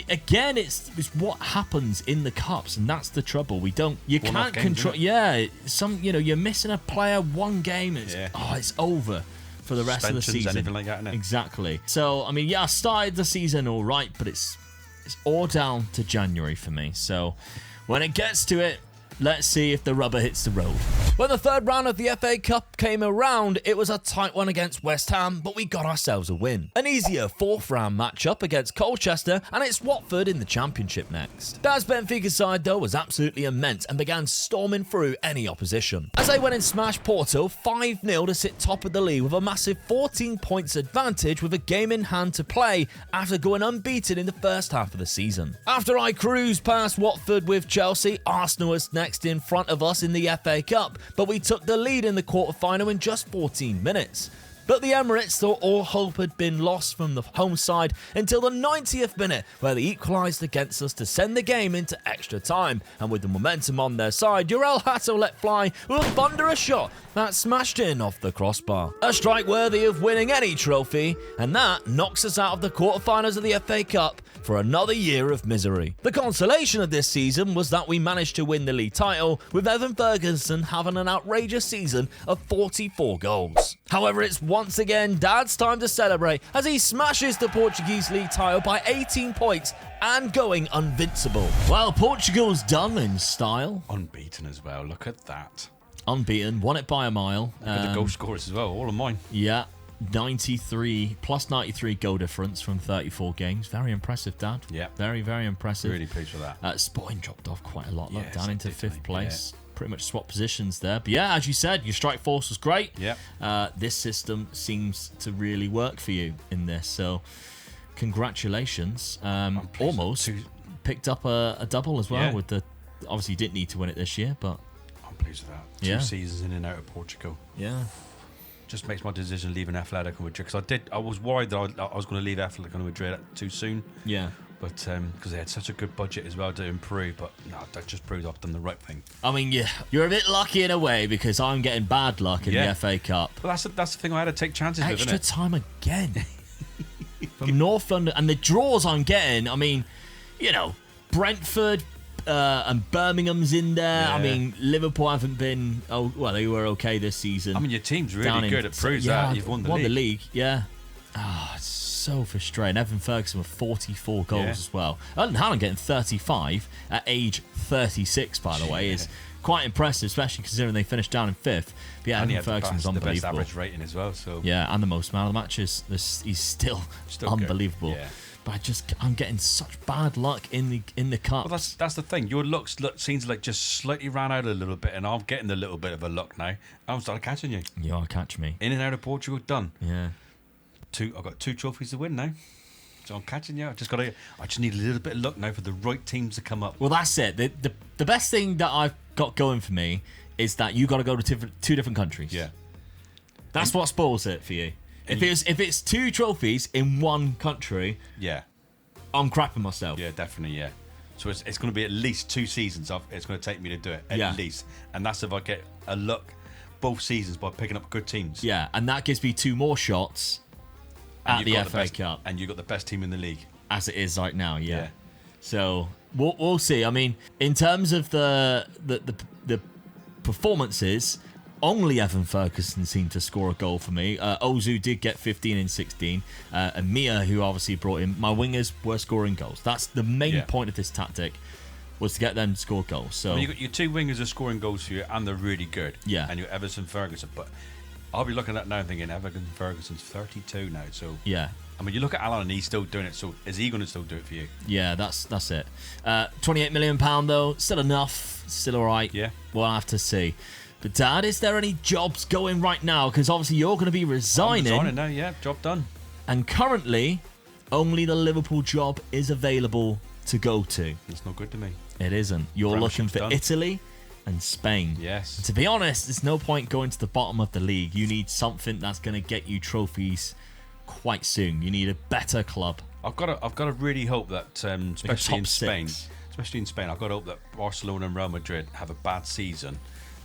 Again, it's what happens in the cups, and that's the trouble. You can't control. Yeah, you're missing a player one game, and it's over for the rest of the season. Anything like that, innit? Exactly. So I mean, I started the season all right, but it's all down to January for me. So when it gets to it, let's see if the rubber hits the road. When the third round of the FA Cup came around, it was a tight one against West Ham, but we got ourselves a win. An easier 4th round matchup against Colchester, and it's Watford in the Championship next. Dad's Benfica side, though, was absolutely immense and began storming through any opposition, as they went and smashed Porto 5-0 to sit top of the league with a massive 14 points advantage with a game in hand to play after going unbeaten in the first half of the season. After I cruised past Watford with Chelsea, Arsenal was next in front of us in the FA Cup, but we took the lead in the quarter-final in just 14 minutes. But the Emirates thought all hope had been lost from the home side until the 90th minute, where they equalised against us to send the game into extra time. And with the momentum on their side, Jurel Hato let fly with a thunderous shot that smashed in off the crossbar. A strike worthy of winning any trophy, and that knocks us out of the quarterfinals of the FA Cup for another year of misery. The consolation of this season was that we managed to win the league title, with Evan Ferguson having an outrageous season of 44 goals. However, it's once again Dad's time to celebrate as he smashes the Portuguese league title by 18 points and going invincible. Well, Portugal's done in style. Unbeaten as well. Look at that. Unbeaten, won it by a mile. Look at the goal scorers as well. All of mine. Yeah. 93 plus 93 goal difference from 34 games. Very impressive, Dad. Yeah. Very, very impressive. Really pleased with that. Sporting dropped off quite a lot. Look, Yes, down it into did, 5th mate. place. Pretty much swap positions there. But yeah, as you said, your strike force was great. Yeah. This system seems to really work for you in this. So congratulations. Almost picked up a double as well with the... Obviously, you didn't need to win it this year, but... I'm pleased with that. 2 seasons in and out of Portugal. Yeah. Just makes my decision leaving Atletico Madrid, because I was worried that I was going to leave Atletico Madrid too soon. Yeah. But because they had such a good budget as well to improve, but no, that just proved I've done the right thing. I mean, you're a bit lucky in a way, because I'm getting bad luck in the FA Cup. Well, that's the thing. I had to take chances with, Extra isn't it? time again. From North London. And the draws I'm getting, I mean, you know, Brentford and Birmingham's in there. Yeah. I mean, Liverpool haven't been... Oh, well, they were okay this season. I mean, your team's really good. It proves that. You've won the league. Yeah. Ah, it's so frustrating. Evan Ferguson with 44 goals as well. Erling Haaland getting 35 at age 36, by the way, is quite impressive, especially considering they finished down in 5th. But yeah, And he Evan had Ferguson's the best unbelievable. average rating as well. So Yeah, and the most man of the matches. He's still unbelievable. Yeah. But I'm getting such bad luck in the cup. Well, that's the thing. Your luck seems like just slightly ran out a little bit, and I'm getting a little bit of a luck now. I'm starting catching you. You are catching me. In and out of Portugal, done. Yeah. I've got 2 trophies to win now, so I'm catching you. I just need a little bit of luck now for the right teams to come up. Well, that's it. The best thing that I've got going for me is that you got to go to 2 different countries. Yeah. That's what spoils it for you. If it's 2 trophies in one country, Yeah. I'm crapping myself. Yeah, definitely. Yeah. So it's going to be at least 2 seasons. It's going to take me to do it at least, and that's if I get a luck both seasons by picking up good teams. Yeah, and that gives me 2 more shots at the FA Cup, and you've got the best team in the league as it is right now. Yeah. So we'll see. I mean, in terms of the performances, only Evan Ferguson seemed to score a goal for me. Ozu did get 15 and 16. And Mia, who obviously brought in, my wingers were scoring goals. That's the main point of this tactic, was to get them to score goals. So you got your 2 wingers are scoring goals for you, and they're really good. Yeah. And you're Everson Ferguson, but I'll be looking at that now thinking Everton Ferguson's 32 now. So yeah. I mean, you look at Alan and he's still doing it. So is he going to still do it for you? Yeah, that's it. £28 million though, still enough, still all right. Yeah. We'll have to see. But Dad, is there any jobs going right now? Because obviously you're going to be resigning. I'm resigning now, yeah. Job done. And currently, only the Liverpool job is available to go to. It's not good to me. It isn't. You're looking for done. Italy and Spain. Yes. And to be honest, there's no point going to the bottom of the league. You need something that's going to get you trophies quite soon. You need a better club. I've got to really hope that, especially in Spain, 6. I've got to hope that Barcelona and Real Madrid have a bad season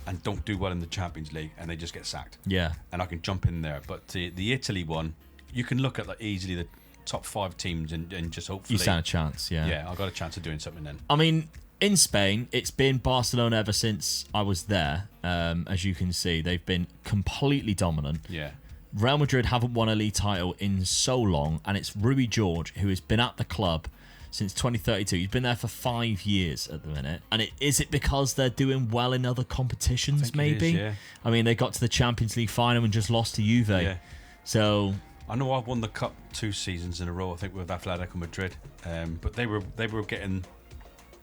and don't do well in the Champions League, and they just get sacked. Yeah. And I can jump in there. But the Italy one, you can look at easily the top 5 teams and just hopefully You stand a chance, yeah. Yeah, I've got a chance of doing something then. I mean, in Spain, it's been Barcelona ever since I was there. As you can see, they've been completely dominant. Yeah. Real Madrid haven't won a league title in so long, and it's Rui George, who has been at the club since 2032. He's been there for 5 years at the minute. And is it because they're doing well in other competitions, maybe? It is, yeah. I mean, they got to the Champions League final and just lost to Juve. Yeah. So I know I've won the cup 2 seasons in a row, I think, with Atletico Madrid. But they were getting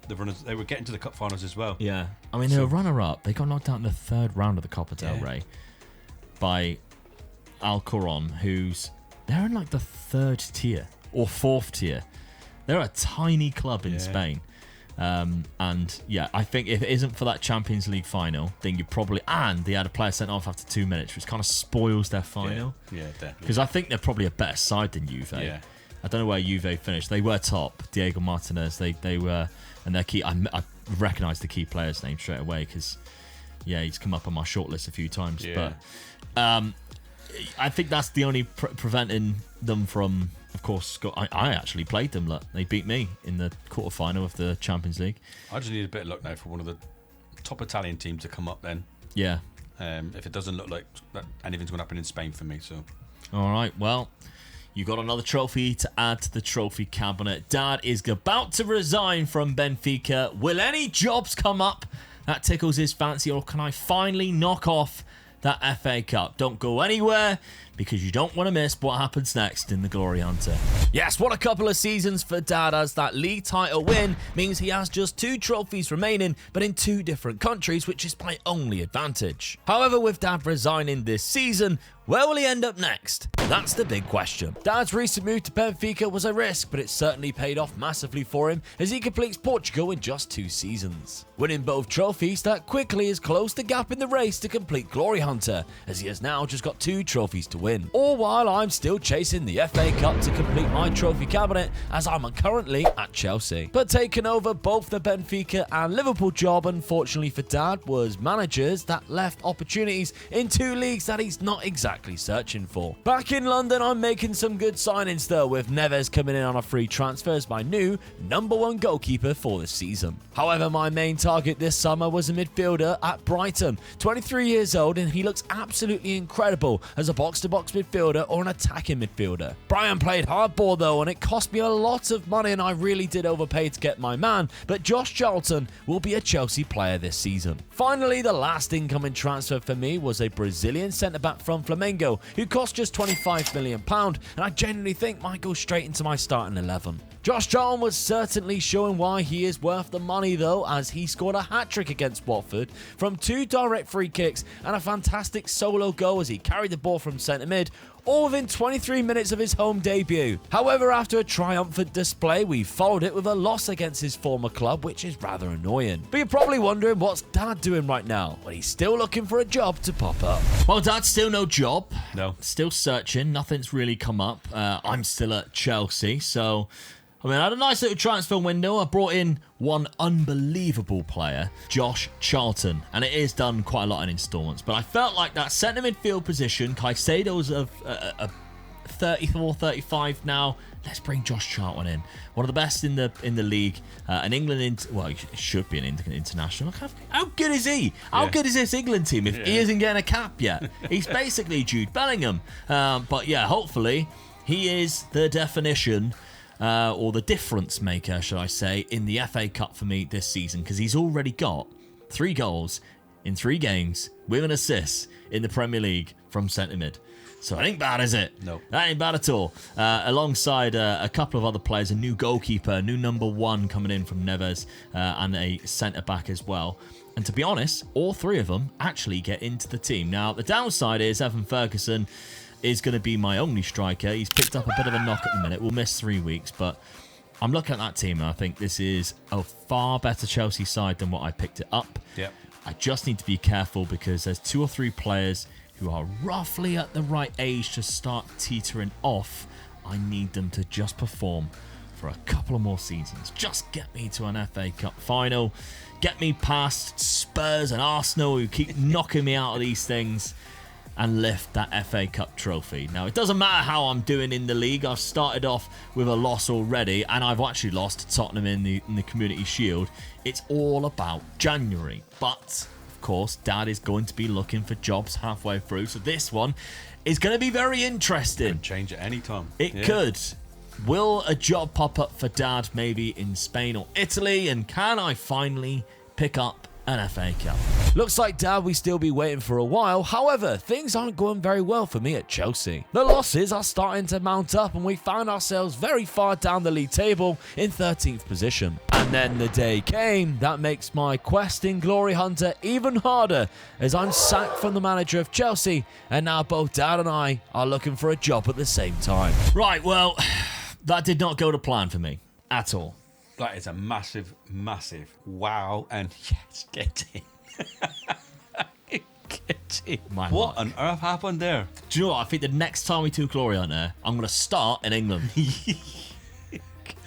the runners. They were getting to the cup finals as well. yeah. I mean, they were runner-up. They got knocked out in the 3rd round of the Copa del Rey by Alcoron, they're in like the 3rd tier or 4th tier. They're a tiny club in Spain. And yeah, I think if it isn't for that Champions League final, then you probably... And they had a player sent off after 2 minutes, which kind of spoils their final. Yeah, definitely. Because I think they're probably a better side than Juve. Yeah. I don't know where Juve finished. They were top. Diego Martinez, they were... And their key... I recognise the key player's name straight away because, yeah, he's come up on my shortlist a few times. Yeah. But I think that's the only preventing them from... Of course, I actually played them. Look, they beat me in the quarterfinal of the Champions League. I just need a bit of luck now for one of the top Italian teams to come up then. Yeah. If it doesn't look like that anything's going to happen in Spain for me. So. All right, well, you got another trophy to add to the trophy cabinet. Dad is about to resign from Benfica. Will any jobs come up that tickles his fancy, or can I finally knock off that FA Cup? Don't go anywhere, because you don't want to miss what happens next in the Glory Hunter. Yes, what a couple of seasons for Dad, as that league title win means he has just 2 trophies remaining, but in 2 different countries, which is my only advantage. However, with Dad resigning this season, where will he end up next? That's the big question. Dad's recent move to Benfica was a risk, but it certainly paid off massively for him as he completes Portugal in just 2 seasons. Winning both trophies, that quickly has closed the gap in the race to complete Glory Hunter, as he has now just got 2 trophies to win. All while I'm still chasing the FA Cup to complete my trophy cabinet, as I'm currently at Chelsea. But taking over both the Benfica and Liverpool job, unfortunately for Dad, was managers that left opportunities in 2 leagues that he's not exactly searching for. Back in London, I'm making some good signings though, with Neves coming in on a free transfer as my new #1 goalkeeper for the season. However, my main target this summer was a midfielder at Brighton, 23 years old, and he looks absolutely incredible as a box-to-box midfielder or an attacking midfielder. Brian played hardball though, and it cost me a lot of money, and I really did overpay to get my man, but Josh Charlton will be a Chelsea player this season. Finally, the last incoming transfer for me was a Brazilian centre-back from Flamengo who cost just £25 million, and I genuinely think might go straight into my starting 11. Josh Charlton was certainly showing why he is worth the money though, as he scored a hat-trick against Watford from 2 direct free kicks and a fantastic solo goal as he carried the ball from centre mid, all within 23 minutes of his home debut. However, after a triumphant display, we followed it with a loss against his former club, which is rather annoying. But you're probably wondering what's Dad doing right now? Well, he's still looking for a job to pop up. Well, Dad's still no job. No. Still searching. Nothing's really come up. I'm still at Chelsea, so... I mean, I had a nice little transfer window. I brought in one unbelievable player, Josh Charlton, and it is done quite a lot in installments. But I felt like that centre midfield position, Caicedo's of 34, 35 now. Let's bring Josh Charlton in. One of the best in the league. An England, well, he should be an international. Look, how good is he? How good is this England team if he isn't getting a cap yet? He's basically Jude Bellingham. But yeah, hopefully he is the definition. Or the difference maker, should I say, in the FA Cup for me this season, because he's already got 3 goals in 3 games with an assist in the Premier League from centre mid. So it ain't bad, is it? No. That ain't bad at all. Alongside a couple of other players, a new goalkeeper, a new #1 coming in from Neves, and a centre-back as well. And to be honest, all 3 of them actually get into the team. Now, the downside is Evan Ferguson is going to be my only striker. He's picked up a bit of a knock at the minute. We'll miss 3 weeks, but I'm looking at that team and I think this is a far better Chelsea side than what I picked it up. Yep. I just need to be careful because there's 2 or 3 players who are roughly at the right age to start teetering off. I need them to just perform for a couple of more seasons. Just get me to an FA Cup final. Get me past Spurs and Arsenal who keep knocking me out of these things, and lift that FA Cup trophy. Now, it doesn't matter how I'm doing in the league. I've started off with a loss already, and I've actually lost to Tottenham in the Community Shield. It's all about January. But, of course, Dad is going to be looking for jobs halfway through, so this one is going to be very interesting. Could change at any time. It could. Will a job pop up for Dad maybe in Spain or Italy? And can I finally pick up an FA Cup? Looks like Dad we still be waiting for a while. However, things aren't going very well for me at Chelsea. The losses are starting to mount up and we found ourselves very far down the league table in 13th position. And then the day came that makes my quest in Glory Hunter even harder, as I'm sacked from the manager of Chelsea, and now both Dad and I are looking for a job at the same time. Right, well, that did not go to plan for me at all. That is a massive, massive wow. And yes, get in. Get in. My What luck. on earth happened there? Do you know what? I think the next time we do Glory Hunter, I'm going to start in England.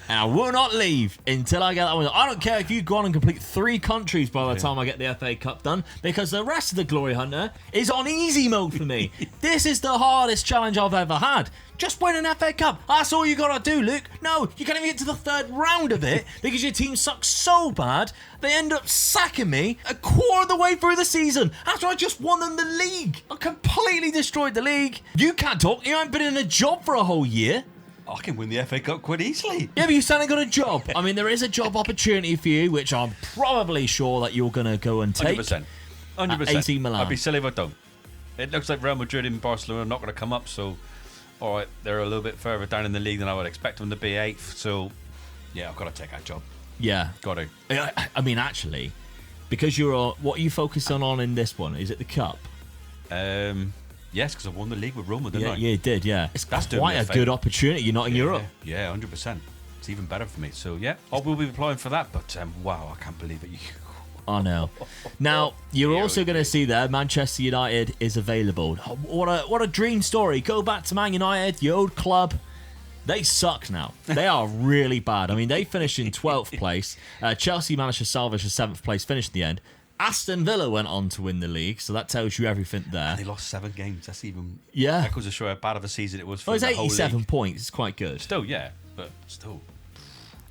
And I will not leave until I get that one. I don't care if you go on and complete 3 countries by the time I get the FA Cup done, because the rest of the Glory Hunter is on easy mode for me. This is the hardest challenge I've ever had. Just win an FA Cup. That's all you got to do, Luke. No, you can't even get to the 3rd round of it because your team sucks so bad, they end up sacking me a quarter of the way through the season after I just won them the league. I completely destroyed the league. You can't talk. You haven't been in a job for a whole year. I can win the FA Cup quite easily. Yeah, but you still ain't got a job. I mean, there is a job opportunity for you, which I'm probably sure that you're going to go and take. 100%. 100%. At AC Milan. I'd be silly if I don't. It looks like Real Madrid and Barcelona are not going to come up, so all right, they're a little bit further down in the league than I would expect them to be, 8th. So, yeah, I've got to take that job. Yeah. Got to. I mean, actually, because you're what are you focusing on in this one? Is it the Cup? Yes, because I won the league with Roma, didn't I? Yeah, you did, yeah. It's That's doing quite me a a favour. good opportunity. You're not in Europe. Yeah, 100%. It's even better for me. So, yeah, I will be applying for that, but wow, I can't believe it. I know. Now, you're Yeah, also we going to did. see there, Manchester United is available. What a dream story. Go back to Man United, the old club. They suck now. They are really bad. I mean, they finished in 12th place. Chelsea managed to salvage a 7th place finish in the end. Aston Villa went on to win the league, so that tells you everything there. They lost 7 games. That's even... Yeah. That goes to show how bad of a season it was for Well, it's the whole 87 league. points. It's quite good. Still, yeah, but still.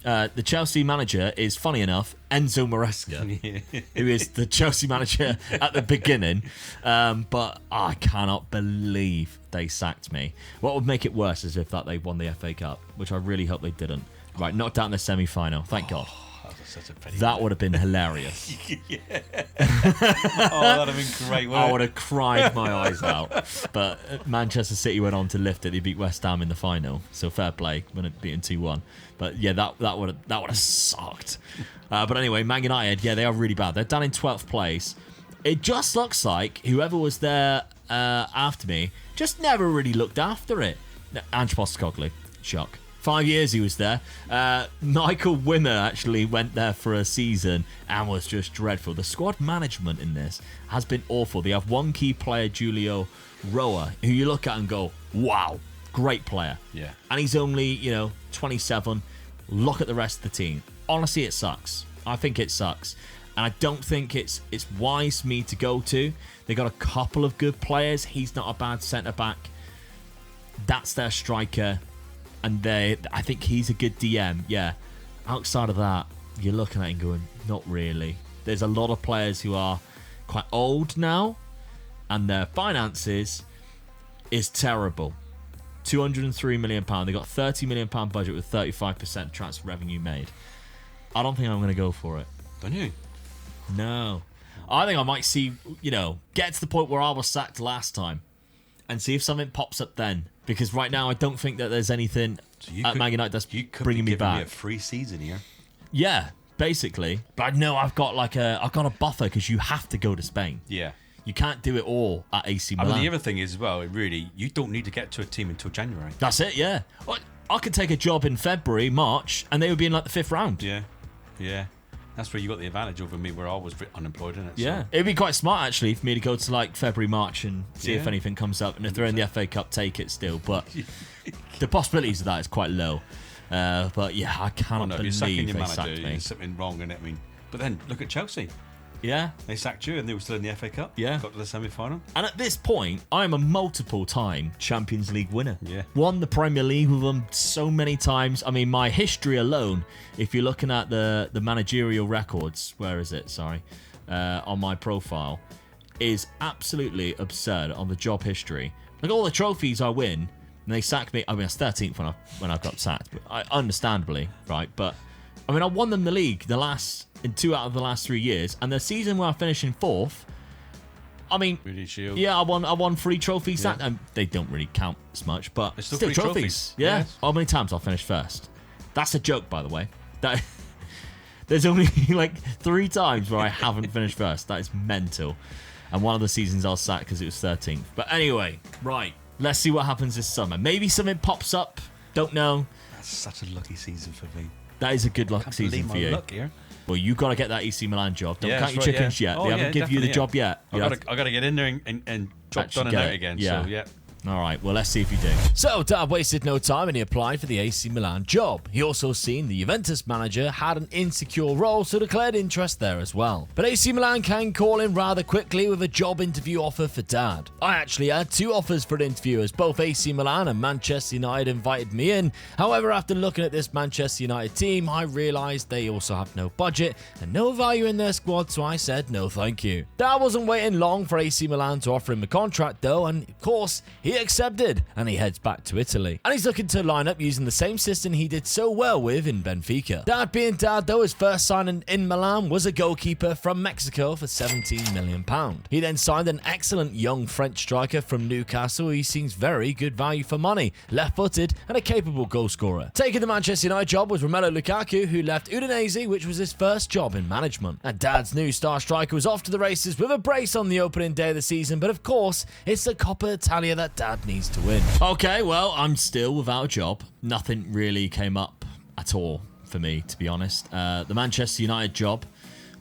The Chelsea manager is, funny enough, Enzo Maresca, who is the Chelsea manager at the beginning. But I cannot believe they sacked me. What would make it worse is if that they won the FA Cup, which I really hope they didn't. Right, knocked out in the semi-final. Thank God. Such a pity. That would have been hilarious. Oh, that'd have been great, I would wouldn't it? have cried my eyes out. But Manchester City went on to lift it. They beat West Ham in the final. So fair play when it beaten 2-1. But yeah, that would have sucked. But anyway, Man United, yeah, they are really bad. They're down in 12th place. It just looks like whoever was there after me just never really looked after it. Ange Postecoglou, shock. 5 years he was there. Michael Wimmer actually went there for a season and was just dreadful. The squad management in this has been awful. They have one key player, Julio Roa, who you look at and go, wow, great player. Yeah. And he's only, 27. Look at the rest of the team. Honestly, it sucks. I think it sucks. And I don't think it's wise for me to go to. They got a couple of good players. He's not a bad centre-back. That's their striker. And I think he's a good DM, yeah. Outside of that, you're looking at it and going, not really. There's a lot of players who are quite old now, and their finances is terrible. £203 million. They got £30 million budget with 35% transfer revenue made. I don't think I'm going to go for it. Don't you? No. I think I might see, get to the point where I was sacked last time and see if something pops up then. Because right now, I don't think that there's anything at Man United that's bringing me back. Me a free season here. Yeah, basically. But I know I've got a buffer because you have to go to Spain. Yeah. You can't do it all at AC I Milan. mean, the other thing is, well, really, you don't need to get to a team until January. That's it, yeah. Well, I could take a job in February, March, and they would be in like the 5th round. Yeah. Yeah. That's where you got the advantage over me, where I was unemployed, isn't it? Yeah, So, it'd be quite smart actually for me to go to like February, March and see if Yeah. anything comes up. And if they're in the FA Cup, take it still. But the possibilities of that is quite low. But yeah, I cannot if you're sacking believe your they sacked manager, me. there's something wrong in it. I mean, but then look at Chelsea. Yeah, They sacked you, and they were still in the FA Cup. Yeah. Got to the semi-final. and at this point, I'm a multiple-time Champions League winner. Yeah. Won the Premier League with them so many times. I mean, my history alone, if you're looking at the managerial records, where is it? Sorry, on my profile, is absolutely absurd on the job history. Like all the trophies I win, and they sack me. I mean, I was 13th when I got sacked, but understandably, right? But I mean, I won them the league in 2 out of the last 3 years, and the season where I finished in 4th. I mean, Really Shield. yeah, I won 3 trophies. Yeah. That they don't really count as much, but They're still, still 3 trophies. trophies. Yeah. Yes. How many times I'll finish first? That's a joke, by the way. That there's only like 3 times where I haven't finished first. That is mental. And one of the seasons I was sacked because it was 13th. But anyway, right. Let's see what happens this summer. Maybe something pops up. Don't know. That's such a lucky season for me. That is a good luck season for you. Luck here. Well, you got to get that AC Milan job. Don't Yeah, count your that's right, chickens yeah. yet. Oh, They yeah, haven't given you the definitely, job yet. I got to get in there and job Actually done and get out it. again. Yeah. So, yeah. All right, well, let's see if you do. So Dad wasted no time and he applied for the AC Milan job. He also seen the Juventus manager had an insecure role, so declared interest there as well. But AC Milan can call him rather quickly with a job interview offer for Dad. I actually had 2 offers for an interview as both AC Milan and Manchester United invited me in. However, after looking at this Manchester United team, I realised they also have no budget and no value in their squad, so I said no thank you. Dad wasn't waiting long for AC Milan to offer him a contract though, and of course, he accepted, and he heads back to Italy. And he's looking to line up using the same system he did so well with in Benfica. Dad being Dad though, his first signing in Milan was a goalkeeper from Mexico for £17 million. He then signed an excellent young French striker from Newcastle. He seems very good value for money, left-footed and a capable goal scorer. Taking the Manchester United job was Romelu Lukaku, who left Udinese, which was his first job in management. And Dad's new star striker was off to the races with a brace on the opening day of the season, but of course, it's the Coppa Italia that Dad needs to win. Okay, well, I'm still without a job. Nothing really came up at all for me, to be honest. The Manchester United job,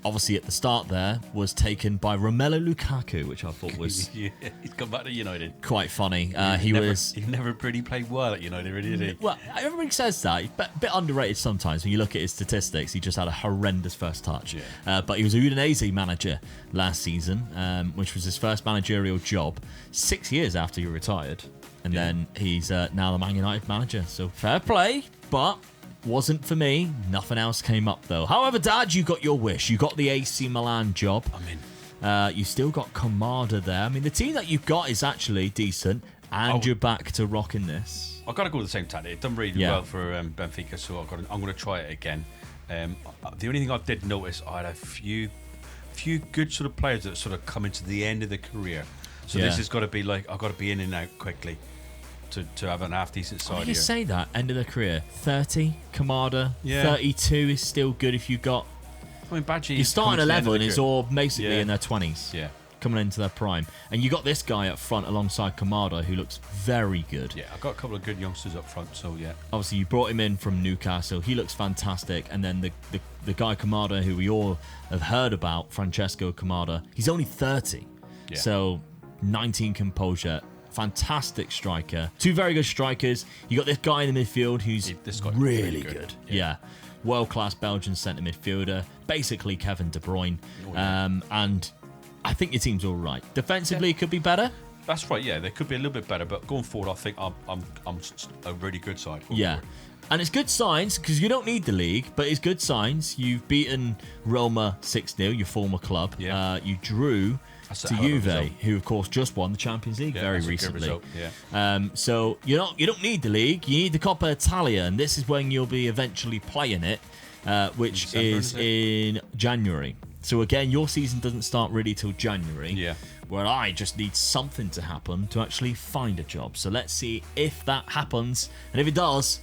obviously at the start there, was taken by Romelu Lukaku, which I thought was Yeah, he's come back to United. quite funny. He never really played well at United, really, did he? Well, everybody says that. He's a bit underrated sometimes. When you look at his statistics, he just had a horrendous first touch. Yeah. But he was a Udinese manager last season, which was his first managerial job 6 years after he retired. And then he's now the Man United manager. So fair play, but wasn't for me. Nothing else came up, though. However, Dad, you got your wish. You got the AC Milan job. I'm in. You still got Kamada there. I mean, the team that you've got is actually decent, and you're back to rocking this. I've got to go with the same tactic. It done really well for Benfica, so I'm going to try it again. The only thing I did notice, I had a few good sort of players that sort of come into the end of their career. So this has got to be like, I've got to be in and out quickly to have an half decent side You here. say that, end of the career. 30, Kamada. Yeah. 32 is still good if you got... I mean, Badgie, You're starting 11 is all basically Yeah. in their 20s. Yeah. Coming into their prime. And you got this guy up front alongside Kamada who looks very good. Yeah, I've got a couple of good youngsters up front, so yeah. Obviously, you brought him in from Newcastle. He looks fantastic. And then the guy Kamada, who we all have heard about, Francesco Kamada, he's only 30. Yeah. So, 19 composure. Fantastic striker. 2 very good strikers. You got this guy in the midfield who's This guy's really good. Yeah. World-class Belgian centre midfielder. Basically Kevin De Bruyne. And I think your team's all right. Defensively, it could be better. That's right, yeah. They could be a little bit better, but going forward, I think I'm a really good side. Yeah. And it's good signs because you don't need the league, but it's good signs. You've beaten Roma 6-0, your former club. Yeah. You drew That's a to hell of a Juve, result. who of course just won the Champions League very that's a good recently. result, yeah. So you don't need the league. You need the Coppa Italia, and this is when you'll be eventually playing it, which December, is isn't in January. So again, your season doesn't start really till January. Yeah. Where I just need something to happen to actually find a job. So let's see if that happens, and if it does,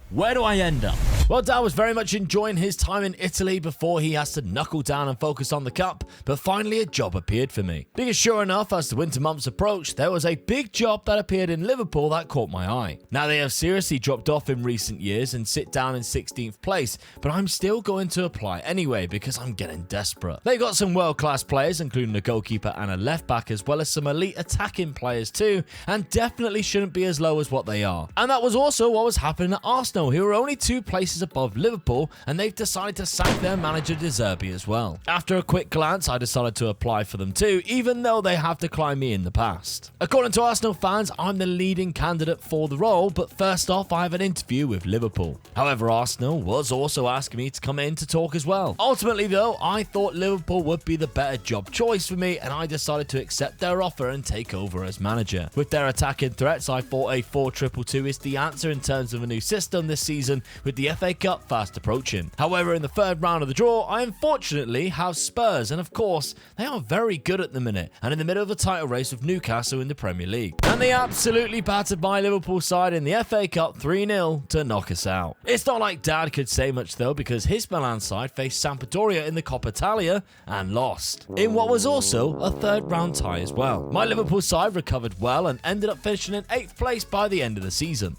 where do I end up? Well, Dad was very much enjoying his time in Italy before he has to knuckle down and focus on the cup, but finally a job appeared for me. Because sure enough, as the winter months approached, there was a big job that appeared in Liverpool that caught my eye. Now they have seriously dropped off in recent years and sit down in 16th place, but I'm still going to apply anyway because I'm getting desperate. They got some world-class players, including a goalkeeper and a left back, as well as some elite attacking players too, and definitely shouldn't be as low as what they are. And that was also what was happening at Arsenal, who are only 2 places above Liverpool, and they've decided to sack their manager De Zerbi as well. After a quick glance, I decided to apply for them too, even though they have declined me in the past. According to Arsenal fans, I'm the leading candidate for the role, but first off, I have an interview with Liverpool. However, Arsenal was also asking me to come in to talk as well. Ultimately though, I thought Liverpool would be the better job choice for me, and I decided to accept their offer and take over as manager. With their attacking threats, I thought a 4-2-2 is the answer in terms of a new system this season, with the FA Cup fast approaching. However, in the 3rd round of the draw, I unfortunately have Spurs, and of course, they are very good at the minute, and in the middle of the title race with Newcastle in the Premier League. And they absolutely battered my Liverpool side in the FA Cup 3-0 to knock us out. It's not like Dad could say much though, because his Milan side faced Sampdoria in the Coppa Italia and lost, in what was also a 3rd round tie as well. My Liverpool side recovered well and ended up finishing in 8th place by the end of the season.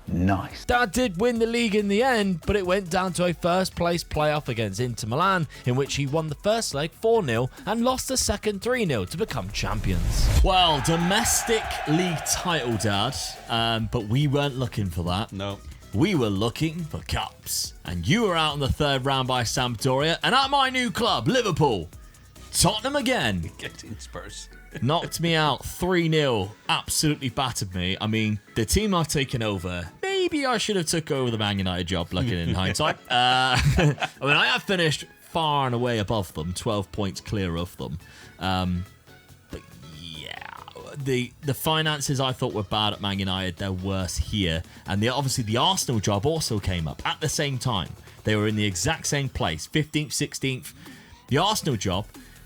Nice. Dad did win the league in the end, but it went down to a first place playoff against Inter Milan, in which he won the first leg 4-0 and lost the second 3-0 to become champions. Well, domestic league title, Dad. But we weren't looking for that. No. We were looking for cups. And you were out in the third round by Sampdoria. And at my new club, Liverpool, Tottenham again. Getting Spurs. Knocked me out 3-0. Absolutely battered me. I mean, the team I've taken over, maybe I should have took over the Man United job, looking in hindsight. I mean, I have finished far and away above them, 12 points clear of them. But yeah, the finances I thought were bad at Man United, they're worse here. And obviously the Arsenal job also came up at the same time. They were in the exact same place, 15th, 16th. The Arsenal job,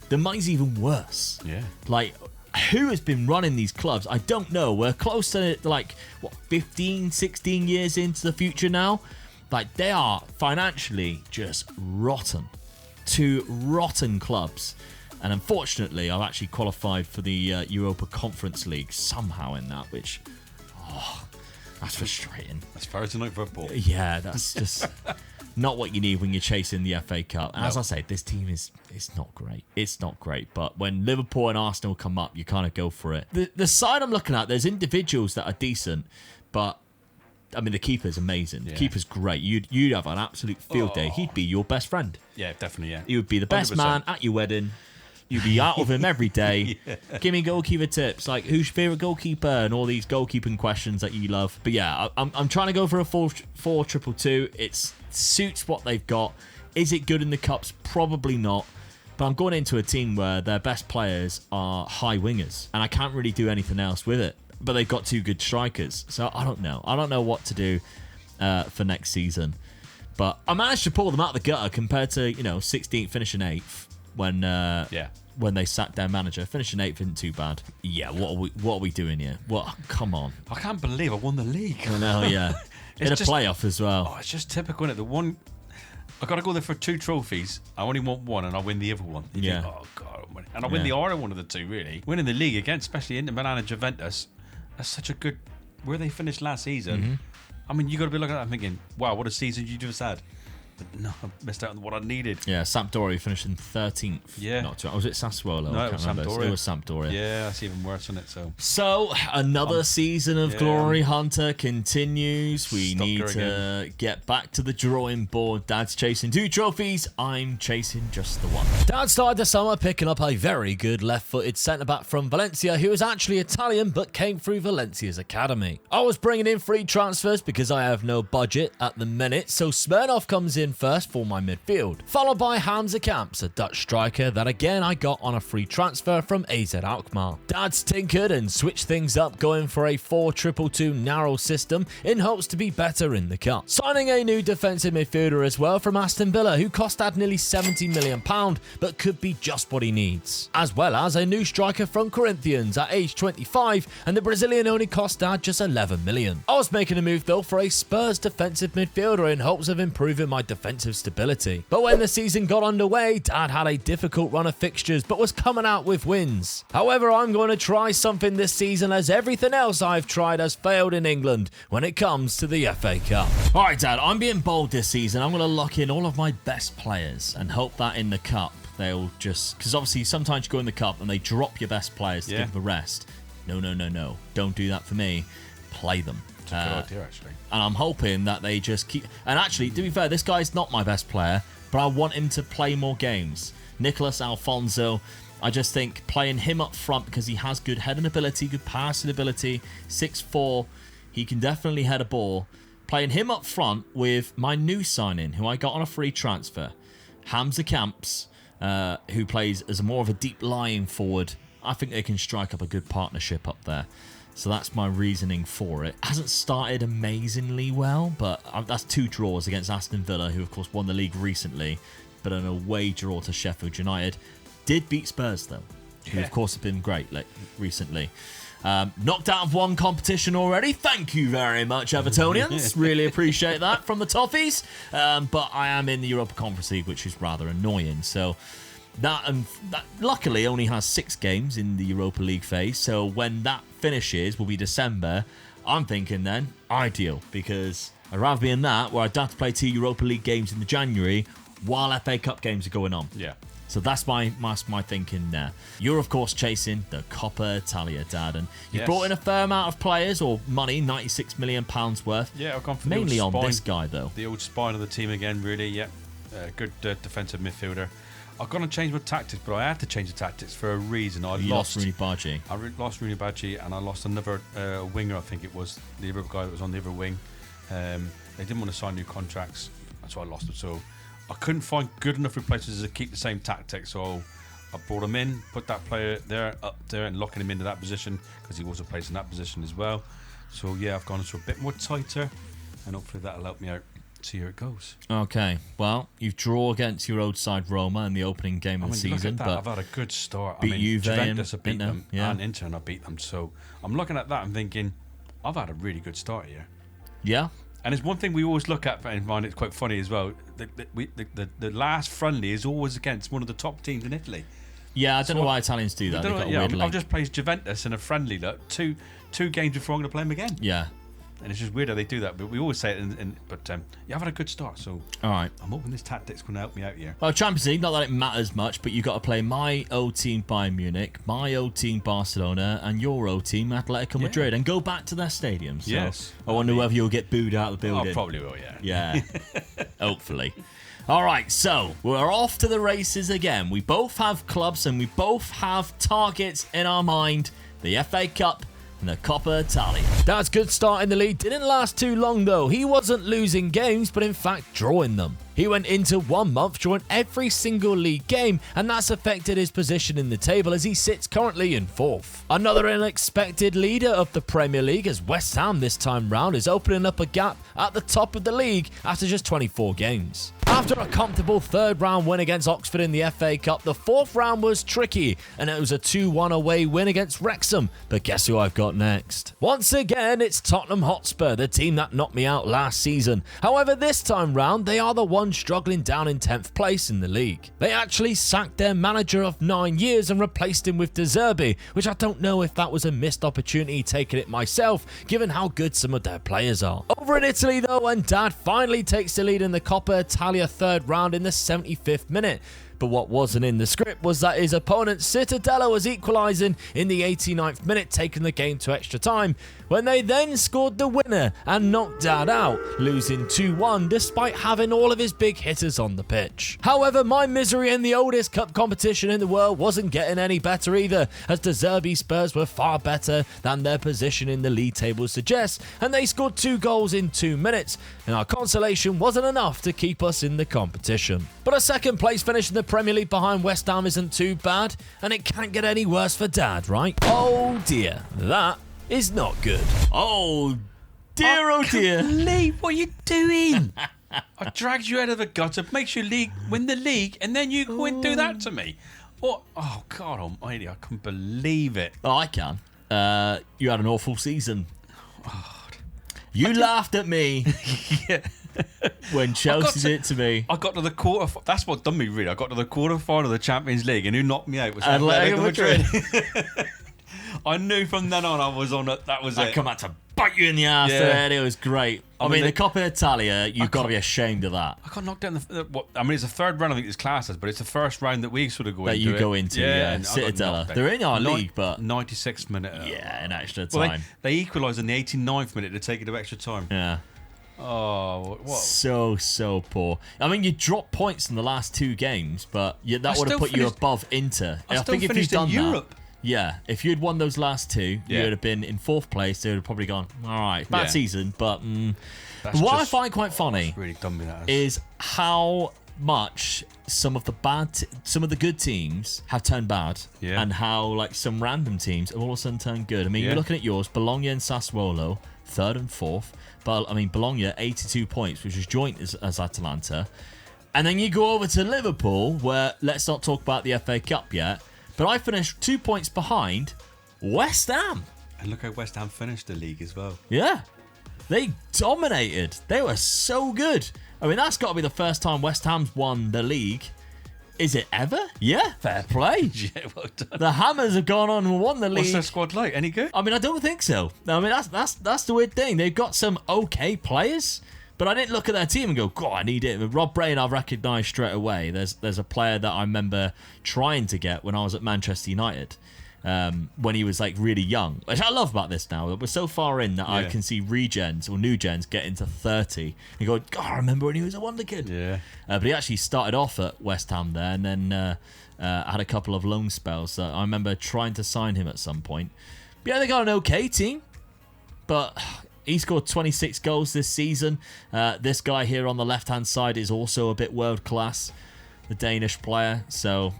the money's even worse. Yeah. Like, who has been running these clubs? I don't know. We're close to, 15, 16 years into the future now. Like, they are financially just rotten. Two rotten clubs. And unfortunately, I've actually qualified for the Europa Conference League somehow in that, which, that's frustrating. As far as tonight football. Yeah, that's just not what you need when you're chasing the FA Cup. And as I say, this team it's not great. It's not great. But when Liverpool and Arsenal come up, you kind of go for it. The side I'm looking at, there's individuals that are decent, but I mean, the keeper's amazing. Yeah. The keeper's great. You'd have an absolute field day. He'd be your best friend. Yeah, definitely, yeah. He would be the best 100%. man at your wedding. You'd be out of him every day. Yeah. Give me goalkeeper tips, like who's your favourite goalkeeper and all these goalkeeping questions that you love. But yeah, I'm trying to go for a 4-2-2. It suits what they've got. Is it good in the Cups? Probably not. But I'm going into a team where their best players are high wingers. And I can't really do anything else with it. But they've got two good strikers. So I don't know. I don't know what to do for next season. But I managed to pull them out of the gutter compared to, 16th finishing 8th. When they sacked their manager, finishing 8th isn't too bad. Yeah, what are we doing here? What? Come on! I can't believe I won the league. I know, yeah, in a playoff as well. Oh, it's just typical, isn't it? The one I got to go there for 2 trophies. I only want one, and I win the other one. You think, oh god, and I win the harder one of the two. Really, winning the league again, especially Inter Milan and Juventus. That's such a good. Where they finished last season. Mm-hmm. I mean, you got to be looking at that and thinking, wow, what a season you just had. But no, I missed out on what I needed. Yeah, Sampdoria finished in 13th. Yeah. Was it Sassuolo? No, it was Sampdoria. It was Sampdoria. Yeah, that's even worse, isn't it? So another season of Glory Hunter continues. We need to get back to the drawing board. Dad's chasing 2 trophies. I'm chasing just the one. Dad started the summer picking up a very good left-footed centre-back from Valencia who is actually Italian but came through Valencia's academy. I was bringing in free transfers because I have no budget at the minute, so Smirnoff comes in first for my midfield, followed by Hamza Kamps, a Dutch striker that again I got on a free transfer from AZ Alkmaar. Dad's tinkered and switched things up, going for a 4-2-2 narrow system in hopes to be better in the cup. Signing a new defensive midfielder as well from Aston Villa who cost Dad nearly £70 million but could be just what he needs. As well as a new striker from Corinthians at age 25, and the Brazilian only cost Dad just £11 million. I was making a move though for a Spurs defensive midfielder in hopes of improving my defensive stability. But when the season got underway, Dad had a difficult run of fixtures but was coming out with wins. However, I'm going to try something this season as everything else I've tried has failed in England when it comes to the FA Cup. Alright Dad, I'm being bold this season. I'm going to lock in all of my best players and hope that in the Cup they'll just... Because obviously sometimes you go in the Cup and they drop your best players to give the rest. No. Don't do that for me. Play them. It's a good idea, actually. And I'm hoping that they just keep... And actually, to be fair, this guy's not my best player, but I want him to play more games. Nicholas Alfonso, I just think playing him up front because he has good heading ability, good passing ability, 6'4", he can definitely head a ball. Playing him up front with my new signing, who I got on a free transfer, Hamza Kamps, who plays as more of a deep lying forward. I think they can strike up a good partnership up there. So that's my reasoning for it. Hasn't started amazingly well, but that's 2 draws against Aston Villa, who of course won the league recently, but an away draw to Sheffield United. Did beat Spurs though, who of course have been great recently. Knocked out of one competition already. Thank you very much, Evertonians. Really appreciate that from the Toffees. But I am in the Europa Conference League, which is rather annoying. So that luckily only has 6 games in the Europa League phase. So when that finishes, will be December. I'm thinking then, ideal, because I'd rather be in that where I'd have to play 2 Europa League games in the January while FA Cup games are going on. Yeah. So that's my thinking there. You're, of course, chasing the Coppa Italia, Dad, and you've brought in a fair amount of players or money, £96 million worth. Yeah, I've gone for mainly the old on spine, this guy, though. The old spine of the team again, really, yeah. Good defensive midfielder. I've got to change my tactics, but I had to change the tactics for a reason. You lost Rooney Bargi. I lost Rooney Bargi, and I lost another winger, I think it was, the other guy that was on the other wing. They didn't want to sign new contracts, that's why I lost them. So I couldn't find good enough replacements to keep the same tactics, so I brought him in, put that player there, up there, and locking him into that position, because he also plays in that position as well. So yeah, I've gone into a bit more tighter, and hopefully that'll help me out. See how it goes. Okay, well, you've drawn against your old side Roma in the opening game of the season, but I've had a good start. Beat Juve Juventus have beat them, yeah. and Inter have beat them. So I'm looking at that and thinking, I've had a really good start here. Yeah. And it's one thing we always look at, and find it's quite funny as well. The last friendly is always against one of the top teams in Italy. Yeah, I don't know why Italians do that. I've just played Juventus in a friendly. Look, two games before I'm going to play them again. Yeah. And it's just weird how they do that, but we always say it. But I've had a good start, so all right. I'm hoping this tactic's going to help me out here. Well, Champions League, not that it matters much, but you've got to play my old team Bayern Munich, my old team Barcelona, and your old team Atletico Madrid, and go back to their stadiums. So yes. I wonder whether you'll get booed out of the building. I probably will, yeah. Yeah, hopefully. All right, so we're off to the races again. We both have clubs and we both have targets in our mind. The FA Cup and the Coppa Italia. That's good start in the league. Didn't last too long though. He wasn't losing games, but in fact drawing them. He went into 1 month drawing every single league game, and that's affected his position in the table as he sits currently in 4th. Another unexpected leader of the Premier League, as West Ham this time round is opening up a gap at the top of the league after just 24 games. After a comfortable 3rd round win against Oxford in the FA Cup, the 4th round was tricky, and it was a 2-1 away win against Wrexham. But guess who I've got next? Once again, it's Tottenham Hotspur, the team that knocked me out last season. However, this time round, they are the ones struggling down in 10th place in the league. They actually sacked their manager of 9 years and replaced him with De Zerbi, which I don't know if that was a missed opportunity taking it myself, given how good some of their players are. Over in Italy though, and Dad finally takes the lead in the Coppa Italia 3rd round in the 75th minute. But what wasn't in the script was that his opponent Cittadella was equalising in the 89th minute, taking the game to extra time, when they then scored the winner and knocked Dad out, losing 2-1 despite having all of his big hitters on the pitch. However, my misery in the oldest cup competition in the world wasn't getting any better either, as De Zerbi Spurs were far better than their position in the league table suggests, and they scored 2 goals in 2 minutes, and our consolation wasn't enough to keep us in the competition. But a 2nd place finish in the Premier League behind West Ham isn't too bad, and it can't get any worse for Dad, right? Oh dear, that is not good. Oh dear, oh dear. Lee, what are you doing? I dragged you out of the gutter, makes you win the league, and then you go and do that to me. What? Oh, God almighty, I couldn't believe it. Oh, I can. You had an awful season. You laughed at me. Yeah. When Chelsea did it to me. I got to the quarter. That's what done me really. I got to the quarter final of the Champions League, and who knocked me out was Atletico Madrid. I knew from then on I was on it. That was I it. come out to bite you in the ass there. It was great. I mean the Coppa Italia, you've got to be ashamed of that. I got knocked down what? I mean, it's the 3rd round. I think it's classed as, but it's the 1st round that we sort of go that into. You go into, yeah. Cittadella. They're in our league, but 96th minute. Yeah, in extra time. Well, they equalised in the 89th minute to take it to extra time. Yeah. Oh, what? So poor. I mean, you dropped points in the last 2 games, but that would have put you above Inter. I think if you'd done Europe. that, yeah, if you'd won those last 2, you would have been in 4th place. They would have probably gone, all right, bad season, but what I find quite funny really done me that is how much some of the good teams have turned bad, and how like some random teams have all of a sudden turned good. I mean, you're looking at yours, Bologna and Sassuolo, 3rd and 4th. But I mean, Bologna 82 points, which is joint as Atalanta, and then you go over to Liverpool, where let's not talk about the FA Cup yet. But I finished 2 points behind West Ham. And look how West Ham finished the league as well. Yeah, they dominated. They were so good. I mean, that's got to be the first time West Ham's won the league Is it ever? Yeah, fair play. Yeah, well done. The Hammers have gone on and won the league. What's their squad like? Any good? I mean, I don't think so. I mean, that's the weird thing. They've got some okay players, but I didn't look at their team and go, God, I need it. But Rob Brain, I've recognised straight away. There's a player that I remember trying to get when I was at Manchester United. When he was like really young, which I love about this now. We're so far in that I can see regens or new gens get into 30 and go, God, I remember when he was a wonder kid. Yeah. But he actually started off at West Ham there and then had a couple of loan spells. I remember trying to sign him at some point. But yeah, they got an okay team, but he scored 26 goals this season. This guy here on the left-hand side is also a bit world-class, the Danish player. So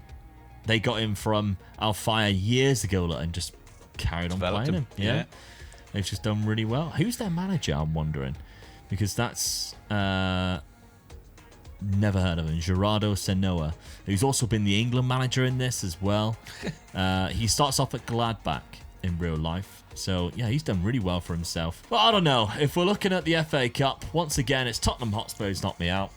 they got him from Alfire years ago and just carried on Developed playing him. him. Yeah. They've just done really well. Who's their manager, I'm wondering? Because that's... never heard of him. Gerardo Senoa, who's also been the England manager in this as well. He starts off at Gladbach in real life. So, yeah, he's done really well for himself. But I don't know. If we're looking at the FA Cup, once again, it's Tottenham Hotspur who's knocked me out.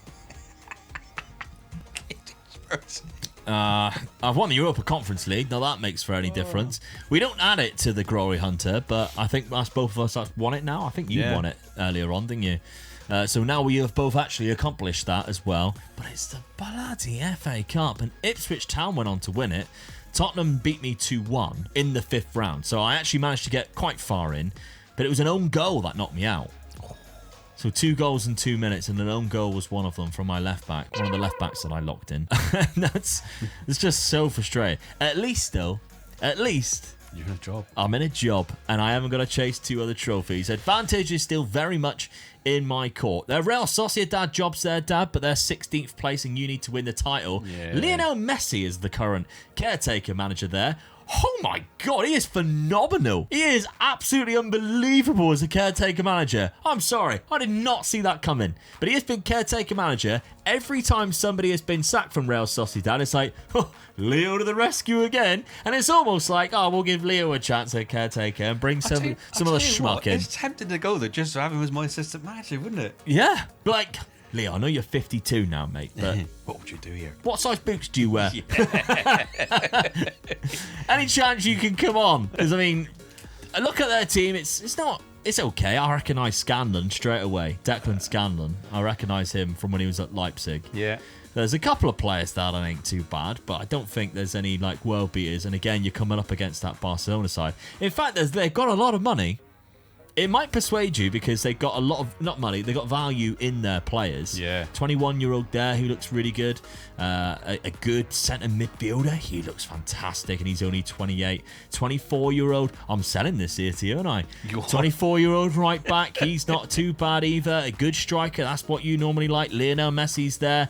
I've won the Europa Conference League. Now that makes for any difference. We don't add it to the Glory Hunter, but I think that's both of us have won it now. I think you won it earlier on, didn't you? So now we have both actually accomplished that as well. But it's the bloody FA Cup, and Ipswich Town went on to win it. Tottenham beat me 2-1 in the 5th round, so I actually managed to get quite far in, but it was an own goal that knocked me out. So 2 goals in 2 minutes, and an own goal was one of them from my left back, one of the left backs that I locked in. It's just so frustrating. At least, you're in a job. I'm in a job, and I haven't got to chase 2 other trophies. Advantage is still very much in my court. Their Real Sociedad jobs there, Dad, but they're 16th place, and you need to win the title. Yeah. Lionel Messi is the current caretaker manager there. Oh my God, he is phenomenal. He is absolutely unbelievable as a caretaker manager. I'm sorry, I did not see that coming. But he has been caretaker manager. Every time somebody has been sacked from Real Sociedad, it's like, oh, Leo to the rescue again. And it's almost like, oh, we'll give Leo a chance at caretaker and bring some other schmuck in. It's tempting to go there just to have him as my assistant manager, wouldn't it? Yeah, like... Leo, I know you're 52 now, mate, but... What would you do here? What size boots do you wear? Any chance you can come on? Because, I mean, look at their team. It's okay. I recognise Scanlon straight away. Declan Scanlon. I recognise him from when he was at Leipzig. Yeah. There's a couple of players that ain't too bad, but I don't think there's any, like, world beaters. And, again, you're coming up against that Barcelona side. In fact, they've got a lot of money. It might persuade you because they've got a lot of, not money, they've got value in their players. Yeah. 21-year-old there who looks really good. A good centre midfielder. He looks fantastic and he's only 28. 24-year-old, I'm selling this here to you, aren't I? 24-year-old right back. He's not too bad either. A good striker. That's what you normally like. Lionel Messi's there.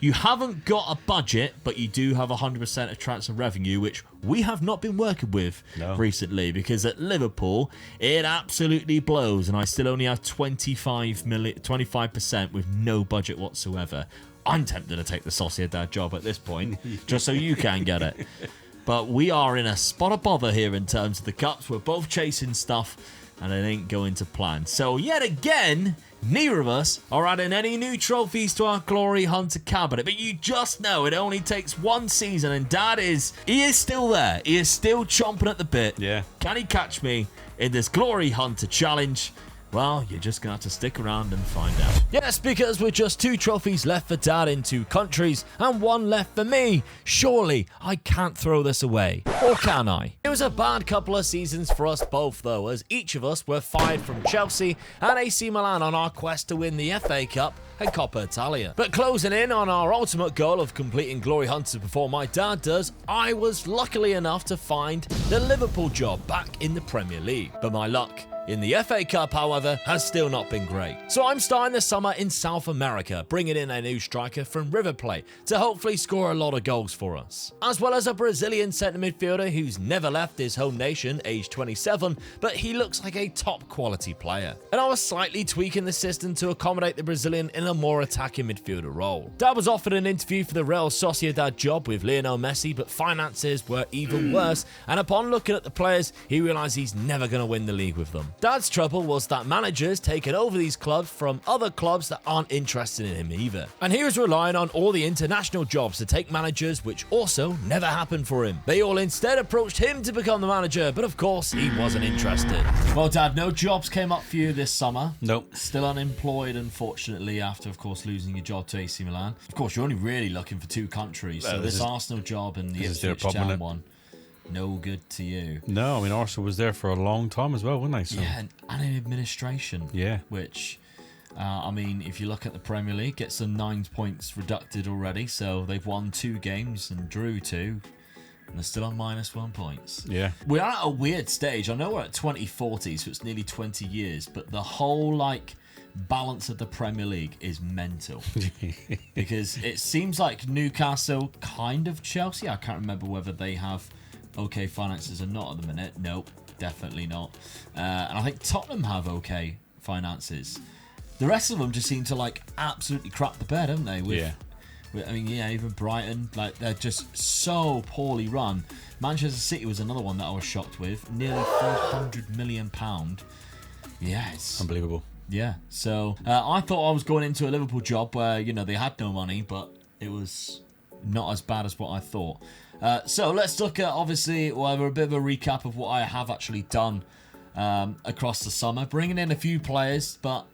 You haven't got a budget, but you do have 100% of transfer revenue, which we have not been working with recently because at Liverpool, it absolutely blows, and I still only have 25% with no budget whatsoever. I'm tempted to take the Sociedad job at this point, just so you can get it. But we are in a spot of bother here in terms of the cups. We're both chasing stuff, and it ain't going to plan. So yet again... neither of us are adding any new trophies to our Glory Hunter cabinet, but you just know it only takes one season, and Dad is still there. He is still chomping at the bit. Yeah. Can he catch me in this Glory Hunter challenge? Well, you're just going to have to stick around and find out. Yes, because with just 2 trophies left for Dad in 2 countries and 1 left for me, surely I can't throw this away. Or can I? It was a bad couple of seasons for us both, though, as each of us were fired from Chelsea and AC Milan on our quest to win the FA Cup and Coppa Italia. But closing in on our ultimate goal of completing Glory Hunters before my dad does, I was luckily enough to find the Liverpool job back in the Premier League. But my luck in the FA Cup, however, has still not been great. So I'm starting the summer in South America, bringing in a new striker from River Plate to hopefully score a lot of goals for us. As well as a Brazilian centre midfielder who's never left his home nation, aged 27, but he looks like a top quality player. And I was slightly tweaking the system to accommodate the Brazilian in a more attacking midfielder role. Dad was offered an interview for the Real Sociedad job with Lionel Messi, but finances were even worse, and upon looking at the players, he realised he's never going to win the league with them. Dad's trouble was that managers taking over these clubs from other clubs that aren't interested in him either. And he was relying on all the international jobs to take managers, which also never happened for him. They all instead approached him to become the manager, but of course he wasn't interested. Well, Dad, no jobs came up for you this summer. Nope. Still unemployed, unfortunately, after, of course, losing your job to AC Milan. Of course, you're only really looking for 2 countries, so this Arsenal job and the Ipswich Town one, no good to you. No, I mean, Arsenal was there for a long time as well, weren't they? So. Yeah, and in administration. Yeah. Which, I mean, if you look at the Premier League, get some 9 points reducted already, so they've won 2 games and drew 2. And they're still on -1 points. Yeah. We're at a weird stage. I know we're at 2040, so it's nearly 20 years, but the whole, balance of the Premier League is mental. Because it seems like Newcastle, kind of Chelsea. I can't remember whether they have okay finances or not at the minute. Nope, definitely not. And I think Tottenham have okay finances. The rest of them just seem to absolutely crap the bed, haven't they? I mean, yeah, even Brighton, they're just so poorly run. Manchester City was another one that I was shocked with. Nearly £400 million. Yeah, it's unbelievable. Yeah, so I thought I was going into a Liverpool job where, they had no money, but it was not as bad as what I thought. So let's look at, obviously, we'll have a bit of a recap of what I have actually done across the summer. Bringing in a few players, but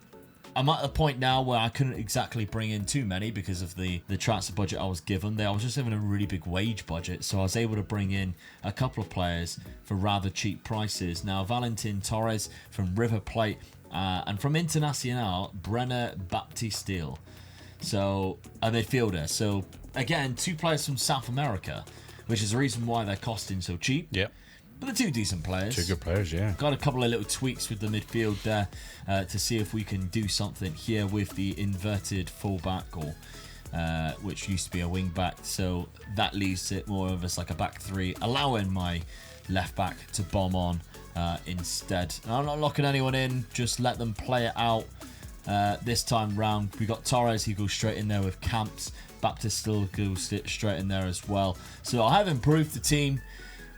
I'm at the point now where I couldn't exactly bring in too many because of the transfer budget I was given. I was just having a really big wage budget, so I was able to bring in a couple of players for rather cheap prices. Now, Valentin Torres from River Plate and from Internacional, Brenner Baptisteel. So, a midfielder. So, again, 2 players from South America, which is the reason why they're costing so cheap. Yep. But they're 2 decent players. 2 good players, yeah. Got a couple of little tweaks with the midfield there to see if we can do something here with the inverted fullback, or which used to be a wing back. So that leaves it more of us like a back 3, allowing my left back to bomb on instead. And I'm not locking anyone in, just let them play it out. This time round, we got Torres, he goes straight in there with Camps. Baptist still goes straight in there as well. So I have improved the team.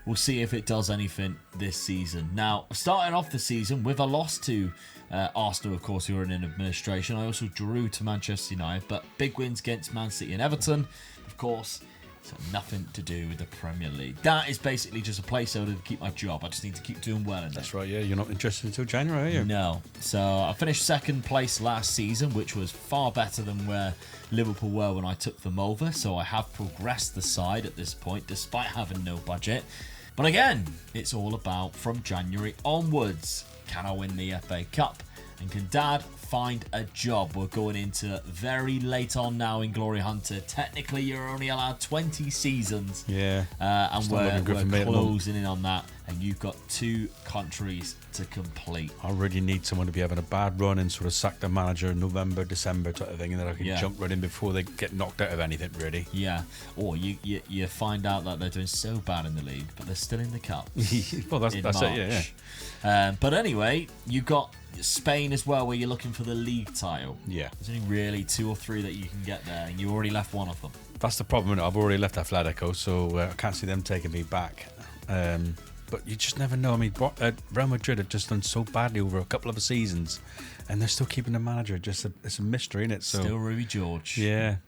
We'll see if it does anything this season. Now, starting off the season with a loss to Arsenal, of course, who are in administration. I also drew to Manchester United, but big wins against Man City and Everton. Of course, it's nothing to do with the Premier League. That is basically just a placeholder to keep my job. I just need to keep doing well in it. That's right, yeah. You're not interested until January, are you? No. So I finished 2nd place last season, which was far better than where Liverpool were when I took them over. So I have progressed the side at this point, despite having no budget. But again, it's all about from January onwards. Can I win the FA Cup? And can Dad find a job? We're going into very late on now in Glory Hunter. Technically, you're only allowed 20 seasons. Yeah. And we're closing in on that. And you've got 2 countries to complete. I really need someone to be having a bad run and sort of sack the manager in November, December type of thing, and then I can jump right in before they get knocked out of anything, really. Yeah. Or you find out that they're doing so bad in the league, but they're still in the cup. Well, that's it, yeah. But anyway, you've got Spain as well, where you're looking for the league title. Yeah. There's only really 2 or 3 that you can get there, and you already left one of them. That's the problem. I've already left Atletico, so I can't see them taking me back. But you just never know. I mean, Real Madrid have just done so badly over a couple of seasons, and they're still keeping the manager. It's a mystery, isn't it? So, still Rui George. Yeah.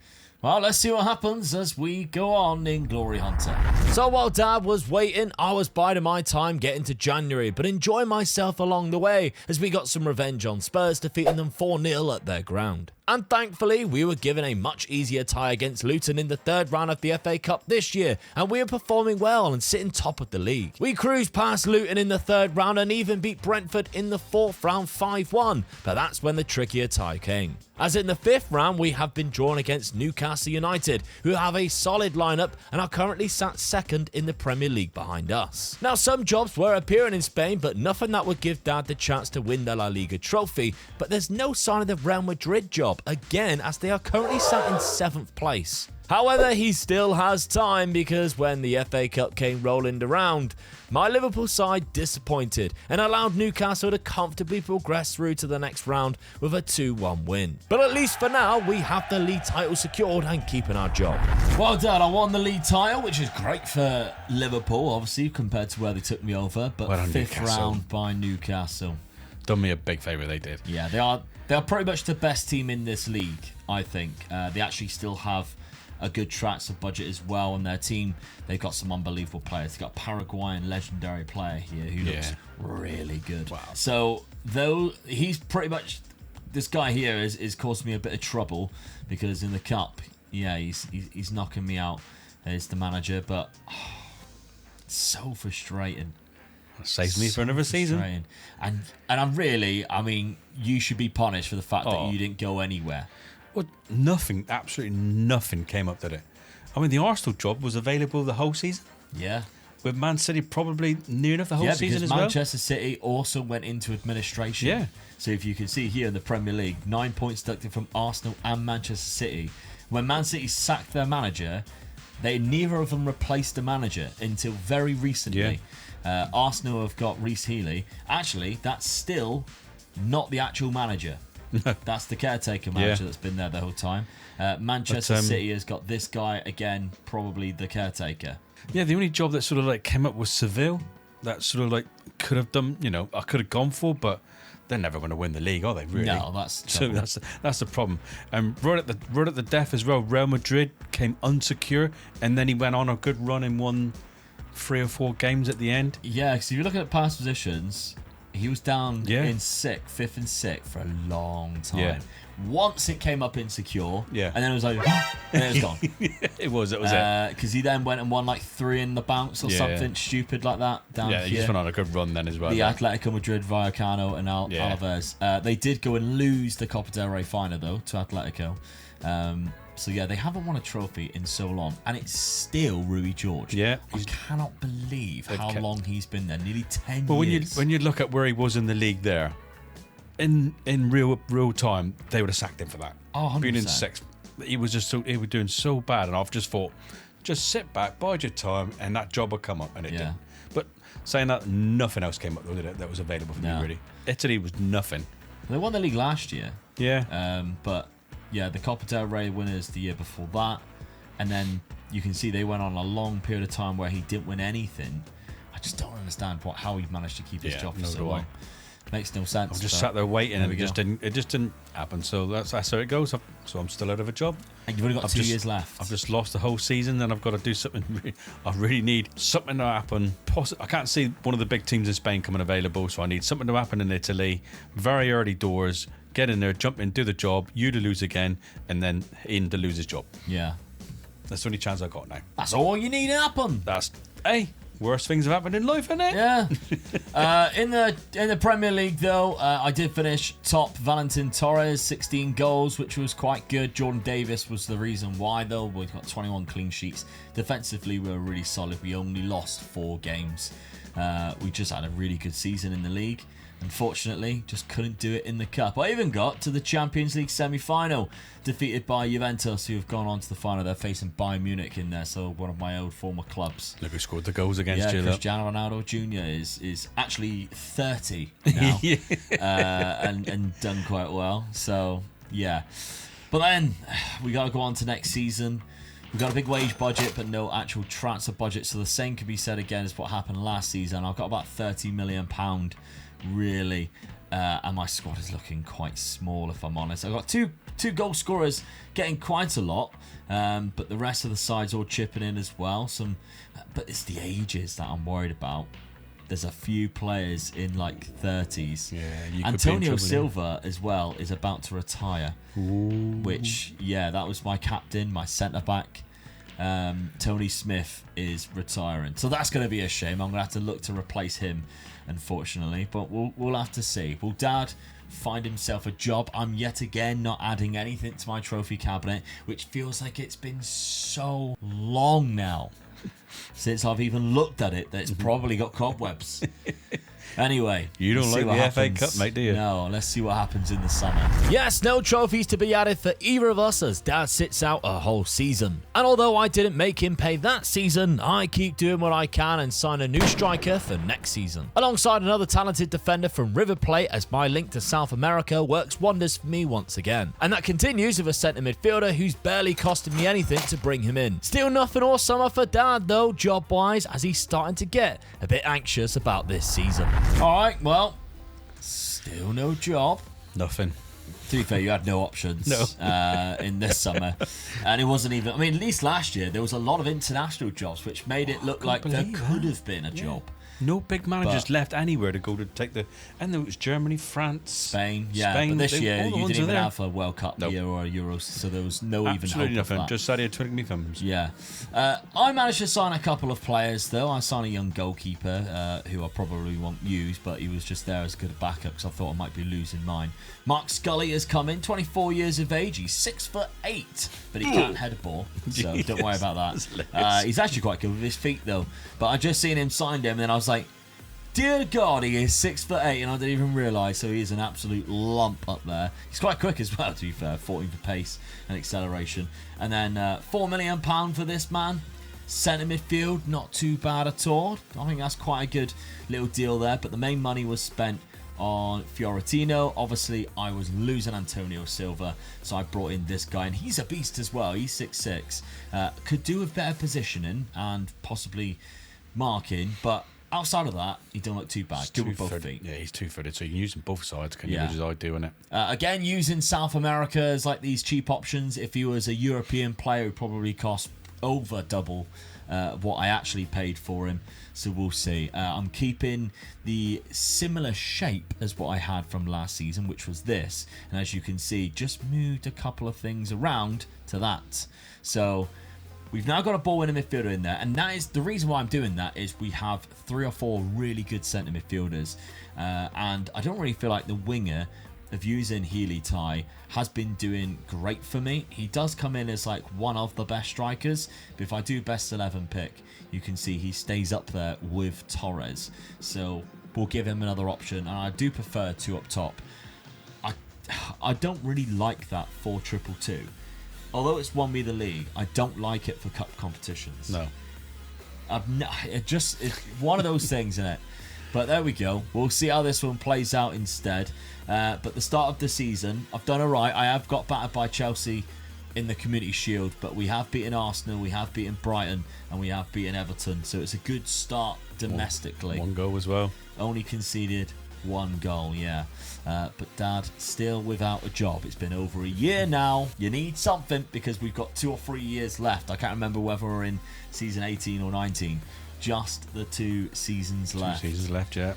Well, let's see what happens as we go on in Glory Hunter. So while Dad was waiting, I was biding my time getting to January, but enjoying myself along the way as we got some revenge on Spurs, defeating them 4-0 at their ground. And thankfully, we were given a much easier tie against Luton in the 3rd round of the FA Cup this year, and we are performing well and sitting top of the league. We cruised past Luton in the 3rd round and even beat Brentford in the 4th round 5-1, but that's when the trickier tie came. As in the 5th round, we have been drawn against Newcastle United, who have a solid lineup and are currently sat 2nd in the Premier League behind us. Now, some jobs were appearing in Spain, but nothing that would give Dad the chance to win the La Liga trophy, but there's no sign of the Real Madrid job, again, as they are currently sat in 7th place. However, he still has time, because when the FA Cup came rolling around, my Liverpool side disappointed and allowed Newcastle to comfortably progress through to the next round with a 2-1 win. But at least for now, we have the league title secured and keeping our job. Well done, I won the league title, which is great for Liverpool, obviously, compared to where they took me over, but well 5th round by Newcastle. done me a big favour. They did. Yeah, they are pretty much the best team in this league, I think. They actually still have a good transfer budget as well on their team. They've got some unbelievable players. They've got a Paraguayan legendary player here who looks really good. Wow. So though he's pretty much, this guy here is causing me a bit of trouble because in the cup, he's knocking me out as the manager, but it's so frustrating. That saves me for another season. And I mean, you should be punished for the fact that you didn't go anywhere. Well, nothing, absolutely nothing came up, did it? I mean, the Arsenal job was available the whole season. Yeah. With Man City probably near enough the whole season as well. Manchester City also went into administration. Yeah. So if you can see here in the Premier League, 9 points deducted from Arsenal and Manchester City. When Man City sacked their manager, neither of them replaced the manager until very recently. Yeah. Arsenal have got Reece Healey. Actually, that's still not the actual manager. That's the caretaker manager that's been there the whole time. Manchester City has got this guy again, probably the caretaker. Yeah, the only job that sort of like came up was Seville. That sort of like could have done, I could have gone for, but they're never going to win the league, are they? Really? No, that's so that's the problem. And right at the death as well, Real Madrid came unsecure, and then he went on a good run and won 3 or 4 games at the end. Yeah, because if you're looking at past positions, he was down in 5th and 6th for a long time. Yeah. Once it came up insecure, Yeah. and then it was like, and it was gone. It was it. Because he then went and won like 3 in the bounce or something stupid like that down here. Yeah, he just went on a good run then as well. The Atletico Madrid, Vallecano and Alaves. They did go and lose the Copa del Rey final though to Atletico. So yeah, they haven't won a trophy in so long, and it's still Rui George. Yeah, I cannot believe how long he's been there. Nearly 10 well, years. when you look at where he was in the league there, in real time, they would have sacked him for that. Oh, 100%. Being in 6th, he was doing so bad, and I've just thought, just sit back, bide your time, and that job will come up, and it didn't. But saying that, nothing else came up, did it? That was available for me, really. Italy was nothing. They won the league last year. Yeah. But yeah, the Copa del Rey winners the year before that, and then you can see they went on a long period of time where he didn't win anything. I just don't understand how he managed to keep his job for so long. Makes no sense. I just sat there waiting, and it just didn't happen. So that's how it goes. So I'm still out of a job. And you've only got 2 years left. I've just lost the whole season, and I've got to do something. I really need something to happen. I can't see one of the big teams in Spain coming available, so I need something to happen in Italy. Very early doors. Get in there, jump in, do the job. You to lose again, and then in to lose his job. Yeah, that's the only chance I've got now. That's all you need to happen. Worst things have happened in life, isn't it? Yeah. In the Premier League, though, I did finish top. Valentin Torres, 16 goals, which was quite good. Jordan Davis was the reason why, though. We've got 21 clean sheets. Defensively, we were really solid. We only lost 4 games. We just had a really good season in the league. Unfortunately, just couldn't do it in the cup. I even got to the Champions League semi-final, defeated by Juventus, who have gone on to the final. They're facing Bayern Munich in there, so one of my old former clubs. Look who scored the goals against you. Cristiano Ronaldo Jr. is actually 30 now, and done quite well. So yeah, but then we got to go on to next season. We've got a big wage budget, but no actual transfer budget. So the same can be said again as what happened last season. I've got about £30 million. Really, and my squad is looking quite small, if I'm honest. I've got two goal scorers getting quite a lot, but the rest of the side's all chipping in as well. But it's the ages that I'm worried about. There's a few players in like 30s. Yeah, Antonio Silva as well is about to retire. Ooh. Which, that was my captain, my centre back. Tony Smith is retiring, so that's going to be a shame. I'm going to have to look to replace him, unfortunately, but we'll have to see. Will Dad find himself a job? I'm yet again not adding anything to my trophy cabinet, which feels like it's been so long now since I've even looked at it that it's probably got cobwebs. Anyway, you don't like the FA Cup, mate, do you? No, let's see what happens in the summer. Yes, no trophies to be added for either of us as Dad sits out a whole season. And although I didn't make him pay that season, I keep doing what I can and sign a new striker for next season. Alongside another talented defender from River Plate, as my link to South America works wonders for me once again. And that continues with a centre midfielder who's barely costing me anything to bring him in. Still nothing all summer for Dad though, job-wise, as he's starting to get a bit anxious about this season. Alright, well, Still no job. Nothing. To be fair, you had no options in this summer. And it wasn't even... I mean, at least last year, there was a lot of international jobs, which made it look like there could have been a job. No big managers left anywhere to go to take the... And there was Germany, France... Spain. But this year, you didn't even have a World Cup year or a Euros, so there was no even hope of that. Just sat here twiddling my thumbs. Yeah. I managed to sign a couple of players, though. I signed a young goalkeeper who I probably won't use, but he was just there as a good backup because I thought I might be losing mine. Mark Scully has come in, 24 years of age. He's 6'8", but he can't head a ball, so don't worry about that. He's actually quite good with his feet, though. But I just seen him signed him, and then I was like, dear God, he is 6'8", and I didn't even realise, so he is an absolute lump up there. He's quite quick as well, to be fair, 14 for pace and acceleration. And then £4 million for this man. Centre midfield, not too bad at all. I think that's quite a good little deal there, but the main money was spent on Fiorentino. Obviously, I was losing Antonio Silva, so I brought in this guy, and he's a beast as well. He's 6'6". Could do with better positioning and possibly marking, but outside of that, he don't look too bad. Good with both feet. Yeah, he's two-footed, so you can use them both sides, can you? Which is ideal, isn't it? Again, using South America as like these cheap options. If he was a European player, it would probably cost over double what I actually paid for him. So we'll see. I'm keeping the similar shape as what I had from last season, which was this. And as you can see, just moved a couple of things around to that. So we've now got a ball-winning midfielder in there, and that is the reason why I'm doing that. Is we have 3 or 4 really good centre midfielders, and I don't really feel like the winger of using Healy Ty has been doing great for me. He does come in as like one of the best strikers, but if I do best 11 pick, you can see he stays up there with Torres. So we'll give him another option, and I do prefer 2 up top. I don't really like that 4-2-2. Although it's won me the league, I don't like it for cup competitions. No. It's one of those things, isn't it? But there we go. We'll see how this one plays out instead. But the start of the season, I've done all right. I have got battered by Chelsea in the Community Shield, but we have beaten Arsenal, we have beaten Brighton, and we have beaten Everton. So it's a good start domestically. One goal as well. Only conceded 1 goal, yeah. But Dad still without a job. It's been over a year now. You need something because we've got 2 or 3 years left. I can't remember whether we're in season 18 or 19. Just the 2 seasons left. 2 seasons left, yeah.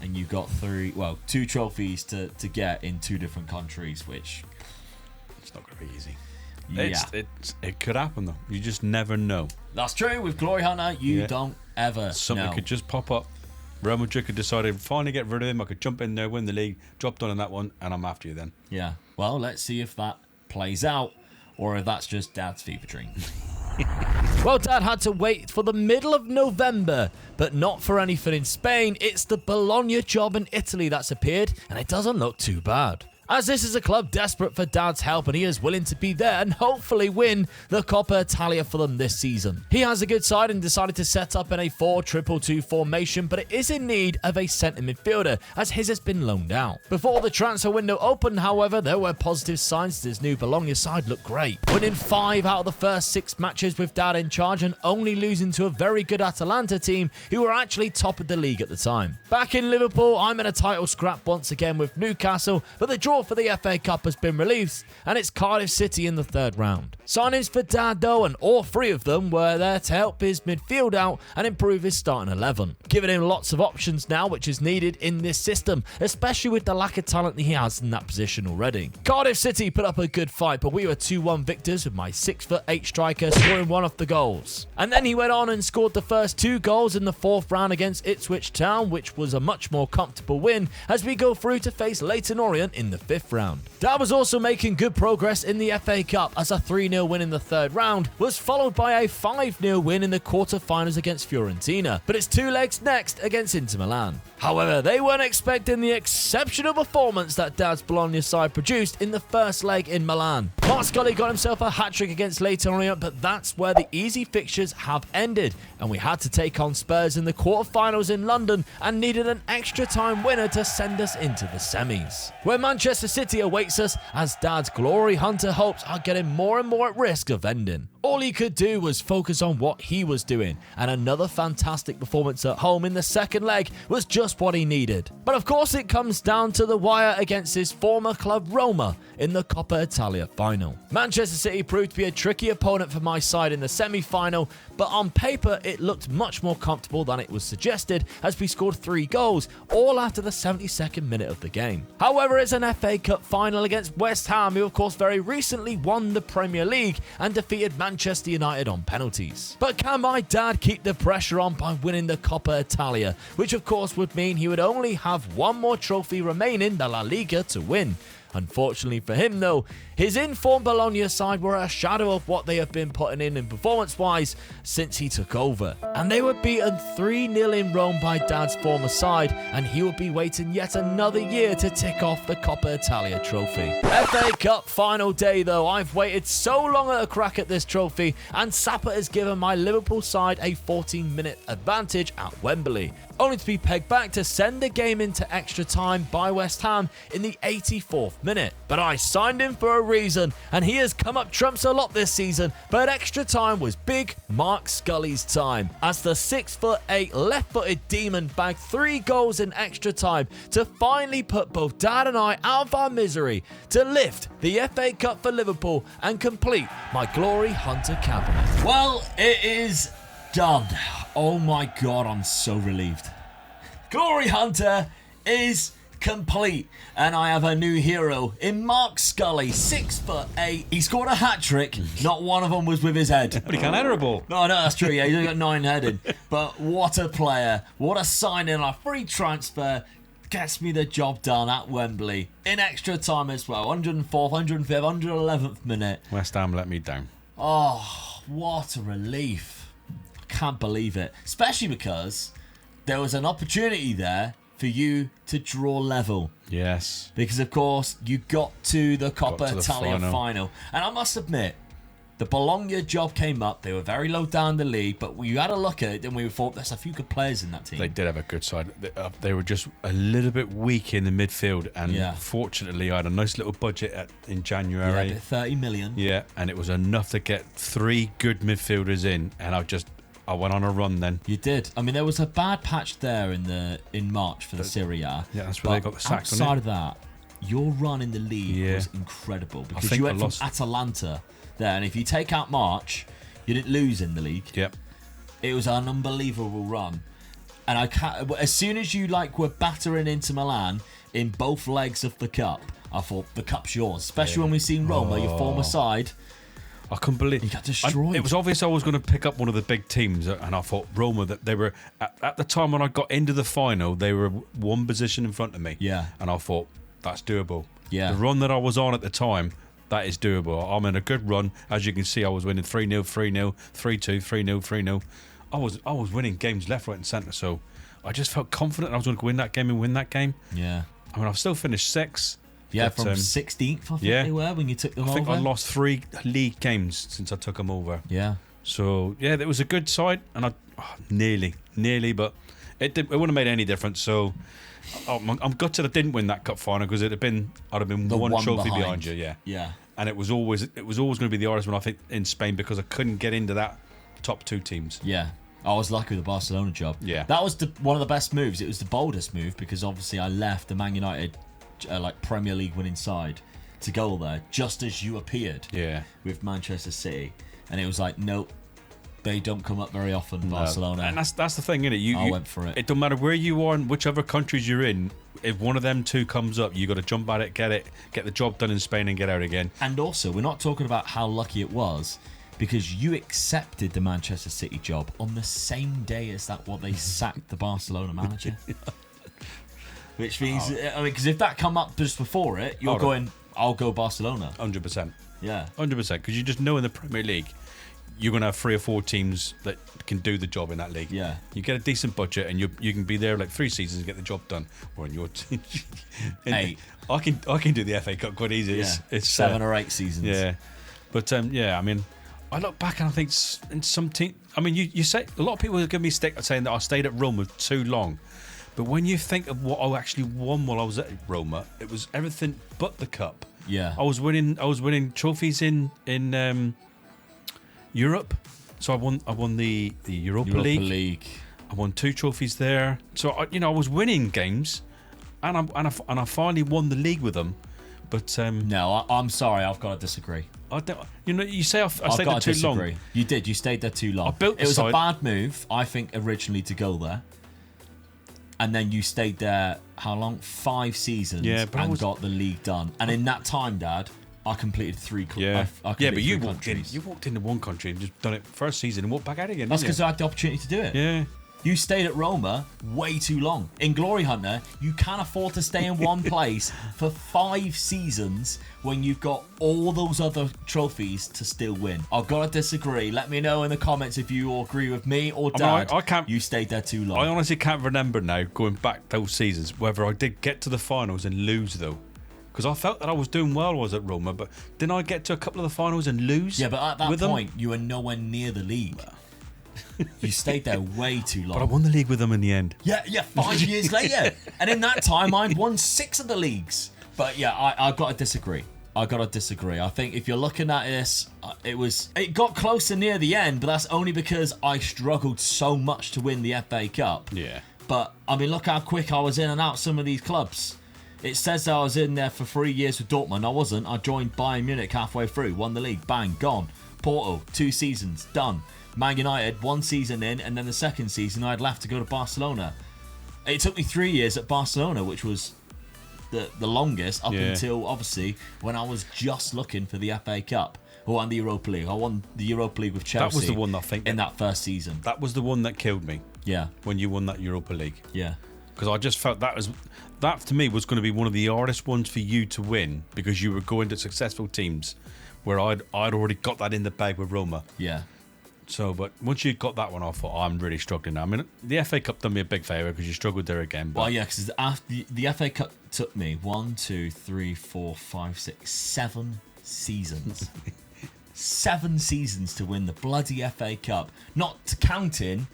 And you've got 2 trophies to get in 2 different countries, which it's not going to be easy. Yeah. It could happen though. You just never know. That's true. With Glory Hunter, you don't ever Something know. could just pop up. Real Madrid could decide to finally get rid of him. I could jump in there, win the league, drop down on that one, and I'm after you then. Yeah. Well, let's see if that plays out or if that's just Dad's fever dream. Well, Dad had to wait for the middle of November, but not for anything in Spain. It's the Bologna job in Italy that's appeared, and it doesn't look too bad. As this is a club desperate for Dad's help, and he is willing to be there and hopefully win the Coppa Italia for them this season. He has a good side and decided to set up in a 4-2-2 formation, but it is in need of a centre midfielder, as his has been loaned out. Before the transfer window opened, however, there were positive signs that his new Bologna side looked great, winning 5 out of the first 6 matches with Dad in charge and only losing to a very good Atalanta team who were actually top of the league at the time. Back in Liverpool, I'm in a title scrap once again with Newcastle, but the draw for the FA Cup has been released, and it's Cardiff City in the 3rd round. Signings for Dad though, and all 3 of them were there to help his midfield out and improve his starting 11, giving him lots of options now, which is needed in this system, especially with the lack of talent he has in that position already. Cardiff City put up a good fight, but we were 2-1 victors with my 6'8" striker scoring 1 of the goals. And then he went on and scored the first 2 goals in the 4th round against Ipswich Town, which was a much more comfortable win as we go through to face Leyton Orient in the 5th round. Dad was also making good progress in the FA Cup, as a 3-0 win in the 3rd round was followed by a 5-0 win in the quarter-finals against Fiorentina, but it's 2 legs next against Inter Milan. However, they weren't expecting the exceptional performance that Dad's Bologna side produced in the first leg in Milan. Mark Scully got himself a hat-trick against Leyton Orient, but that's where the easy fixtures have ended, and we had to take on Spurs in the quarter-finals in London and needed an extra-time winner to send us into the semis, where Manchester City awaits us as Dad's Glory Hunter hopes are getting more and more at risk of ending. All he could do was focus on what he was doing, and another fantastic performance at home in the 2nd leg was just what he needed. But of course it comes down to the wire against his former club Roma in the Coppa Italia final. Manchester City proved to be a tricky opponent for my side in the semi-final, but on paper it looked much more comfortable than it was suggested as we scored 3 goals, all after the 72nd minute of the game. However, it's an FA Cup final against West Ham, who of course very recently won the Premier League and defeated Manchester United on penalties. But can my dad keep the pressure on by winning the Coppa Italia, which of course would mean he would only have one more trophy remaining, the La Liga, to win? Unfortunately for him though, his in-form Bologna side were a shadow of what they have been putting in performance-wise since he took over. And they were beaten 3-0 in Rome by Dad's former side, and he will be waiting yet another year to tick off the Coppa Italia trophy. FA Cup final day though, I've waited so long at a crack at this trophy, and Sapper has given my Liverpool side a 14-minute advantage at Wembley, only to be pegged back to send the game into extra time by West Ham in the 84th minute. But I signed him for a reason, and he has come up trumps a lot this season, but extra time was big Mark Scully's time, as the 6'8" left-footed demon bagged 3 goals in extra time to finally put both Dad and I out of our misery, to lift the FA Cup for Liverpool and complete my Glory Hunter cabinet. Well, it is done. Oh my god, I'm so relieved. Glory Hunter is complete, and I have a new hero in Mark Scully, 6'8". He scored a hat-trick. Not one of them was with his head. But he can't enter a ball. No, that's true. Yeah, he's only got 9 headed. But what a player! What a signing! A free transfer gets me the job done at Wembley in extra time as well. 104th, 105th, 111th minute. West Ham let me down. Oh, what a relief! I can't believe it, especially because there was an opportunity there for you to draw level. Yes. Because, of course, you got to the Coppa Italia final. And I must admit, the Bologna job came up. They were very low down the league, but we had a look at it and we thought there's a few good players in that team. They did have a good side. They were just a little bit weak in the midfield, and fortunately I had a nice little budget in January. Yeah, 30 million. Yeah, and it was enough to get 3 good midfielders in, and I went on a run then. You did. I mean, there was a bad patch there in March for the Serie A. Yeah, that's where they got the sack. Outside of that, your run in the league was incredible, because you went from Atalanta there, and if you take out March, you didn't lose in the league. Yep. It was an unbelievable run, and as soon as you were battering into Milan in both legs of the cup, I thought the cup's yours. Especially when we seen Roma, your former side. I couldn't believe he got destroyed. It was obvious I was going to pick up one of the big teams, and I thought Roma, that they were at the time when I got into the final, they were one position in front of me. Yeah, and I thought that's doable. Yeah, the run that I was on at the time, that is doable. I'm in a good run. As you can see, I was winning 3-0, 3-0, 3-2, 3-0, 3-0. I was winning games left, right, and centre. So I just felt confident I was going to win that game and win that game. Yeah, I mean, I've still finished 6th. Yeah, from 16th, I think they were when you took them over. I think I lost 3 league games since I took them over. Yeah. So, yeah, it was a good side, and nearly, but it wouldn't have made any difference. So, I'm gutted I didn't win that cup final, because I'd have been the one trophy behind you. Yeah. Yeah. And it was always going to be the hardest one, I think, in Spain, because I couldn't get into that top 2 teams. Yeah. I was lucky with the Barcelona job. Yeah. That was one of the best moves. It was the boldest move, because obviously I left the Man United Premier League winning side to go there just as you appeared with Manchester City, and it was like, nope, they don't come up very often, Barcelona. And that's the thing, isn't it? I went for it. It don't matter where you are and which other countries you're in. If one of them 2 comes up, you got to jump at it, get the job done in Spain, and get out again. And also, we're not talking about how lucky it was, because you accepted the Manchester City job on the same day as they sacked the Barcelona manager. Which means, because if that come up just before it, you're going, I'll go Barcelona. 100%. Yeah. 100%. Because you just know in the Premier League, you're going to have 3 or 4 teams that can do the job in that league. Yeah. You get a decent budget, and you can be there 3 seasons and get the job done. Or in your team. 8. I can do the FA Cup quite easy. Yeah. It's 7 or 8 seasons. Yeah. But, I mean, I look back and I think in some team, I mean, you say, a lot of people give me stick saying that I stayed at Roma too long. But when you think of what I actually won while I was at Roma, it was everything but the cup. Yeah, I was winning trophies in Europe. So I won the Europa League. League. I won 2 trophies there. So I was winning games, and I finally won the league with them. But No, I'm sorry. I've got to disagree. I don't. You know, you say I I've stayed got there to too long. disagree. You did. You stayed there too long. I built the it was side. a bad move, I think, originally to go there. And then you stayed there, how long? 5 seasons. Yeah, but and got the league done. And in that time, Dad, I completed 3 countries. Yeah, but you walked into one country and just done it first season and walked back out again. That's didn't because I had the opportunity to do it. you? Yeah. You stayed at Roma way too long. In Glory Hunter, you can't afford to stay in one place for 5 seasons when you've got all those other trophies to still win. I've got to disagree. Let me know in the comments if you all agree with me or Dad. I can't. You stayed there too long. I honestly can't remember now, going back those seasons, whether I did get to the finals and lose though. Because I felt that I was doing well when I was at Roma, but didn't I get to a couple of the finals and lose? Yeah, but at that with point, you were nowhere near the league. You stayed there way too long. But I won the league with them in the end. Yeah, 5 years later. And in that time, I'd won 6 of the leagues. But yeah, I've got to disagree. I think if you're looking at this, it got closer near the end, but that's only because I struggled so much to win the FA Cup. Yeah. But I mean, look how quick I was in and out some of these clubs. It says I was in there for 3 years with Dortmund. I wasn't. I joined Bayern Munich halfway through, won the league, bang, gone. Porto, 2 seasons, done. Man United, 1 season in, and then the second season I had left to go to Barcelona. It took me 3 years at Barcelona, which was the longest up until, obviously, when I was just looking for the FA Cup. Or and the Europa League. I won the Europa League with Chelsea. That was the one, I think. In that first season. That was the one that killed me. Yeah. When you won that Europa League. Yeah. Because I just felt that to me was going to be one of the hardest ones for you to win, because you were going to successful teams where I'd already got that in the bag with Roma. Yeah. So, but once you got that one off, I'm really struggling now. I mean, the FA Cup done me a big favour because you struggled there again. But well, yeah, because the FA Cup took me 1, 2, 3, 4, 5, 6, 7 seasons. 7 seasons to win the bloody FA Cup. Not to count in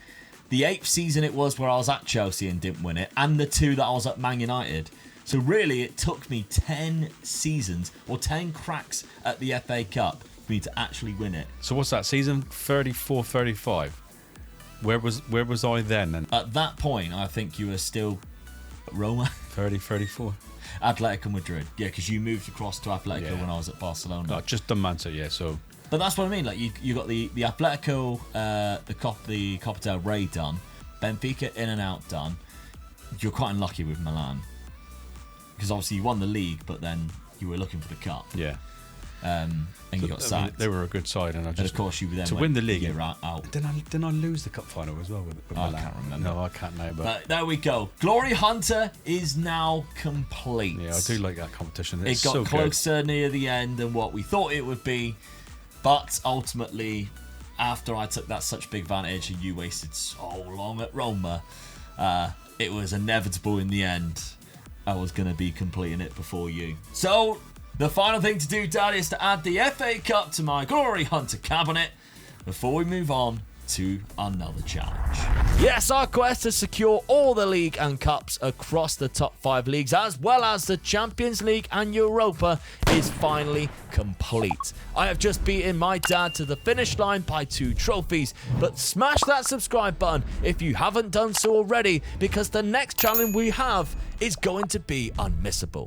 the 8th season it was where I was at Chelsea and didn't win it, and the 2 that I was at Man United. So really, it took me 10 seasons or 10 cracks at the FA Cup for me to actually win it. So what's that, season 34, 35? Where was I then? And At that point, I think you were still at Roma. 30, 34? Atletico Madrid. Yeah, because you moved across to Atletico Yeah. when I was at Barcelona. No, just done Manchester, yeah. So But that's what I mean. Like you got the Atletico, the Copa del Rey done, Benfica in and out done. You're quite unlucky with Milan because obviously you won the league, but then you were looking for the cup. yeah. And you got sacked. They were a good side, and I and just of course you then to went win the league. year out. Didn't I lose the cup final as well with I Milan? can't remember. No, I can't now. But there we go. Glory Hunter is now complete. Yeah, I do like that competition. It It's got so good. closer near the end than what we thought it would be, but ultimately, after I took that such big advantage and you wasted so long at Roma, it was inevitable in the end I was going to be completing it before you. So, the final thing to do, Dad, is to add the FA Cup to my Glory Hunter cabinet before we move on to another challenge. Yes, our quest to secure all the league and cups across the top 5 leagues, as well as the Champions League and Europa, is finally complete. I have just beaten my dad to the finish line by 2 trophies, but smash that subscribe button if you haven't done so already, because the next challenge we have is going to be unmissable.